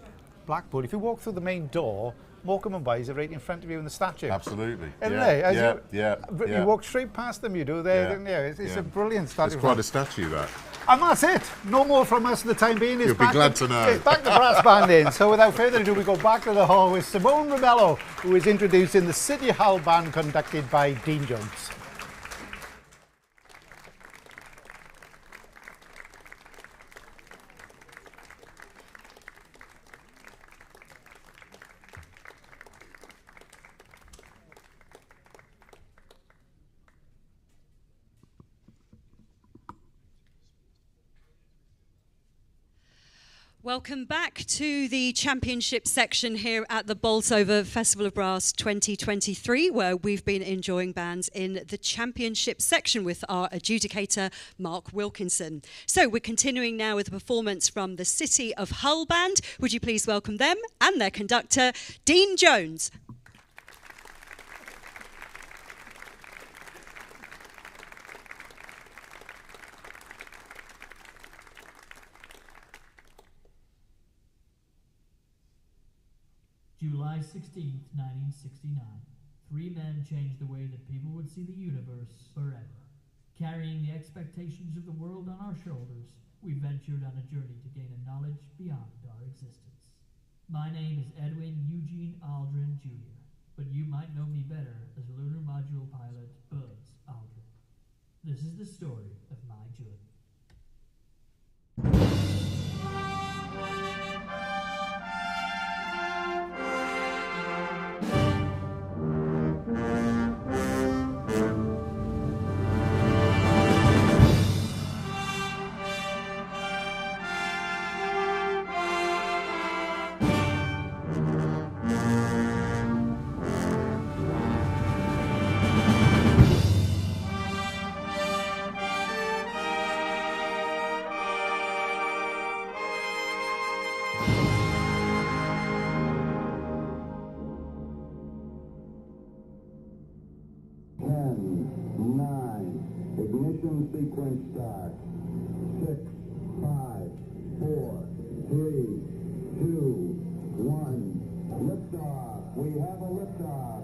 Blackpool, if you walk through the main door, Morecambe and Wise are right in front of you in the statue. Absolutely. Isn't they? You walk straight past them, you do there, didn't you? It's a brilliant statue. It's quite a statue, that. And that's it. No more from us for the time being. You'll be glad to know. It's back to brass banding. So without further ado, we go back to the hall with Simone Romello, who is introducing the City Hull Band conducted by Dean Jones. Welcome back to the championship section here at the Bolsover Festival of Brass 2023, where we've been enjoying bands in the championship section with our adjudicator, Mark Wilkinson. So we're continuing now with a performance from the City of Hull Band. Would you please welcome them and their conductor, Dean Jones. July 16th, 1969. 3 men changed the way that people would see the universe forever. Carrying the expectations of the world on our shoulders, we ventured on a journey to gain a knowledge beyond our existence. My name is Edwin Eugene Aldrin Jr., but you might know me better as lunar module pilot Buzz Aldrin. This is the story of my journey. Ignition sequence start. 6, 5, 4, 3, 2, 1. Liftoff. We have a liftoff.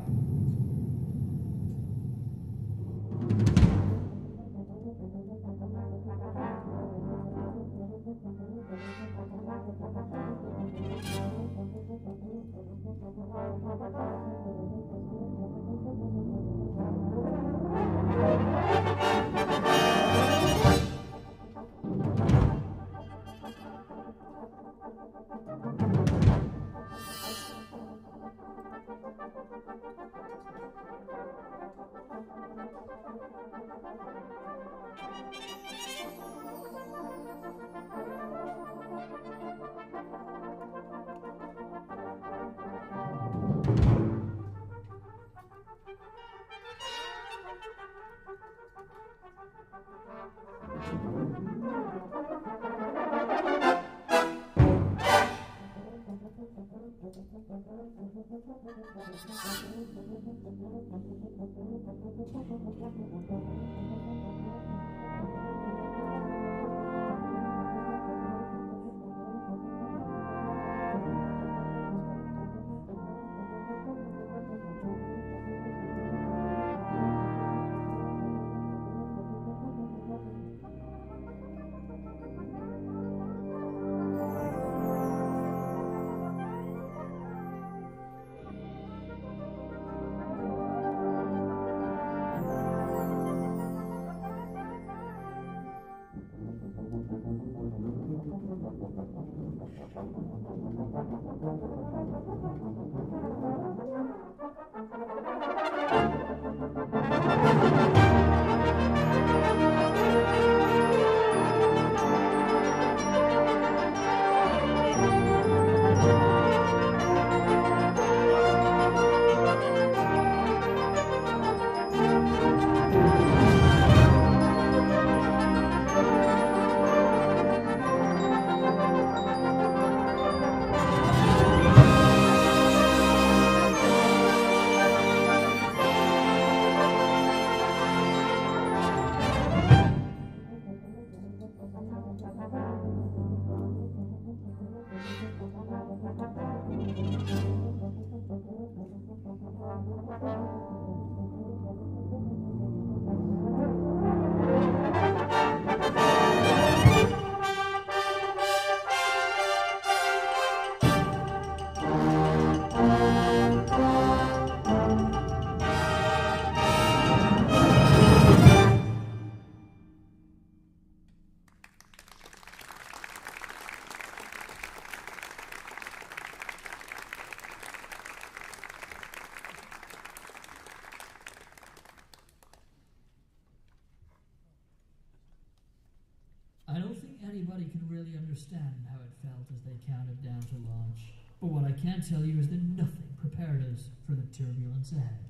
I don't think anybody can really understand how it felt as they counted down to launch. But what I can tell you is that nothing prepared us for the turbulence ahead.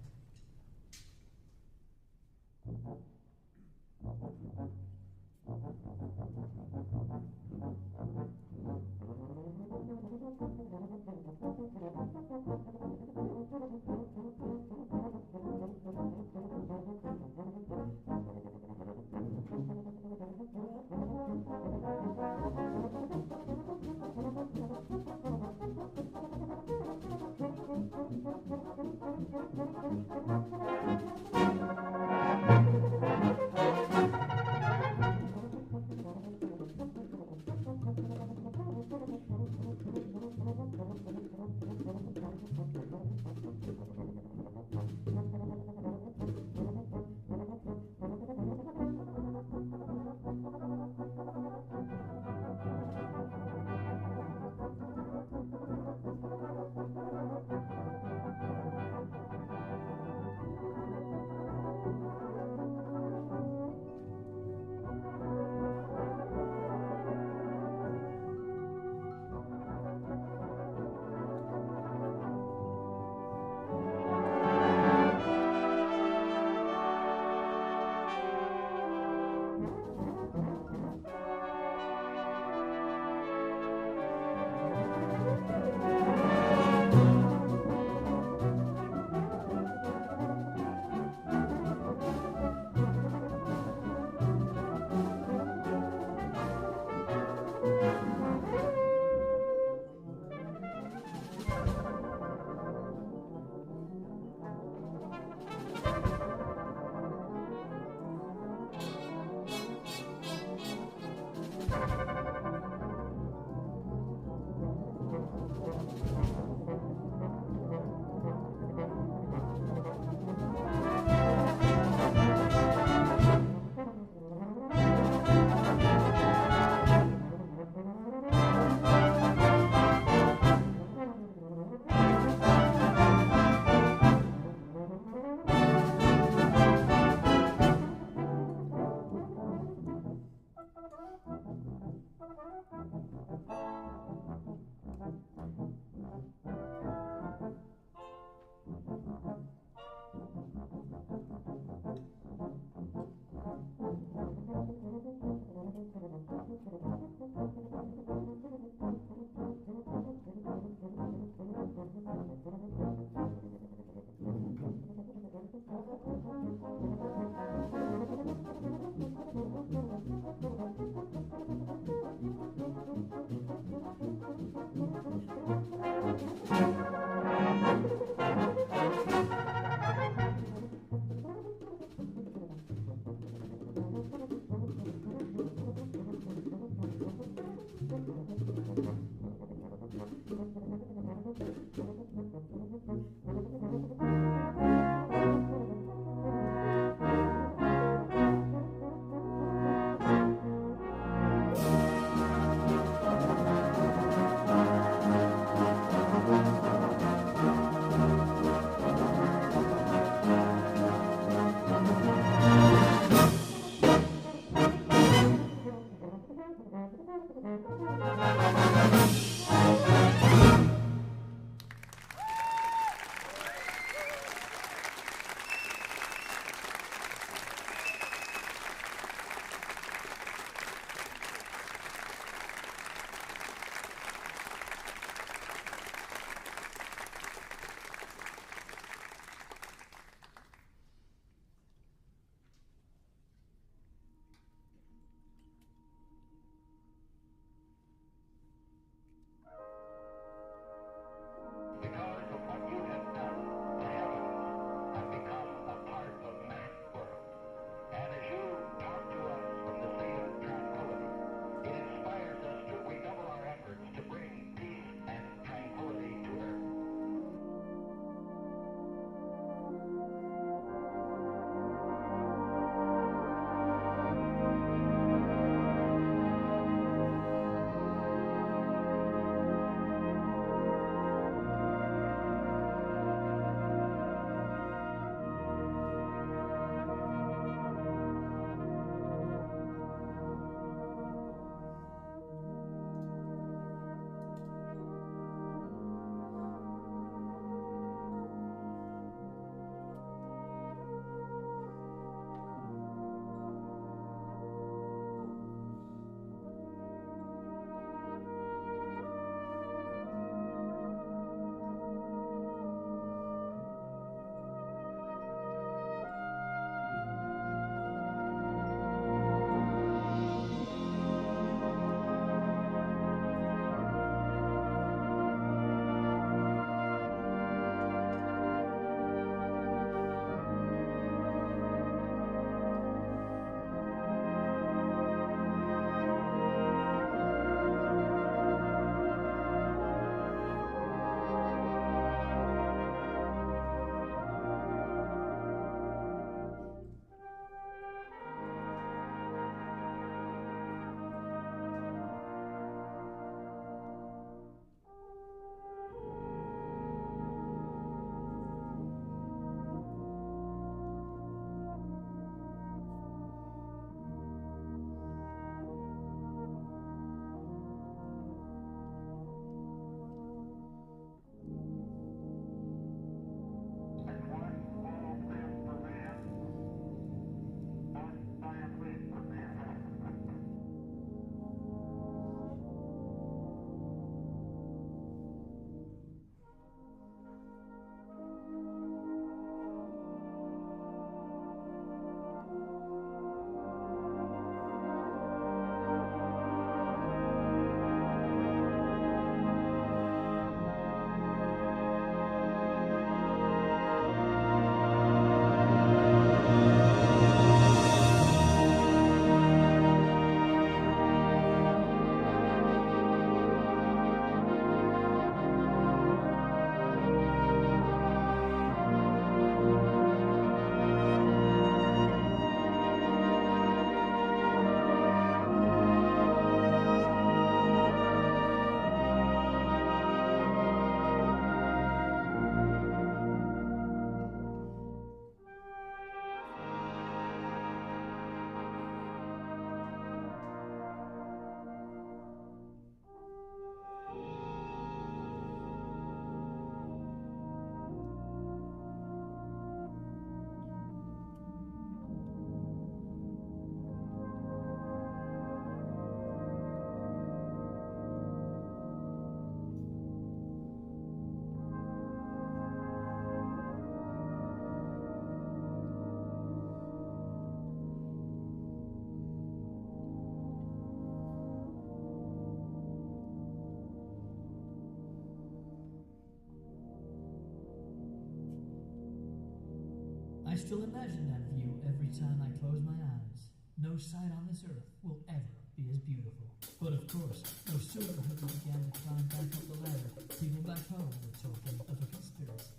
I still imagine that view every time I close my eyes. No sight on this earth will ever be as beautiful. But of course, no sooner had we began to climb back up the ladder, people back home were talking of a conspiracy.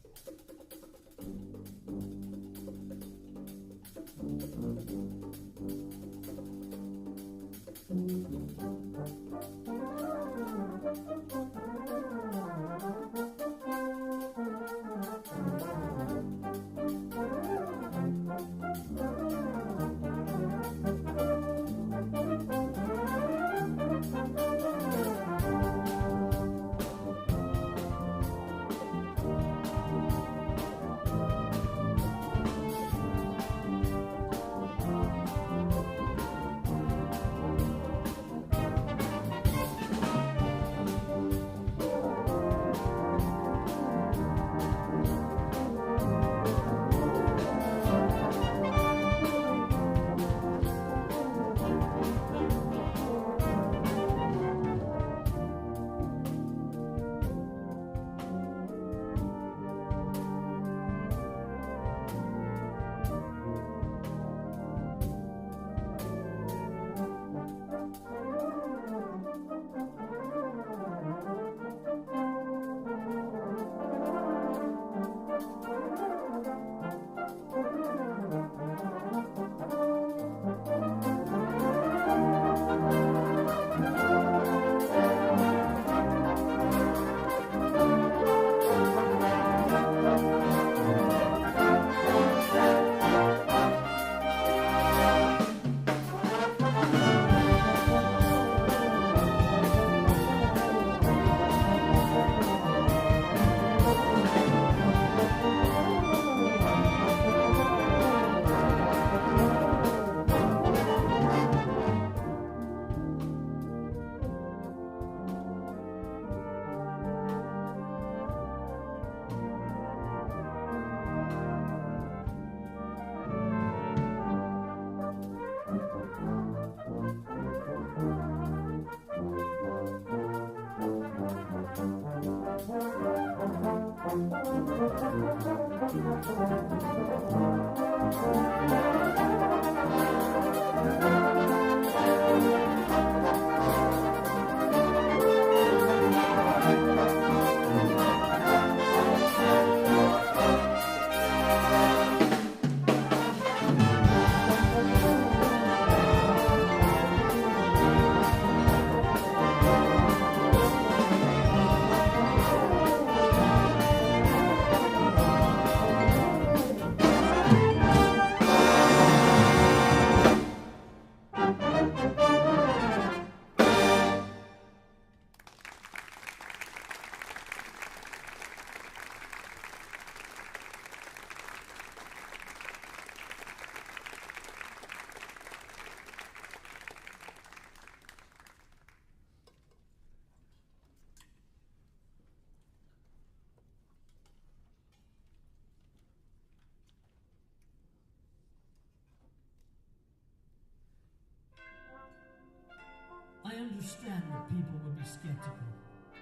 I understand that people would be skeptical.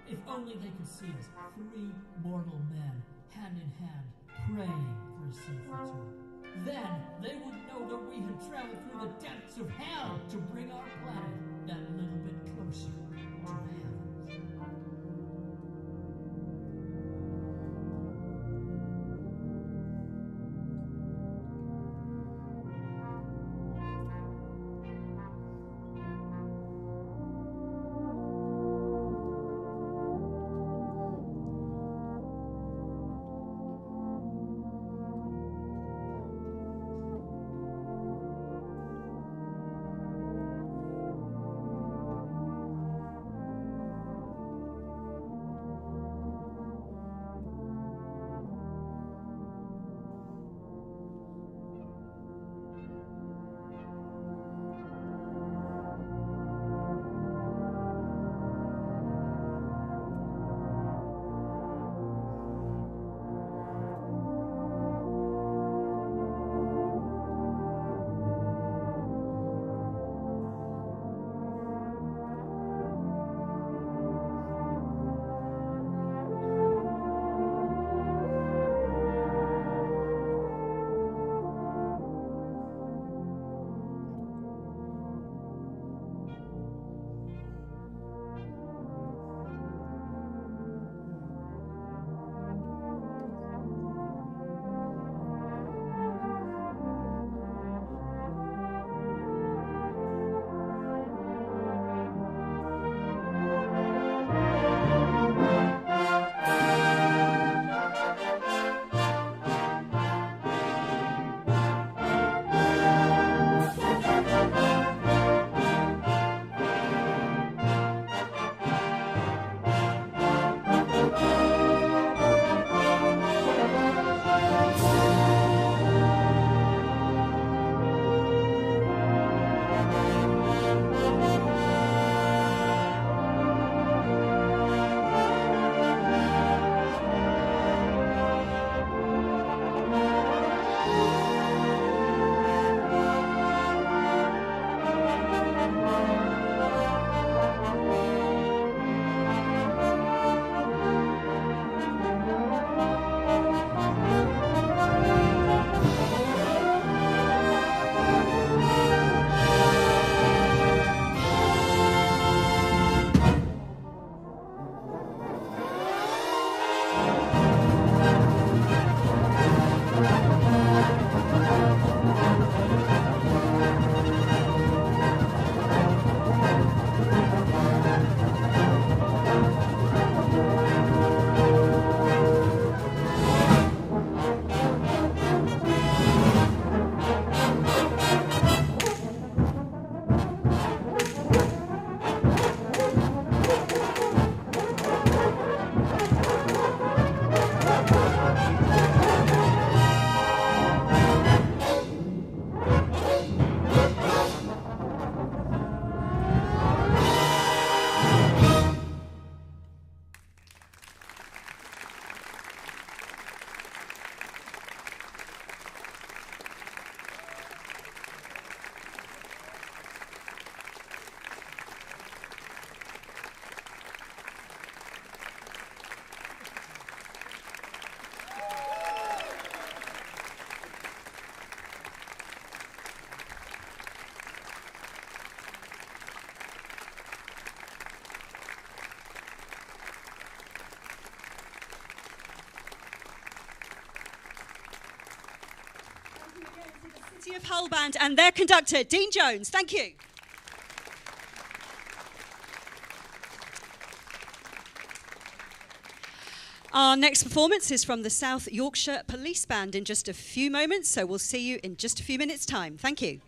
If only they could see us, three mortal men, hand in hand, praying for a safe return. Then they would know that we had traveled through the depths of hell to bring our planet that little bit closer to heaven. City of Hull Band and their conductor, Dean Jones. Thank you. Our next performance is from the South Yorkshire Police Band in just a few moments, so we'll see you in just a few minutes' time. Thank you.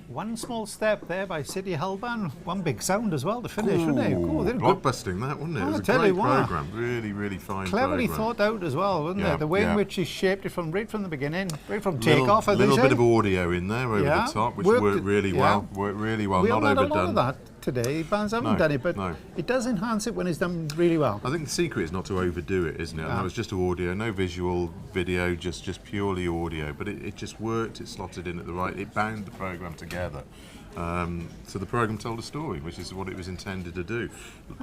One small step there by City Hull Band, one big sound as well to finish, wasn't it? Oh, blockbusting that, wasn't it? It was a great programme, really, really fine cleverly programme. thought out as well, wasn't it? The way in which he shaped it right from the beginning, right from takeoff. A little bit of audio in there over the top, which worked really well. Worked really well, we not haven't overdone. had a lot of that today. Bands haven't done it, but it does enhance it when it's done really well. I think the secret is not to overdo it, isn't it? And that was just audio, no visual, video, just purely audio. But it just worked. It slotted in at the right. It bound the programme together. So the programme told a story, which is what it was intended to do.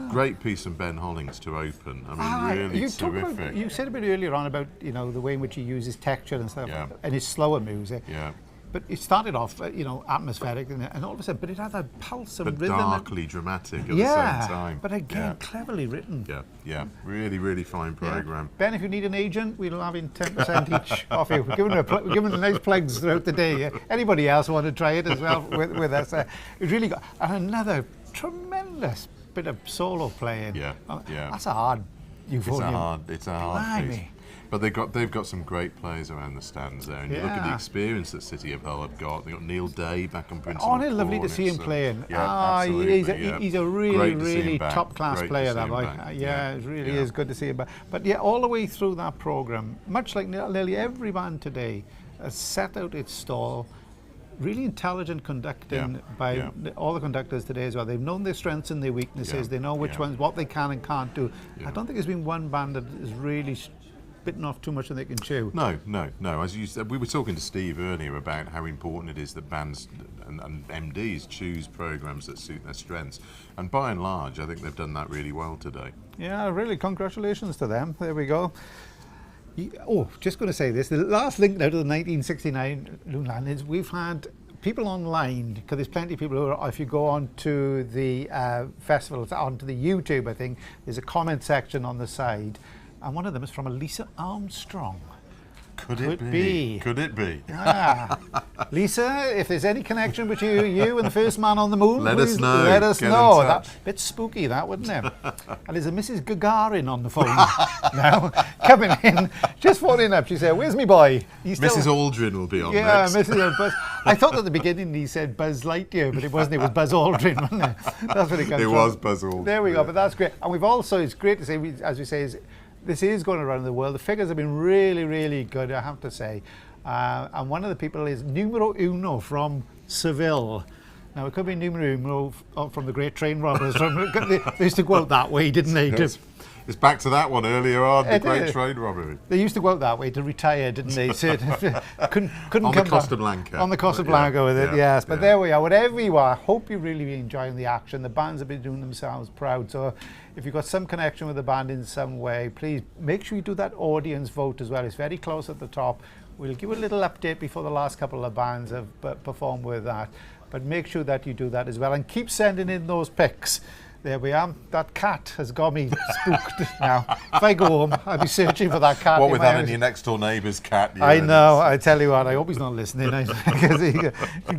Great piece from Ben Hollings to open. I mean, really terrific. You said a bit earlier on about the way in which he uses texture and stuff, and his slower music. Yeah. But it started off, atmospheric, and all of a sudden, but it had a pulse and rhythm. Darkly dramatic at the same time. But again, cleverly written. Yeah. Really, really fine programme. Ben, if you need an agent, we'll have him 10% each off you. We're giving the nice plugs throughout the day. Anybody else want to try it as well with us? It really got another tremendous bit of solo playing. Yeah. That's a hard euphonium. It's a hard piece. But they've got some great players around the stands there, and you look at the experience that City of Hull have got. They've got Neil Day back on principal. Oh, lovely to see him playing. Absolutely. He's a really top-class player, that boy. It really is good to see him back. But all the way through that programme, much like nearly every band today, has set out its stall. Really intelligent conducting by all the conductors today as well. They've known their strengths and their weaknesses. They know which ones, what they can and can't do. I don't think there's been one band that is really bitten off too much than they can chew. No. As you said, we were talking to Steve earlier about how important it is that bands and MDs choose programmes that suit their strengths. And by and large, I think they've done that really well today. Yeah, really, congratulations to them. There we go. Just going to say this. The last link now to the 1969 Loonland is we've had people online, because there's plenty of people who are, if you go on to the festival, onto the YouTube, I think, there's a comment section on the side. And one of them is from Lisa Armstrong. Could it be? Yeah. Lisa, if there's any connection between you and the first man on the moon, let us know. Let us know. That bit spooky, that, wouldn't it? And there's a Mrs. Gagarin on the phone now, coming in, just phoning up. She said, "Where's me boy?" Mrs. Aldrin will be on next. Mrs. Buzz. I thought at the beginning he said Buzz Lightyear, but it wasn't. It was Buzz Aldrin, wasn't it? That's what it comes from. It was Buzz Aldrin. There we go. But that's great. And we've also, it's great to say, as we say, this is going around the world. The figures have been really, really good, I have to say. And one of the people is Numero Uno from Seville. Now, it could be Numero Uno from the Great Train Robbers. They used to go out that way, didn't they? Yes. It's back to that one earlier on, the Great Train Robbery. They used to go out that way to retire, didn't they? So couldn't on come the Costa Blanca. On the Costa Blanca with it, yes. But there we are. Whatever you are, I hope you're really enjoying the action. The bands have been doing themselves proud. So if you've got some connection with the band in some way, please make sure you do that audience vote as well. It's very close at the top. We'll give a little update before the last couple of bands have performed with that. But make sure that you do that as well. And keep sending in those pics. There we are. That cat has got me spooked now. If I go home, I'll be searching for that cat. What with having your next door neighbour's cat? I know. I tell you what, I hope he's not listening, because he's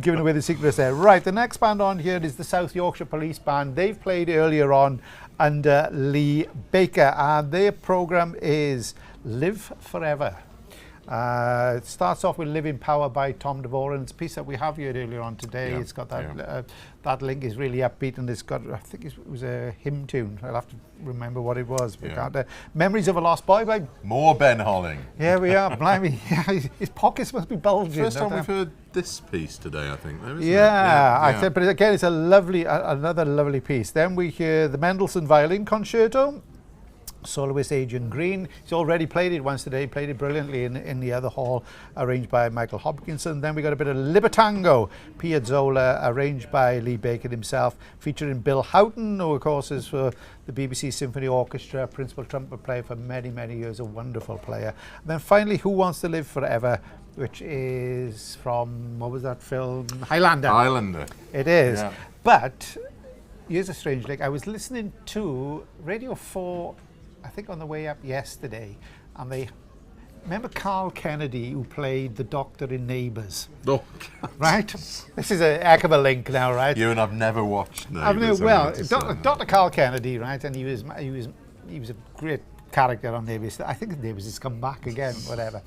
giving away the secrets there. Right, the next band on here is the South Yorkshire Police Band. They've played earlier on under Lee Baker, and their programme is Live Forever. It starts off with Live in Power by Tom DeVore, it's a piece that we have heard earlier on today. It's got that that link is really upbeat, and it's got, I think it was a hymn tune. I'll have to remember what it was. Memories of a Lost Boy by more Ben Holling. Yeah, we are. Blimey, his pockets must be bulging. First time we've heard this piece today, I think. Though, isn't it? I said, but again, it's a lovely, another lovely piece. Then we hear the Mendelssohn Violin Concerto. Soloist Adrian Green. He's already played it once today, played it brilliantly in the other hall, arranged by Michael Hopkinson. Then we got a bit of Libertango, Piazzolla, arranged by Lee Baker himself, featuring Bill Houghton, who of course is for the BBC Symphony Orchestra, principal trumpet player for many, many years, a wonderful player. And then finally, Who Wants to Live Forever, which is from, what was that film? Highlander. Highlander. It is. Yeah. But here's a strange link. I was listening to Radio 4, I think on the way up yesterday, and they remember Carl Kennedy, who played the Doctor in Neighbours. Oh, right. This is a heck of a link now, right? You and I've never watched Neighbours. Well, Dr. Carl Kennedy, right, and he was a great character on Neighbours. I think Neighbours has come back again, whatever.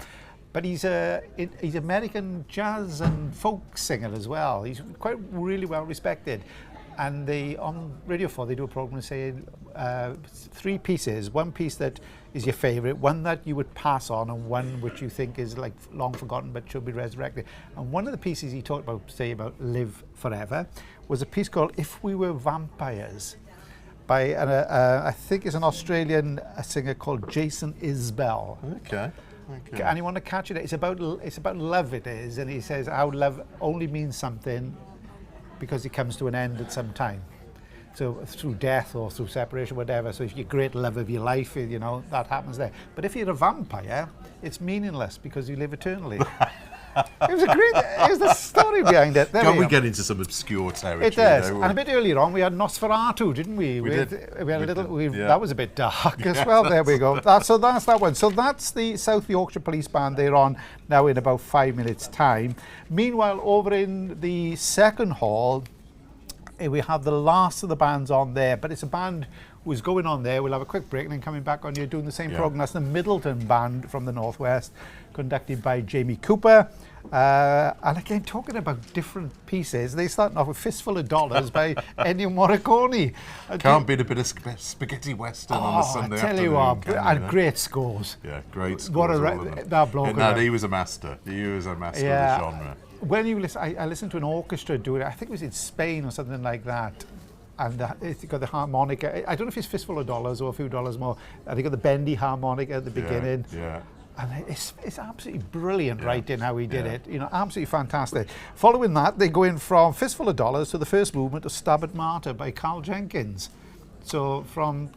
But he's American jazz and folk singer as well. He's quite really well respected. And on Radio 4 they do a program saying 3 pieces. One piece that is your favourite, one that you would pass on, and one which you think is like long forgotten but should be resurrected. And one of the pieces he talked about, say about Live Forever, was a piece called If We Were Vampires, by I think it's an Australian singer called Jason Isbell. Okay. And you want to catch it? It's about love. It is, and he says how love only means something because it comes to an end at some time. So through death or through separation, whatever. So if you're great love of your life, you know, that happens there. But if you're a vampire, it's meaningless because you live eternally. It was the story behind it. Can't we get into some obscure territory? It does. And a bit earlier on, we had Nosferatu, didn't we? We did. That was a bit dark as well. There we go. So that's that one. So that's the South Yorkshire Police Band. They're on now in about 5 minutes' time. Meanwhile, over in the second hall, we have the last of the bands on there, but it's a band who's going on there. We'll have a quick break and then coming back on here doing the same program. That's the Middleton Band from the Northwest, conducted by Jamie Cooper. And again, talking about different pieces, they starting off with Fistful of Dollars by Ennio Morricone. Can't beat a bit of spaghetti western on a Sunday afternoon. I tell you what, and great scores. Yeah, great scores. What a that bloke. He was a master. He was a master of the genre. When you listen, I listened to an orchestra do it. I think it was in Spain or something like that. And it's got the harmonica. I don't know if it's Fistful of Dollars or a few dollars more. I think got the bendy harmonica at the beginning. Yeah. And it's absolutely brilliant writing how he did it. You know, absolutely fantastic. Following that, they go in from Fistful of Dollars to the first movement of Stabat Mater by Carl Jenkins. So from,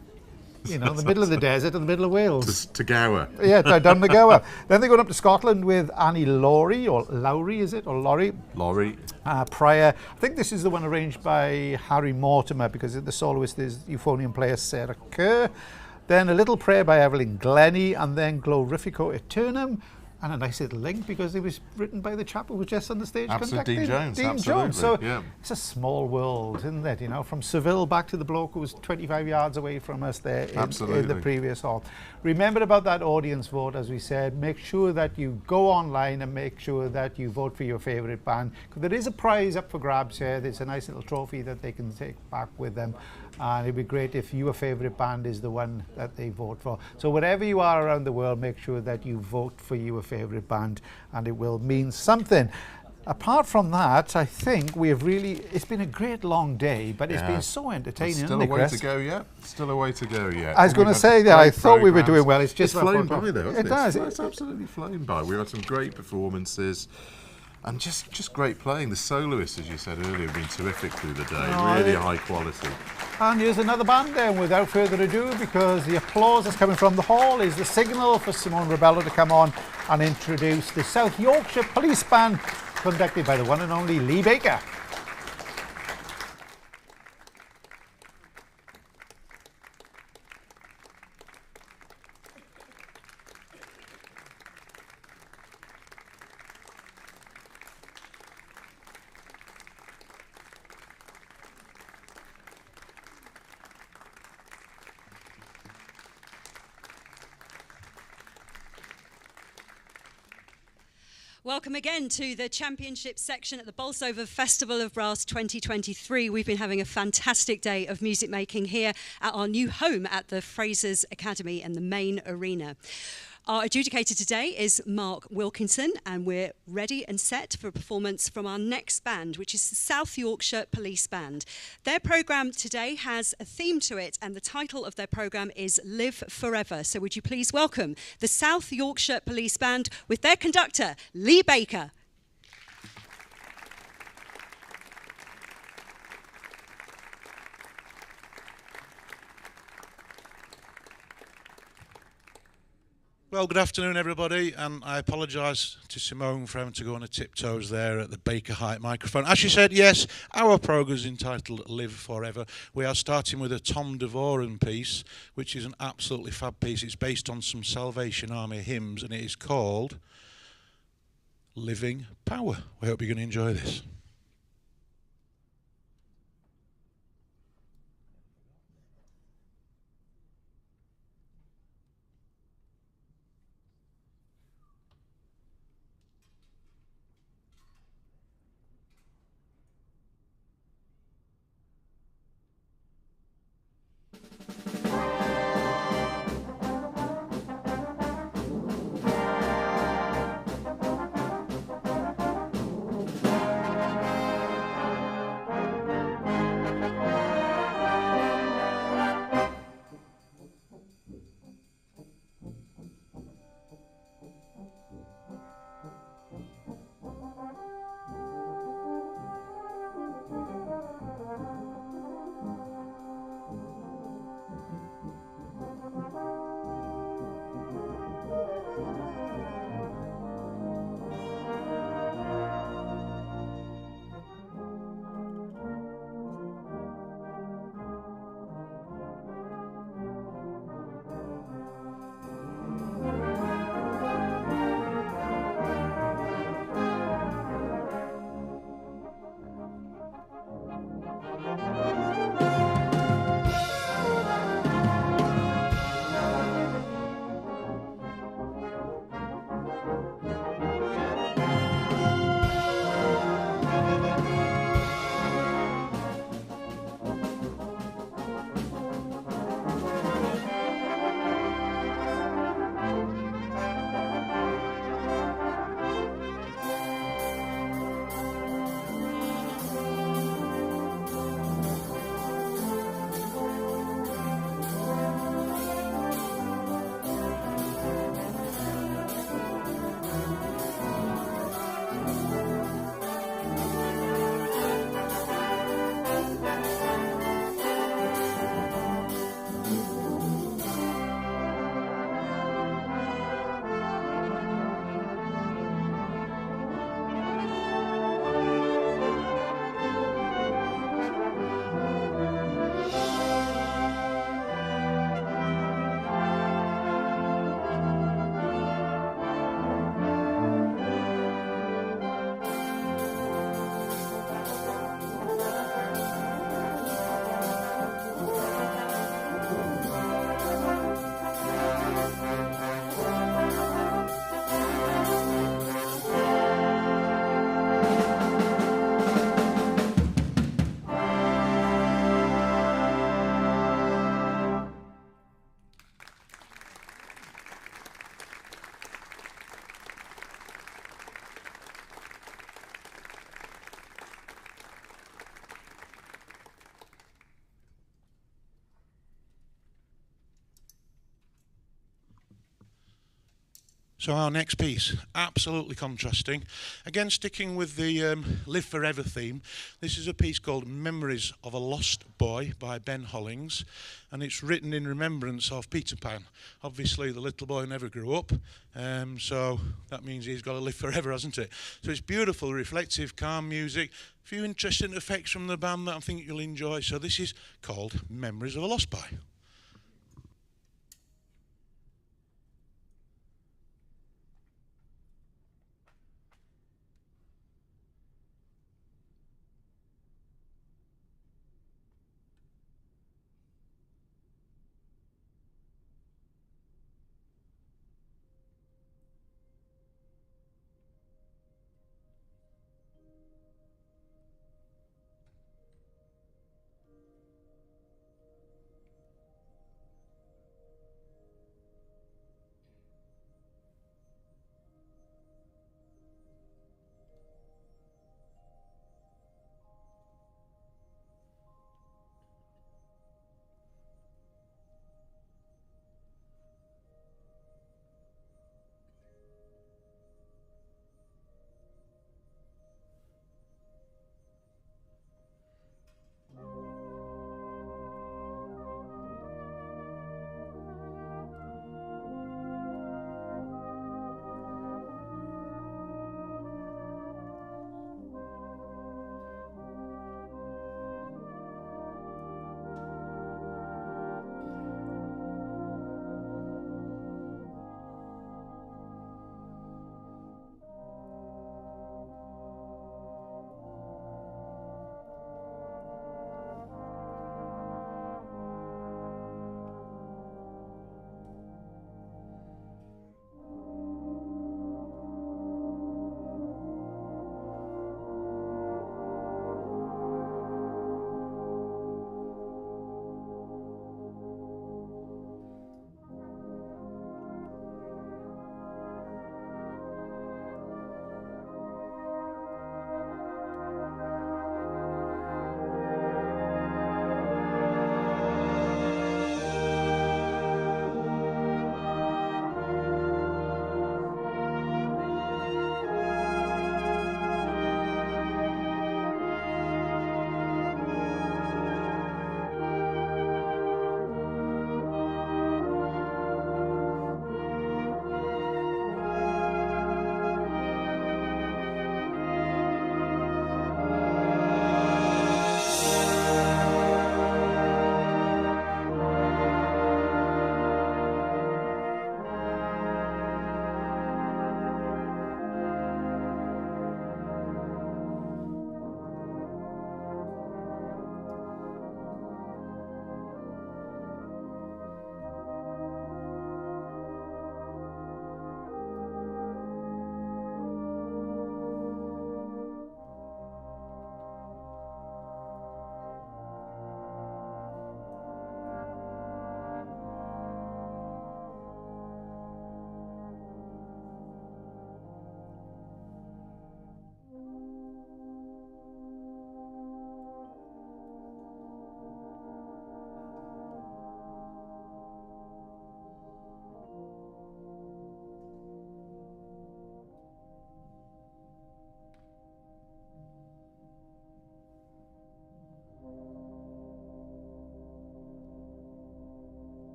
you know, the middle of the desert and the middle of Wales. To Gower. Yeah, down the Gower. Then they go up to Scotland with Annie Laurie, or Lowry, is it? Or Laurie? Laurie. Prior. I think this is the one arranged by Harry Mortimer, because the soloist is euphonium player Sarah Kerr. Then A Little Prayer by Evelyn Glennie, and then Glorifico Aeternum. And a nice little link because it was written by the chap who was just on the stage conducting. Dean Jones, Dean absolutely. Jones. So it's a small world, isn't it? You know, from Seville back to the bloke who was 25 yards away from us there in the previous hall. Remember about that audience vote, as we said. Make sure that you go online and make sure that you vote for your favourite band. Because there is a prize up for grabs here. There's a nice little trophy that they can take back with them. And it'd be great if your favourite band is the one that they vote for. So wherever you are around the world, make sure that you vote for your favourite band, and it will mean something. Apart from that, I think we have it's been a great long day, but it's been so entertaining. Still a way to go yet. Still a way to go yet. I was going to say that. I thought we were doing well. It's just flown by though, hasn't it? It does. It's absolutely flown by. We've had some great performances. And just great playing. The soloists, as you said earlier, have been terrific through the day. Really high quality. And here's another band then, without further ado, because the applause that's coming from the hall is the signal for Simone Rebello to come on and introduce the South Yorkshire Police Band, conducted by the one and only Lee Baker. Welcome again to the championship section at the Bolsover Festival of Brass 2023. We've been having a fantastic day of music making here at our new home at the Fraser's Academy and the main arena. Our adjudicator today is Mark Wilkinson, and we're ready and set for a performance from our next band, which is the South Yorkshire Police Band. Their programme today has a theme to it, and the title of their programme is Live Forever. So would you please welcome the South Yorkshire Police Band with their conductor, Lee Baker. Well, good afternoon, everybody, and I apologise to Simone for having to go on her tiptoes there at the Baker Height microphone. As she said, yes, our programme is entitled Live Forever. We are starting with a Tom Devoren piece, which is an absolutely fab piece. It's based on some Salvation Army hymns, and it is called Living Power. We hope you're going to enjoy this. So our next piece, absolutely contrasting. Again, sticking with the Live Forever theme, this is a piece called Memories of a Lost Boy by Ben Hollings, and it's written in remembrance of Peter Pan. Obviously, the little boy never grew up, so that means he's got to live forever, hasn't it? So it's beautiful, reflective, calm music, a few interesting effects from the band that I think you'll enjoy. So this is called Memories of a Lost Boy.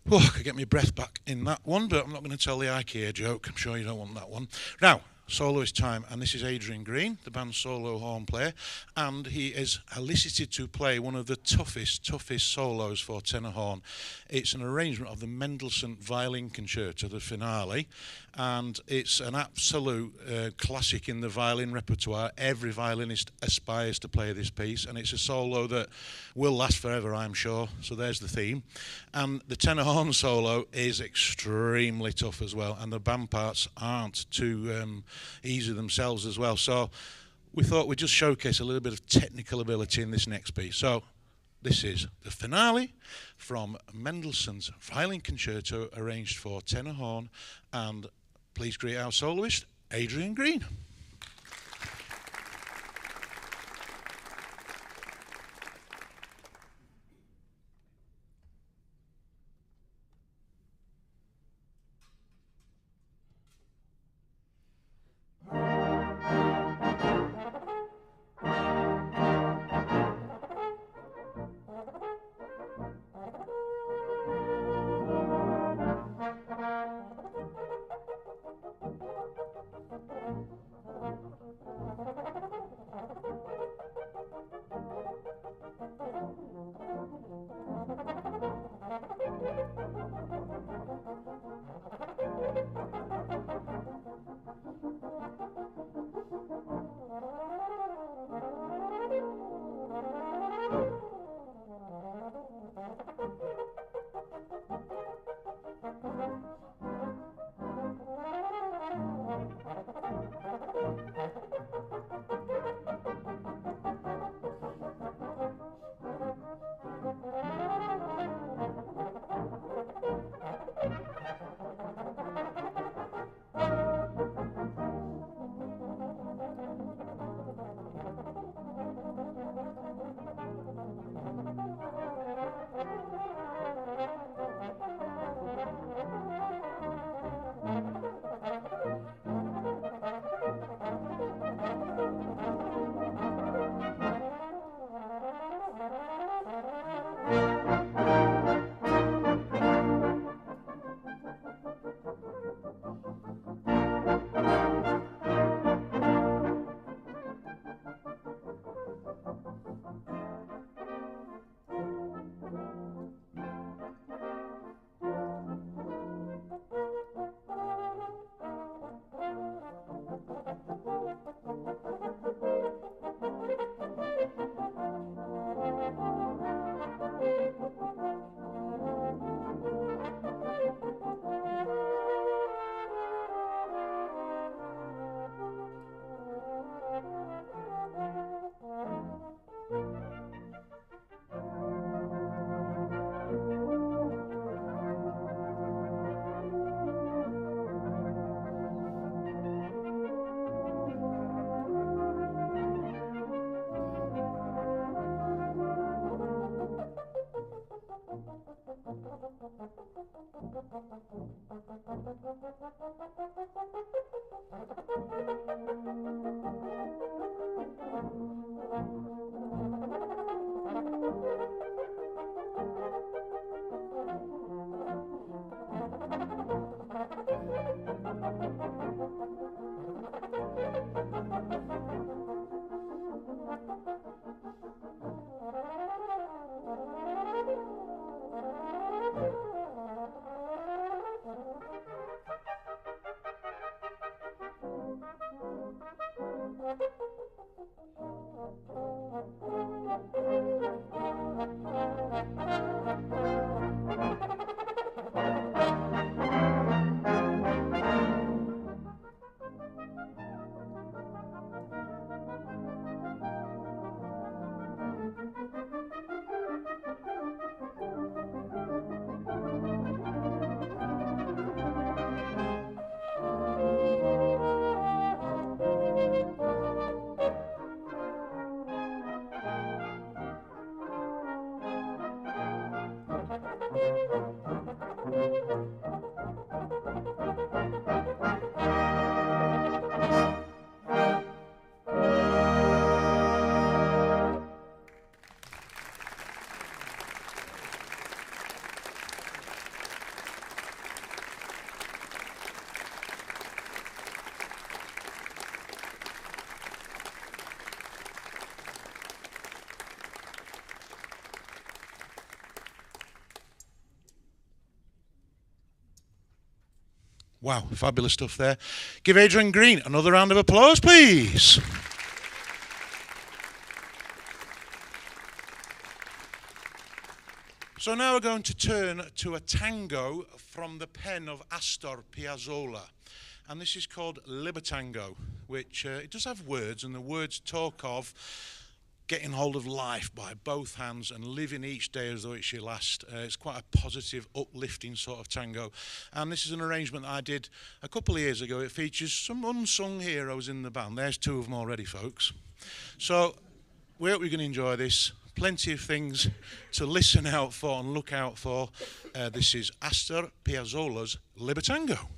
Oh, I could get my breath back in that one, but I'm not going to tell the IKEA joke. I'm sure you don't want that one. Now, soloist time, and this is Adrian Green, the band's solo horn player, and he is elicited to play one of the toughest solos for tenor horn. It's an arrangement of the Mendelssohn Violin Concerto, the finale, and it's an absolute classic in the violin repertoire. Every violinist aspires to play this piece, and it's a solo that will last forever, I'm sure. So there's the theme. And the tenor horn solo is extremely tough as well, and the band parts aren't too easy themselves as well. So we thought we'd just showcase a little bit of technical ability in this next piece. So this is the finale from Mendelssohn's Violin Concerto, arranged for tenor horn, and please greet our soloist, Adrian Green. Wow, fabulous stuff there. Give Adrian Green another round of applause, please. So now we're going to turn to a tango from the pen of Astor Piazzolla. And this is called Libertango, which it does have words, and the words talk of getting hold of life by both hands and living each day as though it's your last. It's quite a positive, uplifting sort of tango. And this is an arrangement that I did a couple of years ago. It features some unsung heroes in the band. There's two of them already, folks. So we hope you're going to enjoy this. Plenty of things to listen out for and look out for. This is Astor Piazzolla's Libertango.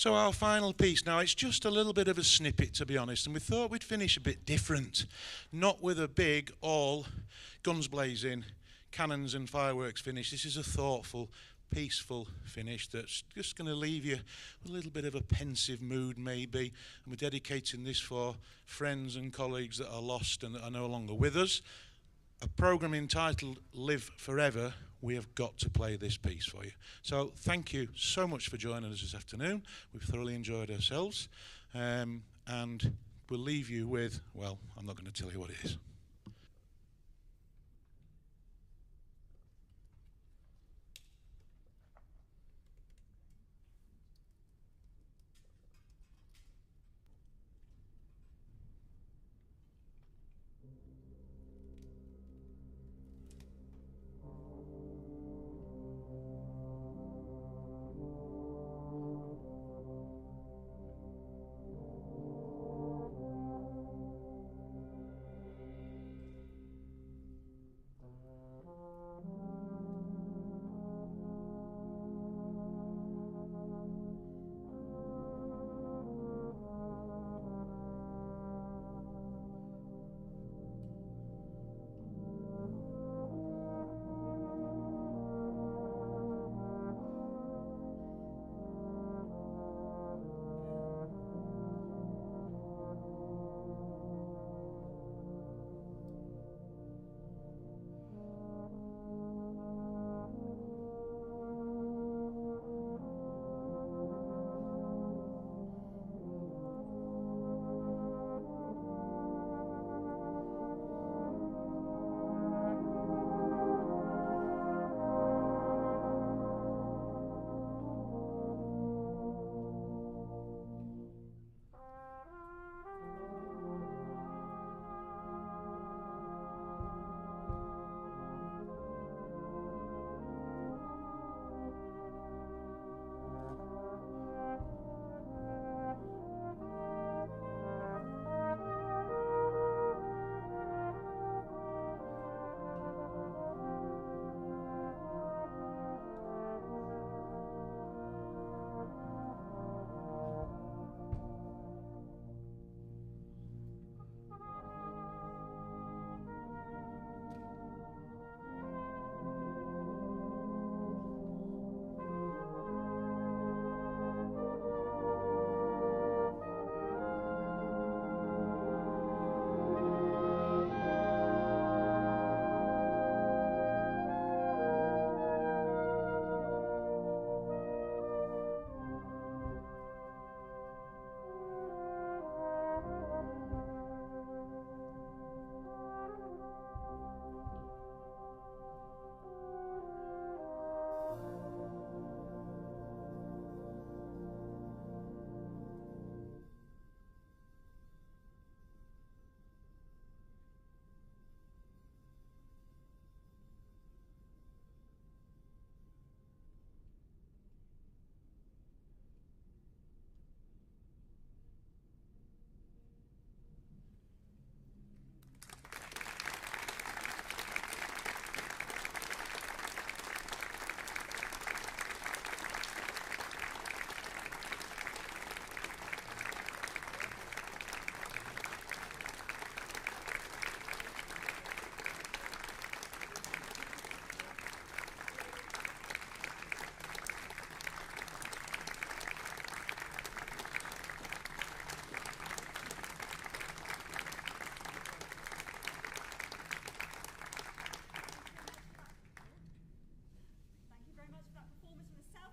So our final piece, now it's just a little bit of a snippet to be honest, and we thought we'd finish a bit different, not with a big all guns blazing, cannons and fireworks finish. This is a thoughtful, peaceful finish that's just going to leave you with a little bit of a pensive mood maybe, and we're dedicating this for friends and colleagues that are lost and that are no longer with us. A programme entitled Live Forever we have got to play this piece for you. So thank you so much for joining us this afternoon. We've thoroughly enjoyed ourselves, and we'll leave you with, well, I'm not going to tell you what it is.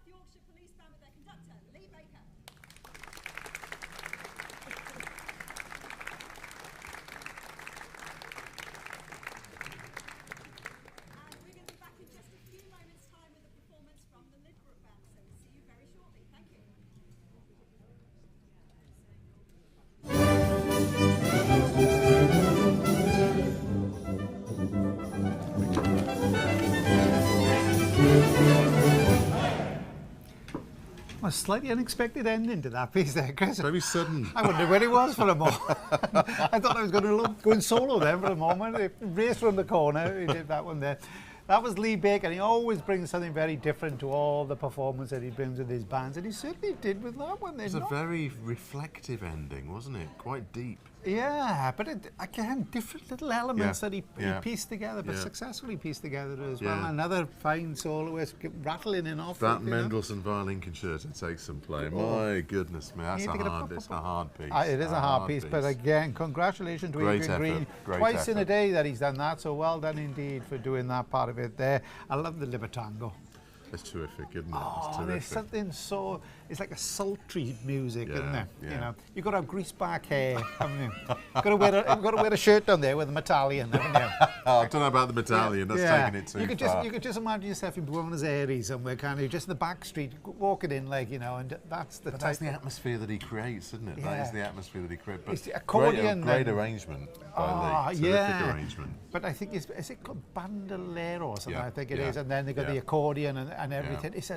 Yorkshire Police Band with their conductor, Lee Baker. And we're going to be back in just a few moments' time with a performance from the Lydbrook Band, so we'll see you very shortly. Thank you. A slightly unexpected ending to that piece there, Chris. Very sudden. I wondered where he was for a moment. I thought I was going to go in solo then for a moment. He raced around the corner. He did that one there. That was Lee Baker, and he always brings something very different to all the performance that he brings with his bands, and he certainly did with that one. It was a very reflective ending, wasn't it? Quite deep. Yeah, but again, different little elements that he pieced together, but successfully pieced together as well. Another fine soloist rattling in off. That Mendelssohn violin concerto takes some play. My goodness me, that's a hard piece. It is a hard piece, but again, congratulations to Adrian Green. Twice in a day that he's done that, so well done indeed for doing that part of it there. I love the Libertango. It's terrific, isn't it? Oh, there's something so... It's like a sultry music, isn't it? Yeah. You know, you've got to have greaseback hair, haven't you? You've got to wear a shirt down there with a medallion, haven't you? I don't know about the medallion. That's taking it too far. You could just imagine yourself in Buenos Aires somewhere, kind of just in the back street, walking in, like, you know, and that's the that's the atmosphere that he creates, isn't it? That is the atmosphere that he creates. But it's the accordion. Great arrigement by Lee. Terrific arrangement. But I think is it called bandolero or something? I think it is, and then they got the accordion and everything. It's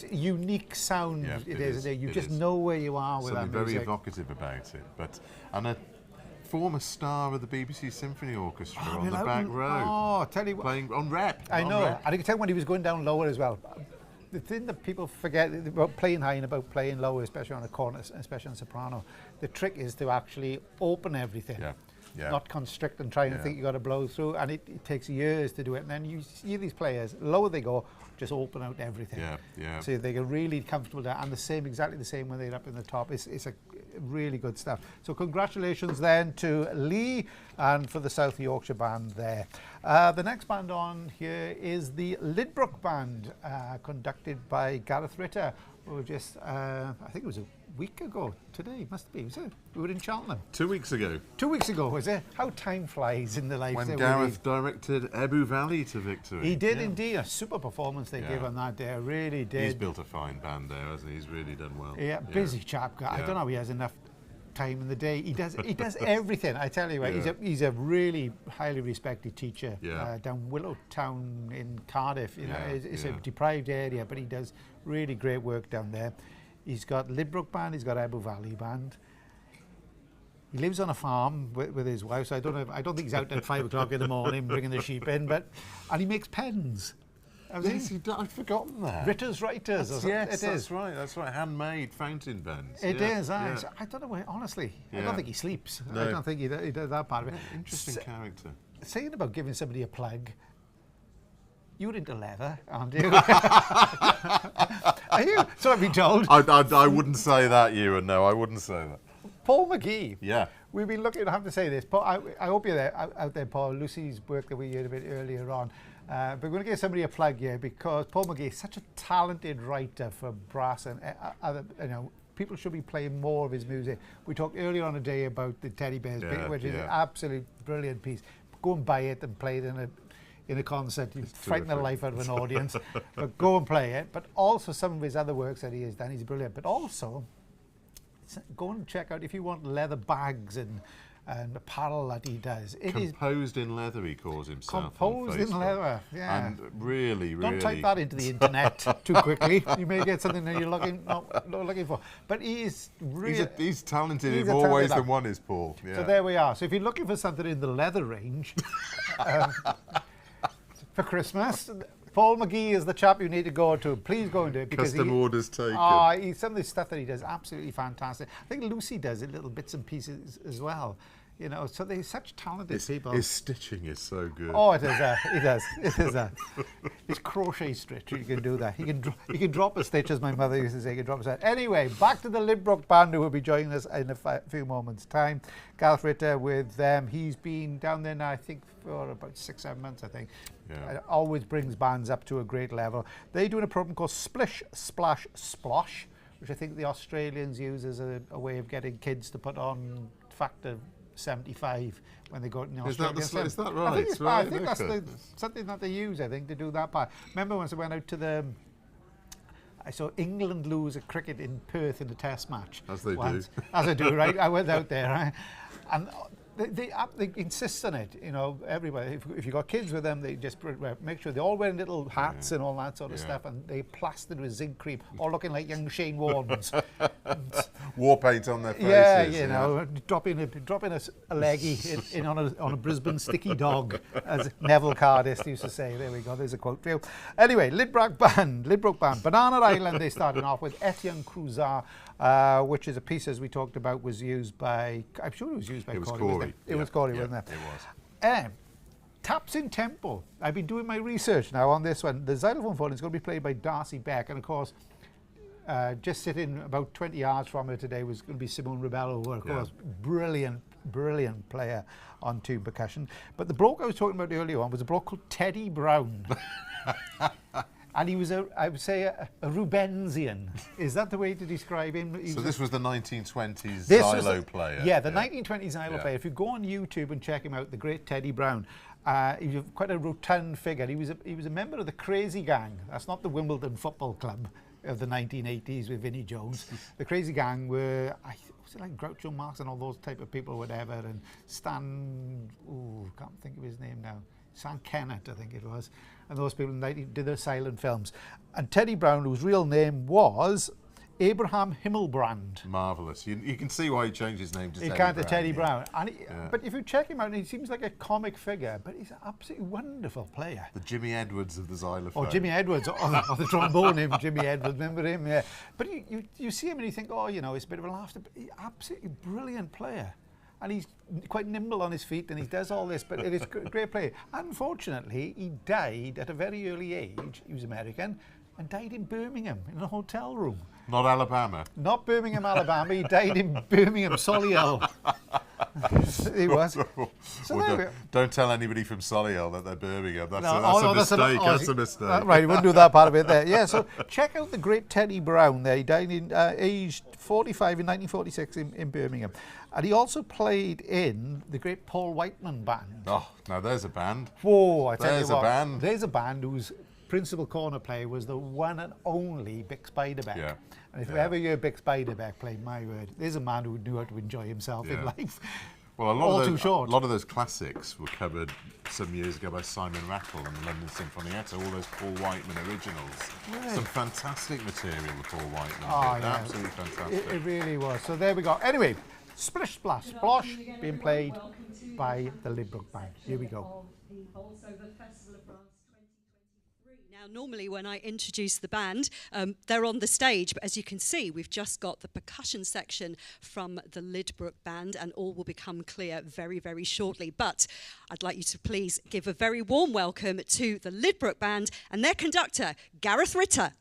a unique sound. It is. You just know where you are with that music. Something very evocative about it. And a former star of the BBC Symphony Orchestra on the back row. Oh, tell you what, playing on rep. I know. And I can tell when he was going down lower as well. The thing that people forget about playing high and about playing low, especially on a cornet, especially on soprano, the trick is to actually open everything. Not constrict and try and think you got to blow through, and it takes years to do it. And then you see these players, lower they go, just open out everything. So they get really comfortable there, and exactly the same when they're up in the top. It's a really good stuff. So congratulations then to Lee and for the South Yorkshire Band there. The next band on here is the Lydbrook Band, conducted by Gareth Ritter, who just, I think it was a week ago today, must be, was it? We were in Cheltenham. 2 weeks ago. 2 weeks ago, was it? How time flies in the life. When Gareth directed Ebbw Valley to victory. He did indeed. A super performance they gave on that day, really did. He's built a fine band there, hasn't he? He's really done well. Yeah, busy chap. I don't know if he has enough time in the day. He does everything. I tell you what, he's a really highly respected teacher down Willowtown in Cardiff. You know, it's a deprived area, but he does really great work down there. He's got Lydbrook Band, he's got Ebbw Valley Band. He lives on a farm with his wife, so I don't think he's out at 5 o'clock in the morning bringing the sheep in, and he makes pens. I'd forgotten that. Ritter's Writers. That's right. Handmade fountain pens. It is. I don't know. Honestly, I don't think he sleeps. No. I don't think he does that part of it. Interesting character. Saying about giving somebody a plug, you're into leather, aren't you? Are you? So I've been told. I wouldn't say that, Ewan. No, I wouldn't say that. Paul McGee. Yeah. We've been looking. I have to say this. Paul, I hope you're there, out there, Paul. Lucy's work that we heard a bit earlier on. But we're going to give somebody a plug here because Paul McGee is such a talented writer for brass, and people should be playing more of his music. We talked earlier on today about the Teddy Bears, which is an absolute brilliant piece. Go and buy it and play it in a concert. You frighten the life out of an audience, but go and play it. But also some of his other works that he has done, he's brilliant. But also, go and check out if you want leather bags and apparel that he does. Composed in leather, he calls himself. Composed in leather, yeah. And really, don't type that into the internet too quickly. You may get something that you're not looking for. But he's really... He's talented in more ways than one is, Paul. Yeah. So there we are. So if you're looking for something in the leather range for Christmas, Paul McGee is the chap you need to go to. Please go and do it. Custom orders taken. Some of the stuff that he does, absolutely fantastic. I think Lucy does it, little bits and pieces as well. You know, so they're such talented people. His stitching is so good. Oh, it is. It is. It is. His crochet stitch, you can do that. He can drop a stitch, as my mother used to say. He can drop a stitch. Anyway, back to the Lydbrook Band, who will be joining us in a few moments' time. Gareth Ritter with them. He's been down there now, I think, for about 6-7 months, I think. Yeah. It always brings bands up to a great level. They're doing a program called Splish, Splash, Splosh, which I think the Australians use as a way of getting kids to put on factor 75 when they go to the Australian. Is that right? I think that's something that they use, I think, to do that part. Remember once I went out to I saw England lose at cricket in Perth in the test match. As they do. As they do, right? I went out there, right? And they insist on it, you know, everybody. If you've got kids with them, they just make sure they're all wearing little hats and all that sort of stuff, and they plastered with zinc cream, all looking like young Shane Wardens. War paint on their faces. Yeah, you know, dropping a leggy in on a Brisbane sticky dog, as Neville Cardist used to say. There we go, there's a quote for you. Anyway, Lydbrook Band. Banana Island, they started off with Etienne Cruzat, which is a piece, as we talked about, was used by, I'm sure it was used by Corey. It was Corey, wasn't it? It was. Taps in tempo. I've been doing my research now on this one. The xylophone phone is going to be played by Darcy Beck, and of course, just sitting about 20 yards from her today was going to be Simone Rebello, who, of course, brilliant player on tube percussion. But the bloke I was talking about earlier on was a bloke called Teddy Brown. And he was, I would say, a Rubensian. Is that the way to describe him? So this was the 1920s xylo player. Yeah, the 1920s xylo player. If you go on YouTube and check him out, the great Teddy Brown, he was quite a rotund figure. He was a member of the Crazy Gang. That's not the Wimbledon Football Club of the 1980s with Vinnie Jones. The Crazy Gang were, was it like Groucho Marx and all those type of people, whatever, and Stan, can't think of his name now. Sam Kennett, I think it was, and those people did their silent films. And Teddy Brown, whose real name was Abraham Himmelbrand. Marvellous. You can see why he changed his name to Teddy Brown. Teddy Brown. And but if you check him out, he seems like a comic figure, but he's an absolutely wonderful player. The Jimmy Edwards of the xylophone. Or Jimmy Edwards, or the trombone name, Jimmy Edwards, remember him? Yeah. But you see him and you think, oh, you know, it's a bit of a laughter, but he's absolutely brilliant player. And he's quite nimble on his feet, and he does all this, but it is a great play. Unfortunately, he died at a very early age. He was American, and died in Birmingham, in a hotel room. Not Alabama. Not Birmingham, Alabama. He died in Birmingham, Solihull. He was. So don't tell anybody from Solihull that they're Birmingham. That's a mistake. That's a mistake. Right, you wouldn't do that part of it there. Yeah, so check out the great Teddy Brown there. He died in aged 45 in 1946 in Birmingham. And he also played in the great Paul Whiteman Band. Oh, now there's a band. Whoa, I tell you what. Band. There's a band whose principal corner player was the one and only Bick Spiderbeck. Yeah. And if you ever hear Bick Spiderbeck play, my word, there's a man who knew how to enjoy himself in life. Well, a lot of those classics were covered some years ago by Simon Rattle and the London Sinfonietta, all those Paul Whiteman originals. Yeah. Some fantastic material with Paul Whiteman. Absolutely fantastic. It really was. So there we go. Anyway, Splish Splash Splosh being played by the Lydbrook Band. Here we go. Now, normally when I introduce the band, they're on the stage, but as you can see, we've just got the percussion section from the Lydbrook Band, and all will become clear very, very shortly. But I'd like you to please give a very warm welcome to the Lydbrook Band and their conductor, Gareth Ritter.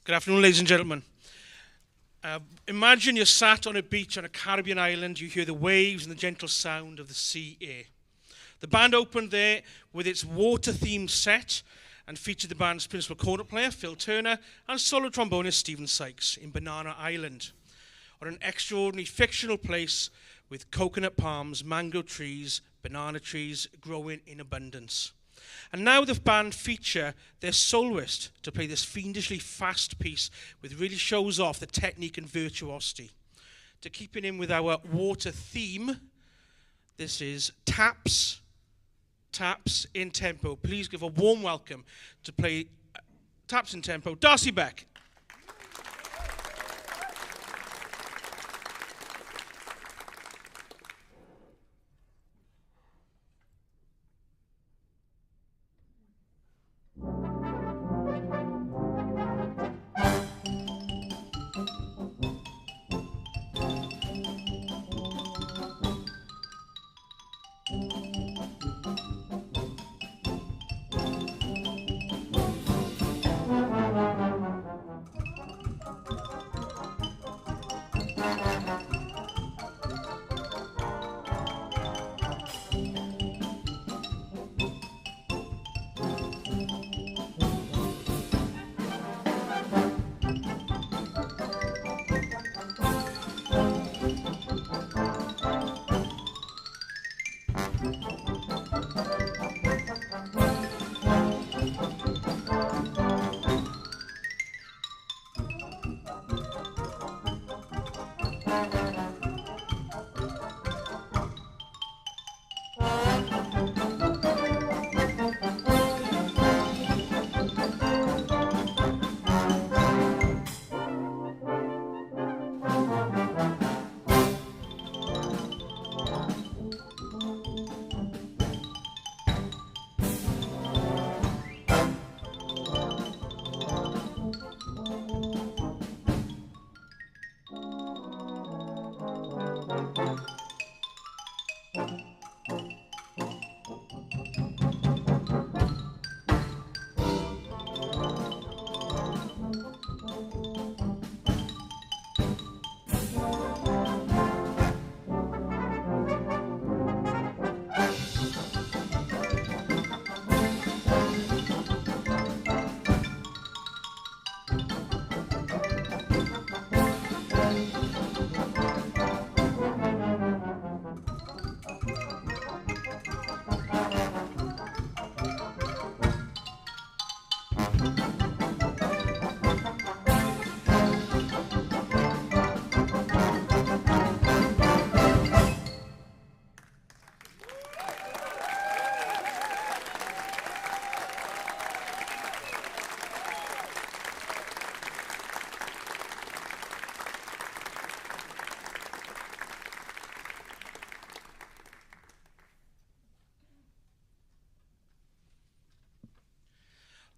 Good afternoon, ladies and gentlemen. Imagine you're sat on a beach on a Caribbean island. You hear the waves and the gentle sound of the sea air. The band opened there with its water-themed set and featured the band's principal cornet player, Phil Turner, and solo trombonist Stephen Sykes in Banana Island, on an extraordinary fictional place with coconut palms, mango trees, banana trees growing in abundance. And now the band feature their soloist to play this fiendishly fast piece, which really shows off the technique and virtuosity. To keep it in with our water theme, this is Taps in Tempo. Please give a warm welcome to play Taps in Tempo, Darcy Beck.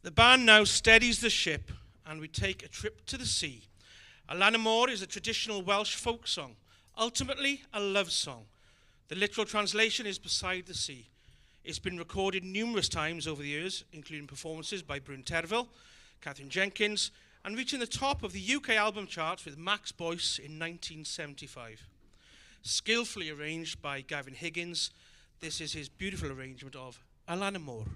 The band now steadies the ship and we take a trip to the sea. Alanamor is a traditional Welsh folk song, ultimately a love song. The literal translation is beside the sea. It's been recorded numerous times over the years, including performances by Bryn Terfel, Catherine Jenkins, and reaching the top of the UK album charts with Max Boyce in 1975. Skillfully arranged by Gavin Higgins, this is his beautiful arrangement of Alanamor.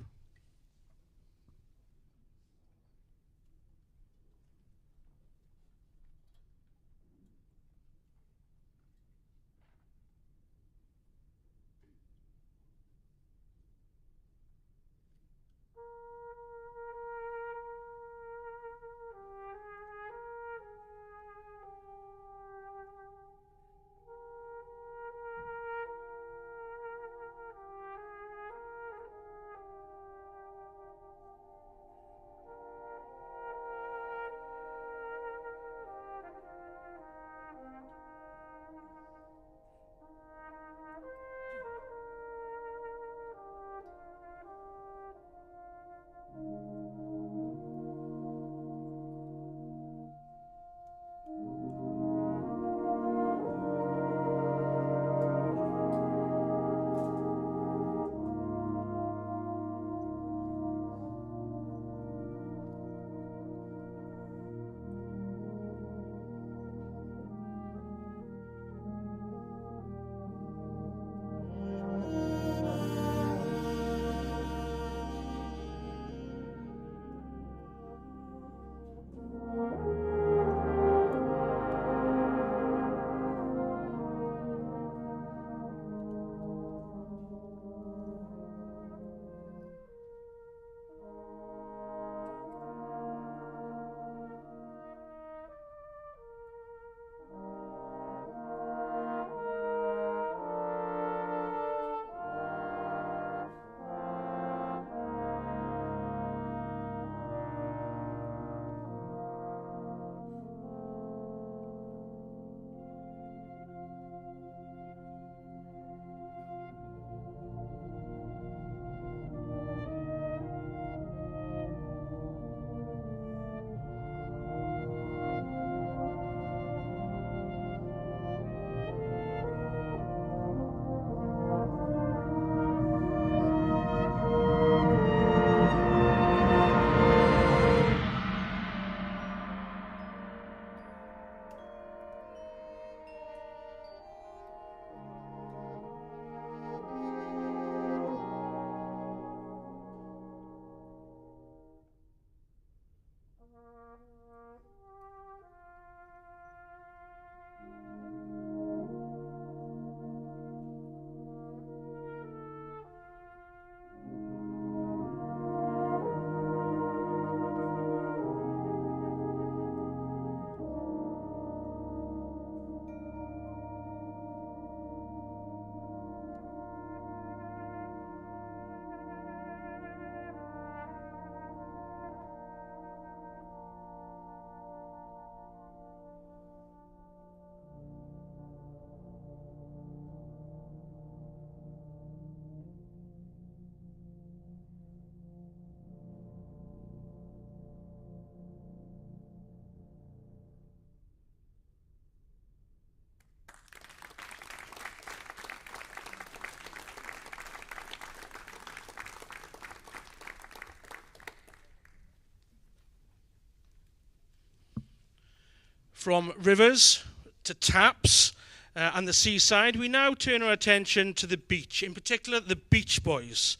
From rivers to taps and the seaside, we now turn our attention to the beach, in particular the Beach Boys.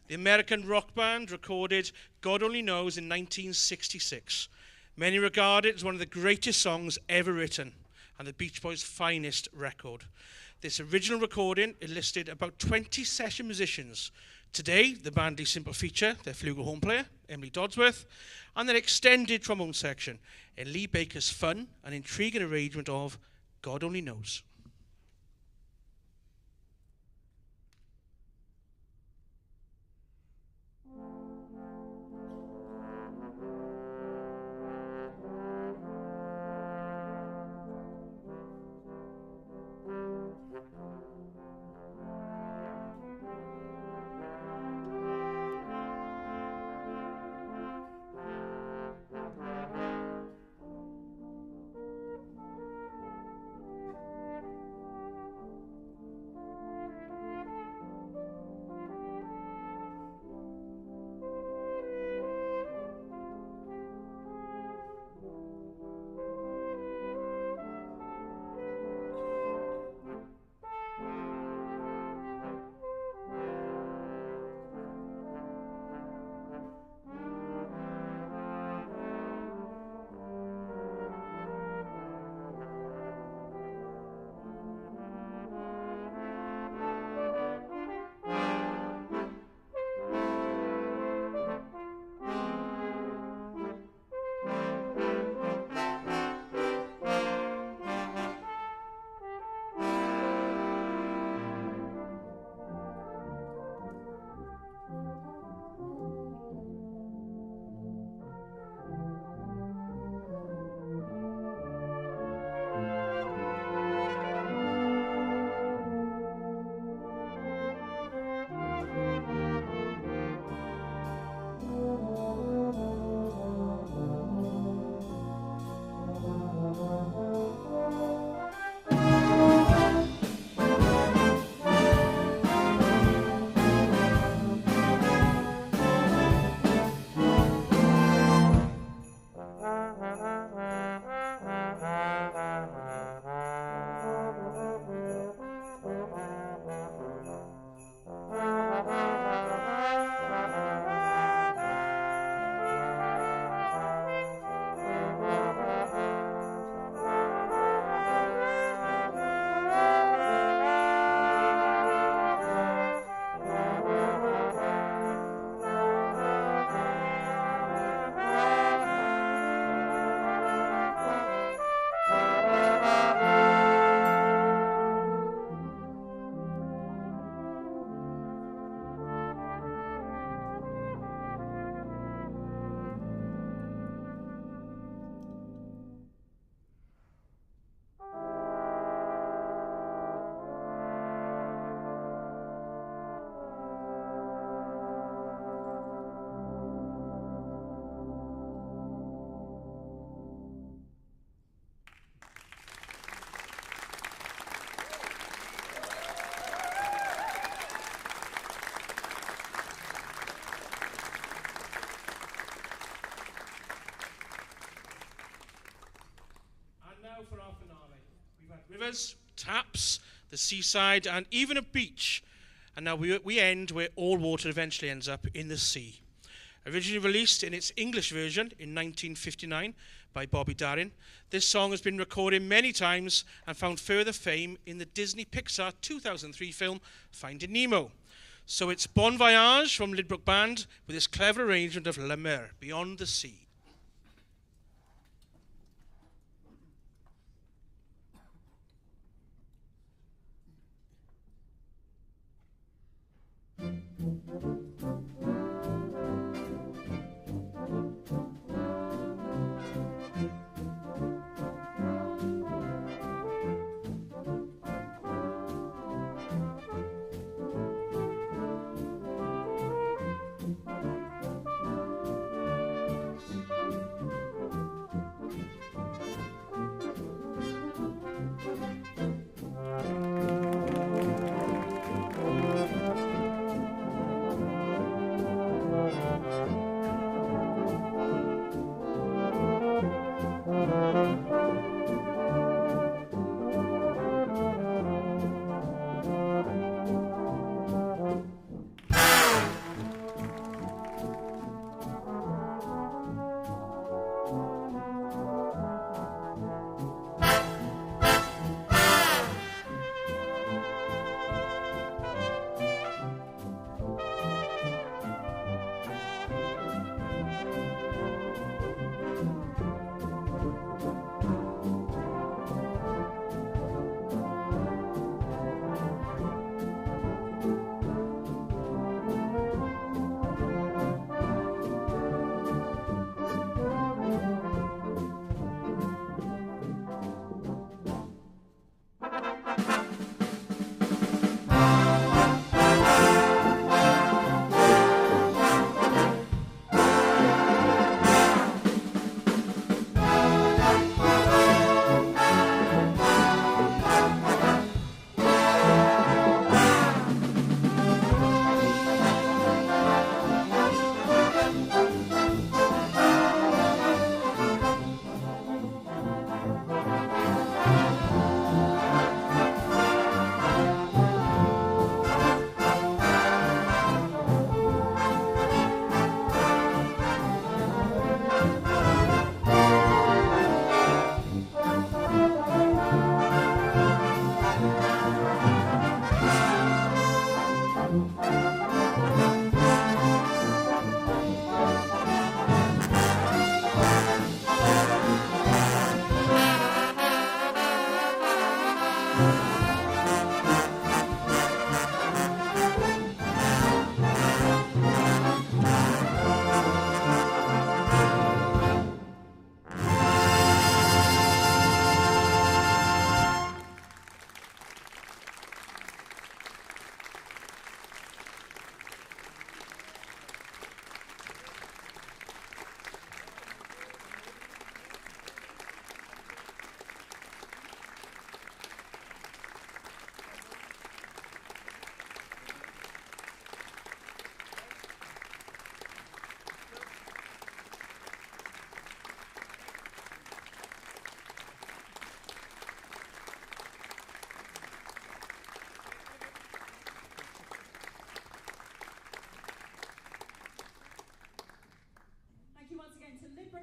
The American rock band recorded God Only Knows in 1966. Many regard it as one of the greatest songs ever written and the Beach Boys' finest record. This original recording enlisted about 20 session musicians. Today, the band lead simple feature their flugelhorn player, Emily Dodsworth, and their extended trombone section in Lee Baker's fun and intriguing arrangement of God Only Knows. For our finale, we've had rivers, taps, the seaside, and even a beach. And now we end where all water eventually ends up in the sea. Originally released in its English version in 1959 by Bobby Darin, this song has been recorded many times and found further fame in the Disney Pixar 2003 film Finding Nemo. So it's Bon Voyage from Lydbrook Band with this clever arrangement of La Mer, Beyond the Sea.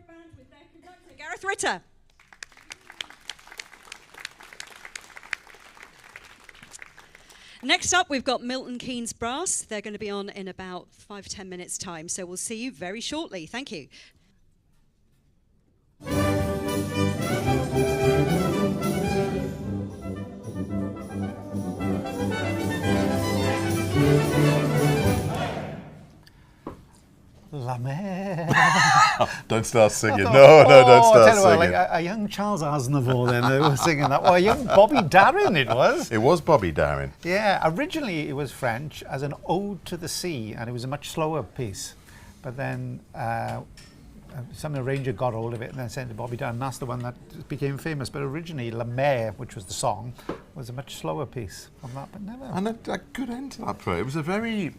Lydbrook Band with their conductor, Gareth Ritter. Next up, we've got Milton Keynes Brass. They're going to be on in about 5-10 minutes' time, so we'll see you very shortly. Thank you. La Mer. Don't start singing. No, don't start singing. Like a young Charles Aznavour then they were singing that. Or a young Bobby Darin it was. It was Bobby Darin. Yeah, originally it was French as an ode to the sea, and it was a much slower piece. But then some arranger got hold of it and then sent it to Bobby Darin, and that's the one that became famous. But originally La Mer, which was the song, was a much slower piece from that, but never. And a good end to that program. It was a very...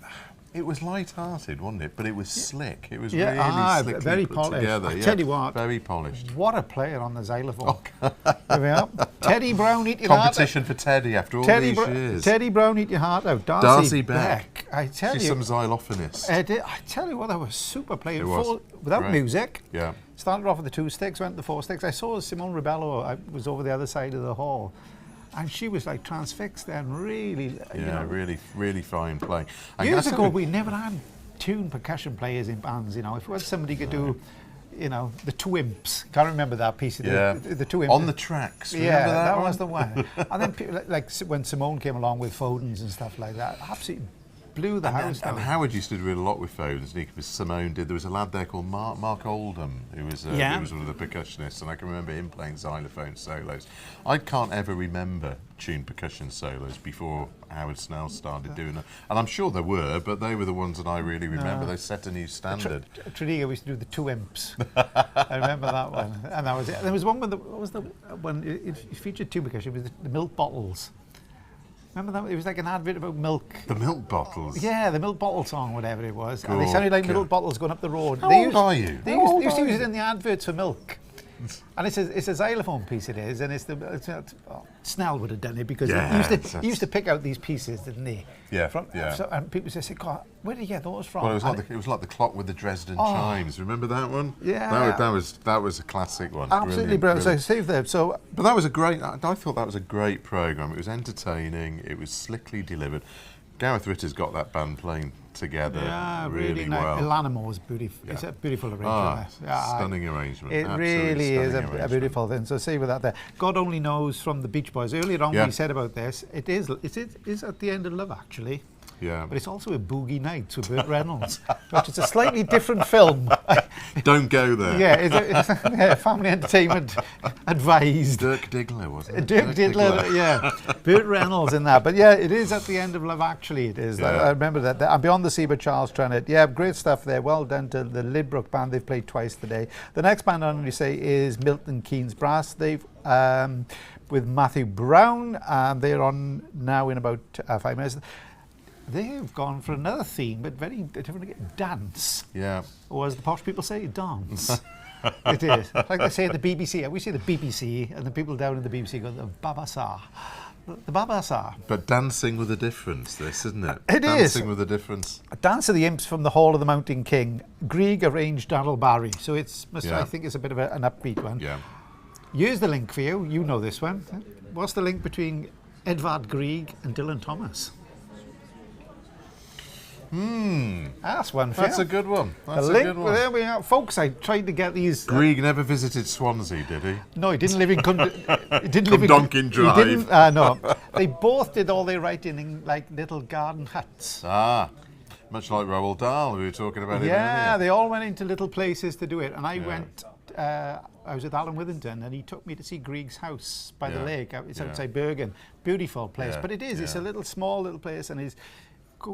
It was light-hearted, wasn't it? But it was slick. It was really slickly very put polished. together. I tell you what, very polished. What a player on the xylophone. There we are. Teddy Brown, eat your Competition heart for Teddy after all these years. Teddy Brown, eat your heart out. Darcy Beck. I tell She's you. some xylophonist. I tell you what, they were super players. It was. Without Great. music. Yeah. Started off with the 2 sticks, went to the 4 sticks. I saw Simone Rebello. I was over the other side of the hall. And she was like transfixed then, really. Yeah, really fine playing. Years ago, we never had tuned percussion players in bands, you know. If it was somebody could do, you know, the 2 Imps. Can't remember that piece of the 2 Imps. On the Tracks. Remember Yeah, that was the one. And then people, like when Simone came along with Fodens and stuff like that, absolutely blew the house down. And Howard used to do a lot with Fodens. Simone did. There was a lad there called Mark Oldham, who was one of the percussionists, and I can remember him playing xylophone solos. I can't ever remember tuned percussion solos before Howard Snell started doing them. And I'm sure there were, but they were the ones that I really remember. They set a new standard. Tredegar used to do the 2 Imps. I remember that one. And that was it. There was one with when it featured tube percussion. It was the milk bottles. Remember that? It was like an advert about milk. The milk bottles? Yeah, the milk bottle song, whatever it was. And they sounded like milk bottles going up the road. How old are you? They used to use it in the adverts for milk. And it's a xylophone piece it is, and Snell would have done it because he used to pick out these pieces, didn't he? Yeah, and people say, God, where did you get those from? Well, it was like the clock with the Dresden chimes. Remember that one? Yeah. That was a classic one. Absolutely brilliant. So save them. But that was a great. I thought that was a great programme. It was entertaining. It was slickly delivered. Gareth Ritter's got that band playing together really well. Elanimo is beautiful. It's a beautiful arrangement. Stunning arrangement. It really is a beautiful thing. So see with that there. God Only Knows from the Beach Boys. Earlier on we said about this, it is at the end of love actually. Yeah. But it's also a Boogie Nights with Burt Reynolds, which is a slightly different film. Don't go there. Yeah, it's family entertainment advised. Dirk Diggler, wasn't it? Dirk Diggler, yeah. Burt Reynolds in that. But yeah, it is at the end of love, actually, it is. I remember that. And Beyond the Sea by Charles Trennett. Yeah, great stuff there. Well done to the Lydbrook Band. They've played twice today. The next band on, we say, is Milton Keynes Brass. They've... with Matthew Brown. They're on now in about 5 minutes. They've gone for another theme, but very different. Dance. Yeah. Or as the posh people say, dance. It is. Like they say at the BBC. We say the BBC, and the people down in the BBC go, the Babasa. The Babasa. But dancing with a difference, this, isn't it? It is. Dancing with a difference. A Dance of the Imps from the Hall of the Mountain King. Grieg arranged Darrell Barry. So I think it's a bit of an upbeat one. Yeah. Here's the link for you. You know this one. What's the link between Edvard Grieg and Dylan Thomas? That's one. That's a good one. That's a good one. There we are, folks. I tried to get these. Grieg never visited Swansea, did he? No, he didn't live in. Donkin Drive. He didn't. No, they both did all their writing in like little garden huts. Much like Roald Dahl, we were talking about. Yeah, they all went into little places to do it, and I went. I was with Alan Withington, and he took me to see Grieg's house by the lake. It's outside Bergen. Beautiful place, but it is. It's a little small little place, and it's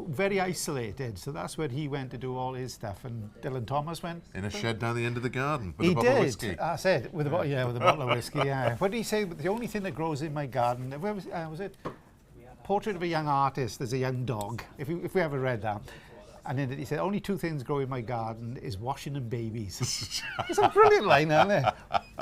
very isolated, so that's where he went to do all his stuff, and Dylan Thomas went in a shed down the end of the garden with a bottle of whiskey. I said with a bottle of whiskey. Yeah. What did he say? The only thing that grows in my garden, where was it? Portrait of a Young Artist. There's a young dog. If we ever read that. And then he said, only 2 things grow in my garden is washing and babies. It's a brilliant line, isn't it?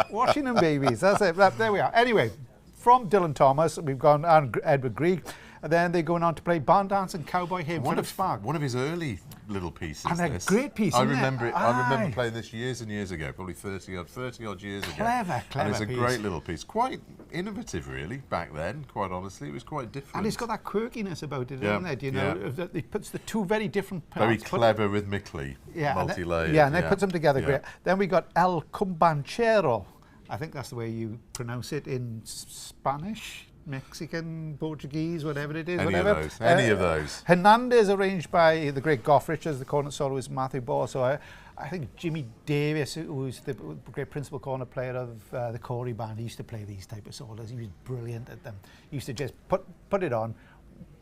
Washing and babies. That's it. There we are. Anyway, from Dylan Thomas, we've gone on Edward Grieg. And then they're going on to play Barn Dance and Cowboy Hymn. One of his early little pieces. And a great piece, I isn't remember it? it. I remember playing this years and years ago, probably 30 odd years ago. Clever And it's a piece. great little piece. Quite innovative, really, back then, quite honestly. It was quite different. And it's got that quirkiness about it, Yeah, isn't it? You know, it puts the two very different parts. Very clever rhythmically, multi-layered. And it puts them together great. Then we got El Cumbanchero. I think that's the way you pronounce it in Spanish, Mexican, Portuguese, whatever it is. Any of those. Hernandez, arranged by the great Gough Richards, the cornet soloist Matthew Ball. So I think Jimmy Davis, who's the great principal cornet player of the Corey Band, he used to play these type of solos. He was brilliant at them. He used to just put it on,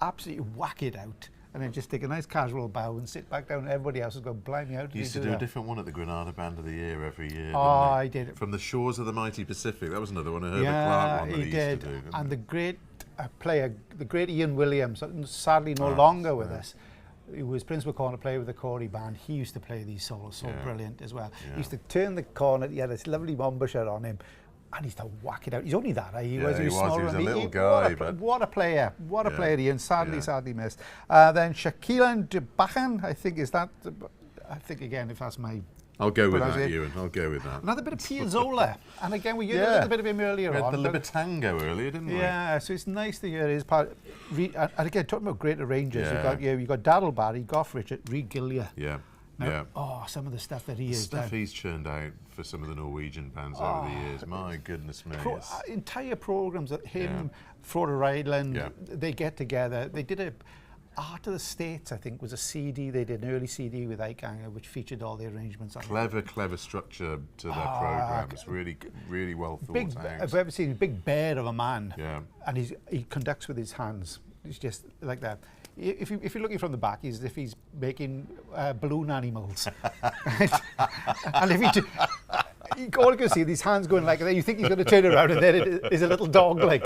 absolutely whack it out, and then just take a nice casual bow and sit back down, and everybody else is going, blimey, how did He used to do a different one at the Granada Band of the Year every year. Oh, I did. From the Shores of the Mighty Pacific. That was another one, a Herbert Clark one that he used to do. And the great player, the great Ian Williams, sadly no longer with us, he was principal cornet player with the Corey Band. He used to play these solos so brilliant as well. He used to turn the cornet, he had this lovely embouchure on him, and he used to whack it out. He's only that, he was a little guy. What a player, Ian, sadly missed. Then Shaquilan Debacan, I think again, if that's my... I'll go with that, Ewan. I'll go with that. Another bit of Piazzolla. And again, we heard a little bit of him earlier on. We had the Libertango earlier, didn't we? Yeah, so it's nice to hear his part. And again, talking about great arrangers, you've got Daryl Barry, Gough Richard, Reed Gillier. Oh, some of the stuff that he has done. Stuff he's churned out for some of the Norwegian bands over the years. My goodness me. Entire programmes that him, Flora Ryland, they get together. They did Art of the States, I think, was a CD. They did an early CD with Ike Anger, which featured all the arrangements. Clever structure to their programme. It's really well thought out. I've ever seen a big bear of a man, and he conducts with his hands. It's just like that. If you're looking from the back, he's as if he's making balloon animals. And if all you can see these hands going like that, you think he's going to turn around and then it is a little dog like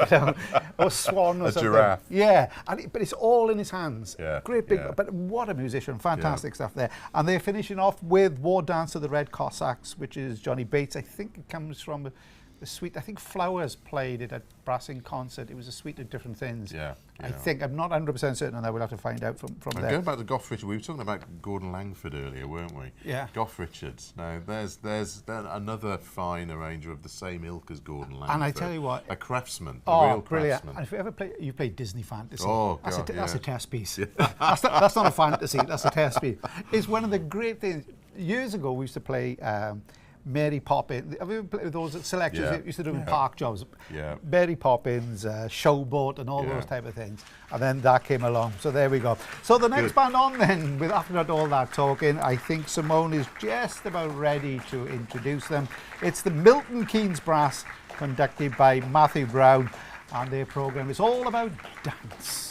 or swan or a something. Giraffe. Yeah, but it's all in his hands. Great big, but what a musician, fantastic stuff there. And they're finishing off with War Dance of the Red Cossacks, which is Johnny Bates. I think it comes from the suite. I think Flowers played it at Brassing concert. It was a suite of different things. I think, I'm not 100% certain on that. We'll have to find out from there. Going back to Gough Richards, we were talking about Gordon Langford earlier, weren't we? Yeah. Gough Richards. Now, there's another fine arranger of the same ilk as Gordon Langford. And I tell you what, a craftsman, a real brilliant. craftsman. And if you ever played Disney Fantasy. Oh, God, that's a test piece. That's not a fantasy. That's a test piece. It's one of the great things. Years ago, we used to play. Mary Poppins. Have you ever played with those selections? You used to do in park jobs. Mary Poppins, Showboat, and all those type of things. And then that came along. So there we go. So the next band on then, after all that talking, I think Simone is just about ready to introduce them. It's the Milton Keynes Brass, conducted by Matthew Brown, and their programme is all about dance.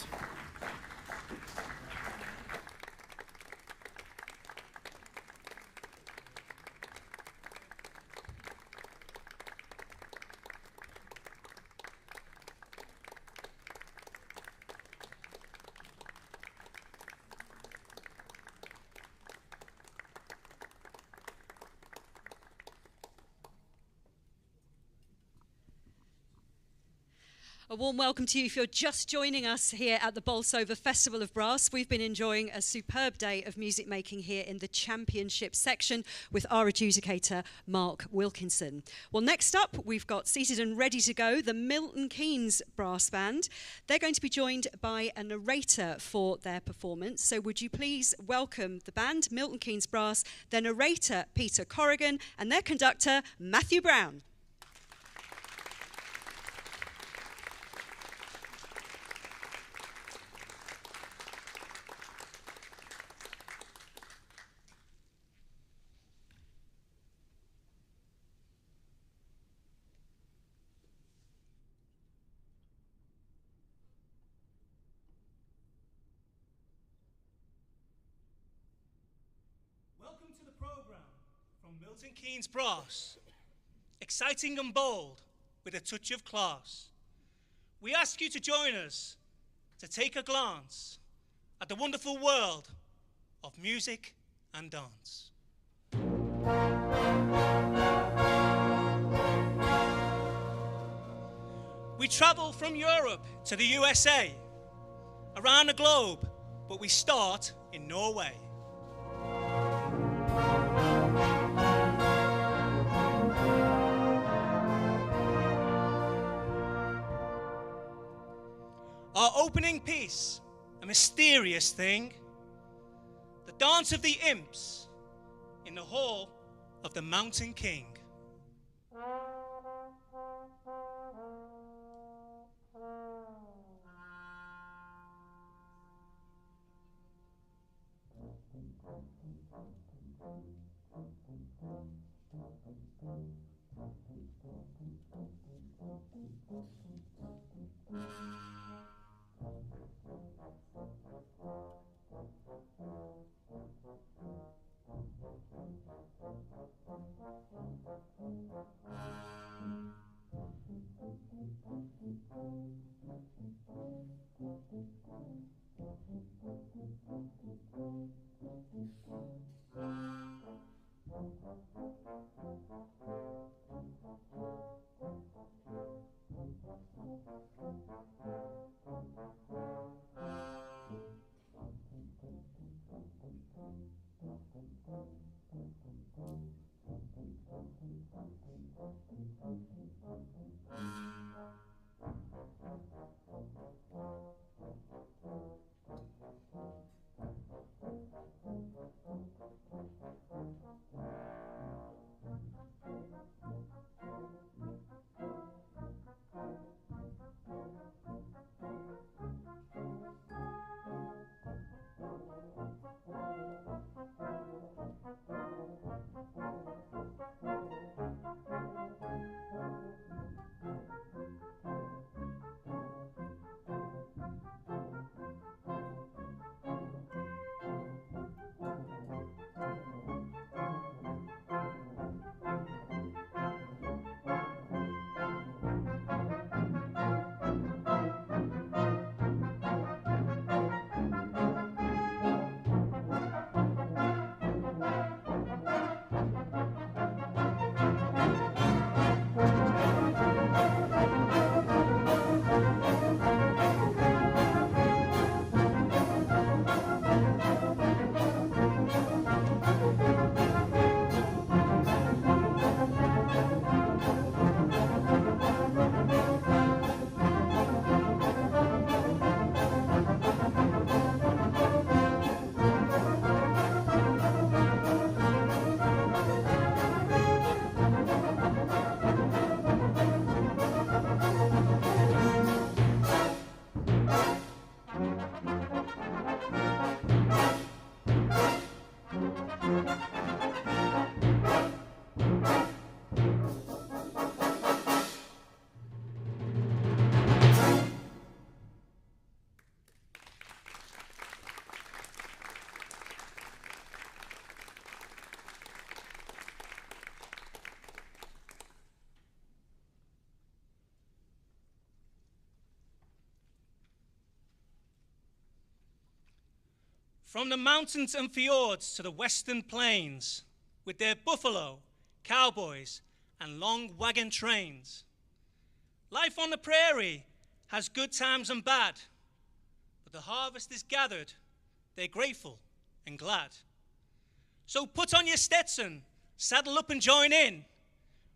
A warm welcome to you if you're just joining us here at the Bolsover Festival of Brass. We've been enjoying a superb day of music making here in the championship section with our adjudicator, Mark Wilkinson. Well, next up, we've got seated and ready to go the Milton Keynes Brass Band. They're going to be joined by a narrator for their performance. So would you please welcome the band, Milton Keynes Brass, their narrator, Peter Corrigan, and their conductor, Matthew Brown. Welcome to the programme from Milton Keynes Brass. Exciting and bold with a touch of class. We ask you to join us to take a glance at the wonderful world of music and dance. We travel from Europe to the USA, around the globe, but we start in Norway. Our opening piece, a mysterious thing, the dance of the imps in the hall of the Mountain King. From the mountains and fjords to the western plains, with their buffalo, cowboys, and long wagon trains. Life on the prairie has good times and bad, but the harvest is gathered, they're grateful and glad. So put on your Stetson, saddle up and join in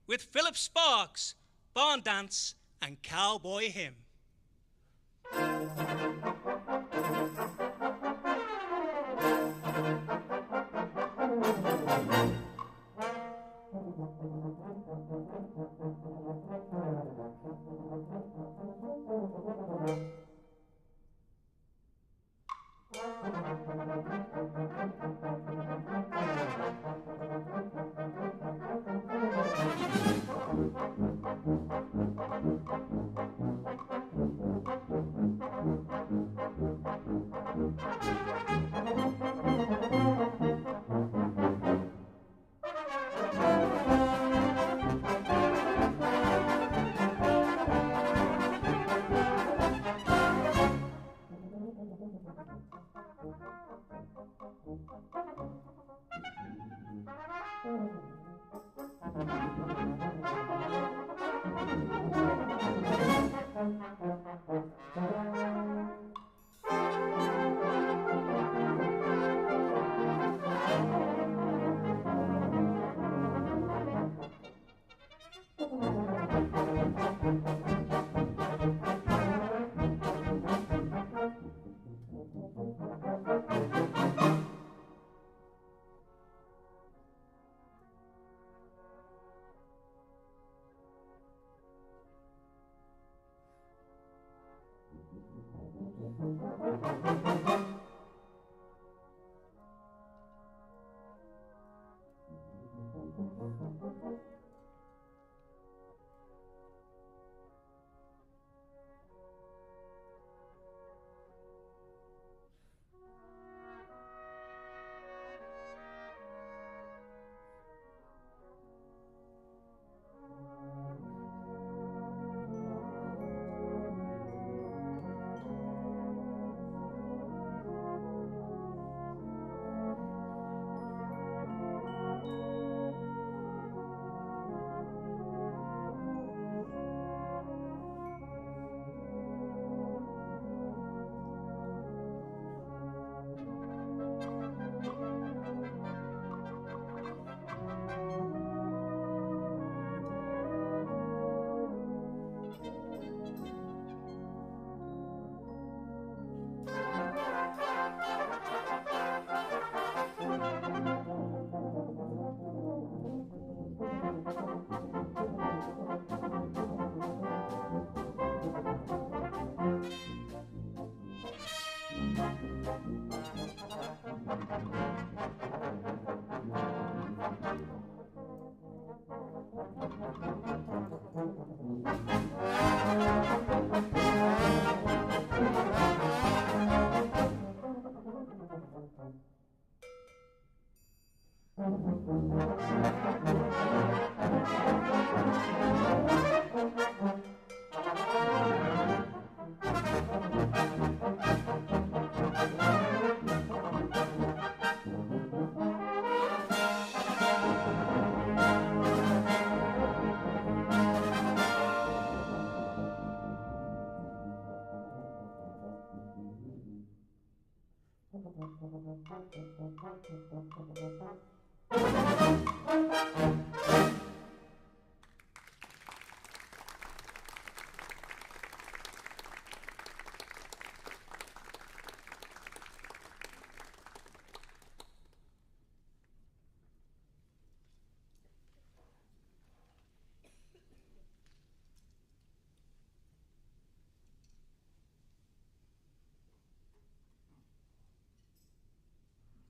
with Philip Sparks, barn dance, and cowboy hymn.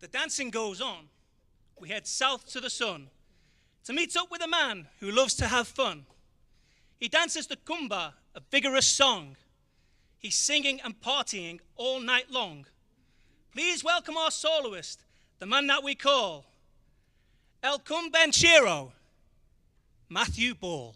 The dancing goes on. We head south to the sun to meet up with a man who loves to have fun. He dances the kumba, a vigorous song. He's singing and partying all night long. Please welcome our soloist, the man that we call El Cumbenchero, Matthew Ball.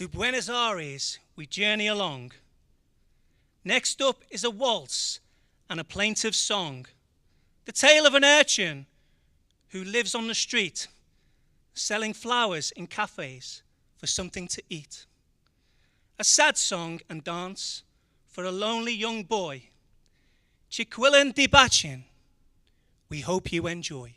To Buenos Aires we journey along. Next up is a waltz and a plaintive song, the tale of an urchin who lives on the street, selling flowers in cafes for something to eat. A sad song and dance for a lonely young boy. Chiquilin di Bachin, we hope you enjoy.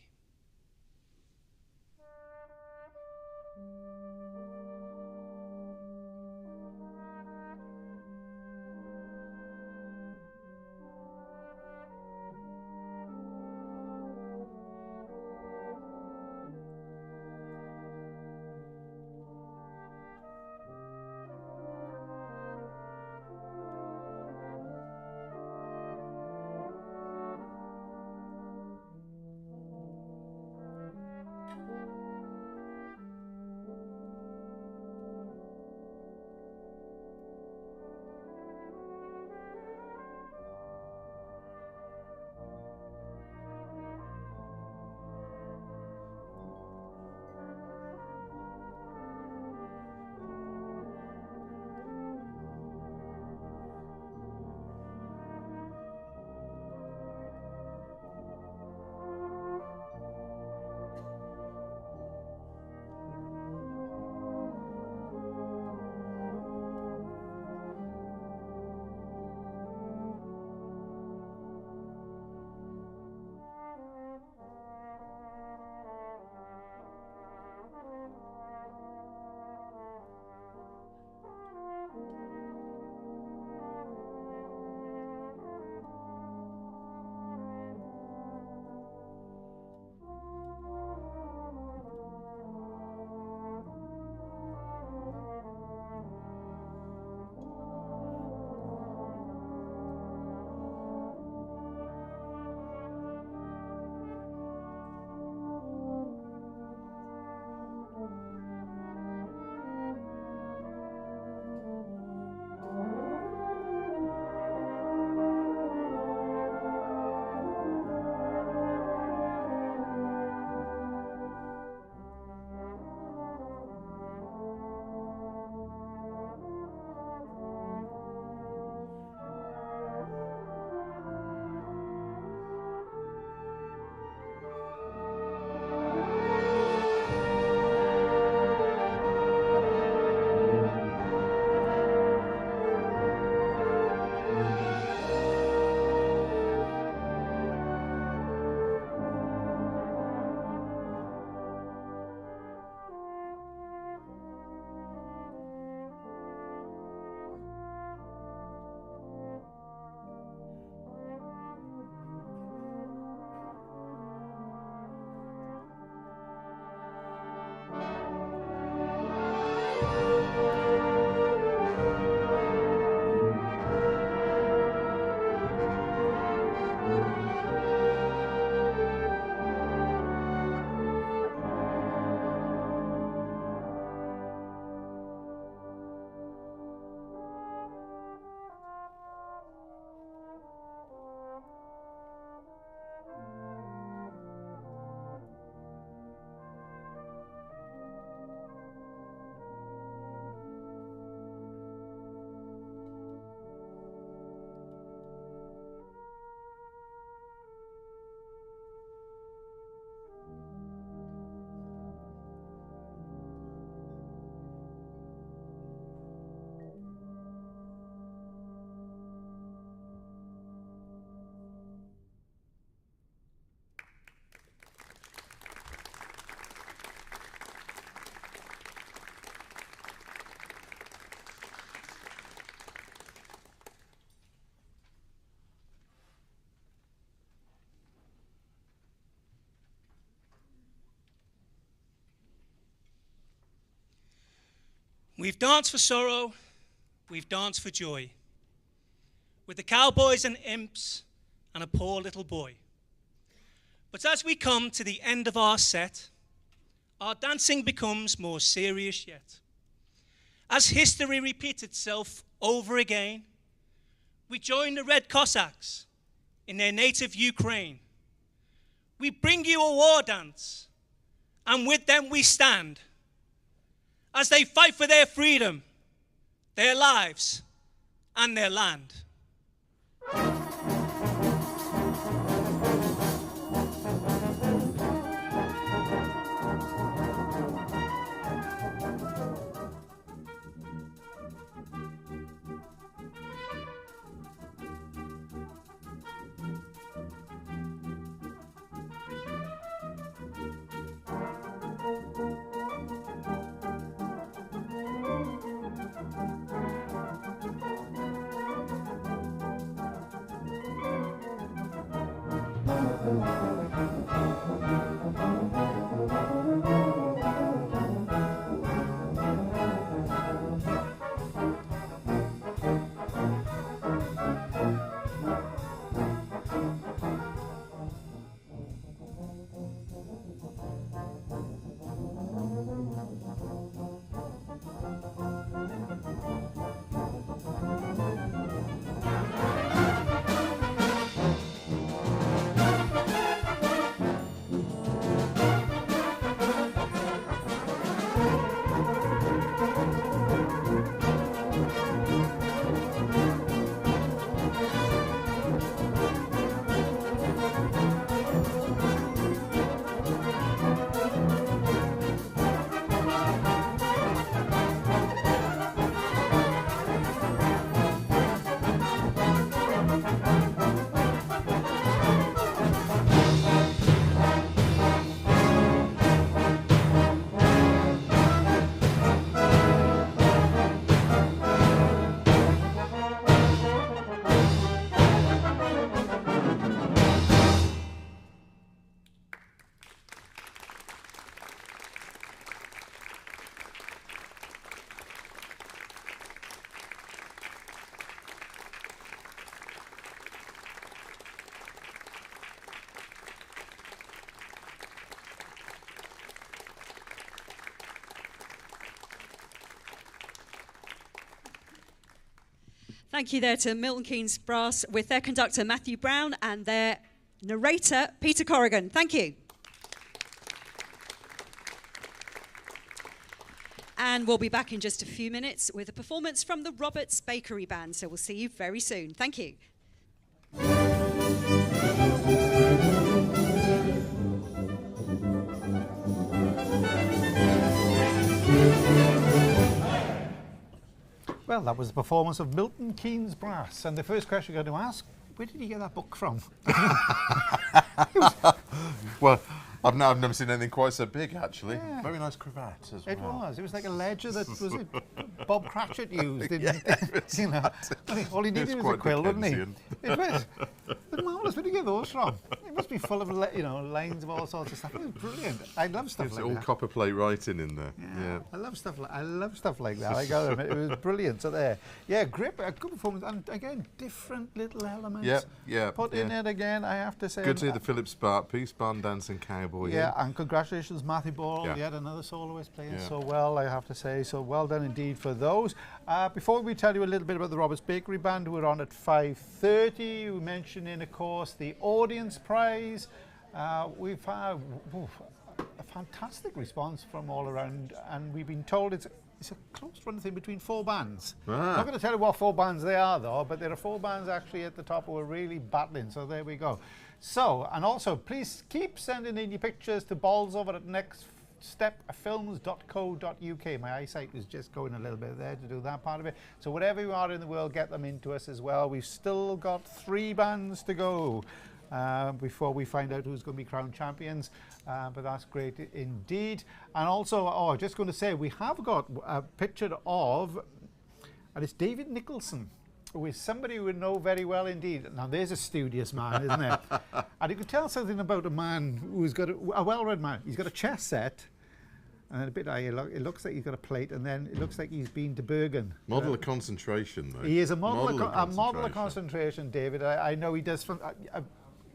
We've danced for sorrow, we've danced for joy, with the cowboys and imps and a poor little boy. But as we come to the end of our set, our dancing becomes more serious yet. As history repeats itself over again, we join the Red Cossacks in their native Ukraine. We bring you a war dance, and with them we stand, as they fight for their freedom their lives, and their land. Thank you there to Milton Keynes Brass with their conductor Matthew Brown and their narrator Peter Corrigan. Thank you. And we'll be back in just a few minutes with a performance from the Roberts Bakery Band. So we'll see you very soon. Thank you. Well, that was the performance of Milton Keynes Brass. And the first question you're going to ask, where did he get that book from? Well, I've never seen anything quite so big, actually. Yeah. Very nice cravat as well. It was. It was like a ledger that was it Bob Cratchit used. Yeah, You know, all he needed was a quill, wasn't he? It was. But marvellous. Where did you get those from? It must be full of lines of all sorts of stuff. It was brilliant. I love stuff It's like all that. copper plate writing in there. Yeah. I love stuff like that. I got to admit, it was brilliant. So there, yeah, grip, a good performance, and again, different little elements. Yeah. Put in it again. I have to say. Good to hear the Philip Spark piece, Barn Dancing Cowboy. Yeah, and congratulations, Matthew Ball, yet another soloist playing so well, I have to say. So well done indeed for those. Before we tell you a little bit about the Roberts Bakery Band, we're on at 5:30. We mentioned in, of course, the audience prize. We've had a fantastic response from all around, and we've been told it's a close run thing between 4 bands. I'm not going to tell you what 4 bands they are, though, but there are 4 bands actually at the top who are really battling, so there we go. So, and also, please keep sending in your pictures to Bolsover at nextstepfilms.co.uk. My eyesight is just going a little bit there to do that part of it. So wherever you are in the world, get them into us as well. We've still got 3 bands to go before we find out who's going to be crowned champions. But that's great indeed. And also, just going to say, we have got a picture of, and it's David Nicholson, who is somebody we know very well indeed. Now, there's a studious man, isn't it? And you can tell something about a man who's got a well-read man. He's got a chess set, and a bit it looks like he's got a plate, and then it looks like he's been to Bergen. Model of concentration, though. He is a model of concentration, David. I know he does.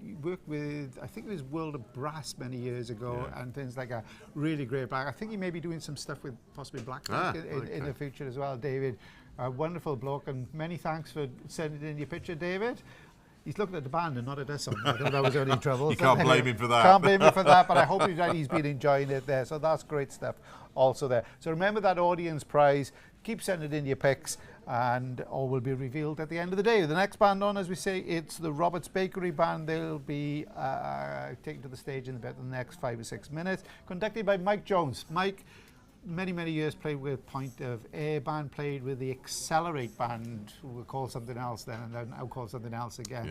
He worked with, I think it was World of Brass many years ago, and things like that. Really great back. I think he may be doing some stuff with possibly Blackjack in the future as well, David. A wonderful bloke, and many thanks for sending in your picture, David. He's looking at the band and not at us. I don't know if that was any trouble. You can't blame him for that. Can't blame him for that, but I hope he's been enjoying it there. So that's great stuff also there. So remember that audience prize. keep sending in your picks, and all will be revealed at the end of the day. The next band on, as we say, it's the Roberts Bakery Band. They'll be taken to the stage in about the next 5 or 6 minutes, conducted by Mike Jones. Mike, many years played with Point of Air Band, played with the Accelerate Band, who were called something else then, and then now called something else again.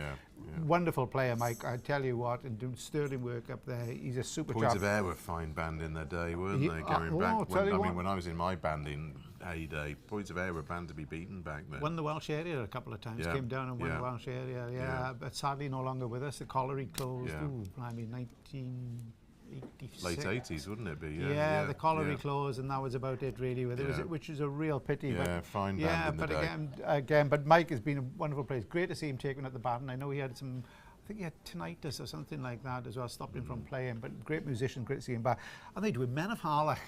Wonderful player, Mike, I tell you what, and doing sterling work up there. He's a super Point of Air were a fine band in their day, weren't they? Going back, when I was in my band in heyday, Point of Air were a band to be beaten back then. Won the Welsh area a couple of times, came down and won the Welsh area, but sadly no longer with us. The Colliery closed, I mean, 1986. Late 80s, wouldn't it be? The Colliery closed, and that was about it really, which is a real pity. Yeah, fine band in the day. Again, but Mike has been a wonderful player. It's great to see him taking at the band. I know he had some, I think he had tinnitus or something like that as well, stopped him from playing, but great musician, great to see him back. And they do a Men of Harlech.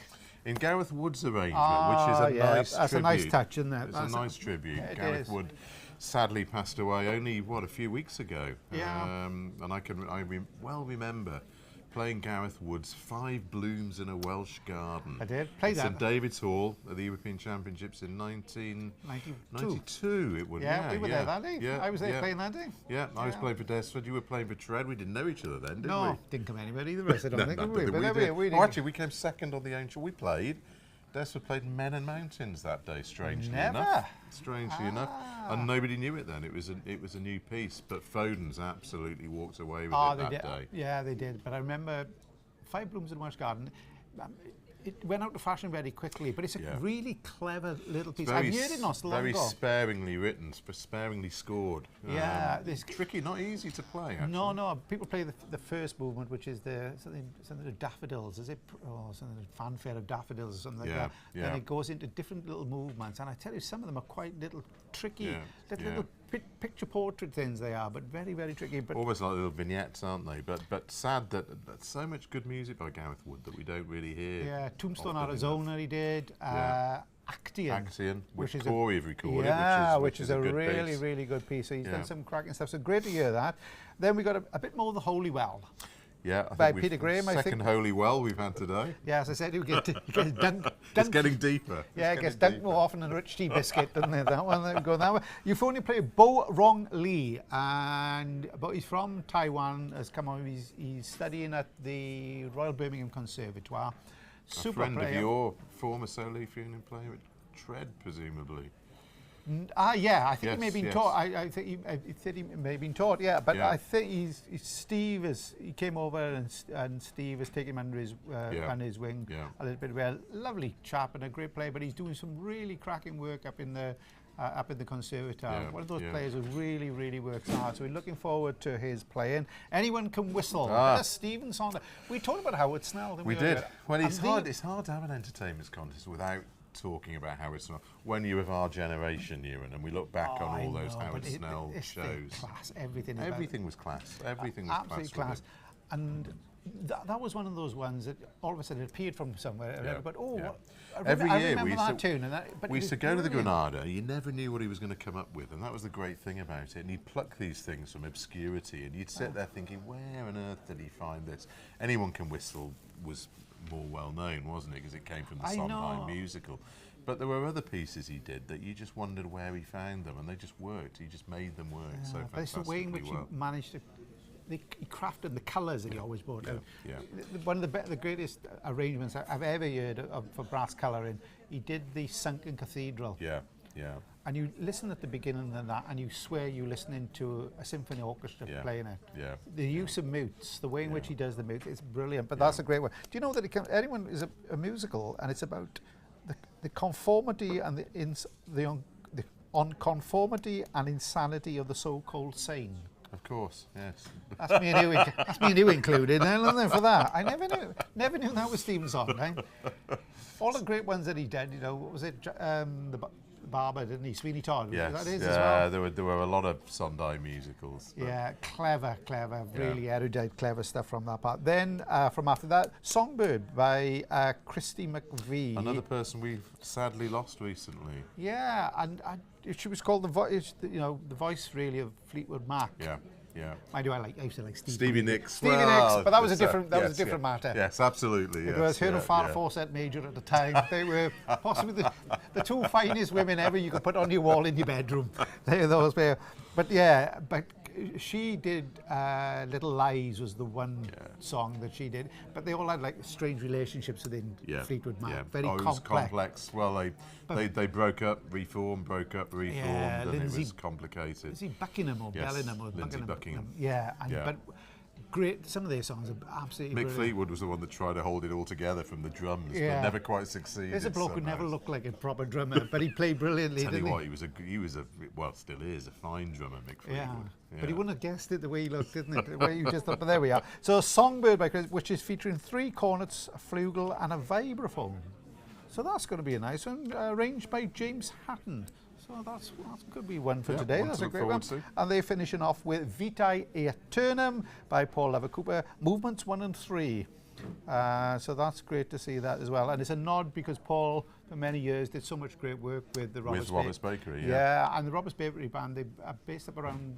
In Gareth Wood's arrangement, which is a nice that's tribute. a nice touch, isn't it? It's a nice tribute. Gareth Wood sadly passed away only, a few weeks ago. And I well remember playing Gareth Wood's 5 Blooms in a Welsh Garden. I did. Play that. St David's Hall at the European Championships in 1992. It would. Yeah, we were there that day. Yeah, I was there playing that day. Yeah, I was playing for Desford. You were playing for Tread. We didn't know each other then, did we? No, didn't come anywhere either of us, I don't think, did we? But actually, we came second on the Angel. We played. Desford played Men and Mountains that day, strangely enough. Strangely enough. And nobody knew it then. It was a new piece, but Foden's absolutely walked away with it that day. Yeah, they did. But I remember 5 Blooms in Welsh Garden. It went out of fashion very quickly, but it's a really clever little piece. I've heard it not so long ago. Very sparingly written, sparingly scored. Yeah, it's tricky, not easy to play. Actually. No. People play the first movement, which is something of daffodils. Is it? Something fanfare of daffodils or something like that. Then it goes into different little movements, and I tell you, some of them are quite little tricky, little picture portrait things they are, but very, very tricky. But almost like little vignettes, aren't they? But sad that so much good music by Gareth Wood that we don't really hear. Yeah, Tombstone, Arizona, he did. Actian, which Corey have recorded. Yeah, which is a really, piece. Really good piece. So he's done some cracking stuff. So great to hear that. Then we got a bit more of the Holy Well. Yeah, by Peter Graham, I think. Second Holy Well we've had today. Yeah, as I said, it gets dunked. It's getting deeper. Yeah, it gets dunked more often than a rich tea biscuit, doesn't it? That one, go that way. You've only played Bo Rong Lee, but he's from Taiwan. Has come on. He's studying at the Royal Birmingham Conservatoire. Super friend player. Of your former solo fiddle player at Tread, presumably. I think he may have been taught. I think he may have been taught. Yeah, but I think Steve he came over and Steve has taken him under his wing a little bit. Well, lovely chap and a great player, but he's doing some really cracking work up in the Conservatoire. One of those players who really, really works hard. So we're looking forward to his playing. Anyone can whistle. That's Stephen Saunders. We talked about Howard Snell. Didn't we did. Well, it's hard to have an entertainment contest without talking about Howard Snell. When you're of our generation, Ewan, and we look back on all those Howard Snell shows. Class. Everything was class. Everything was absolutely class. And that was one of those ones that all of a sudden appeared from somewhere. But every year we used to go to the Granada. You never knew what he was going to come up with, and that was the great thing about it. And he'd pluck these things from obscurity, and you'd sit there thinking, where on earth did he find this? Anyone Can Whistle was more well known, wasn't it? Because it came from the Sondheim musical. But there were other pieces he did that you just wondered where he found them, and they just worked. He just made them work so fantastically well. But it's the way in which he managed to. He crafted the colours that he always brought out. One of the greatest arrangements I've ever heard for brass colouring. He did the Sunken Cathedral. Yeah. And you listen at the beginning of that, and you swear you're listening to a symphony orchestra playing it. Yeah. The use of mutes, the way in which he does the mutes, it's brilliant. But that's a great one. Do you know that anyone is a musical, and it's about the conformity and the unconformity and insanity of the so-called sane. Of course, yes. That's me and you included, for that. I never knew that was Stephen Sondheim. All the great ones that he did, what was it? The Barber, didn't he? Sweeney Todd. Yes, that is as well. There were a lot of Sondheim musicals. Yeah, clever, really erudite, clever stuff from that part. Then from after that, Songbird by Christy McVie. Another person we've sadly lost recently. Yeah, and she was called the voice, the voice really of Fleetwood Mac. Yeah. Mind you, I used to like Stevie Nicks. Stevie Nicks, but that was a different matter. Yes, absolutely. It was her and Farrah Fawcett Major at the time. They were possibly the two finest women ever you could put on your wall in your bedroom. Those were, but she did Little Lies was the one song that she did, but they all had like strange relationships within Fleetwood Mac. Very complex. It was complex. Well, they broke up, reformed, and it was complicated. Is he Buckingham or Bellingham or Lindsay Buckingham? Yeah, but great. Some of their songs are absolutely Mick brilliant. Fleetwood was the one that tried to hold it all together from the drums, but never quite succeeded. There's a bloke who never looked like a proper drummer, but he played brilliantly. Tell you what, he was a well, still is a fine drummer, Mick Fleetwood. Yeah. But he wouldn't have guessed it the way he looked, didn't it? The way you just thought. But there we are. So Songbird by Chris, which is featuring 3 cornets, a flugel, and a vibraphone. So that's going to be a nice one, arranged by James Hatton. So that's could be one for today. That's a great one. And they're finishing off with Vitae Aeternum by Paul Lever Cooper, movements 1 and 3. So that's great to see that as well. And it's a nod because Paul, for many years, did so much great work with the Roberts Bakery. Yeah, and the Roberts Bakery Band, they are based up around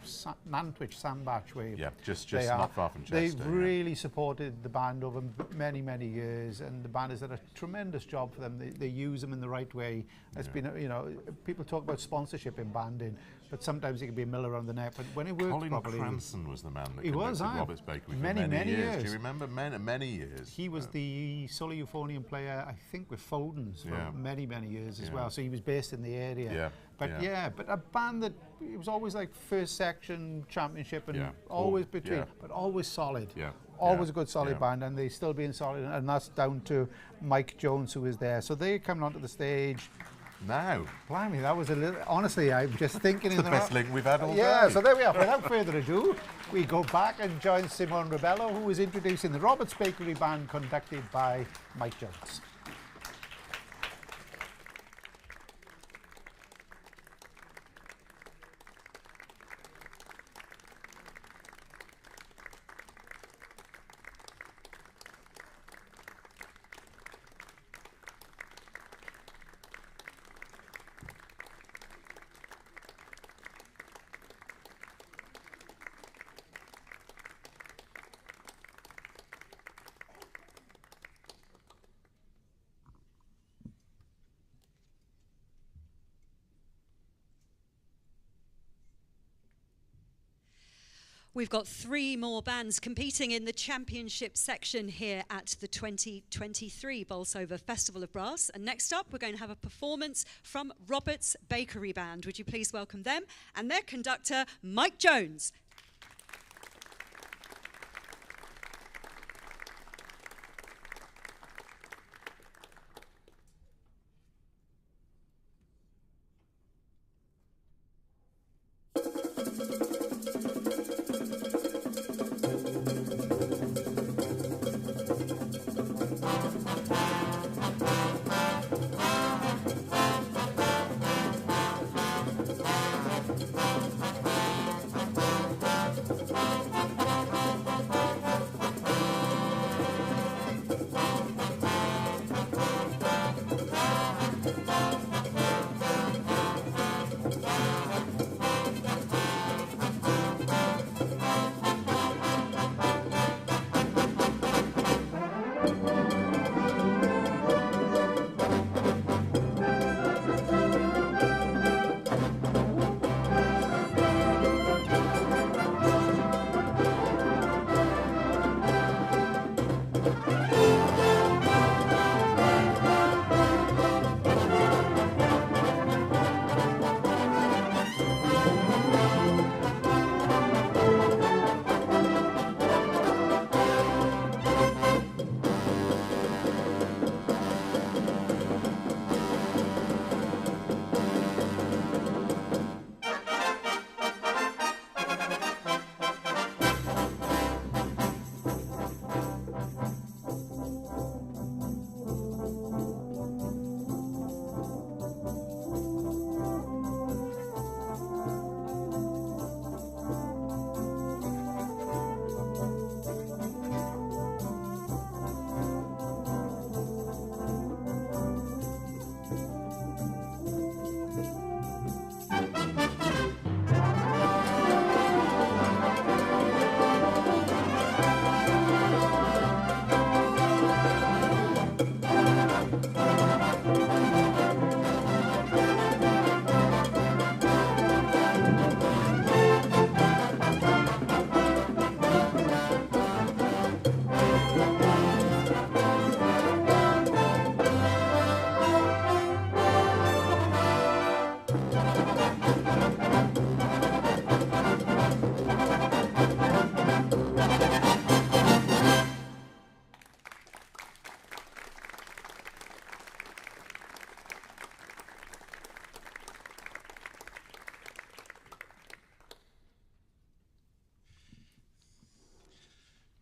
Nantwich, Sandbach way. Yeah, just not far from Chester. They've really supported the band over many, many years, and the band has done a tremendous job for them. They use them in the right way. It's been, people talk about sponsorship in banding, but sometimes it can be a mill around the neck. But when it works properly... Colin Cranson was the man that he was, Roberts Bakery for many years. Do you remember? Many years. He was the solo euphonium player, I think, with Foden's for many, many years as well. So he was based in the area. But a band that it was always like first section championship and always between, but always solid. Always a good solid band, and they still being solid, and that's down to Mike Jones, who is there. So they're coming onto the stage. Now, blimey, that was a little. Honestly, I'm just thinking. It's the best link we've had all day. Yeah, so there we are. Without further ado, we go back and join Simone Rebello, who is introducing the Roberts Bakery Band, conducted by Mike Jones. We've got 3 more bands competing in the championship section here at the 2023 Bolsover Festival of Brass. And next up, we're going to have a performance from Roberts Bakery Band. Would you please welcome them and their conductor, Mike Jones.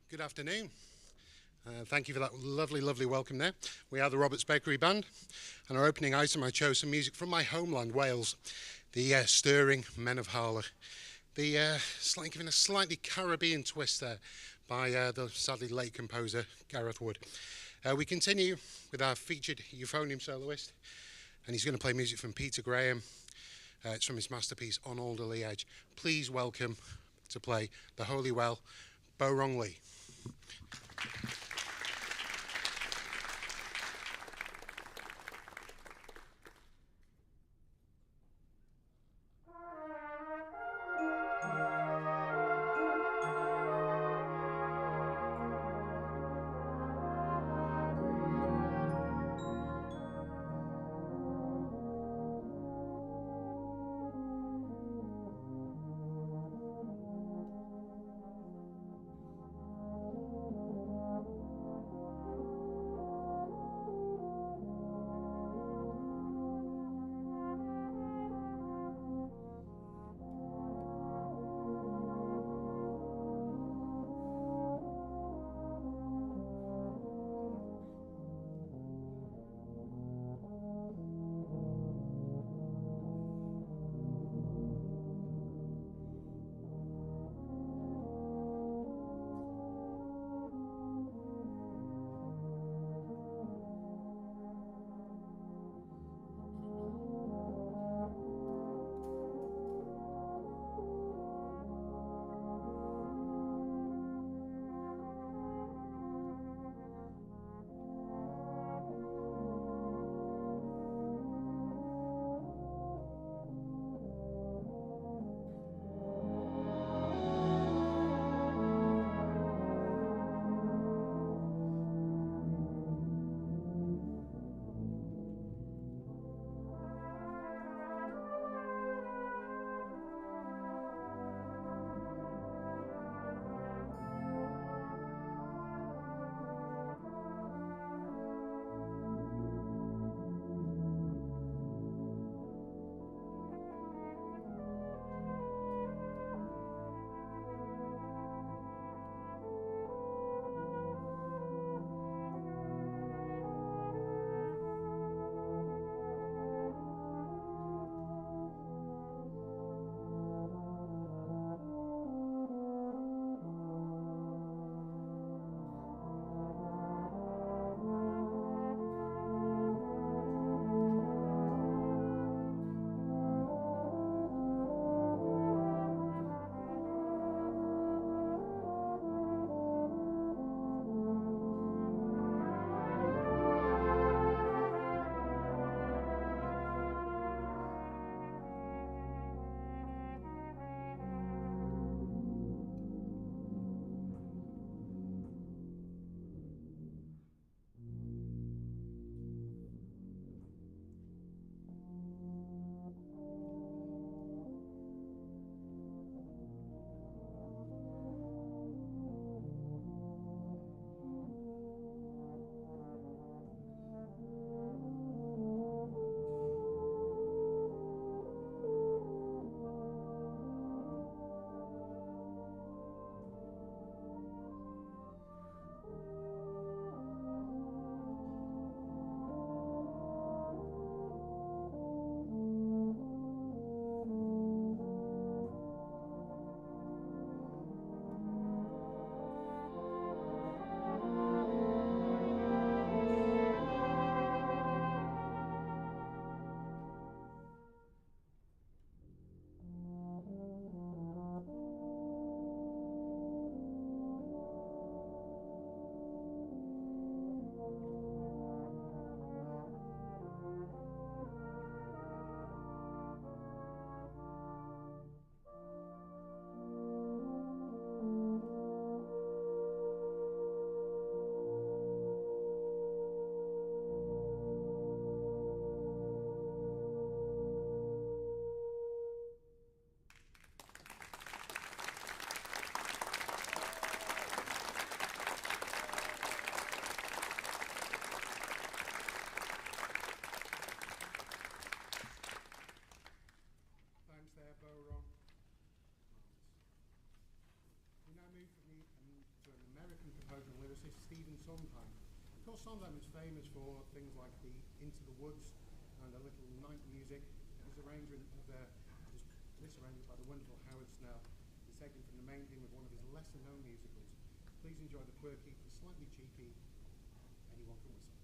Good afternoon. Thank you for that lovely, lovely welcome there. We are the Roberts Bakery Band, and our opening item, I chose some music from my homeland, Wales, the stirring Men of Harlow. The giving a slightly Caribbean twist there by the sadly late composer Gareth Wood. We continue with our featured euphonium soloist, and he's going to play music from Peter Graham. It's from his masterpiece On Alderley Edge. Please welcome to play the Holy Well, Bo Rongley. process Stephen Sondheim. Of course, Sondheim is famous for things like the Into the Woods and a little night music. His arrangement of this arrangement by the wonderful Howard Snell is taken from the main theme of one of his lesser-known musicals. Please enjoy the quirky, the slightly cheeky Anyone Can Whistle.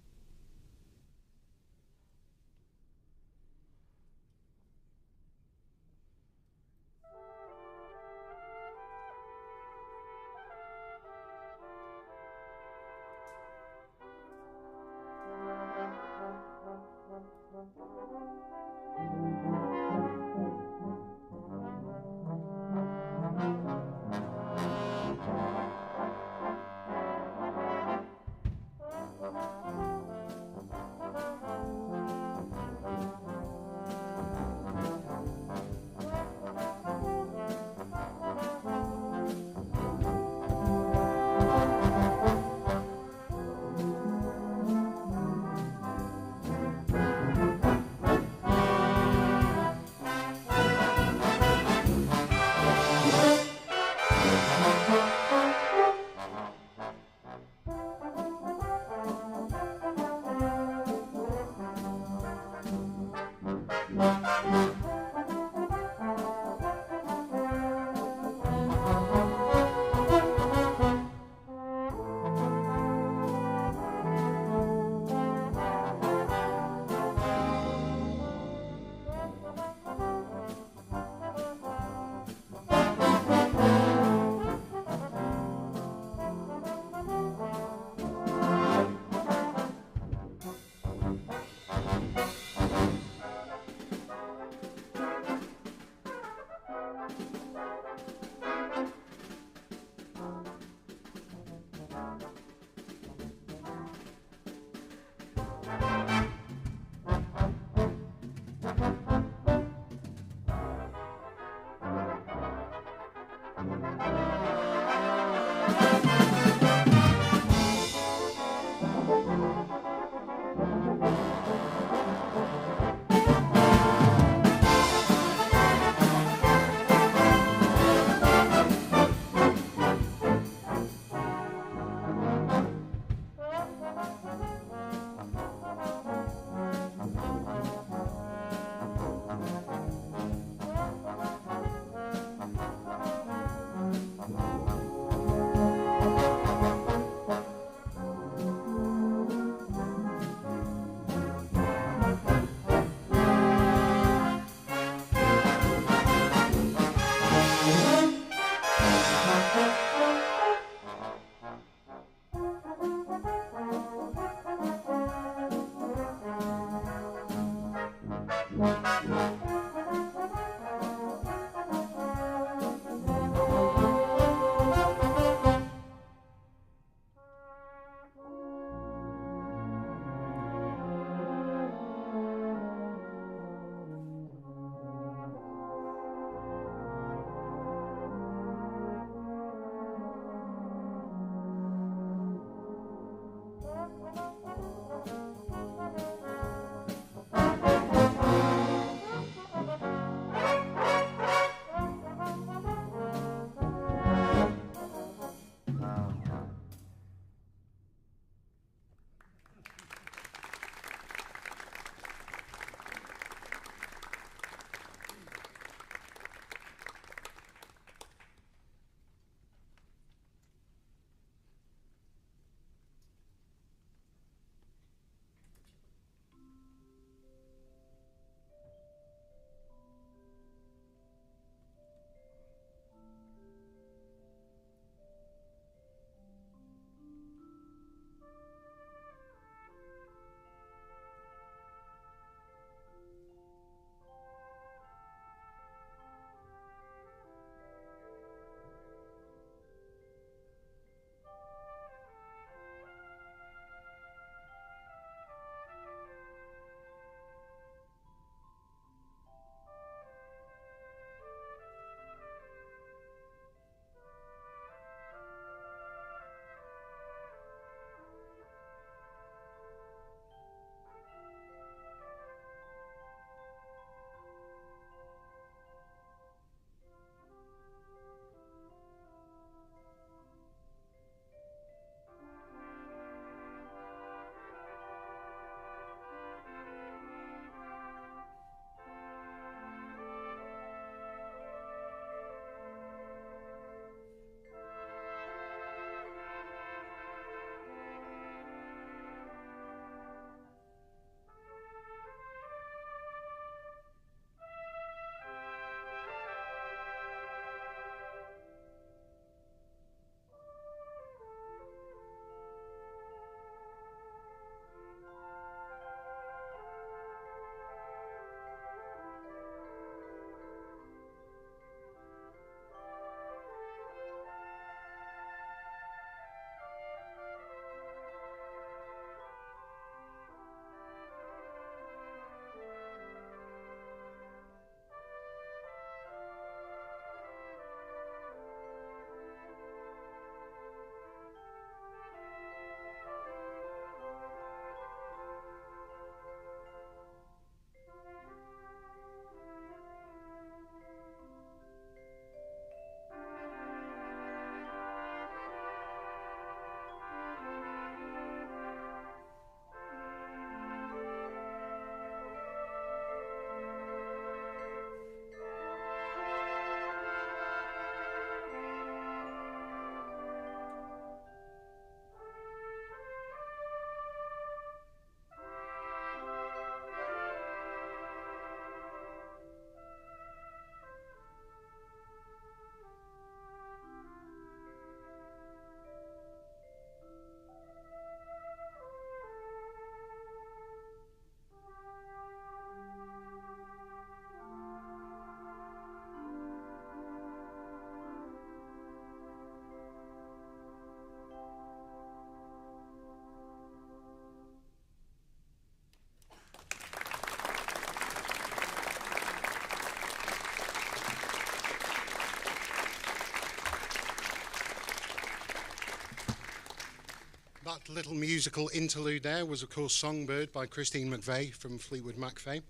That little musical interlude there was, of course, Songbird by Christine McVeigh from Fleetwood Mac Fay,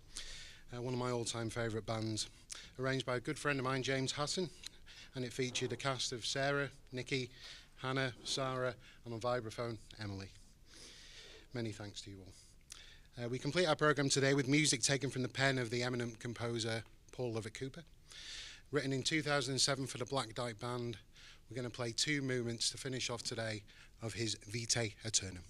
one of my all-time favourite bands, arranged by a good friend of mine, James Hassan, and it featured a cast of Sarah, Nikki, Hannah, Sarah, and on vibraphone, Emily. Many thanks to you all. We complete our programme today with music taken from the pen of the eminent composer Paul Lovett Cooper. Written in 2007 for the Black Dyke Band, we're going to play two movements to finish off today of his Vitae Aeternum.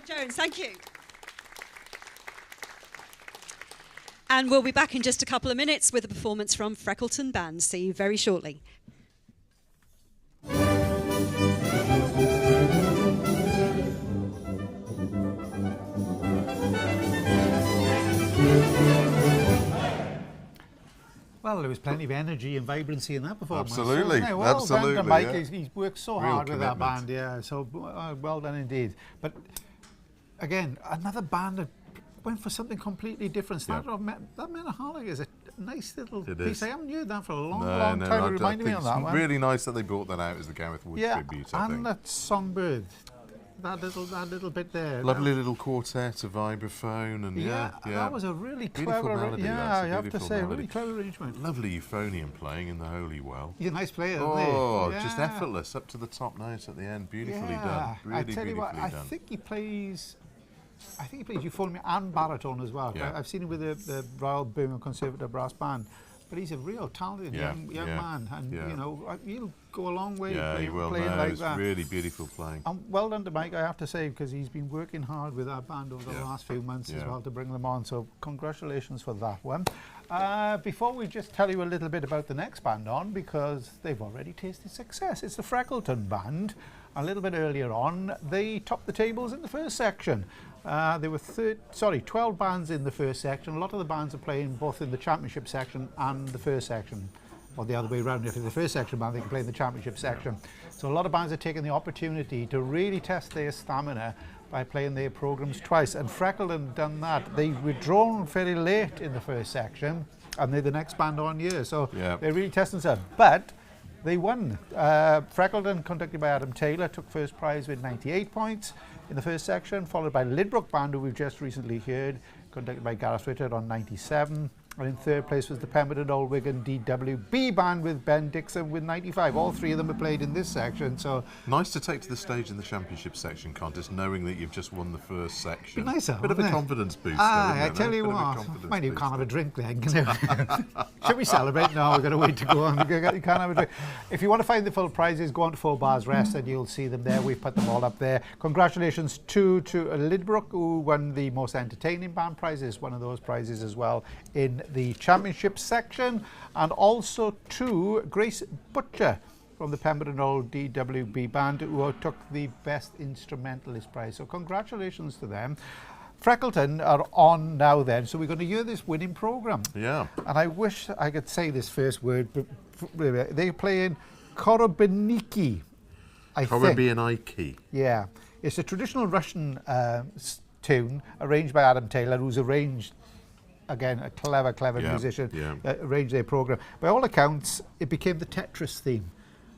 Jones, thank you. And we'll be back in just a couple of minutes with a performance from Freckleton Band. See you very shortly. Well, there was plenty of energy and vibrancy in that performance. Absolutely, Well absolutely. done to Mike. Yeah. He's worked so Real hard with that commitment. band, yeah. So well done indeed. But again, another band that went for something completely different. Started off, that Menaholic is a nice little piece. I haven't heard that for a long time. It reminded me of that one. Really nice that they brought that out as the Gareth Wood tribute. I think. And that Songbird. That little bit there. Lovely little quartet, a vibraphone, and that was a really beautiful clever melody. I have to say, really clever arrangement. Lovely euphonium playing in the Holy Well. He's a nice player, oh, isn't he? Just effortless, up to the top note at the end. Beautifully done. Really I tell you what, beautifully I done. think he plays euphonium and baritone as well. Yeah. I've seen him with the Royal Birmingham Conservative Brass Band. But he's a real talented young man, and you know he'll go a long way playing like that. Really beautiful playing. And well done to Mike, I have to say, because he's been working hard with our band over the last few months as well to bring them on. So congratulations for that one. Before we just tell you a little bit about the next band on, because they've already tasted success. It's the Freckleton Band. A little bit earlier on, they topped the tables in the first section. There were 12 bands in the first section. A lot of the bands are playing both in the championship section and the first section, or the other way around. If it's the first section band, they can play in the championship section. So a lot of bands are taking the opportunity to really test their stamina by playing their programs twice. And Freckleton done that. They were drawn fairly late in the first section, and they're the next band on here. So they're really testing themselves. But they won. Freckleton, conducted by Adam Taylor, took first prize with 98 points in the first section, followed by Lydbrook Band, who we've just recently heard, conducted by Gareth Richard on 97. And in third place was the Pemberton Old Band DWB Band with Ben Dixon with 95. All three of them are played in this section. So nice to take to the stage in the championship section contest, knowing that you've just won the first section. Nice, bit of a confidence boost. I tell you what, mind you can't have a drink then. Should we celebrate? No, we've got to wait to go on. You can't have a drink. If you want to find the full prizes, go on to 4 Bars Rest and you'll see them there. We've put them all up there. Congratulations to Lydbrook, who won the most entertaining band prizes, one of those prizes as well in the championship section, and also to Grace Butcher from the Pemberton Old DWB Band, who took the best instrumentalist prize. So congratulations to them. Freckleton are on now then, so we're going to hear this winning programme. Yeah. And I wish I could say this first word, but they're playing Korobeiniki, I think. Korobeiniki. Yeah. It's a traditional Russian tune arranged by Adam Taylor, who's arranged, again, a clever musician, arranged their programme. By all accounts, it became the Tetris theme.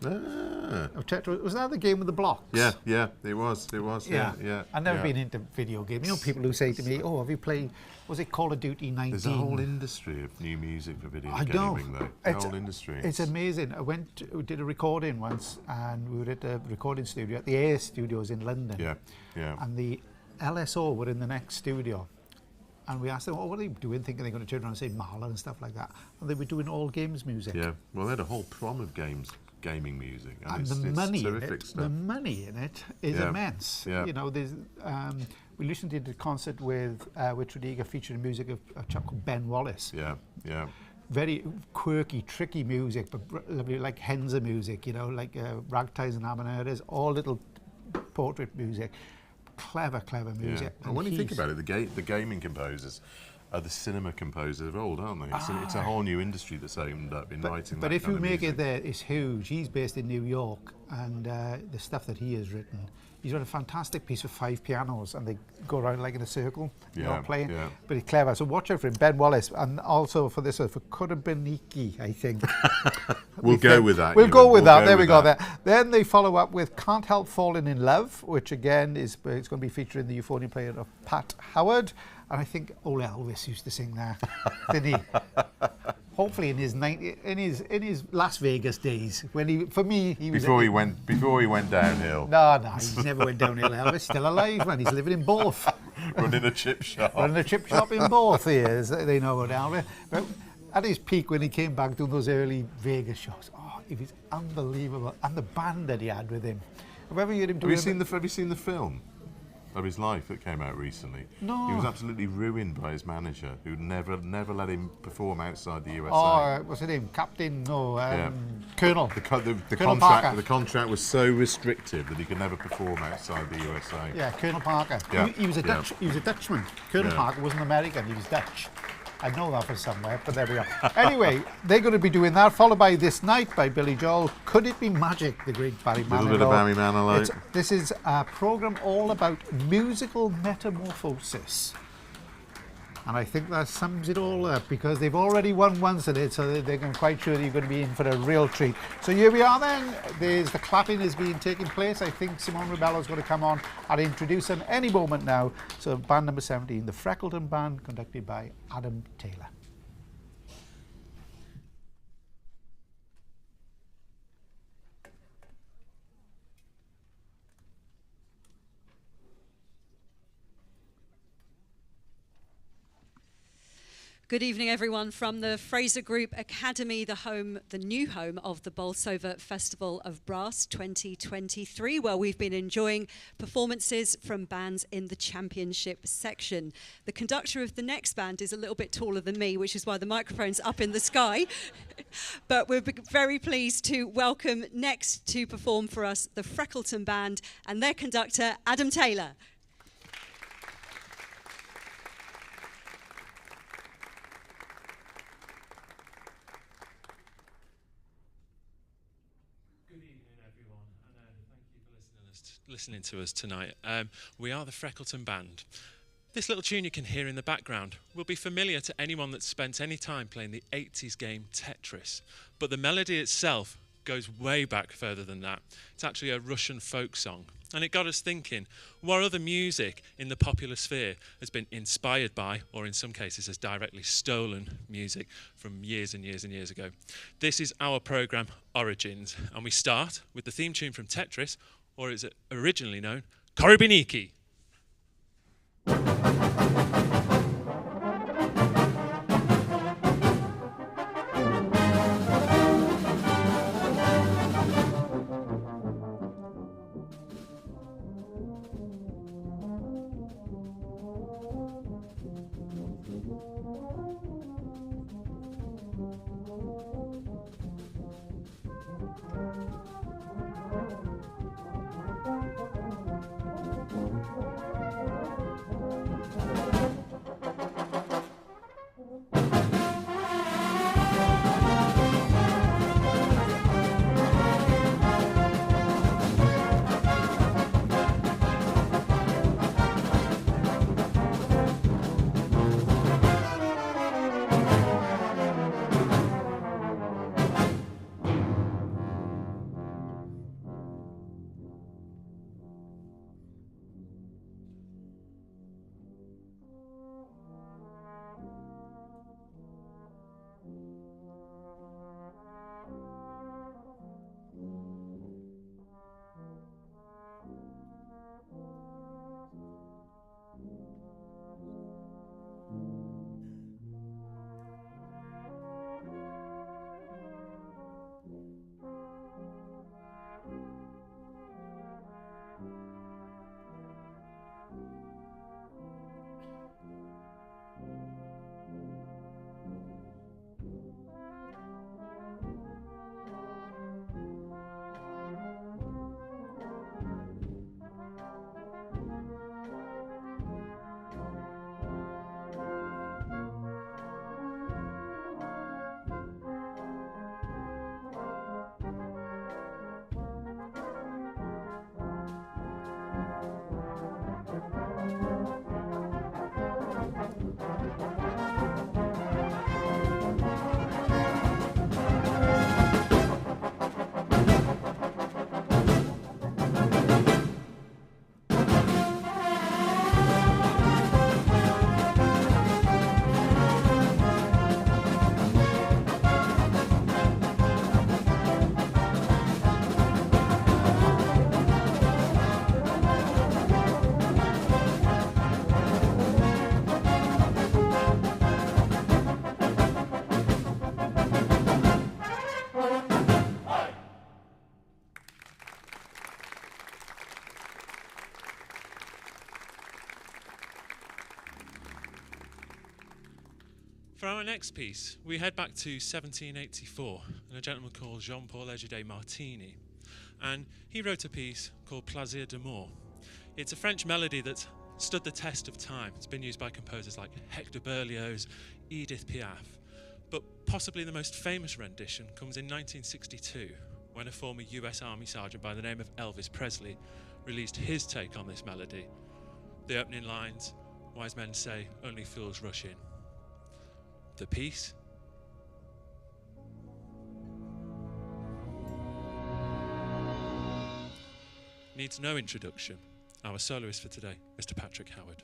Of Tetris. Was that the game with the blocks? Yeah, it was. I've never been into video games. You know, people who say to me, "Oh, have you played? Was it Call of Duty 19?" There's a whole industry of new music for video gaming, though. The whole industry. It's amazing. We did a recording once, and we were at a recording studio at the Air Studios in London. Yeah. And the LSO were in the next studio. And we asked them, what are they doing, thinking they're going to turn around and say Mahler and stuff like that. And they were doing all games music. Yeah, well, they had a whole prom of games gaming music, And it's the money in terrific it, stuff. the money in it is immense. Yeah. You know, there's we listened to the concert with Tredegar featuring music of a chap called Ben Wallace. Yeah, yeah. Very quirky, tricky music, but lovely, like Henza music, you know, like ragtimes and habaneras, all little portrait music. Clever music. Yeah. And when you think about it, the gaming composers are the cinema composers of old, aren't they? It's a whole new industry that's opened up in writing. But that if you kind of make music. it there, it's huge. He's based in New York, and the stuff that he has written, he's got a fantastic piece of 5 pianos, and they go around like in a circle, you know, playing. Yeah. But he's clever. So watch out for him, Ben Wallace, and also for this, for Kurabaniki, I think. We'll go with that. We'll go with that. There we go. that. Then they follow up with Can't Help Falling in Love, which again is it's going to be featuring the euphonium player of Pat Howard, and I think old Elvis used to sing there, didn't he? Hopefully in his Las Vegas days, when he was before he went downhill. No, he never went downhill. Elvis still alive, man. He's living in Bourth. Running a chip shop. Running a chip shop in Bourth. He is. They know about Elvis. But at his peak, when he came back doing those early Vegas shows, it was unbelievable. And the band that he had with him. Have you seen the film of his life that came out recently? No. He was absolutely ruined by his manager, who never let him perform outside the USA. Oh, what's his name? Captain? No, Colonel. The contract was so restrictive that he could never perform outside the USA. Yeah, Colonel Parker. Yeah. He was a Dutchman. Colonel Parker wasn't American. He was Dutch. I know that from somewhere, but there we are. Anyway, they're going to be doing that, followed by This Night by Billy Joel. Could It Be Magic, the great Barry Manilow. A little bit of Barry Manilow. This is a programme all about musical metamorphosis. And I think that sums it all up, because they've already won once at it, so they're quite sure you're going to be in for a real treat. So here we are then. There's the clapping is being taking place. I think Simone Rebello's going to come on and introduce them any moment now. So band number 17, the Freckleton Band, conducted by Adam Taylor. Good evening, everyone, from the Fraser Group Academy, the new home of the Bolsover Festival of Brass 2023, where we've been enjoying performances from bands in the championship section. The conductor of the next band is a little bit taller than me, which is why the microphone's up in the sky. But we're very pleased to welcome next to perform for us the Freckleton Band and their conductor, Adam Taylor. Listening to us tonight. We are the Freckleton Band. This little tune you can hear in the background will be familiar to anyone that's spent any time playing the 80s game Tetris, but the melody itself goes way back further than that. It's actually a Russian folk song, and it got us thinking, what other music in the popular sphere has been inspired by, or in some cases has directly stolen music from years and years and years ago? This is our programme Origins, and we start with the theme tune from Tetris, or is it originally known, Korobiniki. For our next piece, we head back to 1784 and a gentleman called Jean-Paul Egide Martini. And he wrote a piece called Plaisir d'amour. It's a French melody that stood the test of time. It's been used by composers like Hector Berlioz, Edith Piaf. But possibly the most famous rendition comes in 1962, when a former US Army sergeant by the name of Elvis Presley released his take on this melody. The opening lines, "Wise men say only fools rush in." The piece. Needs no introduction. Our soloist for today, Mr. Patrick Howard.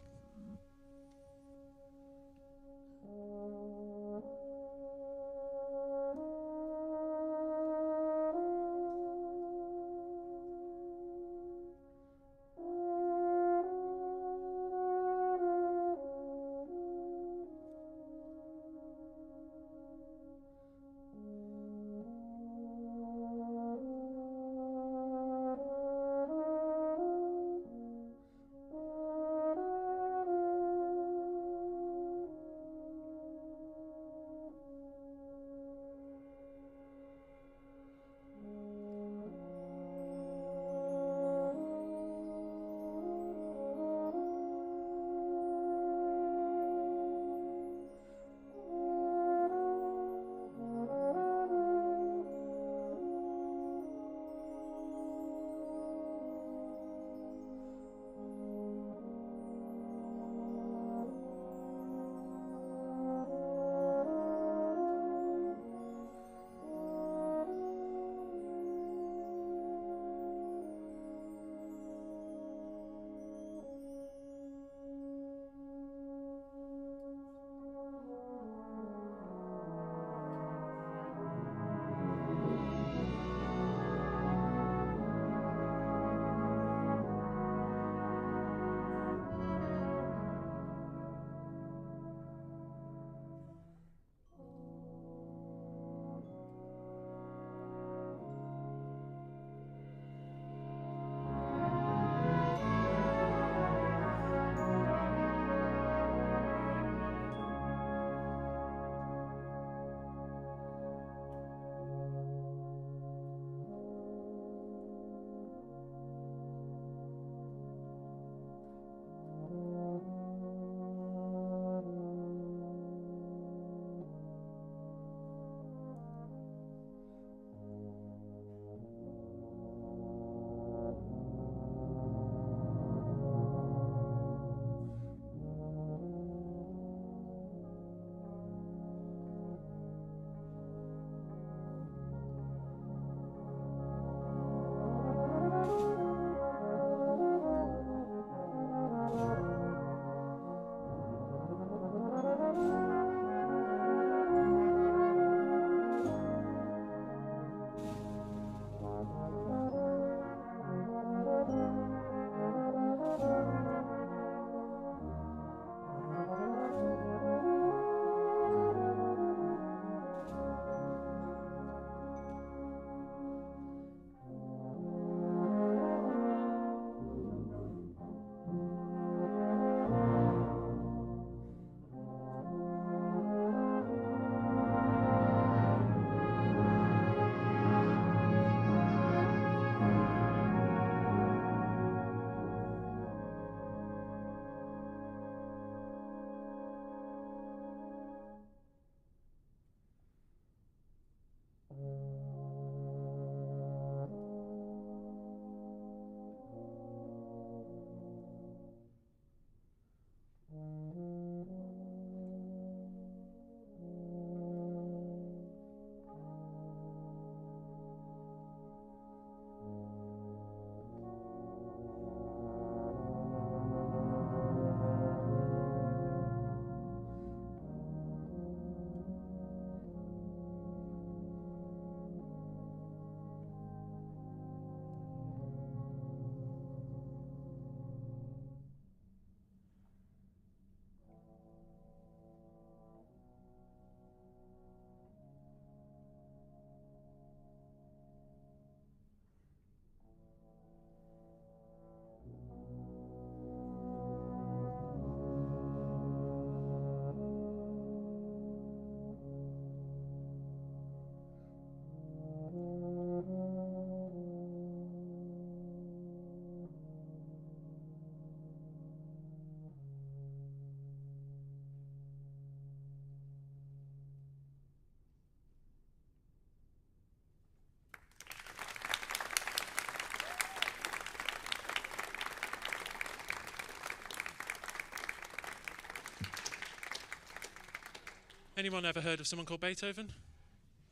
Anyone ever heard of someone called Beethoven?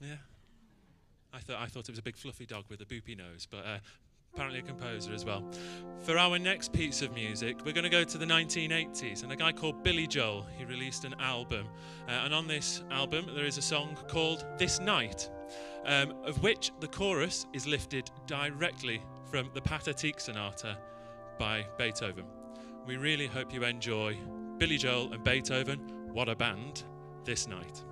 Yeah. I thought it was a big fluffy dog with a boopy nose, but apparently a composer as well. For our next piece of music, we're going to go to the 1980s, and a guy called Billy Joel, he released an album, and on this album there is a song called This Night, of which the chorus is lifted directly from the Pathetique Sonata by Beethoven. We really hope you enjoy Billy Joel and Beethoven, what a band, This Night.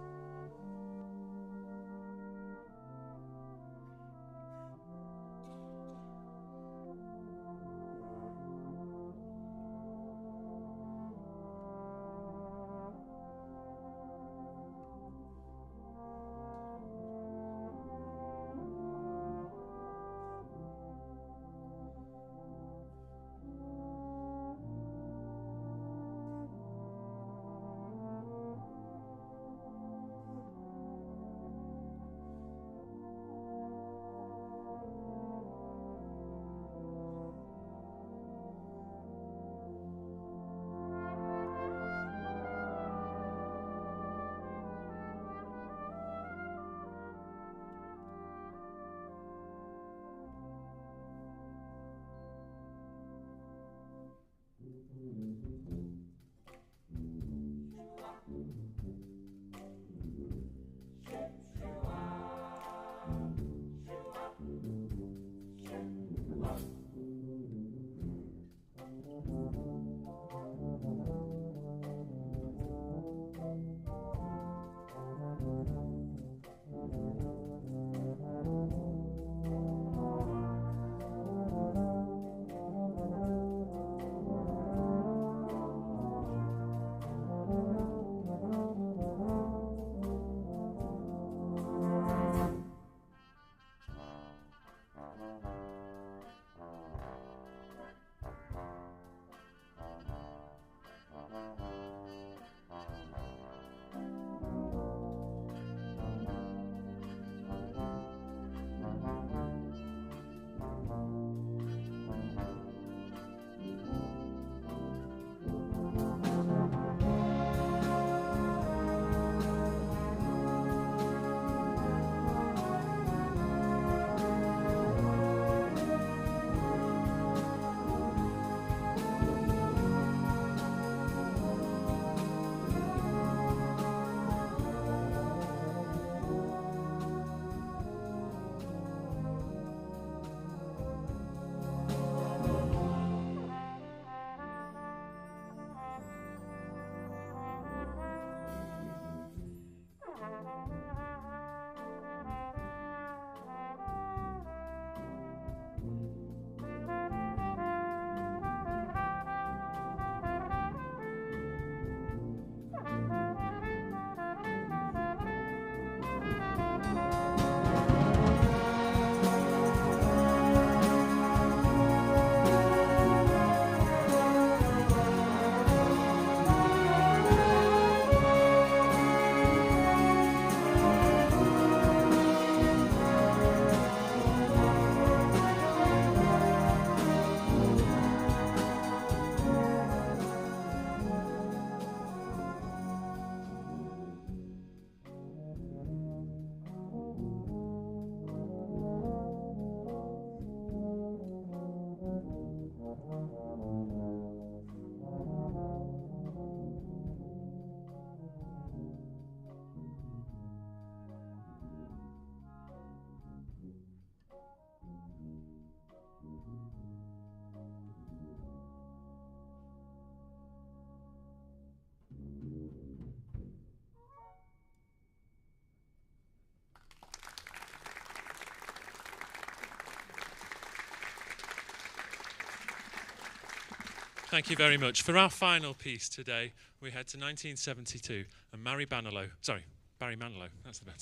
Thank you very much. For our final piece today, we head to 1972, and Barry Manilow, that's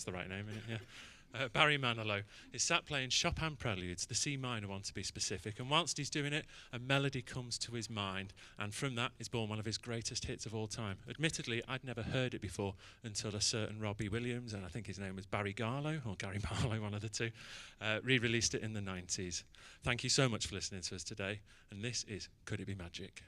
the right name, isn't it? Yeah. Barry Manilow is sat playing Chopin Preludes, the C minor one to be specific, and whilst he's doing it, a melody comes to his mind, and from that is born one of his greatest hits of all time. Admittedly, I'd never heard it before until a certain Robbie Williams, and I think his name was Barry Garlow, or Gary Barlow, one of the two, re-released it in the 90s. Thank you so much for listening to us today, and this is Could It Be Magic?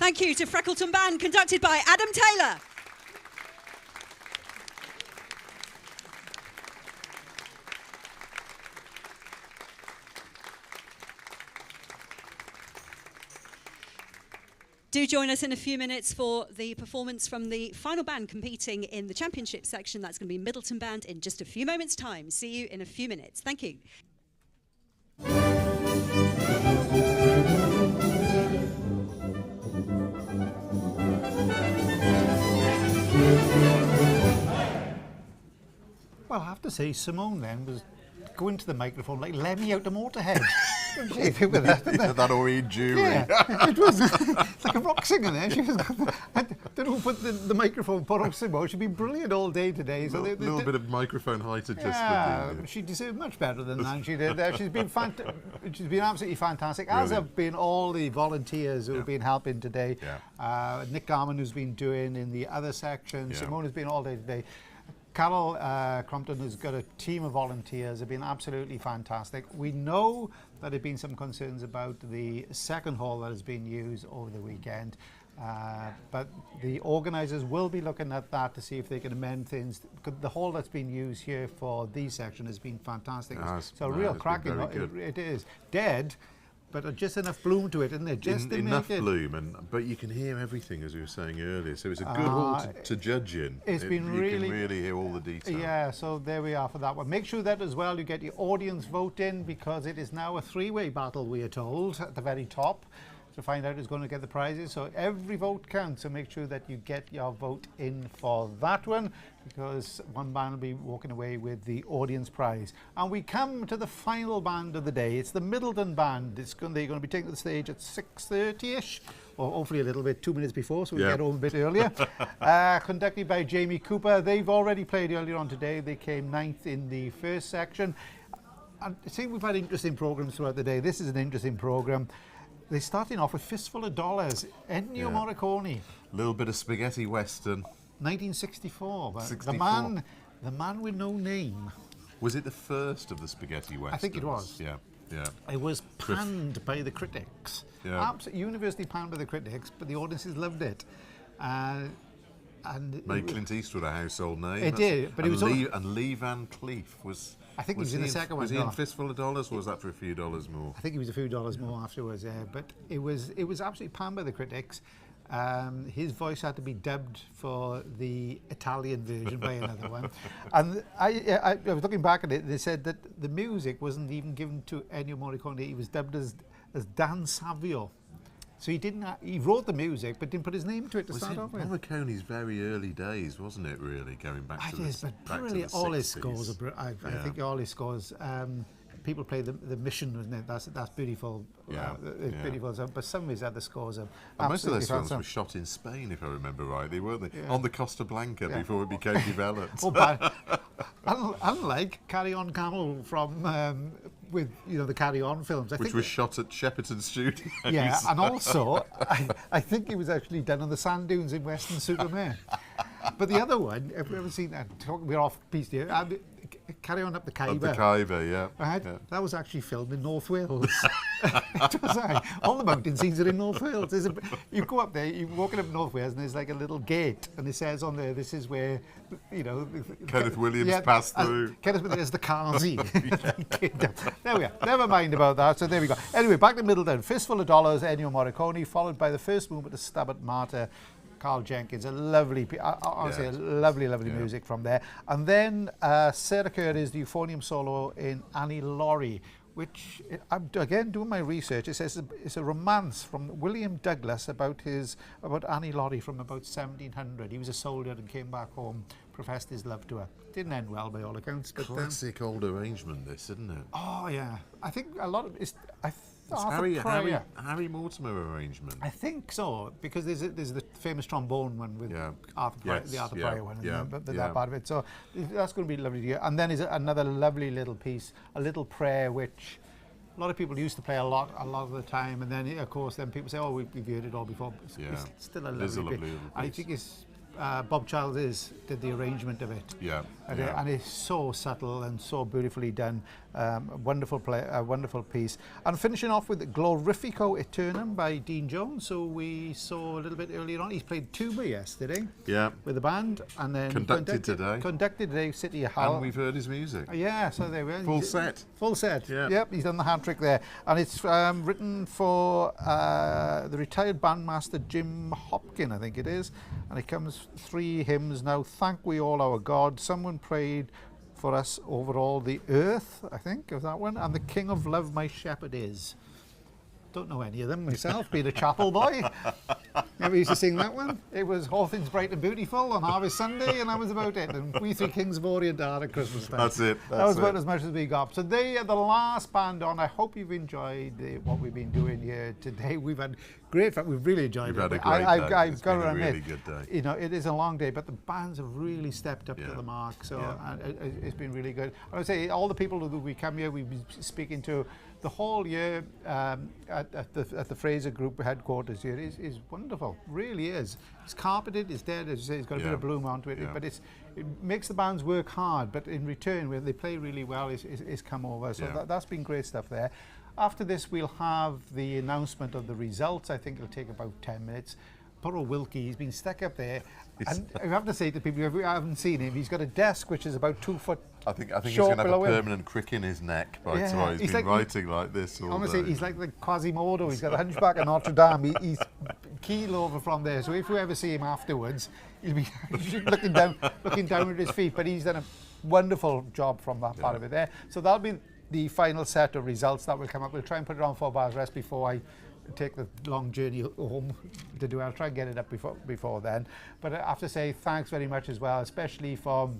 Thank you to Freckleton Band, conducted by Adam Taylor. Do join us in a few minutes for the performance from the final band competing in the championship section. That's going to be Middleton Band in just a few moments' time. See you in a few minutes. Thank you. Well, I have to say, Simone then was going to the microphone like Lemmy out the Motorhead. That orange jewelry. Yeah, it was like a rock singer there. She was, I don't know who put the microphone put up Simone. She'd been brilliant all day today. So a little bit of microphone height adjustment. Yeah, she deserved much better than that. She did. She's been absolutely fantastic, as have been all the volunteers who have been helping today. Yeah. Nick Garman, who's been doing in the other section. Simone has been all day today. Carol Crompton has got a team of volunteers. They've been absolutely fantastic. We know that there have been some concerns about the second hall that has been used over the weekend, but the organisers will be looking at that to see if they can amend things. The hall that's been used here for these section has been fantastic. So real cracking. It is dead, but just enough bloom to it, isn't it? Just enough bloom, but you can hear everything, as we were saying earlier. So it's a good hall to judge in. You can really hear all the detail. Yeah, so there we are for that one. Make sure that as well you get your audience vote in, because it is now a three-way battle, we are told, at the very top, to find out who's going to get the prizes. So every vote counts, so make sure that you get your vote in for that one, because one band will be walking away with the audience prize. And we come to the final band of the day. It's the Middleton Band. They're going to be taking the stage at 6:30ish, or hopefully a little bit, 2 minutes before, so we get home a bit earlier. Conducted by Jamie Cooper. They've already played earlier on today. They came 9th in the first section. And see, we've had interesting programs throughout the day. This is an interesting program. They're starting off with Fistful of Dollars, Ennio Morricone. A little bit of spaghetti western. 1964. 64. The man with no name. Was it the first of the spaghetti westerns? I think it was. Yeah. It was panned by the critics. Absolutely universally panned by the critics, but the audiences loved it. And made Clint Eastwood a household name. It did, but it was and Lee Van Cleef was. I think he was in the second one. Was he in Fistful of Dollars, or was that for a few dollars more? I think he was a few dollars more afterwards. But it was absolutely panned by the critics. His voice had to be dubbed for the Italian version by another one. And I was looking back at it. They said that the music wasn't even given to Ennio Morricone. He was dubbed as Dan Savio. So he wrote the music, but didn't put his name to it to start off with. Morricone's very early days, wasn't it? Really, going back to the 60s. But really, all his scores are. I think all his scores. People play the Mission, wasn't it? That's beautiful. It's beautiful. But some of his other scores are. And most of those films were shot in Spain, if I remember rightly, weren't they? On the Costa Blanca before it became developed. Unlike Carry On Camel from with the Carry On films, which was shot at Shepperton Studios. Yeah, and also I think it was actually done on the sand dunes in Western-super-Mare. But the other one, have you ever seen that? We're off piece here. Carry On Up the Khyber. Up the Khyber, yeah. Right? Yeah. That was actually filmed in North Wales. All the mountain scenes are in North Wales. You go up there, you're walking up North Wales, and there's like a little gate, and it says on there, this is where, Kenneth Williams passed through. Kenneth Williams, the Kazi. There we are. Never mind about that. So there we go. Anyway, back to Middleton. Fistful of Dollars, Ennio Morricone, followed by the first movement of Stabat Mater, Carl Jenkins. A lovely, honestly, lovely music from there. And then Sarah Curry's the euphonium solo in Annie Laurie, which, I'm again doing my research. It says it's a romance from William Douglas about Annie Laurie from about 1700. He was a soldier and came back home, professed his love to her. Didn't end well by all accounts. But classic old arrangement, this, isn't it? Oh yeah, I think a lot of it's. Harry Mortimer arrangement. I think so, because there's the famous trombone one with Arthur Pryor one, that part of it. So that's going to be lovely to hear. And then is another lovely little piece, a little prayer, which a lot of people used to play a lot of the time. And then, of course, then people say, "Oh, we've heard it all before." It's still a lovely bit. I think Bob Childs did the arrangement of it. Yeah. And it's so subtle and so beautifully done. Wonderful play, a wonderful piece. And finishing off with Glorifico Aeternum by Dean Jones. So we saw a little bit earlier on. He's played tuba yesterday. Yeah. With the band, and then conducted today. City Hall. And we've heard his music. Yeah. So there we are. Full set. Full set. Yeah. Yep. He's done the hat trick there, and it's written for the retired bandmaster Jim Hopkin, I think it is, and it comes 3 hymns. Now, thank we all our God. Someone prayed for us over all the earth, I think, of that one. And the King of Love my shepherd is. Don't know any of them myself, being a chapel boy. Never used to sing that one. It was All Things Bright and Beautiful on Harvest Sunday, and that was about it. And We Three Kings of Orient are at Christmas time. That's it. That was about as much as we got. So they are the last band on. I hope you've enjoyed what we've been doing here today. We've had great fun. We've really enjoyed it. We've had a great day. I've it's got been to a admit, really good day. you know, it is a long day, but the bands have really stepped up to the mark. So it's been really good. I would say all the people who we come here, we've been speaking to the whole year at the Fraser Group headquarters here is wonderful. Really is. It's carpeted. It's dead. As you say, it's got a bit of bloom onto it. But it makes the bands work hard. But in return, when they play really well, it's come over. So that's been great stuff there. After this, we'll have the announcement of the results. I think it'll take about 10 minutes. Poor old Wilkie, he's been stuck up there. And I have to say to people who haven't seen him, he's got a desk which is about 2 foot I think he's going to have a permanent crick in his neck by tomorrow. He's been writing like this all honestly, day. he's like the Quasimodo. He's got the Hunchback of Notre Dame. He's keel over from there. So if you ever see him afterwards, he'll be looking down at his feet. But he's done a wonderful job from that part of it there. So that'll be the final set of results that will come up. We'll try and put it on 4 bars rest before I take the long journey home to do it. I'll try and get it up before then. But I have to say thanks very much as well, especially for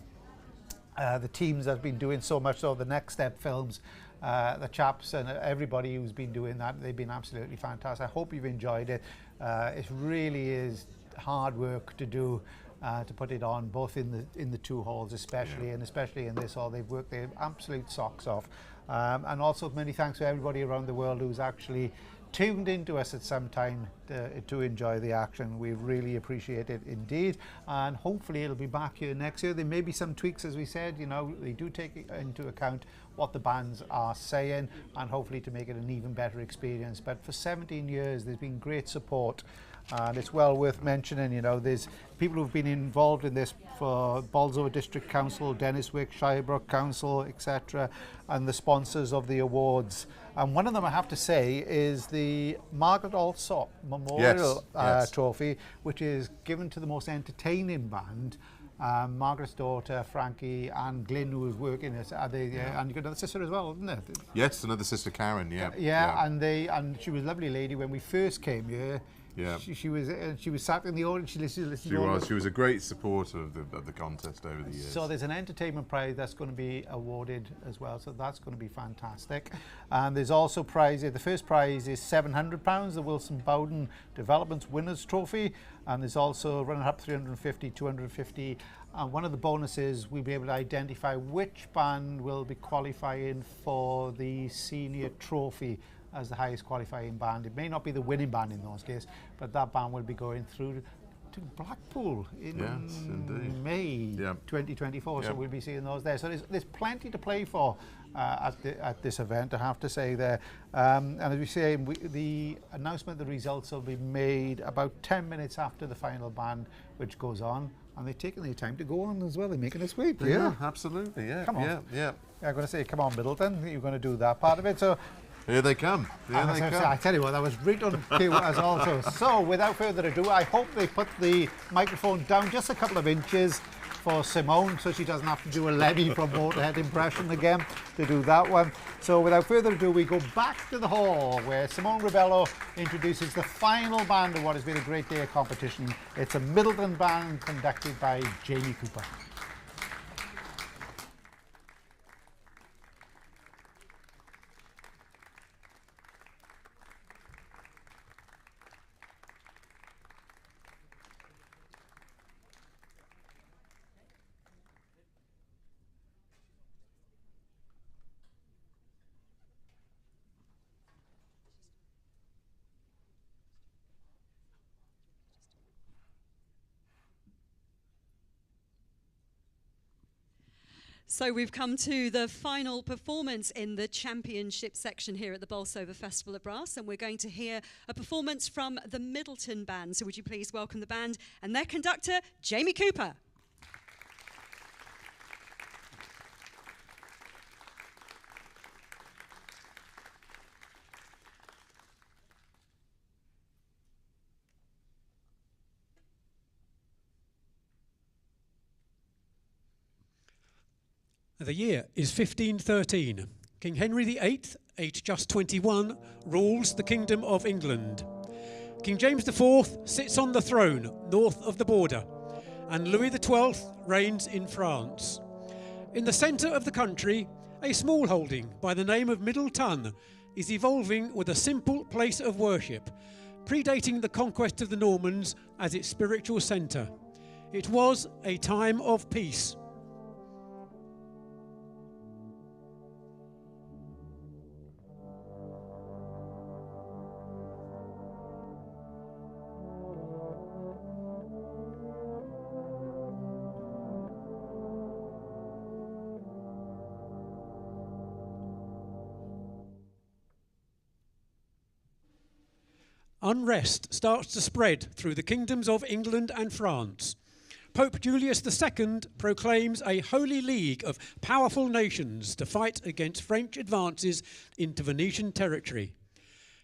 the teams that have been doing so much. So the Next Step Films, the chaps and everybody who's been doing that, they've been absolutely fantastic. I hope you've enjoyed it. It really is hard work to do. To put it on both in the 2 halls especially and especially in this hall. They've worked their absolute socks off. And also many thanks to everybody around the world who's actually tuned into us at some time to enjoy the action. We really appreciate it indeed, and hopefully it'll be back here next year. There may be some tweaks, as we said. You know, they do take into account what the bands are saying, and hopefully to make it an even better experience. But for 17 years there's been great support, and it's well worth mentioning. You know, there's people who've been involved in this for Bolsover District Council, Wick, Shirebrook Council, etc., and the sponsors of the awards. And one of them, I have to say, is the Margaret Allsop Memorial Trophy, which is given to the most entertaining band. Margaret's daughter, Frankie, and Glyn, who was working at and you've got another sister as well, isn't it? Yes, another sister, Karen. And she was a lovely lady when we first came here. Yeah, she was sat in the audience. She listened. She was a great supporter of the contest over the years. So there's an entertainment prize that's going to be awarded as well. So that's going to be fantastic. And there's also prizes. The first prize is £700, the Wilson Bowden Developments Winners Trophy, and there's also runner-up 350, 250. And one of the bonuses, we'll be able to identify which band will be qualifying for the senior trophy as the highest qualifying band. It may not be the winning band in those cases, but that band will be going through to Blackpool in May 2024. So we'll be seeing those there. So there's plenty to play for at this event, I have to say there. And as we say, the announcement of the results will be made about 10 minutes after the final band, which goes on. And they're taking their time to go on as well. They're making us wait. Yeah, absolutely. Yeah, come on. Yeah. I'm going to say, come on, Middleton. You're going to do that part of it. So. Here they come. I tell you what, that was right on cue as also. So, without further ado, I hope they put the microphone down just a couple of inches for Simone, so she doesn't have to do a Lemmy from Motorhead impression again to do that one. So, without further ado, we go back to the hall where Simone Rebello introduces the final band of what has been a great day of competition. It's a Middleton band conducted by Jamie Cooper. So we've come to the final performance in the championship section here at the Bolsover Festival of Brass, and we're going to hear a performance from the Middleton Band. So would you please welcome the band and their conductor, Jamie Cooper. The year is 1513. King Henry VIII, aged just 21, rules the Kingdom of England. King James IV sits on the throne north of the border, and Louis XII reigns in France. In the centre of the country, a small holding by the name of Middleton is evolving with a simple place of worship, predating the conquest of the Normans as its spiritual centre. It was a time of peace. Unrest starts to spread through the kingdoms of England and France. Pope Julius II proclaims a holy league of powerful nations to fight against French advances into Venetian territory.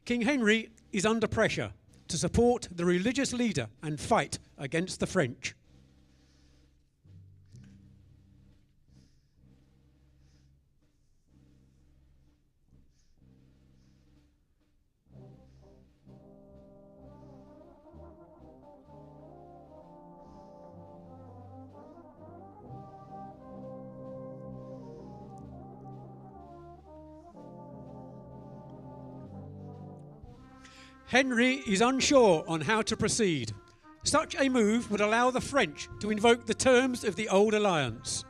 King Henry is under pressure to support the religious leader and fight against the French. Henry is unsure on how to proceed. Such a move would allow the French to invoke the terms of the old alliance,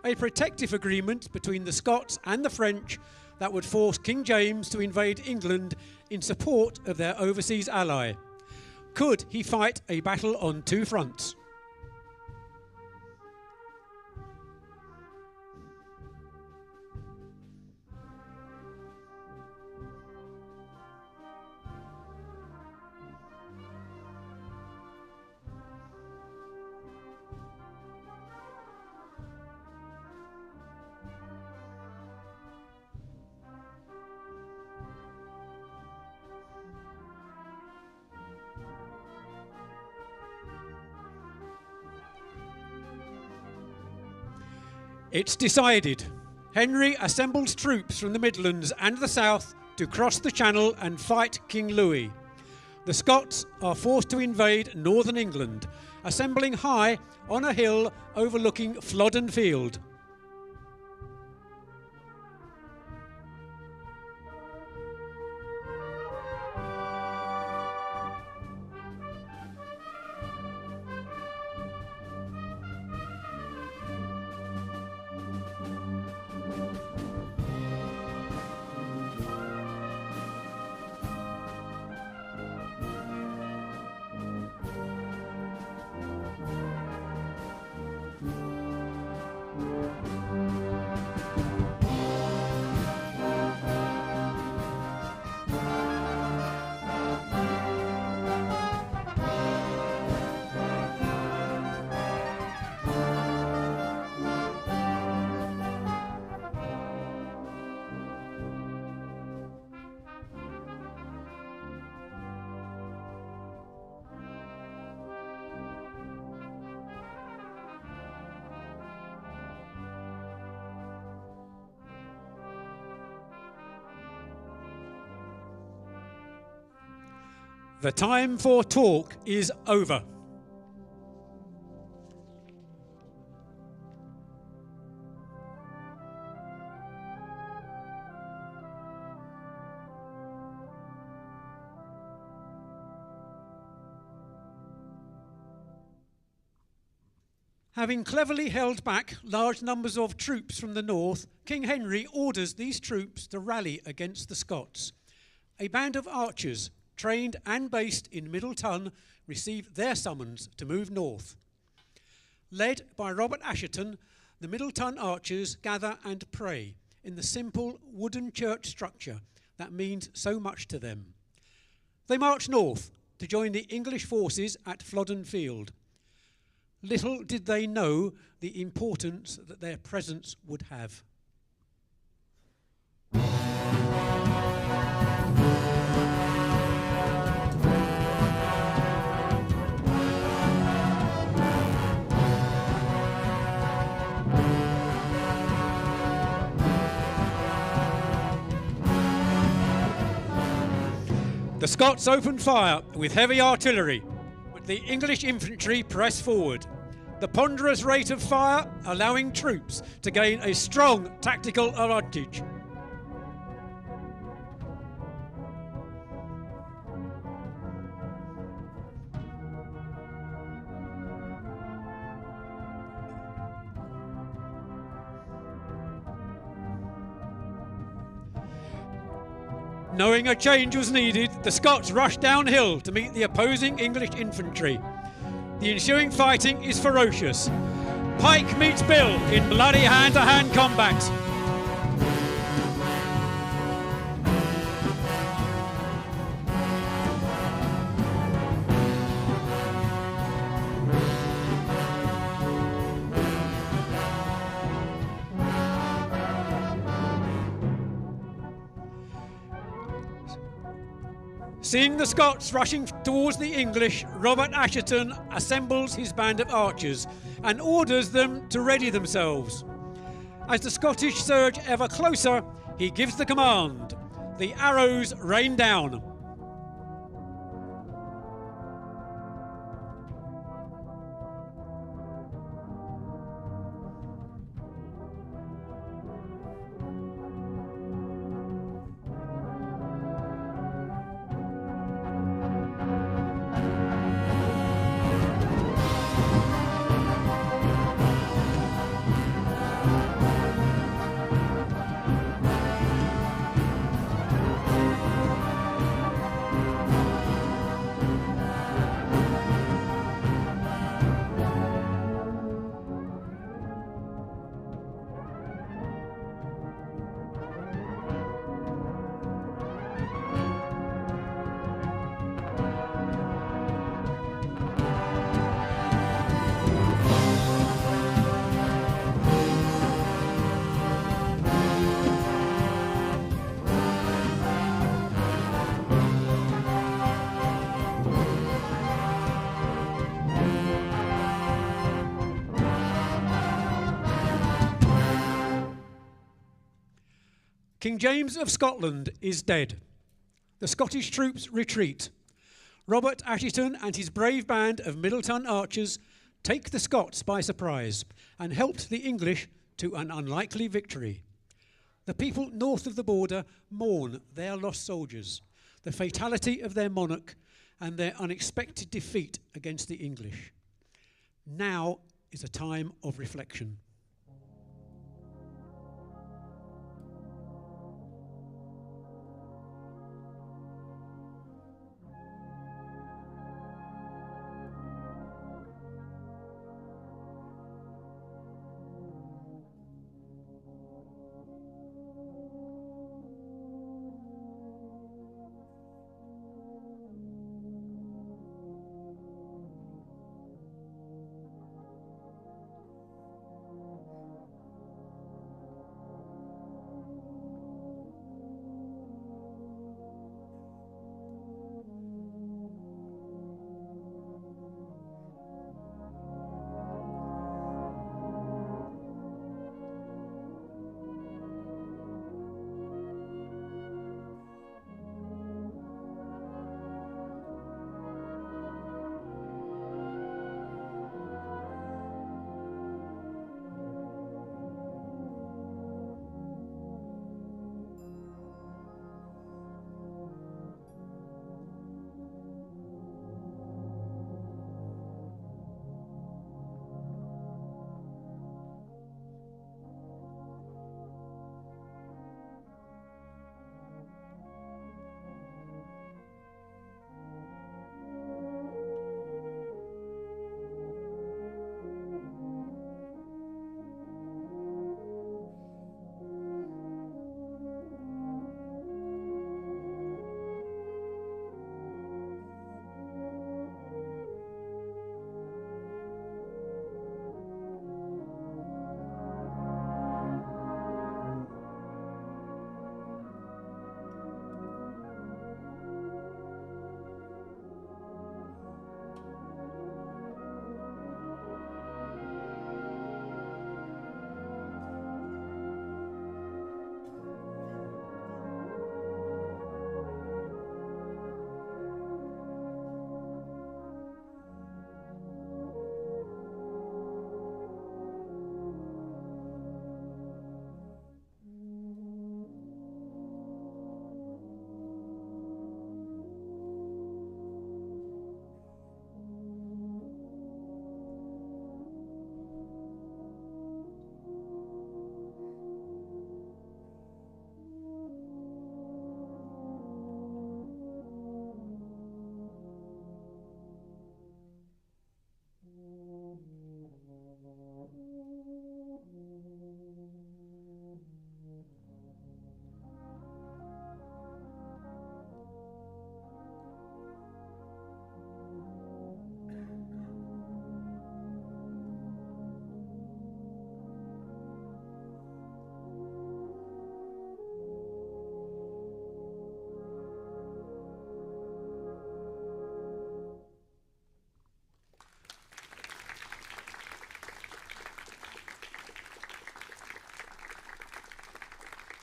a protective agreement between the Scots and the French that would force King James to invade England in support of their overseas ally. Could he fight a battle on two fronts? It's decided. Henry assembles troops from the Midlands and the south to cross the Channel and fight King Louis. The Scots are forced to invade northern England, assembling high on a hill overlooking Flodden Field. The time for talk is over. Having cleverly held back large numbers of troops from the north, King Henry orders these troops to rally against the Scots. A band of archers, trained and based in Middleton, received their summons to move north. Led by Robert Assheton, the Middleton archers gather and pray in the simple wooden church structure that means so much to them. They march north to join the English forces at Flodden Field. Little did they know the importance that their presence would have. The Scots opened fire with heavy artillery, but the English infantry pressed forward. The ponderous rate of fire allowing troops to gain a strong tactical advantage. Knowing a change was needed, the Scots rushed downhill to meet the opposing English infantry. The ensuing fighting is ferocious. Pike meets Bill in bloody hand-to-hand combat. Seeing the Scots rushing towards the English, Robert Assheton assembles his band of archers and orders them to ready themselves. As the Scottish surge ever closer, he gives the command. The arrows rain down. King James of Scotland is dead. The Scottish troops retreat. Robert Assheton and his brave band of Middleton archers take the Scots by surprise and helped the English to an unlikely victory. The people north of the border mourn their lost soldiers, the fatality of their monarch, and their unexpected defeat against the English. Now is a time of reflection.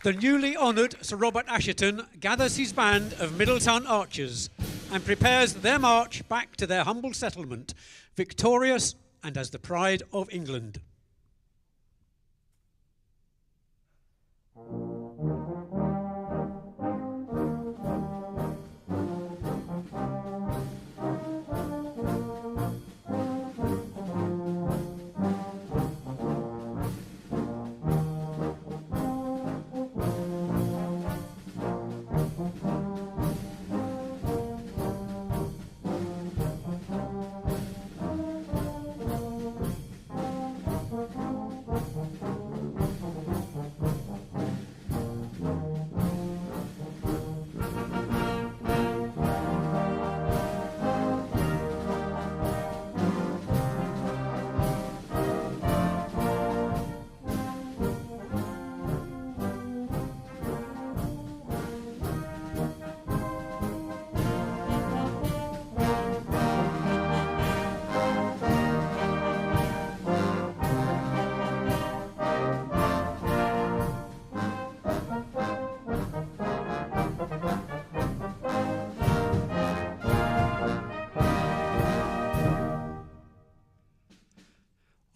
The newly honoured Sir Robert Assheton gathers his band of Middleton archers and prepares their march back to their humble settlement, victorious and as the pride of England.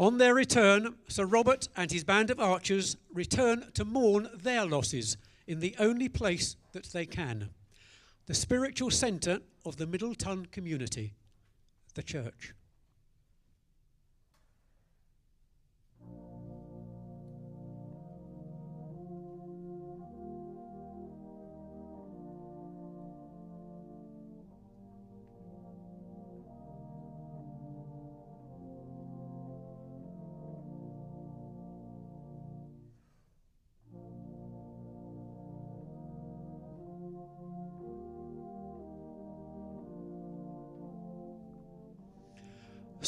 On their return, Sir Robert and his band of archers return to mourn their losses in the only place that they can, the spiritual centre of the Middleton community, the church.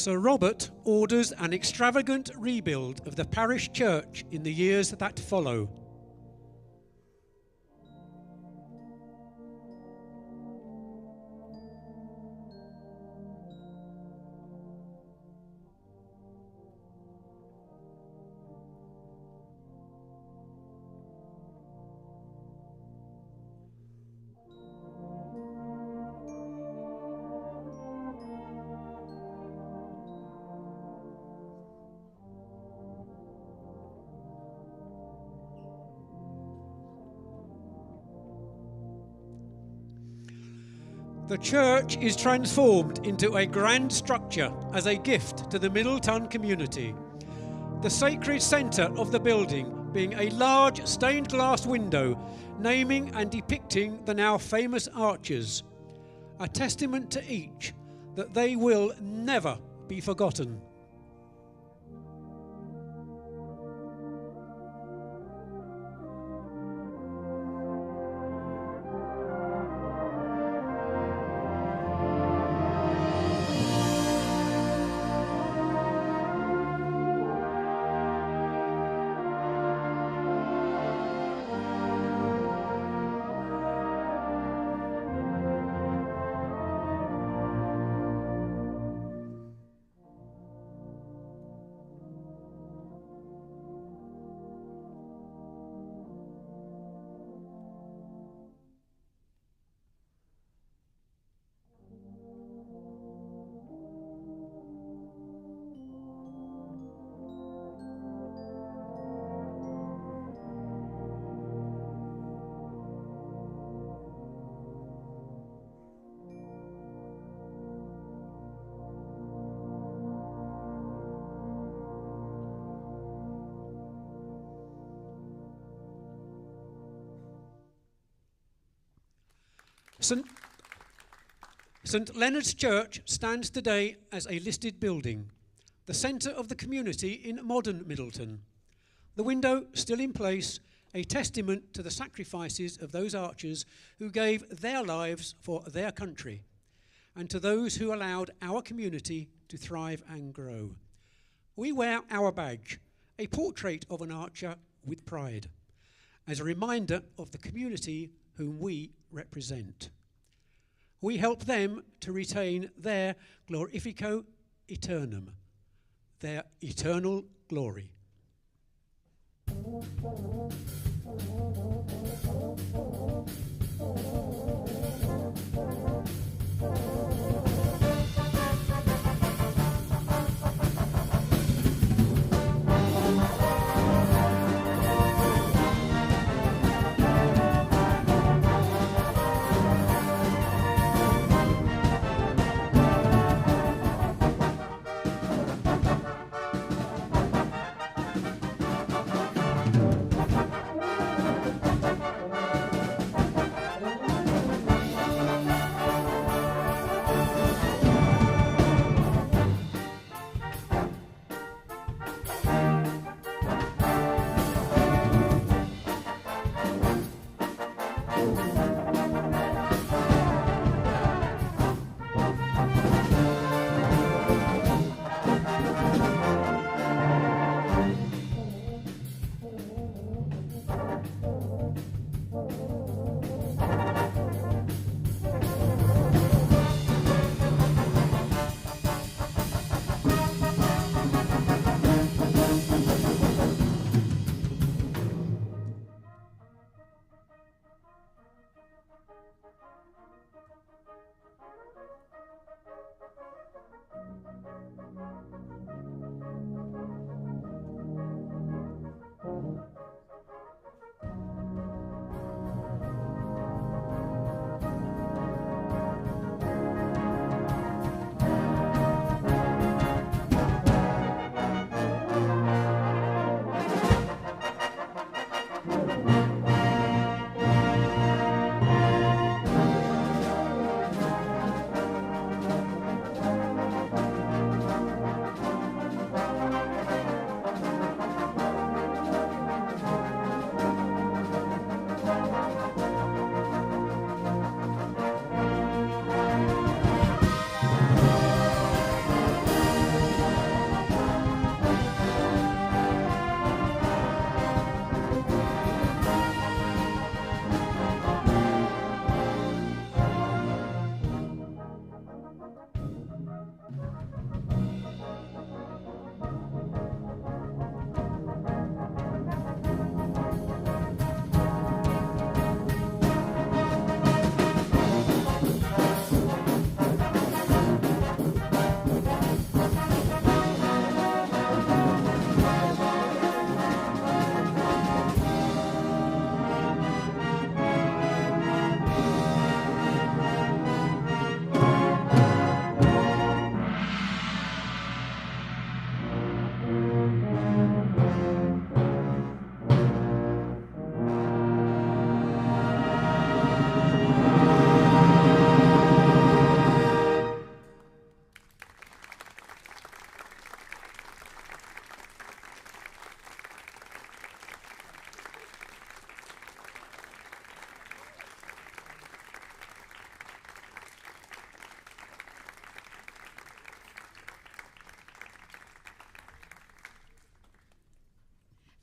Sir Robert orders an extravagant rebuild of the parish church in the years that follow. The church is transformed into a grand structure as a gift to the Middleton community. The sacred centre of the building being a large stained glass window naming and depicting the now famous archers, a testament to each that they will never be forgotten. St Leonard's Church stands today as a listed building, the centre of the community in modern Middleton. The window still in place, a testament to the sacrifices of those archers who gave their lives for their country, and to those who allowed our community to thrive and grow. We wear our badge, a portrait of an archer with pride, as a reminder of the community whom we represent. We help them to retain their glorifico aeternum, their eternal glory.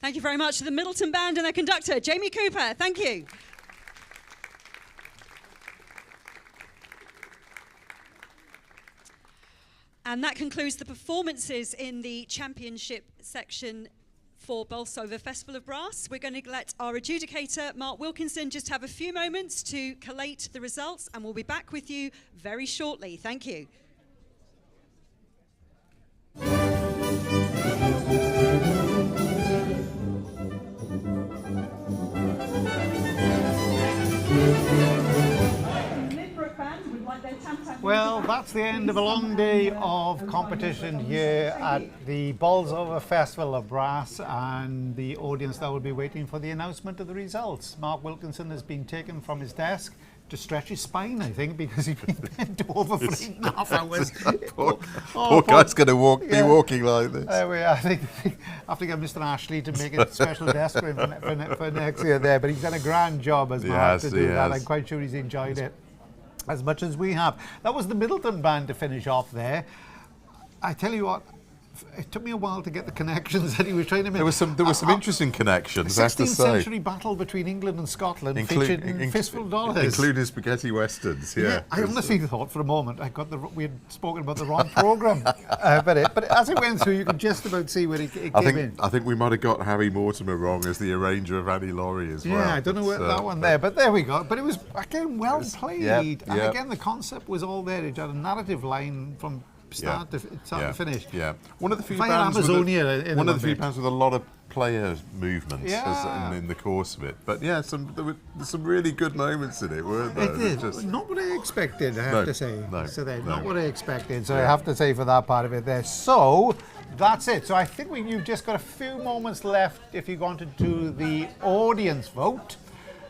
Thank you very much to the Middleton Band and their conductor, Jamie Cooper. Thank you. And that concludes the performances in the championship section for Bolsover Festival of Brass. We're going to let our adjudicator, Mark Wilkinson, just have a few moments to collate the results, and we'll be back with you very shortly. Thank you. Well, that's the end of a long day of competition here at the Bolsover Festival of Brass, and the audience now will be waiting for the announcement of the results. Mark Wilkinson has been taken from his desk to stretch his spine, I think, because he's been bent over for 8.5 hours. Poor guy's going to be walking like this. I think I have to get Mr. Ashley to make a special desk for him for next year there, but he's done a grand job as Mark to do that. I'm quite sure he's enjoyed it as much as we have. That was the Middleton Band to finish off there. I tell you what, it took me a while to get the connections that he was trying to make. There was some interesting connections, I have to 16th say. century battle between England and Scotland featured fistful dollars. Including spaghetti westerns, yeah. I honestly thought for a moment we had spoken about the wrong programme. But as it went through, you could just about see where it came in. I think we might have got Harry Mortimer wrong as the arranger of Annie Laurie as well. Yeah, I don't know where that one there, but there we go. But it was, again, well played. And again, the concept was all there. It had a narrative line from start to finish. Yeah, one of the few bands with a lot of player movements in the course of it. But yeah, there were some really good moments in it, weren't there? It did. Not what I expected, I have to say. Not what I expected. So I Yeah. have to say for that part of it there. So that's it. So I think you've just got a few moments left if you're going to do the audience vote.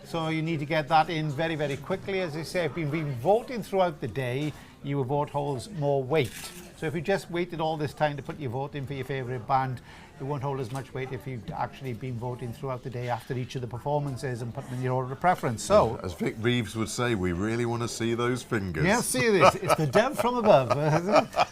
So you need to get that in very, very quickly. As I say, if you've been voting throughout the day, your vote holds more weight. So if you just waited all this time to put your vote in for your favourite band, it won't hold as much weight if you've actually been voting throughout the day after each of the performances and putting in your order of preference. So, as Vic Reeves would say, we really want to see those fingers. Yeah, see this. It's the dev from above.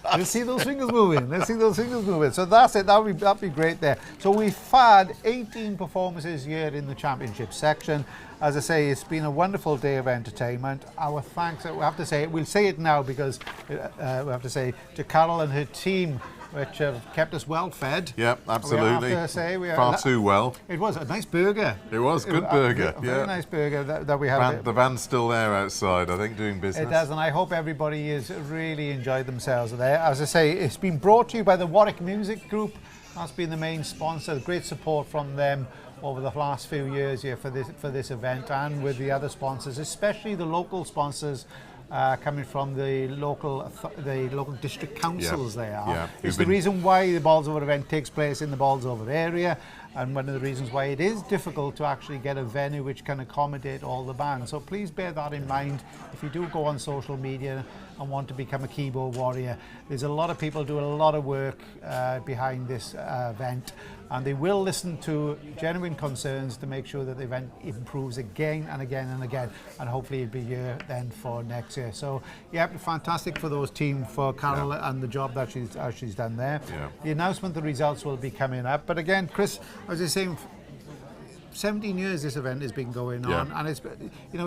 Let's see those fingers moving. Let's see those fingers moving. So that's it. That'd be great there. So we've had 18 performances here in the championship section. As I say, it's been a wonderful day of entertainment. Our thanks, we have to say, we'll say it now because we have to say to Carol and her team, which have kept us well fed. Yeah, absolutely. We have to say, far too well. It was a nice burger. It was good burger. A very nice burger that we had. The van's still there outside, I think, doing business. It does, and I hope everybody has really enjoyed themselves there. As I say, it's been brought to you by the WARWICK Music Group. That's been the main sponsor. Great support from them over the last few years here for this event, and with the other sponsors, especially the local sponsors. Coming from the local district councils there. It's the reason why the Bolsover event takes place in the Bolsover area, and one of the reasons why it is difficult to actually get a venue which can accommodate all the bands. So please bear that in mind if you do go on social media and want to become a keyboard warrior. There's a lot of people do a lot of work behind this event, and they will listen to genuine concerns to make sure that the event improves again and again and again, and hopefully it'll be here then for next year. So yeah, fantastic for those team, for Carol and the job that she's done there. The announcement, the results will be coming up. But again, Chris, as I was saying, 17 years this event has been going on, and it's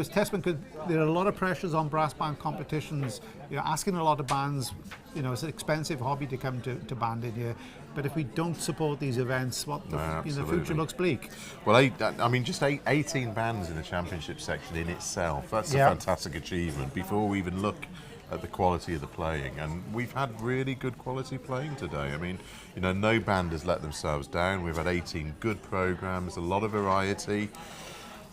testament, because there are a lot of pressures on brass band competitions, asking a lot of bands, it's an expensive hobby to come to band in here. But if we don't support these events, the future looks bleak. Well, just 18 bands in the championship section in itself, that's a fantastic achievement before we even look at the quality of the playing. And we've had really good quality playing today. I mean, no band has let themselves down. We've had 18 good programmes, a lot of variety.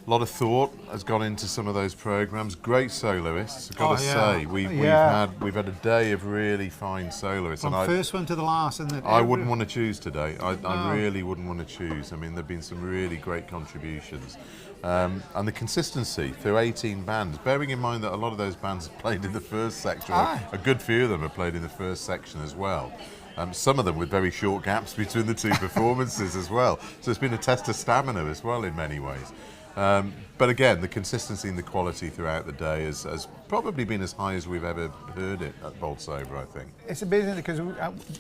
A lot of thought has gone into some of those programmes. Great soloists, I've got to say. We've had a day of really fine soloists. From first one to the last. I wouldn't want to choose today. I really wouldn't want to choose. I mean, there have been some really great contributions. And the consistency through 18 bands, bearing in mind that a lot of those bands have played in the first section. A good few of them have played in the first section as well. Some of them with very short gaps between the two performances as well. So it's been a test of stamina as well in many ways. But again, the consistency and the quality throughout the day has probably been as high as we've ever heard it at Bolsover, I think. It's amazing because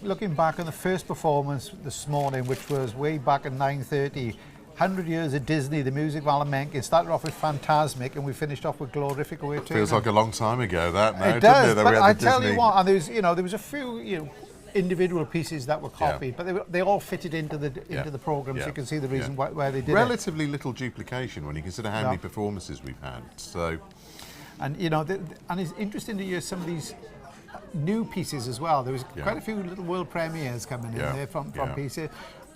looking back on the first performance this morning, which was way back at 9:30, 100 years of Disney, the music of Alan Menken, started off with Fantasmic and we finished off with Glorific Away. Feels like a long time ago, that now, it does, doesn't it? But I tell you what, and there was a few, individual pieces that were copied, but they all fitted into the programme, so you can see the reason why they did Relatively little duplication when you consider how many performances we've had. So, and and it's interesting to hear some of these new pieces as well. There was quite a few little world premieres coming in there from pieces,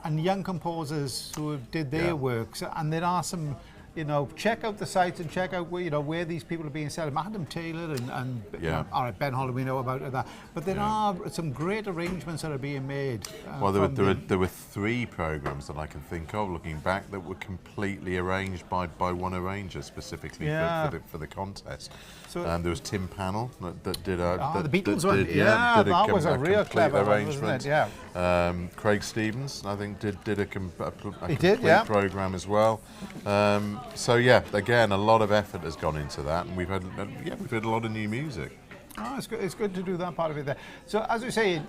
and young composers who did their works, and there are some. Check out the sites and check out where these people are being set. Adam Taylor and all right, Ben Holland, we know about that. But there are some great arrangements that are being made. Well, there were 3 programmes that I can think of looking back that were completely arranged by one arranger specifically for the contest. So there was Tim Pannell that did the Beatles one. That was a real clever arrangement. Craig Stevens, I think, did a complete programme as well. So again, a lot of effort has gone into that, and we've had a lot of new music. It's good to do that part of it there. So as we say,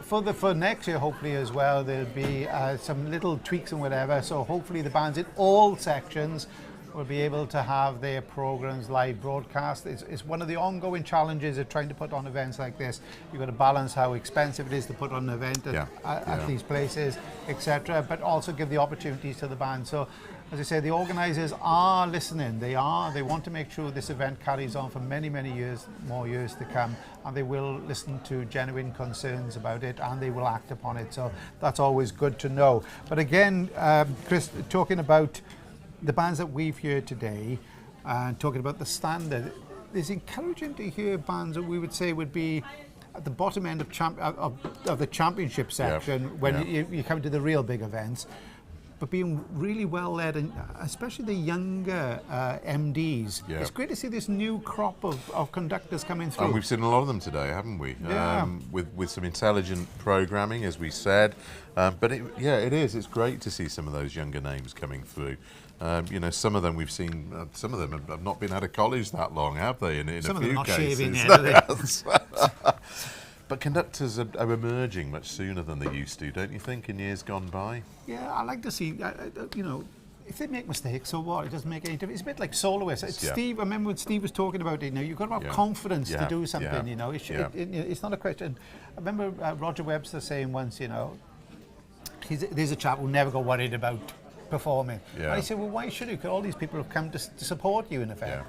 for next year, hopefully as well, there'll be some little tweaks and whatever. So hopefully the bands in all sections will be able to have their programs live broadcast. It's one of the ongoing challenges of trying to put on events like this. You've got to balance how expensive it is to put on an event at these places, etc., but also give the opportunities to the band. So, as I say, the organisers are listening. They want to make sure this event carries on for many, many years, more years to come, and they will listen to genuine concerns about it, and they will act upon it. So that's always good to know. But again, Chris, talking about the bands that we've heard today, and talking about the standard, it's encouraging to hear bands that we would say would be at the bottom end of the championship section when you come to the real big events, but being really well led, and especially the younger MDs. Yeah. It's great to see this new crop of conductors coming through. And we've seen a lot of them today, haven't we? Yeah. With some intelligent programming, as we said. But it is. It's great to see some of those younger names coming through. You know, some of them we've seen. Some of them have not been out of college that long, have they? In some a of them few not cases. Shaving yet, are they? But conductors are emerging much sooner than they used to, don't you think, in years gone by? Yeah, I like to see. You know, if they make mistakes, so what? It doesn't make any difference. It's a bit like soloists. Steve, I remember when Steve was talking about it. You know, you've got to have confidence to do something. You know, it's not a question. I remember Roger Webster saying once, you know, there's a chap who never got worried about performing. And I said, well, why should you? Because all these people have come to support you, in effect.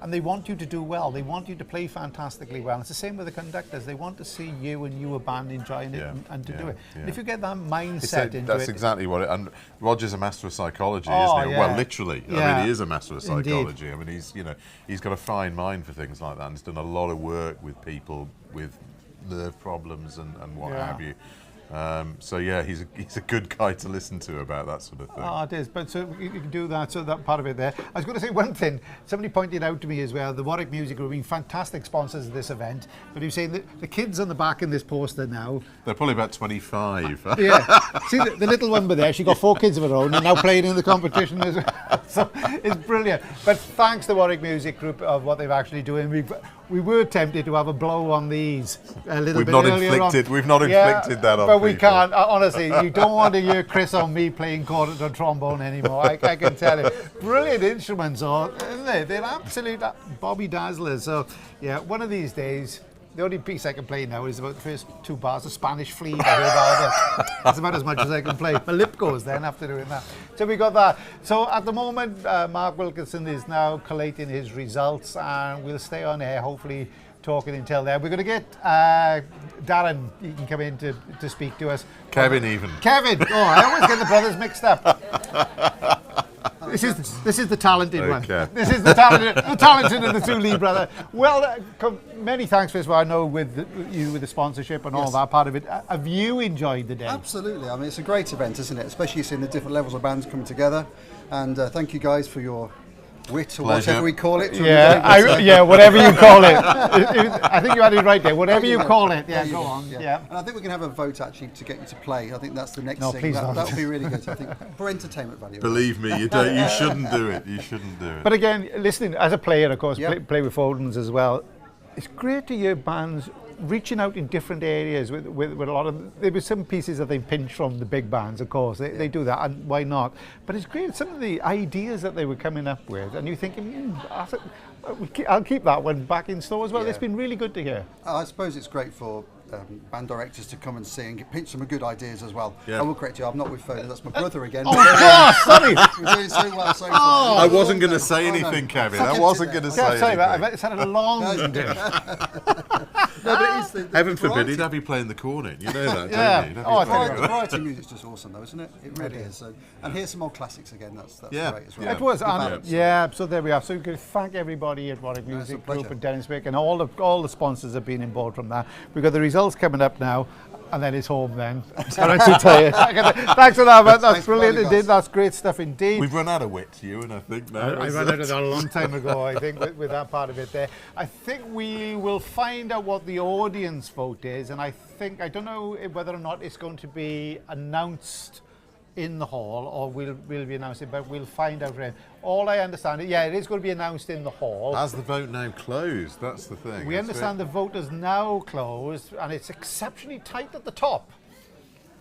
And they want you to do well. They want you to play fantastically well. It's the same with the conductors. They want to see you and your band enjoying it and to do it. And if you get that mindset into it... That's exactly what it... And Roger's a master of psychology, isn't he? Well, literally. I mean, he is a master of psychology. Indeed. I mean, he's got a fine mind for things like that, and he's done a lot of work with people with nerve problems and what have you. So yeah, he's a good guy to listen to about that sort of thing. Oh, it is. But so you can do that. So that part of it there. I was going to say one thing. Somebody pointed out to me as well. The Warwick Music Group have been fantastic sponsors of this event. But he was saying that the kids on the back in this poster now. They're probably about 25. Yeah. See the little one there. She got 4 kids of her own and now playing in the competition as well. So it's brilliant. But thanks to the Warwick Music Group of what they've actually doing. We were tempted to have a blow on these a little bit earlier on. We've not inflicted that on but we people. can't. Honestly, you don't want to hear Chris or me playing cornet or trombone anymore. I can tell you. Brilliant instruments, isn't they? They're absolute Bobby Dazzlers. So, yeah, one of these days, the only piece I can play now is about the first 2 bars of Spanish Flea. That's about as much as I can play. My lip goes then after doing that. So we got that. So at the moment, Mark Wilkinson is now collating his results, and we'll stay on air, hopefully talking until then. We're going to get Darren. He can come in to speak to us. Kevin even. Kevin. Oh, I always get the brothers mixed up. This is the talented one. This is the talented of the 2 Lee brother. Well, many thanks first of all. I know with the sponsorship and all that part of it. Have you enjoyed the day? Absolutely. I mean, it's a great event, isn't it? Especially seeing the different levels of bands coming together. And thank you guys for your wit, or whatever we call it. Yeah, whatever you call it. I think you had it right there. Whatever you call it. Yeah, go on. Yeah. And I think we can have a vote actually to get you to play. I think that's the next thing. Please don't. That would be really good. I think for entertainment value. Believe me, you don't. You shouldn't do it. You shouldn't do it. But again, listening as a player, of course, play with Foldens as well. It's great to hear bands reaching out in different areas with a lot of... There were some pieces that they pinch from the big bands, of course. They do that, and why not? But it's great, some of the ideas that they were coming up with, and you're thinking, I'll keep that one back in store as well. It's been really good to hear. I suppose it's great for band directors to come and see and pinch some good ideas as well. Yeah. I will correct you, I'm not with Foden, that's my brother again. Oh gosh, sorry! We're doing so well so far. I wasn't going to say anything, Kevin. I wasn't going to say anything. It's had a long day. No, but it is the Heaven forbid he'd have you playing the cornet. You know that, don't you? The variety music's just awesome though, isn't it? It really is. So, and here's some old classics again, that's great as well. It was, so there we are. So we could thank everybody at Warwick Music Group and Dennis Wick, and all the sponsors have been on board from that. We've got the results coming up now, and then it's home then. Thanks for that, man. That's brilliant indeed. That's great stuff indeed. We've run out of wit, Ewan, I think now. I ran out of that a long time ago, I think, with that part of it there. I think we will find out what the audience vote is, and I don't know whether or not it's going to be announced in the hall, or we'll be announcing, but we'll find out. All I understand, it is going to be announced in the hall. Has the vote now closed? That's the thing. We understand the vote is now closed, and it's exceptionally tight at the top.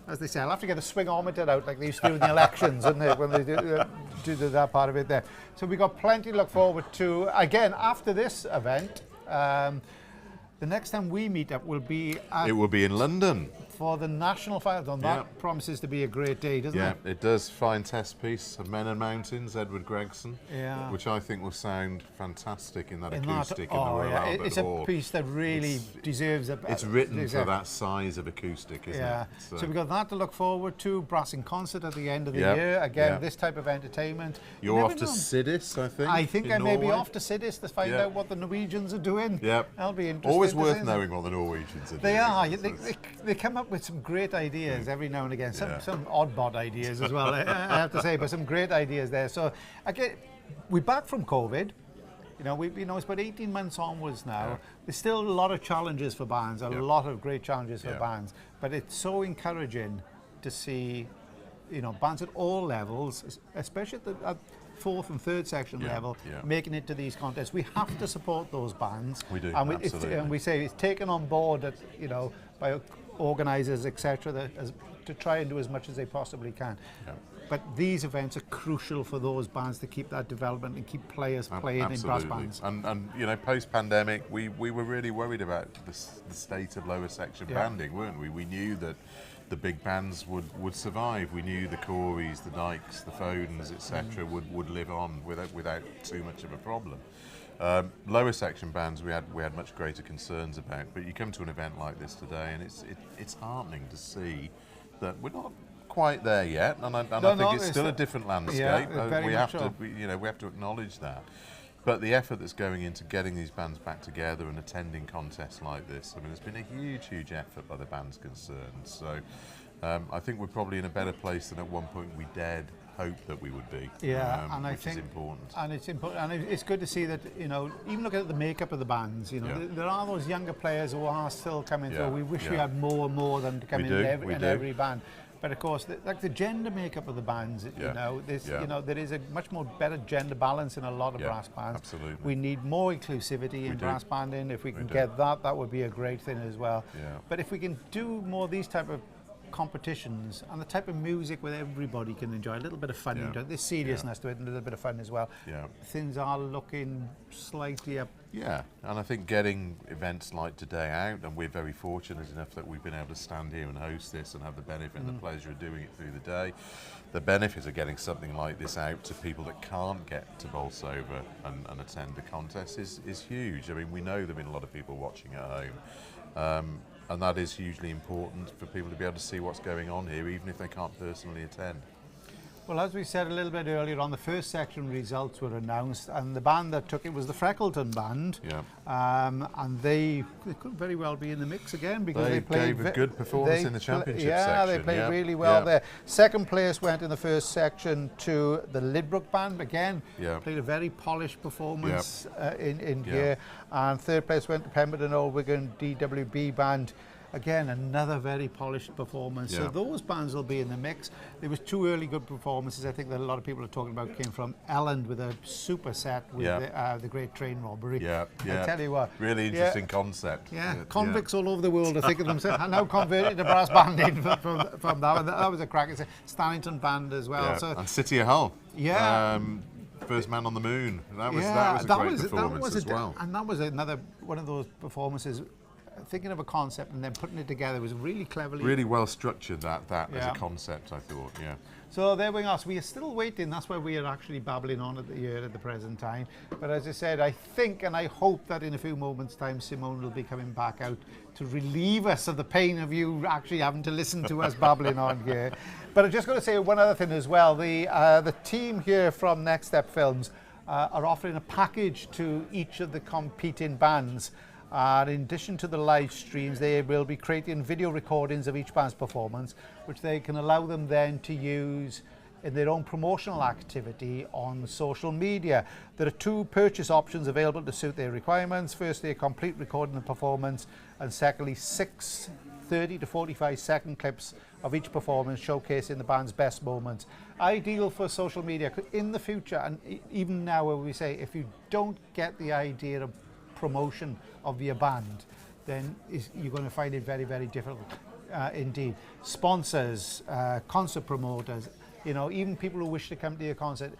As they say, I'll have to get a swingometer out like they used to do in the elections, when they do that part of it there. So we've got plenty to look forward to. Again, after this event, the next time we meet up will be it will be in London. For the National Final. That promises to be a great day, doesn't it? Yeah, it does. Fine test piece of Men and Mountains, Edward Gregson, yeah, which I think will sound fantastic in that acoustic in the Royal Albert It's Hall. a piece that really deserves a... It's written for that size of acoustic, isn't it? So we've got that to look forward to. Brass in concert at the end of the year. Again, this type of entertainment. You're off to Sidis, I think. I think I may be off to Sidis to find out what the Norwegians are doing. That'll be interesting. Always worth knowing what the Norwegians are doing. They are. They come up with some great ideas every now and again. Some odd bod ideas as well, I have to say, but some great ideas there. So again, we're back from COVID. It's about 18 months onwards now. There's still a lot of challenges for bands, a lot of great challenges for bands, but it's so encouraging to see, bands at all levels, especially at fourth and third section level, making it to these contests. We have to support those bands. We do, and absolutely. we say it's taken on board that, by organisers, etc., to try and do as much as they possibly can. But these events are crucial for those bands to keep that development and keep players playing in brass bands. And post-pandemic, we were really worried about the state of lower section banding, weren't we? We knew that the big bands would survive. We knew the Corys, the Dykes, the Fodens, etc., would live on without too much of a problem. Lower section bands we had much greater concerns about, but you come to an event like this today, and it's heartening to see that we're not quite there yet, and I think it's still a different landscape. We have to acknowledge that. But the effort that's going into getting these bands back together and attending contests like this, it's been a huge effort by the bands concerned. So I think we're probably in a better place than at one point we dared hope that we would be. And which is important. And it's important, and it's good to see that even looking at the makeup of the bands, there are those younger players who are still coming through. We wish we had more and more of them to come in every band. But of course, the gender makeup of the bands, there is a much more better gender balance in a lot of brass bands. Absolutely. We need more inclusivity in brass banding. If we can get that would be a great thing as well. But if we can do more of these type of competitions and the type of music where everybody can enjoy a little bit of fun into it, there's seriousness to it and a little bit of fun as well. Things are looking slightly up. And I think getting events like today out, and we're very fortunate enough that we've been able to stand here and host this and have the benefit and the pleasure of doing it through the day. The benefit of getting something like this out to people that can't get to Bolsover and attend the contest is huge. We know there have been a lot of people watching at home. And that is hugely important for people to be able to see what's going on here, even if they can't personally attend. Well, as we said a little bit earlier on, the first section results were announced, and the band that took it was the Freckleton Band. And they could very well be in the mix again because they played gave a good performance in the championship section. They played really well there. Second place went in the first section to the Lydbrook Band again. Played a very polished performance in here. And third place went to Pemberton Old DWB Band. Again, another very polished performance. So those bands will be in the mix. There was two early good performances I think that a lot of people are talking about came from Elland with a super set with the Great Train Robbery. I tell you what. Really interesting concept. Convicts all over the world are thinking themselves, are now converted to brass banding from that. And that was a crack. It's a Stannington Band as well. So, and City of Hull. First Man on the Moon. That was a great performance as well. And that was another one of those performances. Thinking of a concept and then putting it together was really cleverly... Really well structured, that as a concept, I thought, So there we are. So we are still waiting. That's why we are actually babbling on at the present time. But as I said, I think and I hope that in a few moments' time, Simone will be coming back out to relieve us of the pain of you actually having to listen to us babbling on here. But I'm just going to say one other thing as well. The team here from Next Step Films are offering a package to each of the competing bands. And in addition to the live streams, they will be creating video recordings of each band's performance, which they can allow them then to use in their own promotional activity on social media. There are 2 purchase options available to suit their requirements. Firstly, a complete recording of performance, and secondly, 6 30 to 45 second clips of each performance showcasing the band's best moments. Ideal for social media in the future, and even now, where we say if you don't get the idea of promotion of your band, then you're going to find it very, very difficult indeed. Sponsors, concert promoters, you know, even people who wish to come to your concert,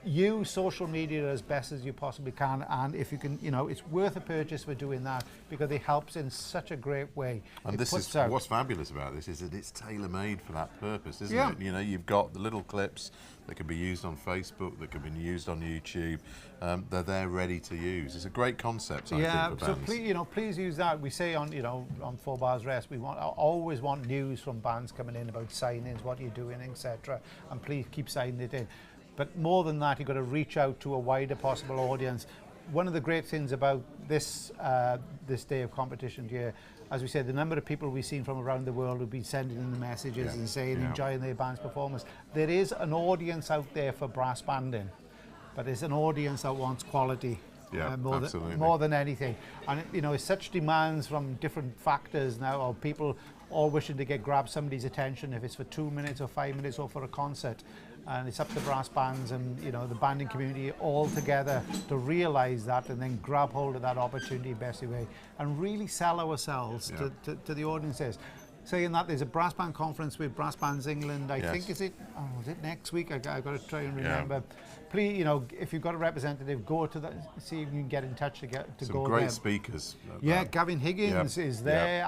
use social media as best as you possibly can, and if you can, you know, it's worth a purchase for doing that, because it helps in such a great way. And this is what's fabulous about this, is that it's tailor-made for that purpose, isn't it? You know, you've got the little clips that can be used on Facebook, that can be used on YouTube. They're there ready to use. It's a great concept, I think, for bands. So please use that. We say on, on 4 Bars Rest, always want news from bands coming in about signings, what you're doing, etc. And please keep signing it in. But more than that, you've got to reach out to a wider possible audience. One of the great things about this this day of competition here, as we said, the number of people we've seen from around the world who've been sending in the messages and saying enjoying their band's performance. There is an audience out there for brass banding, but there's an audience that wants quality. More than anything. And it's such demands from different factors now, or people all wishing to grab somebody's attention, if it's for 2 minutes or 5 minutes or for a concert. And it's up to brass bands and the banding community all together to realise that, and then grab hold of that opportunity best way and really sell ourselves to the audiences. Saying that, there's a brass band conference with Brass Bands England. I think is it next week? I've got to try and remember. Please, if you've got a representative, go to that. See if you can get in touch to go there. Some great speakers. Gavin Higgins is there.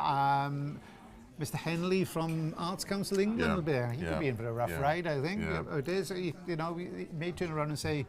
Mr. Henley from Arts Council England will be there. He could be in for a rough ride, I think. It is. He may turn around and say,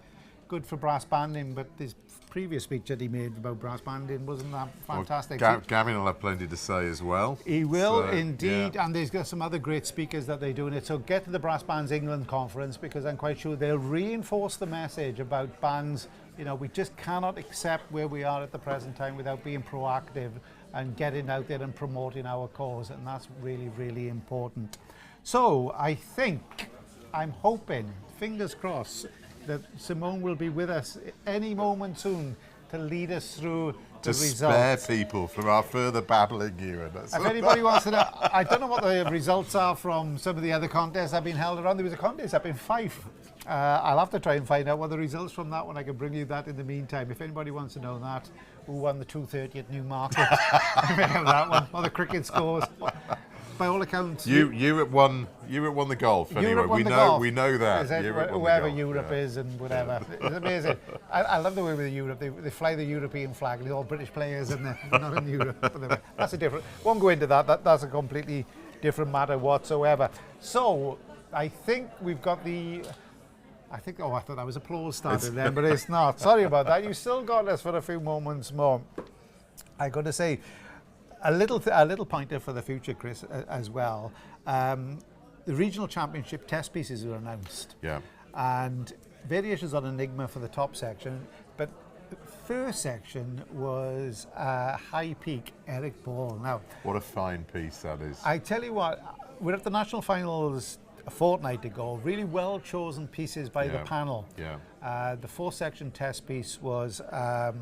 good for brass banding, but this previous speech that he made about brass banding wasn't that fantastic. Well, Gavin will have plenty to say as well. He will indeed, and there's got some other great speakers that they're doing it. So get to the Brass Bands England conference, because I'm quite sure they'll reinforce the message about bands. We just cannot accept where we are at the present time without being proactive and getting out there and promoting our cause, and that's really, really important. So I'm hoping, fingers crossed, that Simone will be with us any moment soon to lead us through the results. To spare people from our further babbling, Ewan. If anybody wants to know, I don't know what the results are from some of the other contests that have been held around. There was a contest up in Fife. I'll have to try and find out what the results from that one. I can bring you that in the meantime. If anybody wants to know that, who won the 2:30 at Newmarket, that one, or the cricket scores. By all accounts, Europe won the golf. Anyway, we know that. Whoever Europe is and whatever. It's amazing. I love the way with Europe. They fly the European flag. They're all British players, and they're not in Europe. But that's a different. Won't go into that. That's a completely different matter whatsoever. So I think we've got the. I thought that was applause started then, but it's not. Sorry about that. You still got us for a few moments more. I got to say, a little pointer for the future, Chris, as well. The regional championship test pieces were announced. And variations on Enigma for the top section, but the first section was High Peak, Eric Ball. Now, what a fine piece that is. I tell you what, we're at the national finals a fortnight ago. Really well chosen pieces by the panel. The 4-section test piece was a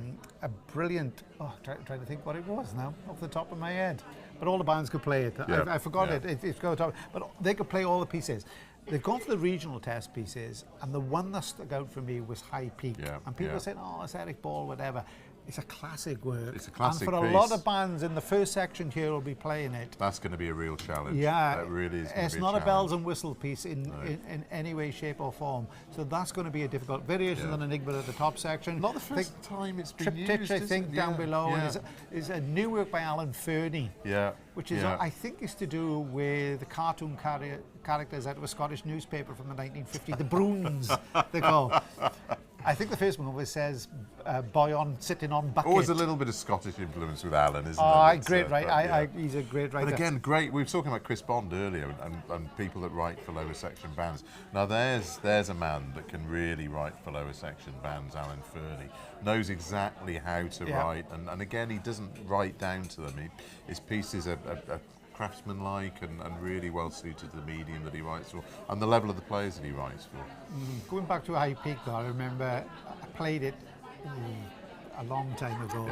brilliant. Trying to think what it was now off the top of my head. But all the bands could play it. I forgot it. It's got top, but they could play all the pieces. They've gone for the regional test pieces, and the one that stuck out for me was High Peak. And people are saying, "Oh, it's Eric Ball, whatever." It's a classic work. It's a classic and for piece. a lot of bands in the first section here will be playing it. That's going to be a real challenge. That really is. It's not a bells and whistle piece in any way, shape or form. So that's going to be a difficult variation on Enigma at the top section. Not the first time it's been used. Triptych, I think, down below is a new work by Alan Fernie. Which is, I think, is to do with the cartoon characters out of a Scottish newspaper from the 1950s, the Broons, they call. I think the first one always says boy sitting on bucket. Always a little bit of Scottish influence with Alan, isn't there? Great writer. He's a great writer. But again, great. We were talking about Chris Bond earlier and people that write for lower section bands. Now there's a man that can really write for lower section bands, Alan Fernie. Knows exactly how to write, and again, he doesn't write down to them. His pieces are craftsman-like and really well suited to the medium that he writes for, and the level of the players that he writes for. Going back to High Peak, though, I remember I played it a long time ago,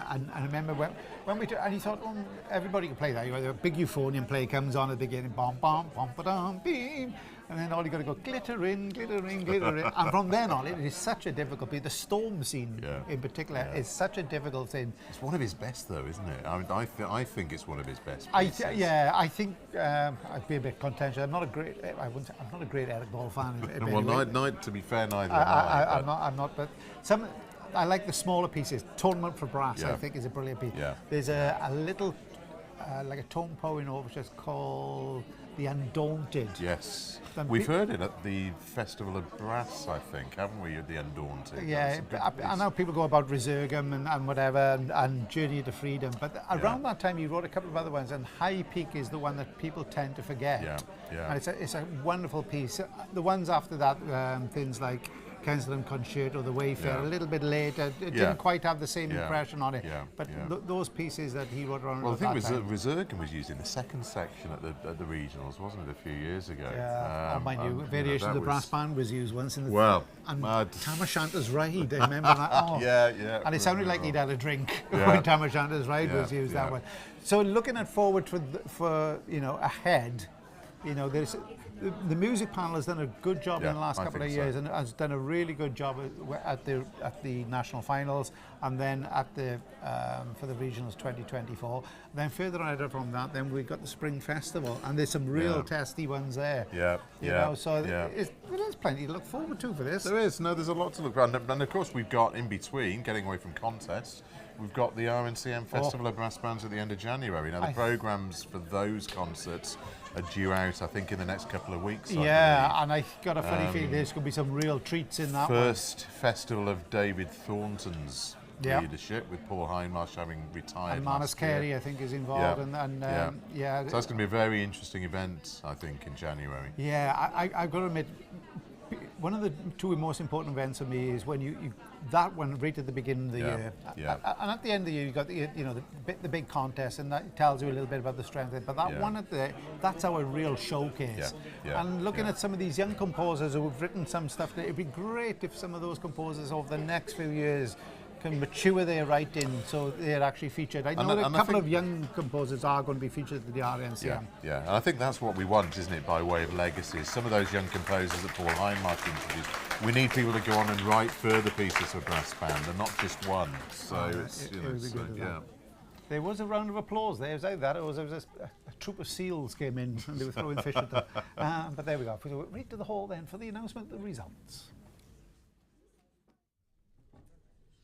and I remember when we and he thought, oh, everybody can play that. You know, the big euphonium play comes on at the beginning, bom bom bom ba-dum, beam, and then all you got to go glitter in, glitter in, glitter in, and from then on, it is such a difficult piece. The storm scene, in particular, is such a difficult thing. It's one of his best, though, isn't it? I mean, I think it's one of his best. I think I'd be a bit contentious. I'm not a great Eric Ball fan. Well, to be fair, neither am I. I'm not, but some. I like the smaller pieces. Tournament for Brass, I think, is a brilliant piece. Yeah. There's a little, like a tone poem overture called The Undaunted. Yes. We've heard it at the Festival of Brass, I think, haven't we, at The Undaunted? Yeah, I know people go about Resurgam and whatever, and Journey to Freedom, but around that time he wrote a couple of other ones, and High Peak is the one that people tend to forget. Yeah. And it's a wonderful piece. The ones after that, things like Kensington Concerto, The Wayfarer, a little bit later. It didn't quite have the same impression on it. But those pieces that he wrote around I think Resurgam was used in the second section at the regionals, wasn't it, a few years ago? Yeah, mind you, Variation of the Brass Band was used once in the... and Tam O'Shanter's Ride, I remember that. Oh. Yeah. And it sounded like he'd had a drink when Tam O'Shanter's Ride was used that way. So looking at forward for ahead, there's... The music panel has done a good job in the last couple of years, and has done a really good job at the national finals, and then at the for the regionals 2024. Then further on from that, then we've got the Spring Festival, and there's some real testy ones there. So there's plenty to look forward to for this. There is. No, there's a lot to look around, and of course we've got in between, getting away from contests. We've got the RNCM Festival of Brass Bands at the end of January. Now the programmes for those concerts are due out, I think, in the next couple of weeks. And I got a funny feeling there's going to be some real treats in that First Festival of David Thornton's leadership, with Paul Hindmarsh having retired. And Manus Carey, I think, is involved. So that's going to be a very interesting event, I think, in January. Yeah, I've got to admit, one of the two most important events for me is when you that one right at the beginning of the year, and at the end of the year you got the big contest, and that tells you a little bit about the strength of it. But that one that's our real showcase. And looking at some of these young composers who have written some stuff, it'd be great if some of those composers over the next few years can mature their writing so they're actually featured. I know a couple of young composers are going to be featured at the RNCM. Yeah, and I think that's what we want, isn't it, by way of legacies. Some of those young composers that Paul Hindmarsh introduced, we need people to go on and write further pieces for brass band and not just one. So there was a round of applause there. It was like that. It was a troop of seals came in and they were throwing fish at them. But there we go. So right to the hall then for the announcement of the results.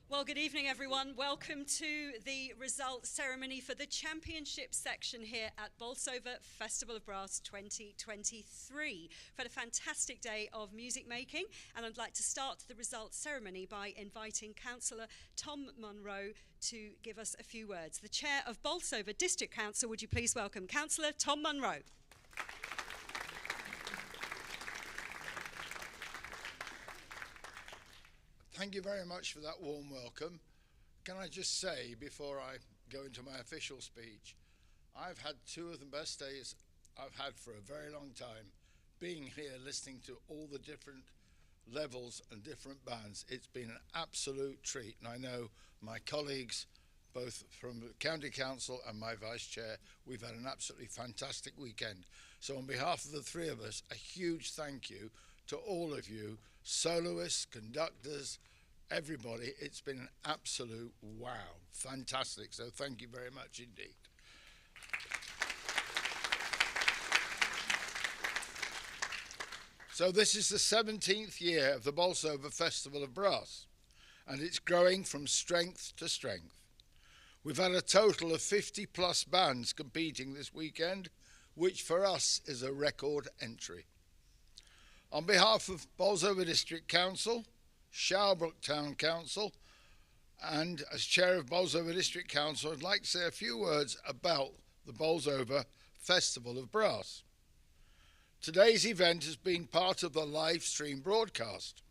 Well, good evening, everyone. Welcome to the results ceremony for the championship section here at Bolsover Festival of Brass 2023. We've had a fantastic day of music making, and I'd like to start the results ceremony by inviting Councillor Tom Munro to give us a few words. The Chair of Bolsover District Council, would you please welcome Councillor Tom Munro. Thank you very much for that warm welcome. Can I just say, before I go into my official speech, I've had two of the best days I've had for a very long time, being here listening to all the different levels and different bands. It's been an absolute treat, and I know my colleagues, both from the County Council and my Vice Chair, we've had an absolutely fantastic weekend. So on behalf of the three of us, a huge thank you to all of you, soloists, conductors, everybody. It's been an absolute wow, fantastic. So thank you very much indeed. So this is the 17th year of the Bolsover Festival of Brass, and it's growing from strength to strength. We've had a total of 50 plus bands competing this weekend, which for us is a record entry. On behalf of Bolsover District Council, Shalbrook Town Council, and as Chair of Bolsover District Council, I'd like to say a few words about the Bolsover Festival of Brass. Today's event has been part of the live stream broadcast,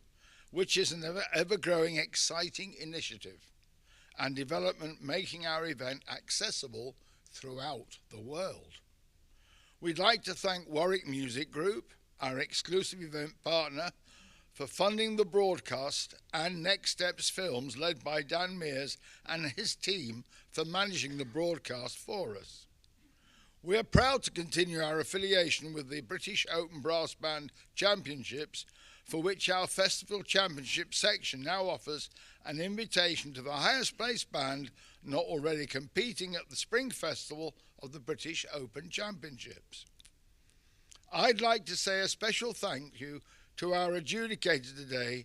which is an ever-growing, exciting initiative and development making our event accessible throughout the world. We'd like to thank Warwick Music Group, our exclusive event partner, for funding the broadcast, and Next Steps Films, led by Dan Mears and his team, for managing the broadcast for us. We are proud to continue our affiliation with the British Open Brass Band Championships, for which our Festival Championship section now offers an invitation to the highest placed band not already competing at the Spring Festival of the British Open Championships. I'd like to say a special thank you to our adjudicator today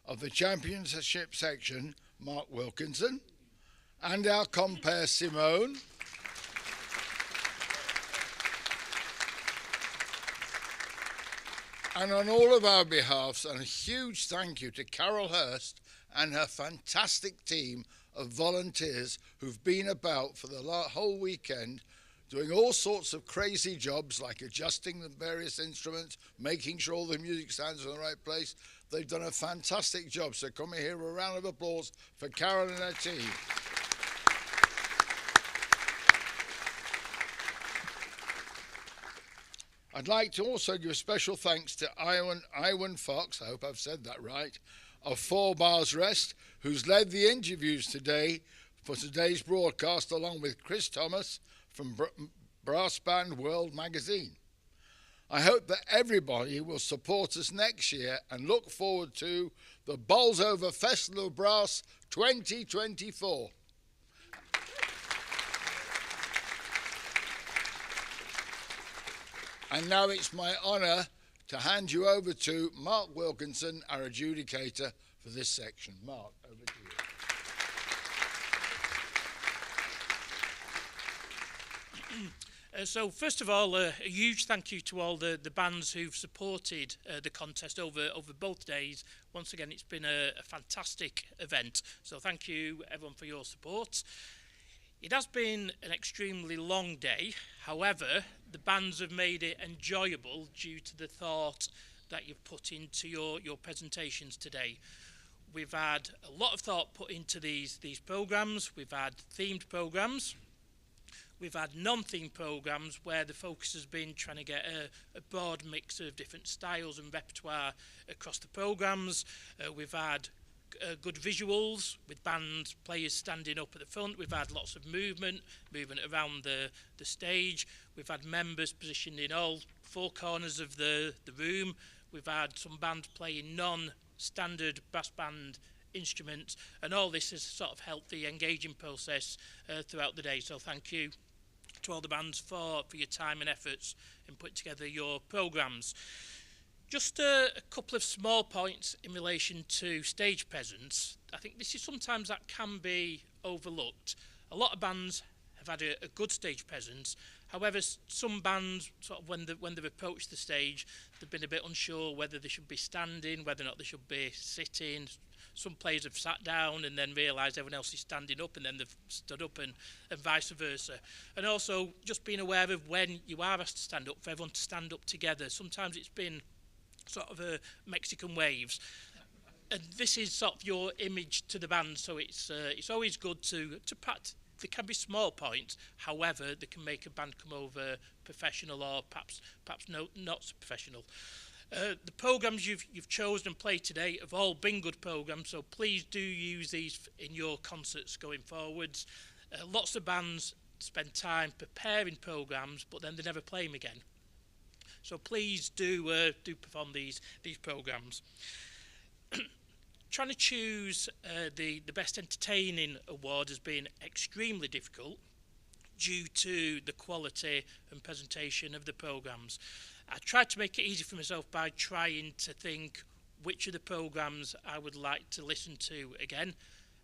of the Championship section, Mark Wilkinson, and our compere Simone, and on all of our behalves, and a huge thank you to Carol Hurst and her fantastic team of volunteers who've been about for the whole weekend, doing all sorts of crazy jobs like adjusting the various instruments, making sure all the music stands in the right place. They've done a fantastic job, so come and hear a round of applause for Carol and her team. I'd like to also give special thanks to Iwan Fox, I hope I've said that right, of 4 Bars Rest, who's led the interviews today for today's broadcast, along with Chris Thomas from Brass Band World magazine. I hope that everybody will support us next year and look forward to the Bolsover Festival of Brass 2024. And now it's my honour to hand you over to Mark Wilkinson, our adjudicator for this section. Mark, over to you. So first of all, a huge thank you to all the bands who've supported the contest over both days. Once again, it's been a fantastic event. So thank you everyone for your support. It has been an extremely long day. However, the bands have made it enjoyable due to the thought that you've put into your presentations today. We've had a lot of thought put into these programmes. We've had themed programmes. We've had non-themed programmes where the focus has been trying to get a broad mix of different styles and repertoire across the programmes. We've had good visuals with band players standing up at the front. We've had lots of movement around the stage. We've had members positioned in all 4 corners of the room. We've had some bands playing non-standard brass band instruments, and all this has sort of helped the engaging process throughout the day. So thank you to all the bands for your time and efforts in putting together your programmes. Just a couple of small points in relation to stage presence. I think this is sometimes that can be overlooked. A lot of bands have had a good stage presence. However, some bands, sort of when they've approached the stage, they've been a bit unsure whether they should be standing, whether or not they should be sitting. Some players have sat down and then realised everyone else is standing up, and then they've stood up, and vice versa. And also just being aware of when you are asked to stand up, for everyone to stand up together. Sometimes it's been sort of a Mexican waves, and this is sort of your image to the band, so it's always good to practice. There can be small points, however they can make a band come over professional, or perhaps not so professional. The programmes you've chosen and played today have all been good programmes, so please do use these in your concerts going forwards. Lots of bands spend time preparing programmes, but then they never play them again. So please do perform these programmes. Trying to choose the best entertaining award has been extremely difficult due to the quality and presentation of the programmes. I tried to make it easy for myself by trying to think which of the programmes I would like to listen to again.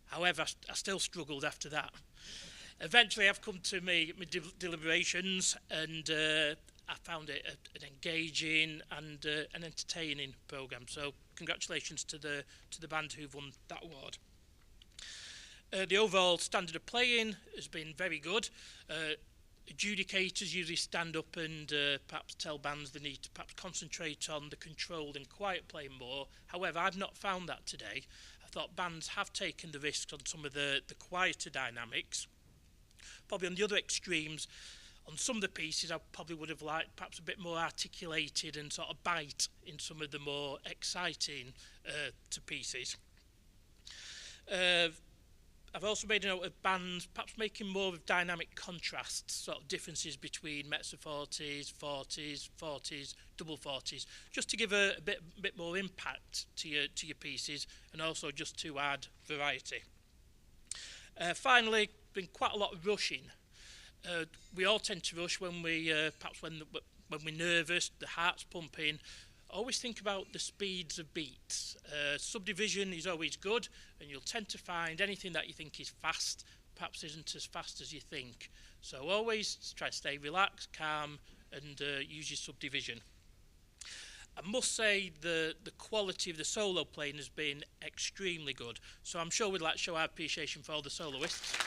However, I still struggled after that. Eventually, I've come to my deliberations, and I found it an engaging and an entertaining programme. So congratulations to the band who've won that award. The overall standard of playing has been very good. Adjudicators usually stand up and perhaps tell bands they need to perhaps concentrate on the controlled and quiet playing more. However, I've not found that today. I thought bands have taken the risks on some of the quieter dynamics. Probably on the other extremes, on some of the pieces I probably would have liked perhaps a bit more articulated and sort of bite in some of the more exciting to pieces. I've also made a note of bands perhaps making more of dynamic contrasts, sort of differences between mezzo fortis, fortis, double fortis, just to give a bit more impact to your pieces, and also just to add variety. Finally, been quite a lot of rushing. We all tend to rush when we perhaps when we're nervous, the heart's pumping. Always think about the speeds of beats. Subdivision is always good, and you'll tend to find anything that you think is fast perhaps isn't as fast as you think. So always try to stay relaxed, calm, and use your subdivision. I must say the quality of the solo playing has been extremely good. So I'm sure we'd like to show our appreciation for all the soloists.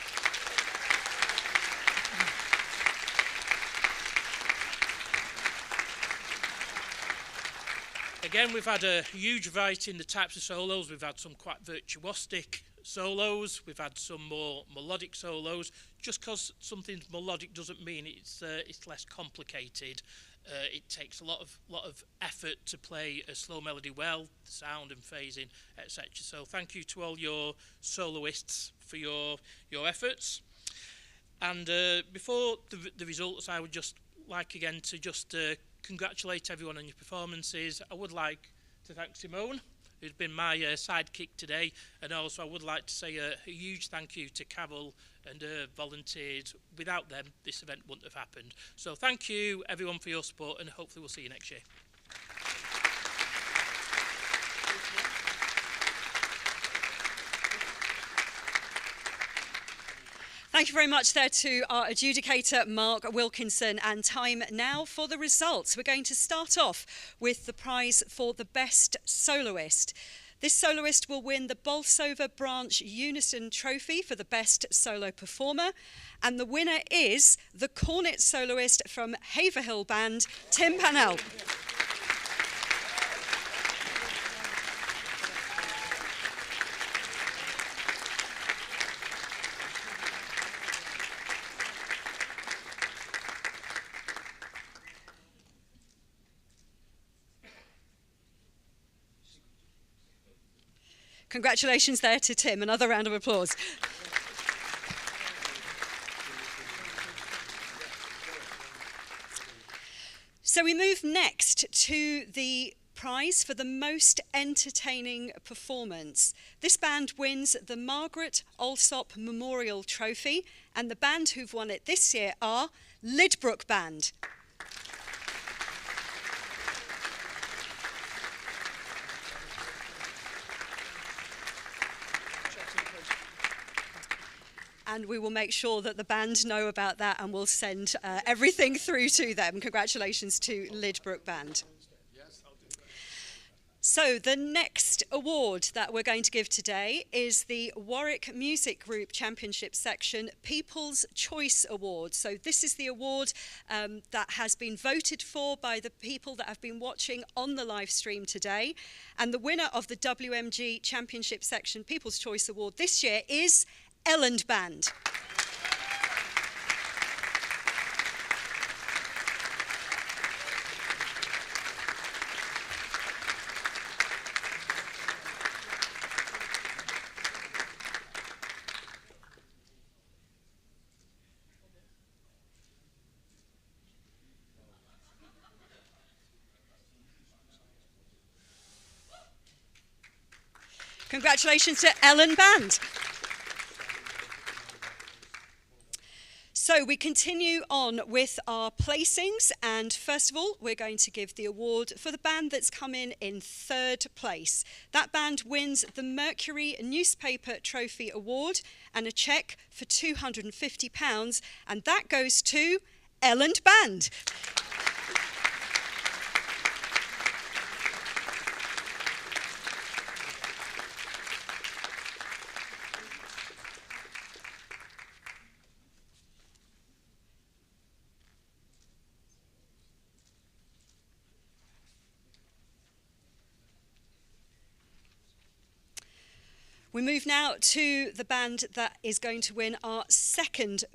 Again, we've had a huge variety in the types of solos. We've had some quite virtuosic solos. We've had some more melodic solos. Just because something's melodic doesn't mean it's less complicated. It takes a lot of effort to play a slow melody well, sound and phrasing, etc. So thank you to all your soloists for your efforts. And before the results, I would just like again to just congratulate everyone on your performances. I would like to thank Simone, who's been my sidekick today, and also I would like to say a huge thank you to Carol and volunteers. Without them, this event wouldn't have happened. So thank you everyone for your support, and hopefully we'll see you next year. Thank you very much there to our adjudicator, Mark Wilkinson. And time now for the results. We're going to start off with the prize for the best soloist. This soloist will win the Bolsover Branch Unison Trophy for the best solo performer. And the winner is the cornet soloist from Haverhill Band, Tim Pannell. Congratulations there to Tim. Another round of applause. So we move next to the prize for the most entertaining performance. This band wins the Margaret Alsop Memorial Trophy, and the band who've won it this year are Lydbrook Band. And we will make sure that the band know about that, and we'll send everything through to them. Congratulations to Lydbrook Band. So the next award that we're going to give today is the Warwick Music Group Championship Section People's Choice Award. So this is the award that has been voted for by the people that have been watching on the live stream today. And the winner of the WMG Championship Section People's Choice Award this year is Elland Band. Congratulations to Elland Band. So we continue on with our placings, and first of all we're going to give the award for the band that's come in third place. That band wins the Mercury Newspaper Trophy Award and a cheque for £250, and that goes to Elland Band. We move now to the band that is going to win our second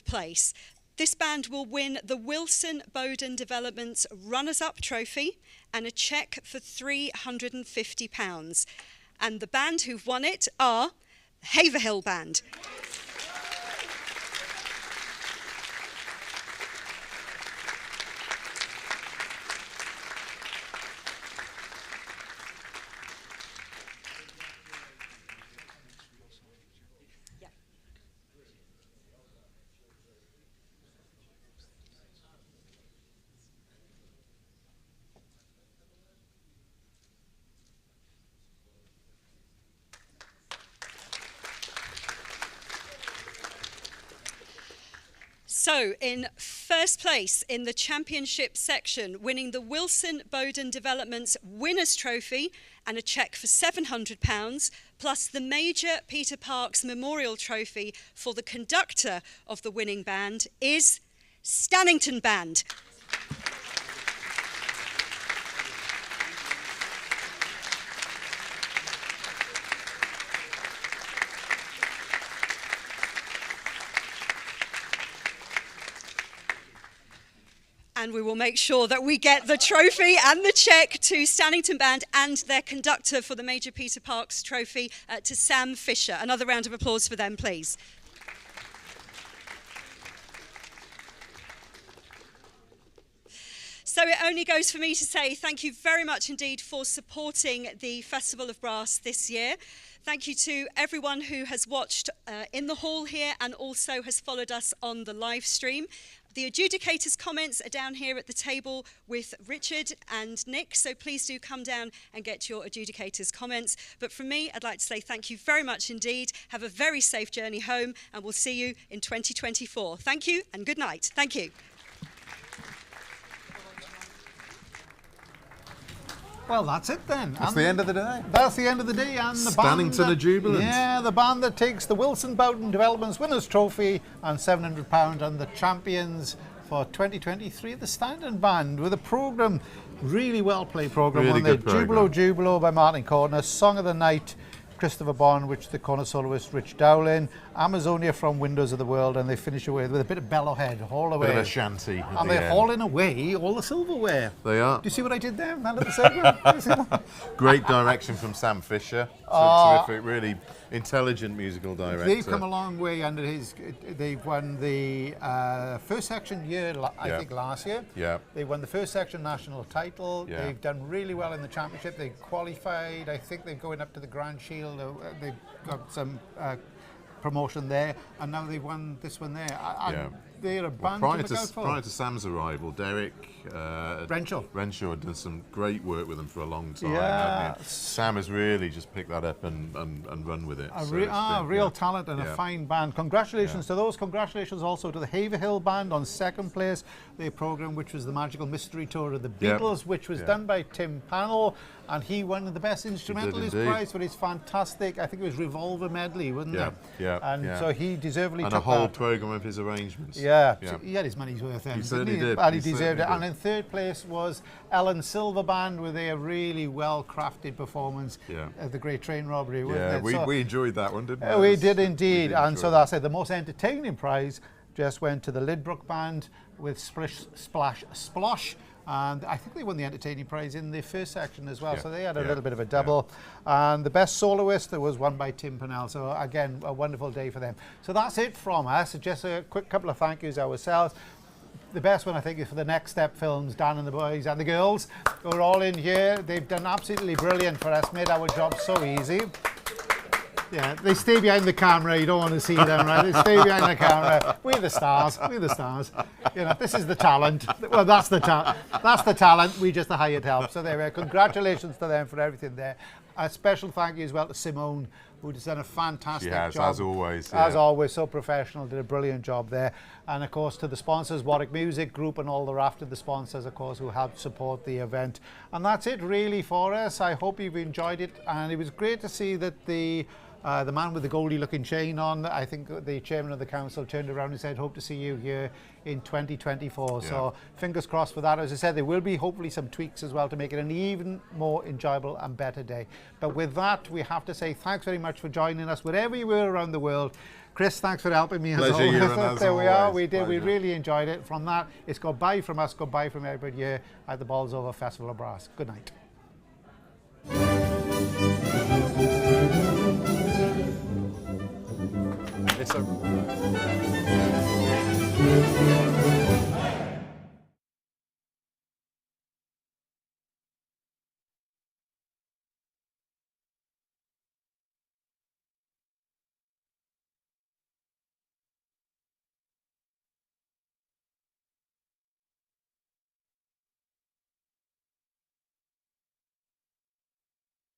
place. This band will win the Wilson Bowden Developments Runners-Up Trophy and a cheque for £350. And the band who've won it are Haverhill Band. So, in first place in the championship section, winning the Wilson Bowden Developments Winners' Trophy and a cheque for £700, plus the Major Peter Parks Memorial Trophy for the conductor of the winning band, is Stannington Band. And we will make sure that we get the trophy and the cheque to Stannington Band and their conductor for the Major Peter Parks Trophy to Sam Fisher. Another round of applause for them, please. So it only goes for me to say thank you very much indeed for supporting the Festival of Brass this year. Thank you to everyone who has watched in the hall here and also has followed us on the live stream. The adjudicators' comments are down here at the table with Richard and Nick, so please do come down and get your adjudicators' comments. But from me, I'd like to say thank you very much indeed. Have a very safe journey home, and we'll see you in 2024. Thank you and good night. Thank you. Well, that's it then. That's the end of the day. That's the end of the day. And the Stannington band are jubilant. Yeah, the band that takes the Wilson Bowden Developments Winners' Trophy and £700 and the champions for 2023, the Stannington Band, with a programme, really well played programme. Really good programme. Jubilo Jubilo by Martin Corner, Song of the Night, Christopher Bond, which the corner soloist Rich Dowling, Amazonia from Windows of the World, and they finish away with a bit of Bellowhead all the way. Bit of a shanty. And they're hauling away all the silverware. They are. Do you see what I did there? That little segment? Great direction from Sam Fisher. Terrific, really intelligent musical director. They've come a long way under his. They've won the first section I think last year. Yeah. They won the first section national title. Yeah. They've done really well in the championship. They qualified. I think they're going up to the Grand Shield. They've got some promotion there, and now they've won this one there. They're a band to look out for. Prior to Sam's arrival, Derek Renshaw had done some great work with them for a long time. Yeah. Sam has really just picked that up and run with it. Real talent and a fine band. Congratulations to those. Congratulations also to the Haverhill Band on second place. Their programme, which was the Magical Mystery Tour of the Beatles, which was done by Tim Pannell, and he won the Best Instrumentalist prize for his fantastic, I think it was Revolver medley, wasn't it? And so he deservedly took that. And a whole programme of his arrangements. Yeah, he had his money's worth then. He certainly did. And he deserved it. And in third place was Elland Silver Band with their really well-crafted performance of the Great Train Robbery, wasn't it? We enjoyed that one, didn't we? We did indeed. And so that's it. The most entertaining prize just went to the Lydbrook Band with Splish, Splash, Splosh. And I think they won the entertaining prize in the first section as well, so they had a little bit of a double. And the best soloist was won by Tim Pannell, so again, a wonderful day for them. So that's it from us. Just a quick couple of thank yous ourselves. The best one, I think, is for the Next Step Films, Dan and the boys and the girls, who are all in here. They've done absolutely brilliant for us, made our job so easy. Yeah, they stay behind the camera. You don't want to see them, right? They stay behind the camera. We're the stars. We're the stars. You know, this is the talent. Well, that's the talent. That's the talent. We just the hired help. So there we are. Congratulations to them for everything there. A special thank you as well to Simone, who's done a fantastic job. As always. As always, so professional. Did a brilliant job there. And of course, to the sponsors, Warwick Music Group and all the raft of the sponsors, of course, who helped support the event. And that's it really for us. I hope you've enjoyed it. And it was great to see that the The man with the Goldie-looking chain on, I think the chairman of the council turned around and said, hope to see you here in 2024. Yeah. So fingers crossed for that. As I said, there will be hopefully some tweaks as well to make it an even more enjoyable and better day. But with that, we have to say thanks very much for joining us, wherever you were around the world. Chris, thanks for helping me. Pleasure, Ewan, There we are. We did. Pleasure. We really enjoyed it. From that, it's goodbye from us, goodbye from everybody here at the Bolsover Festival of Brass. Good night. It's a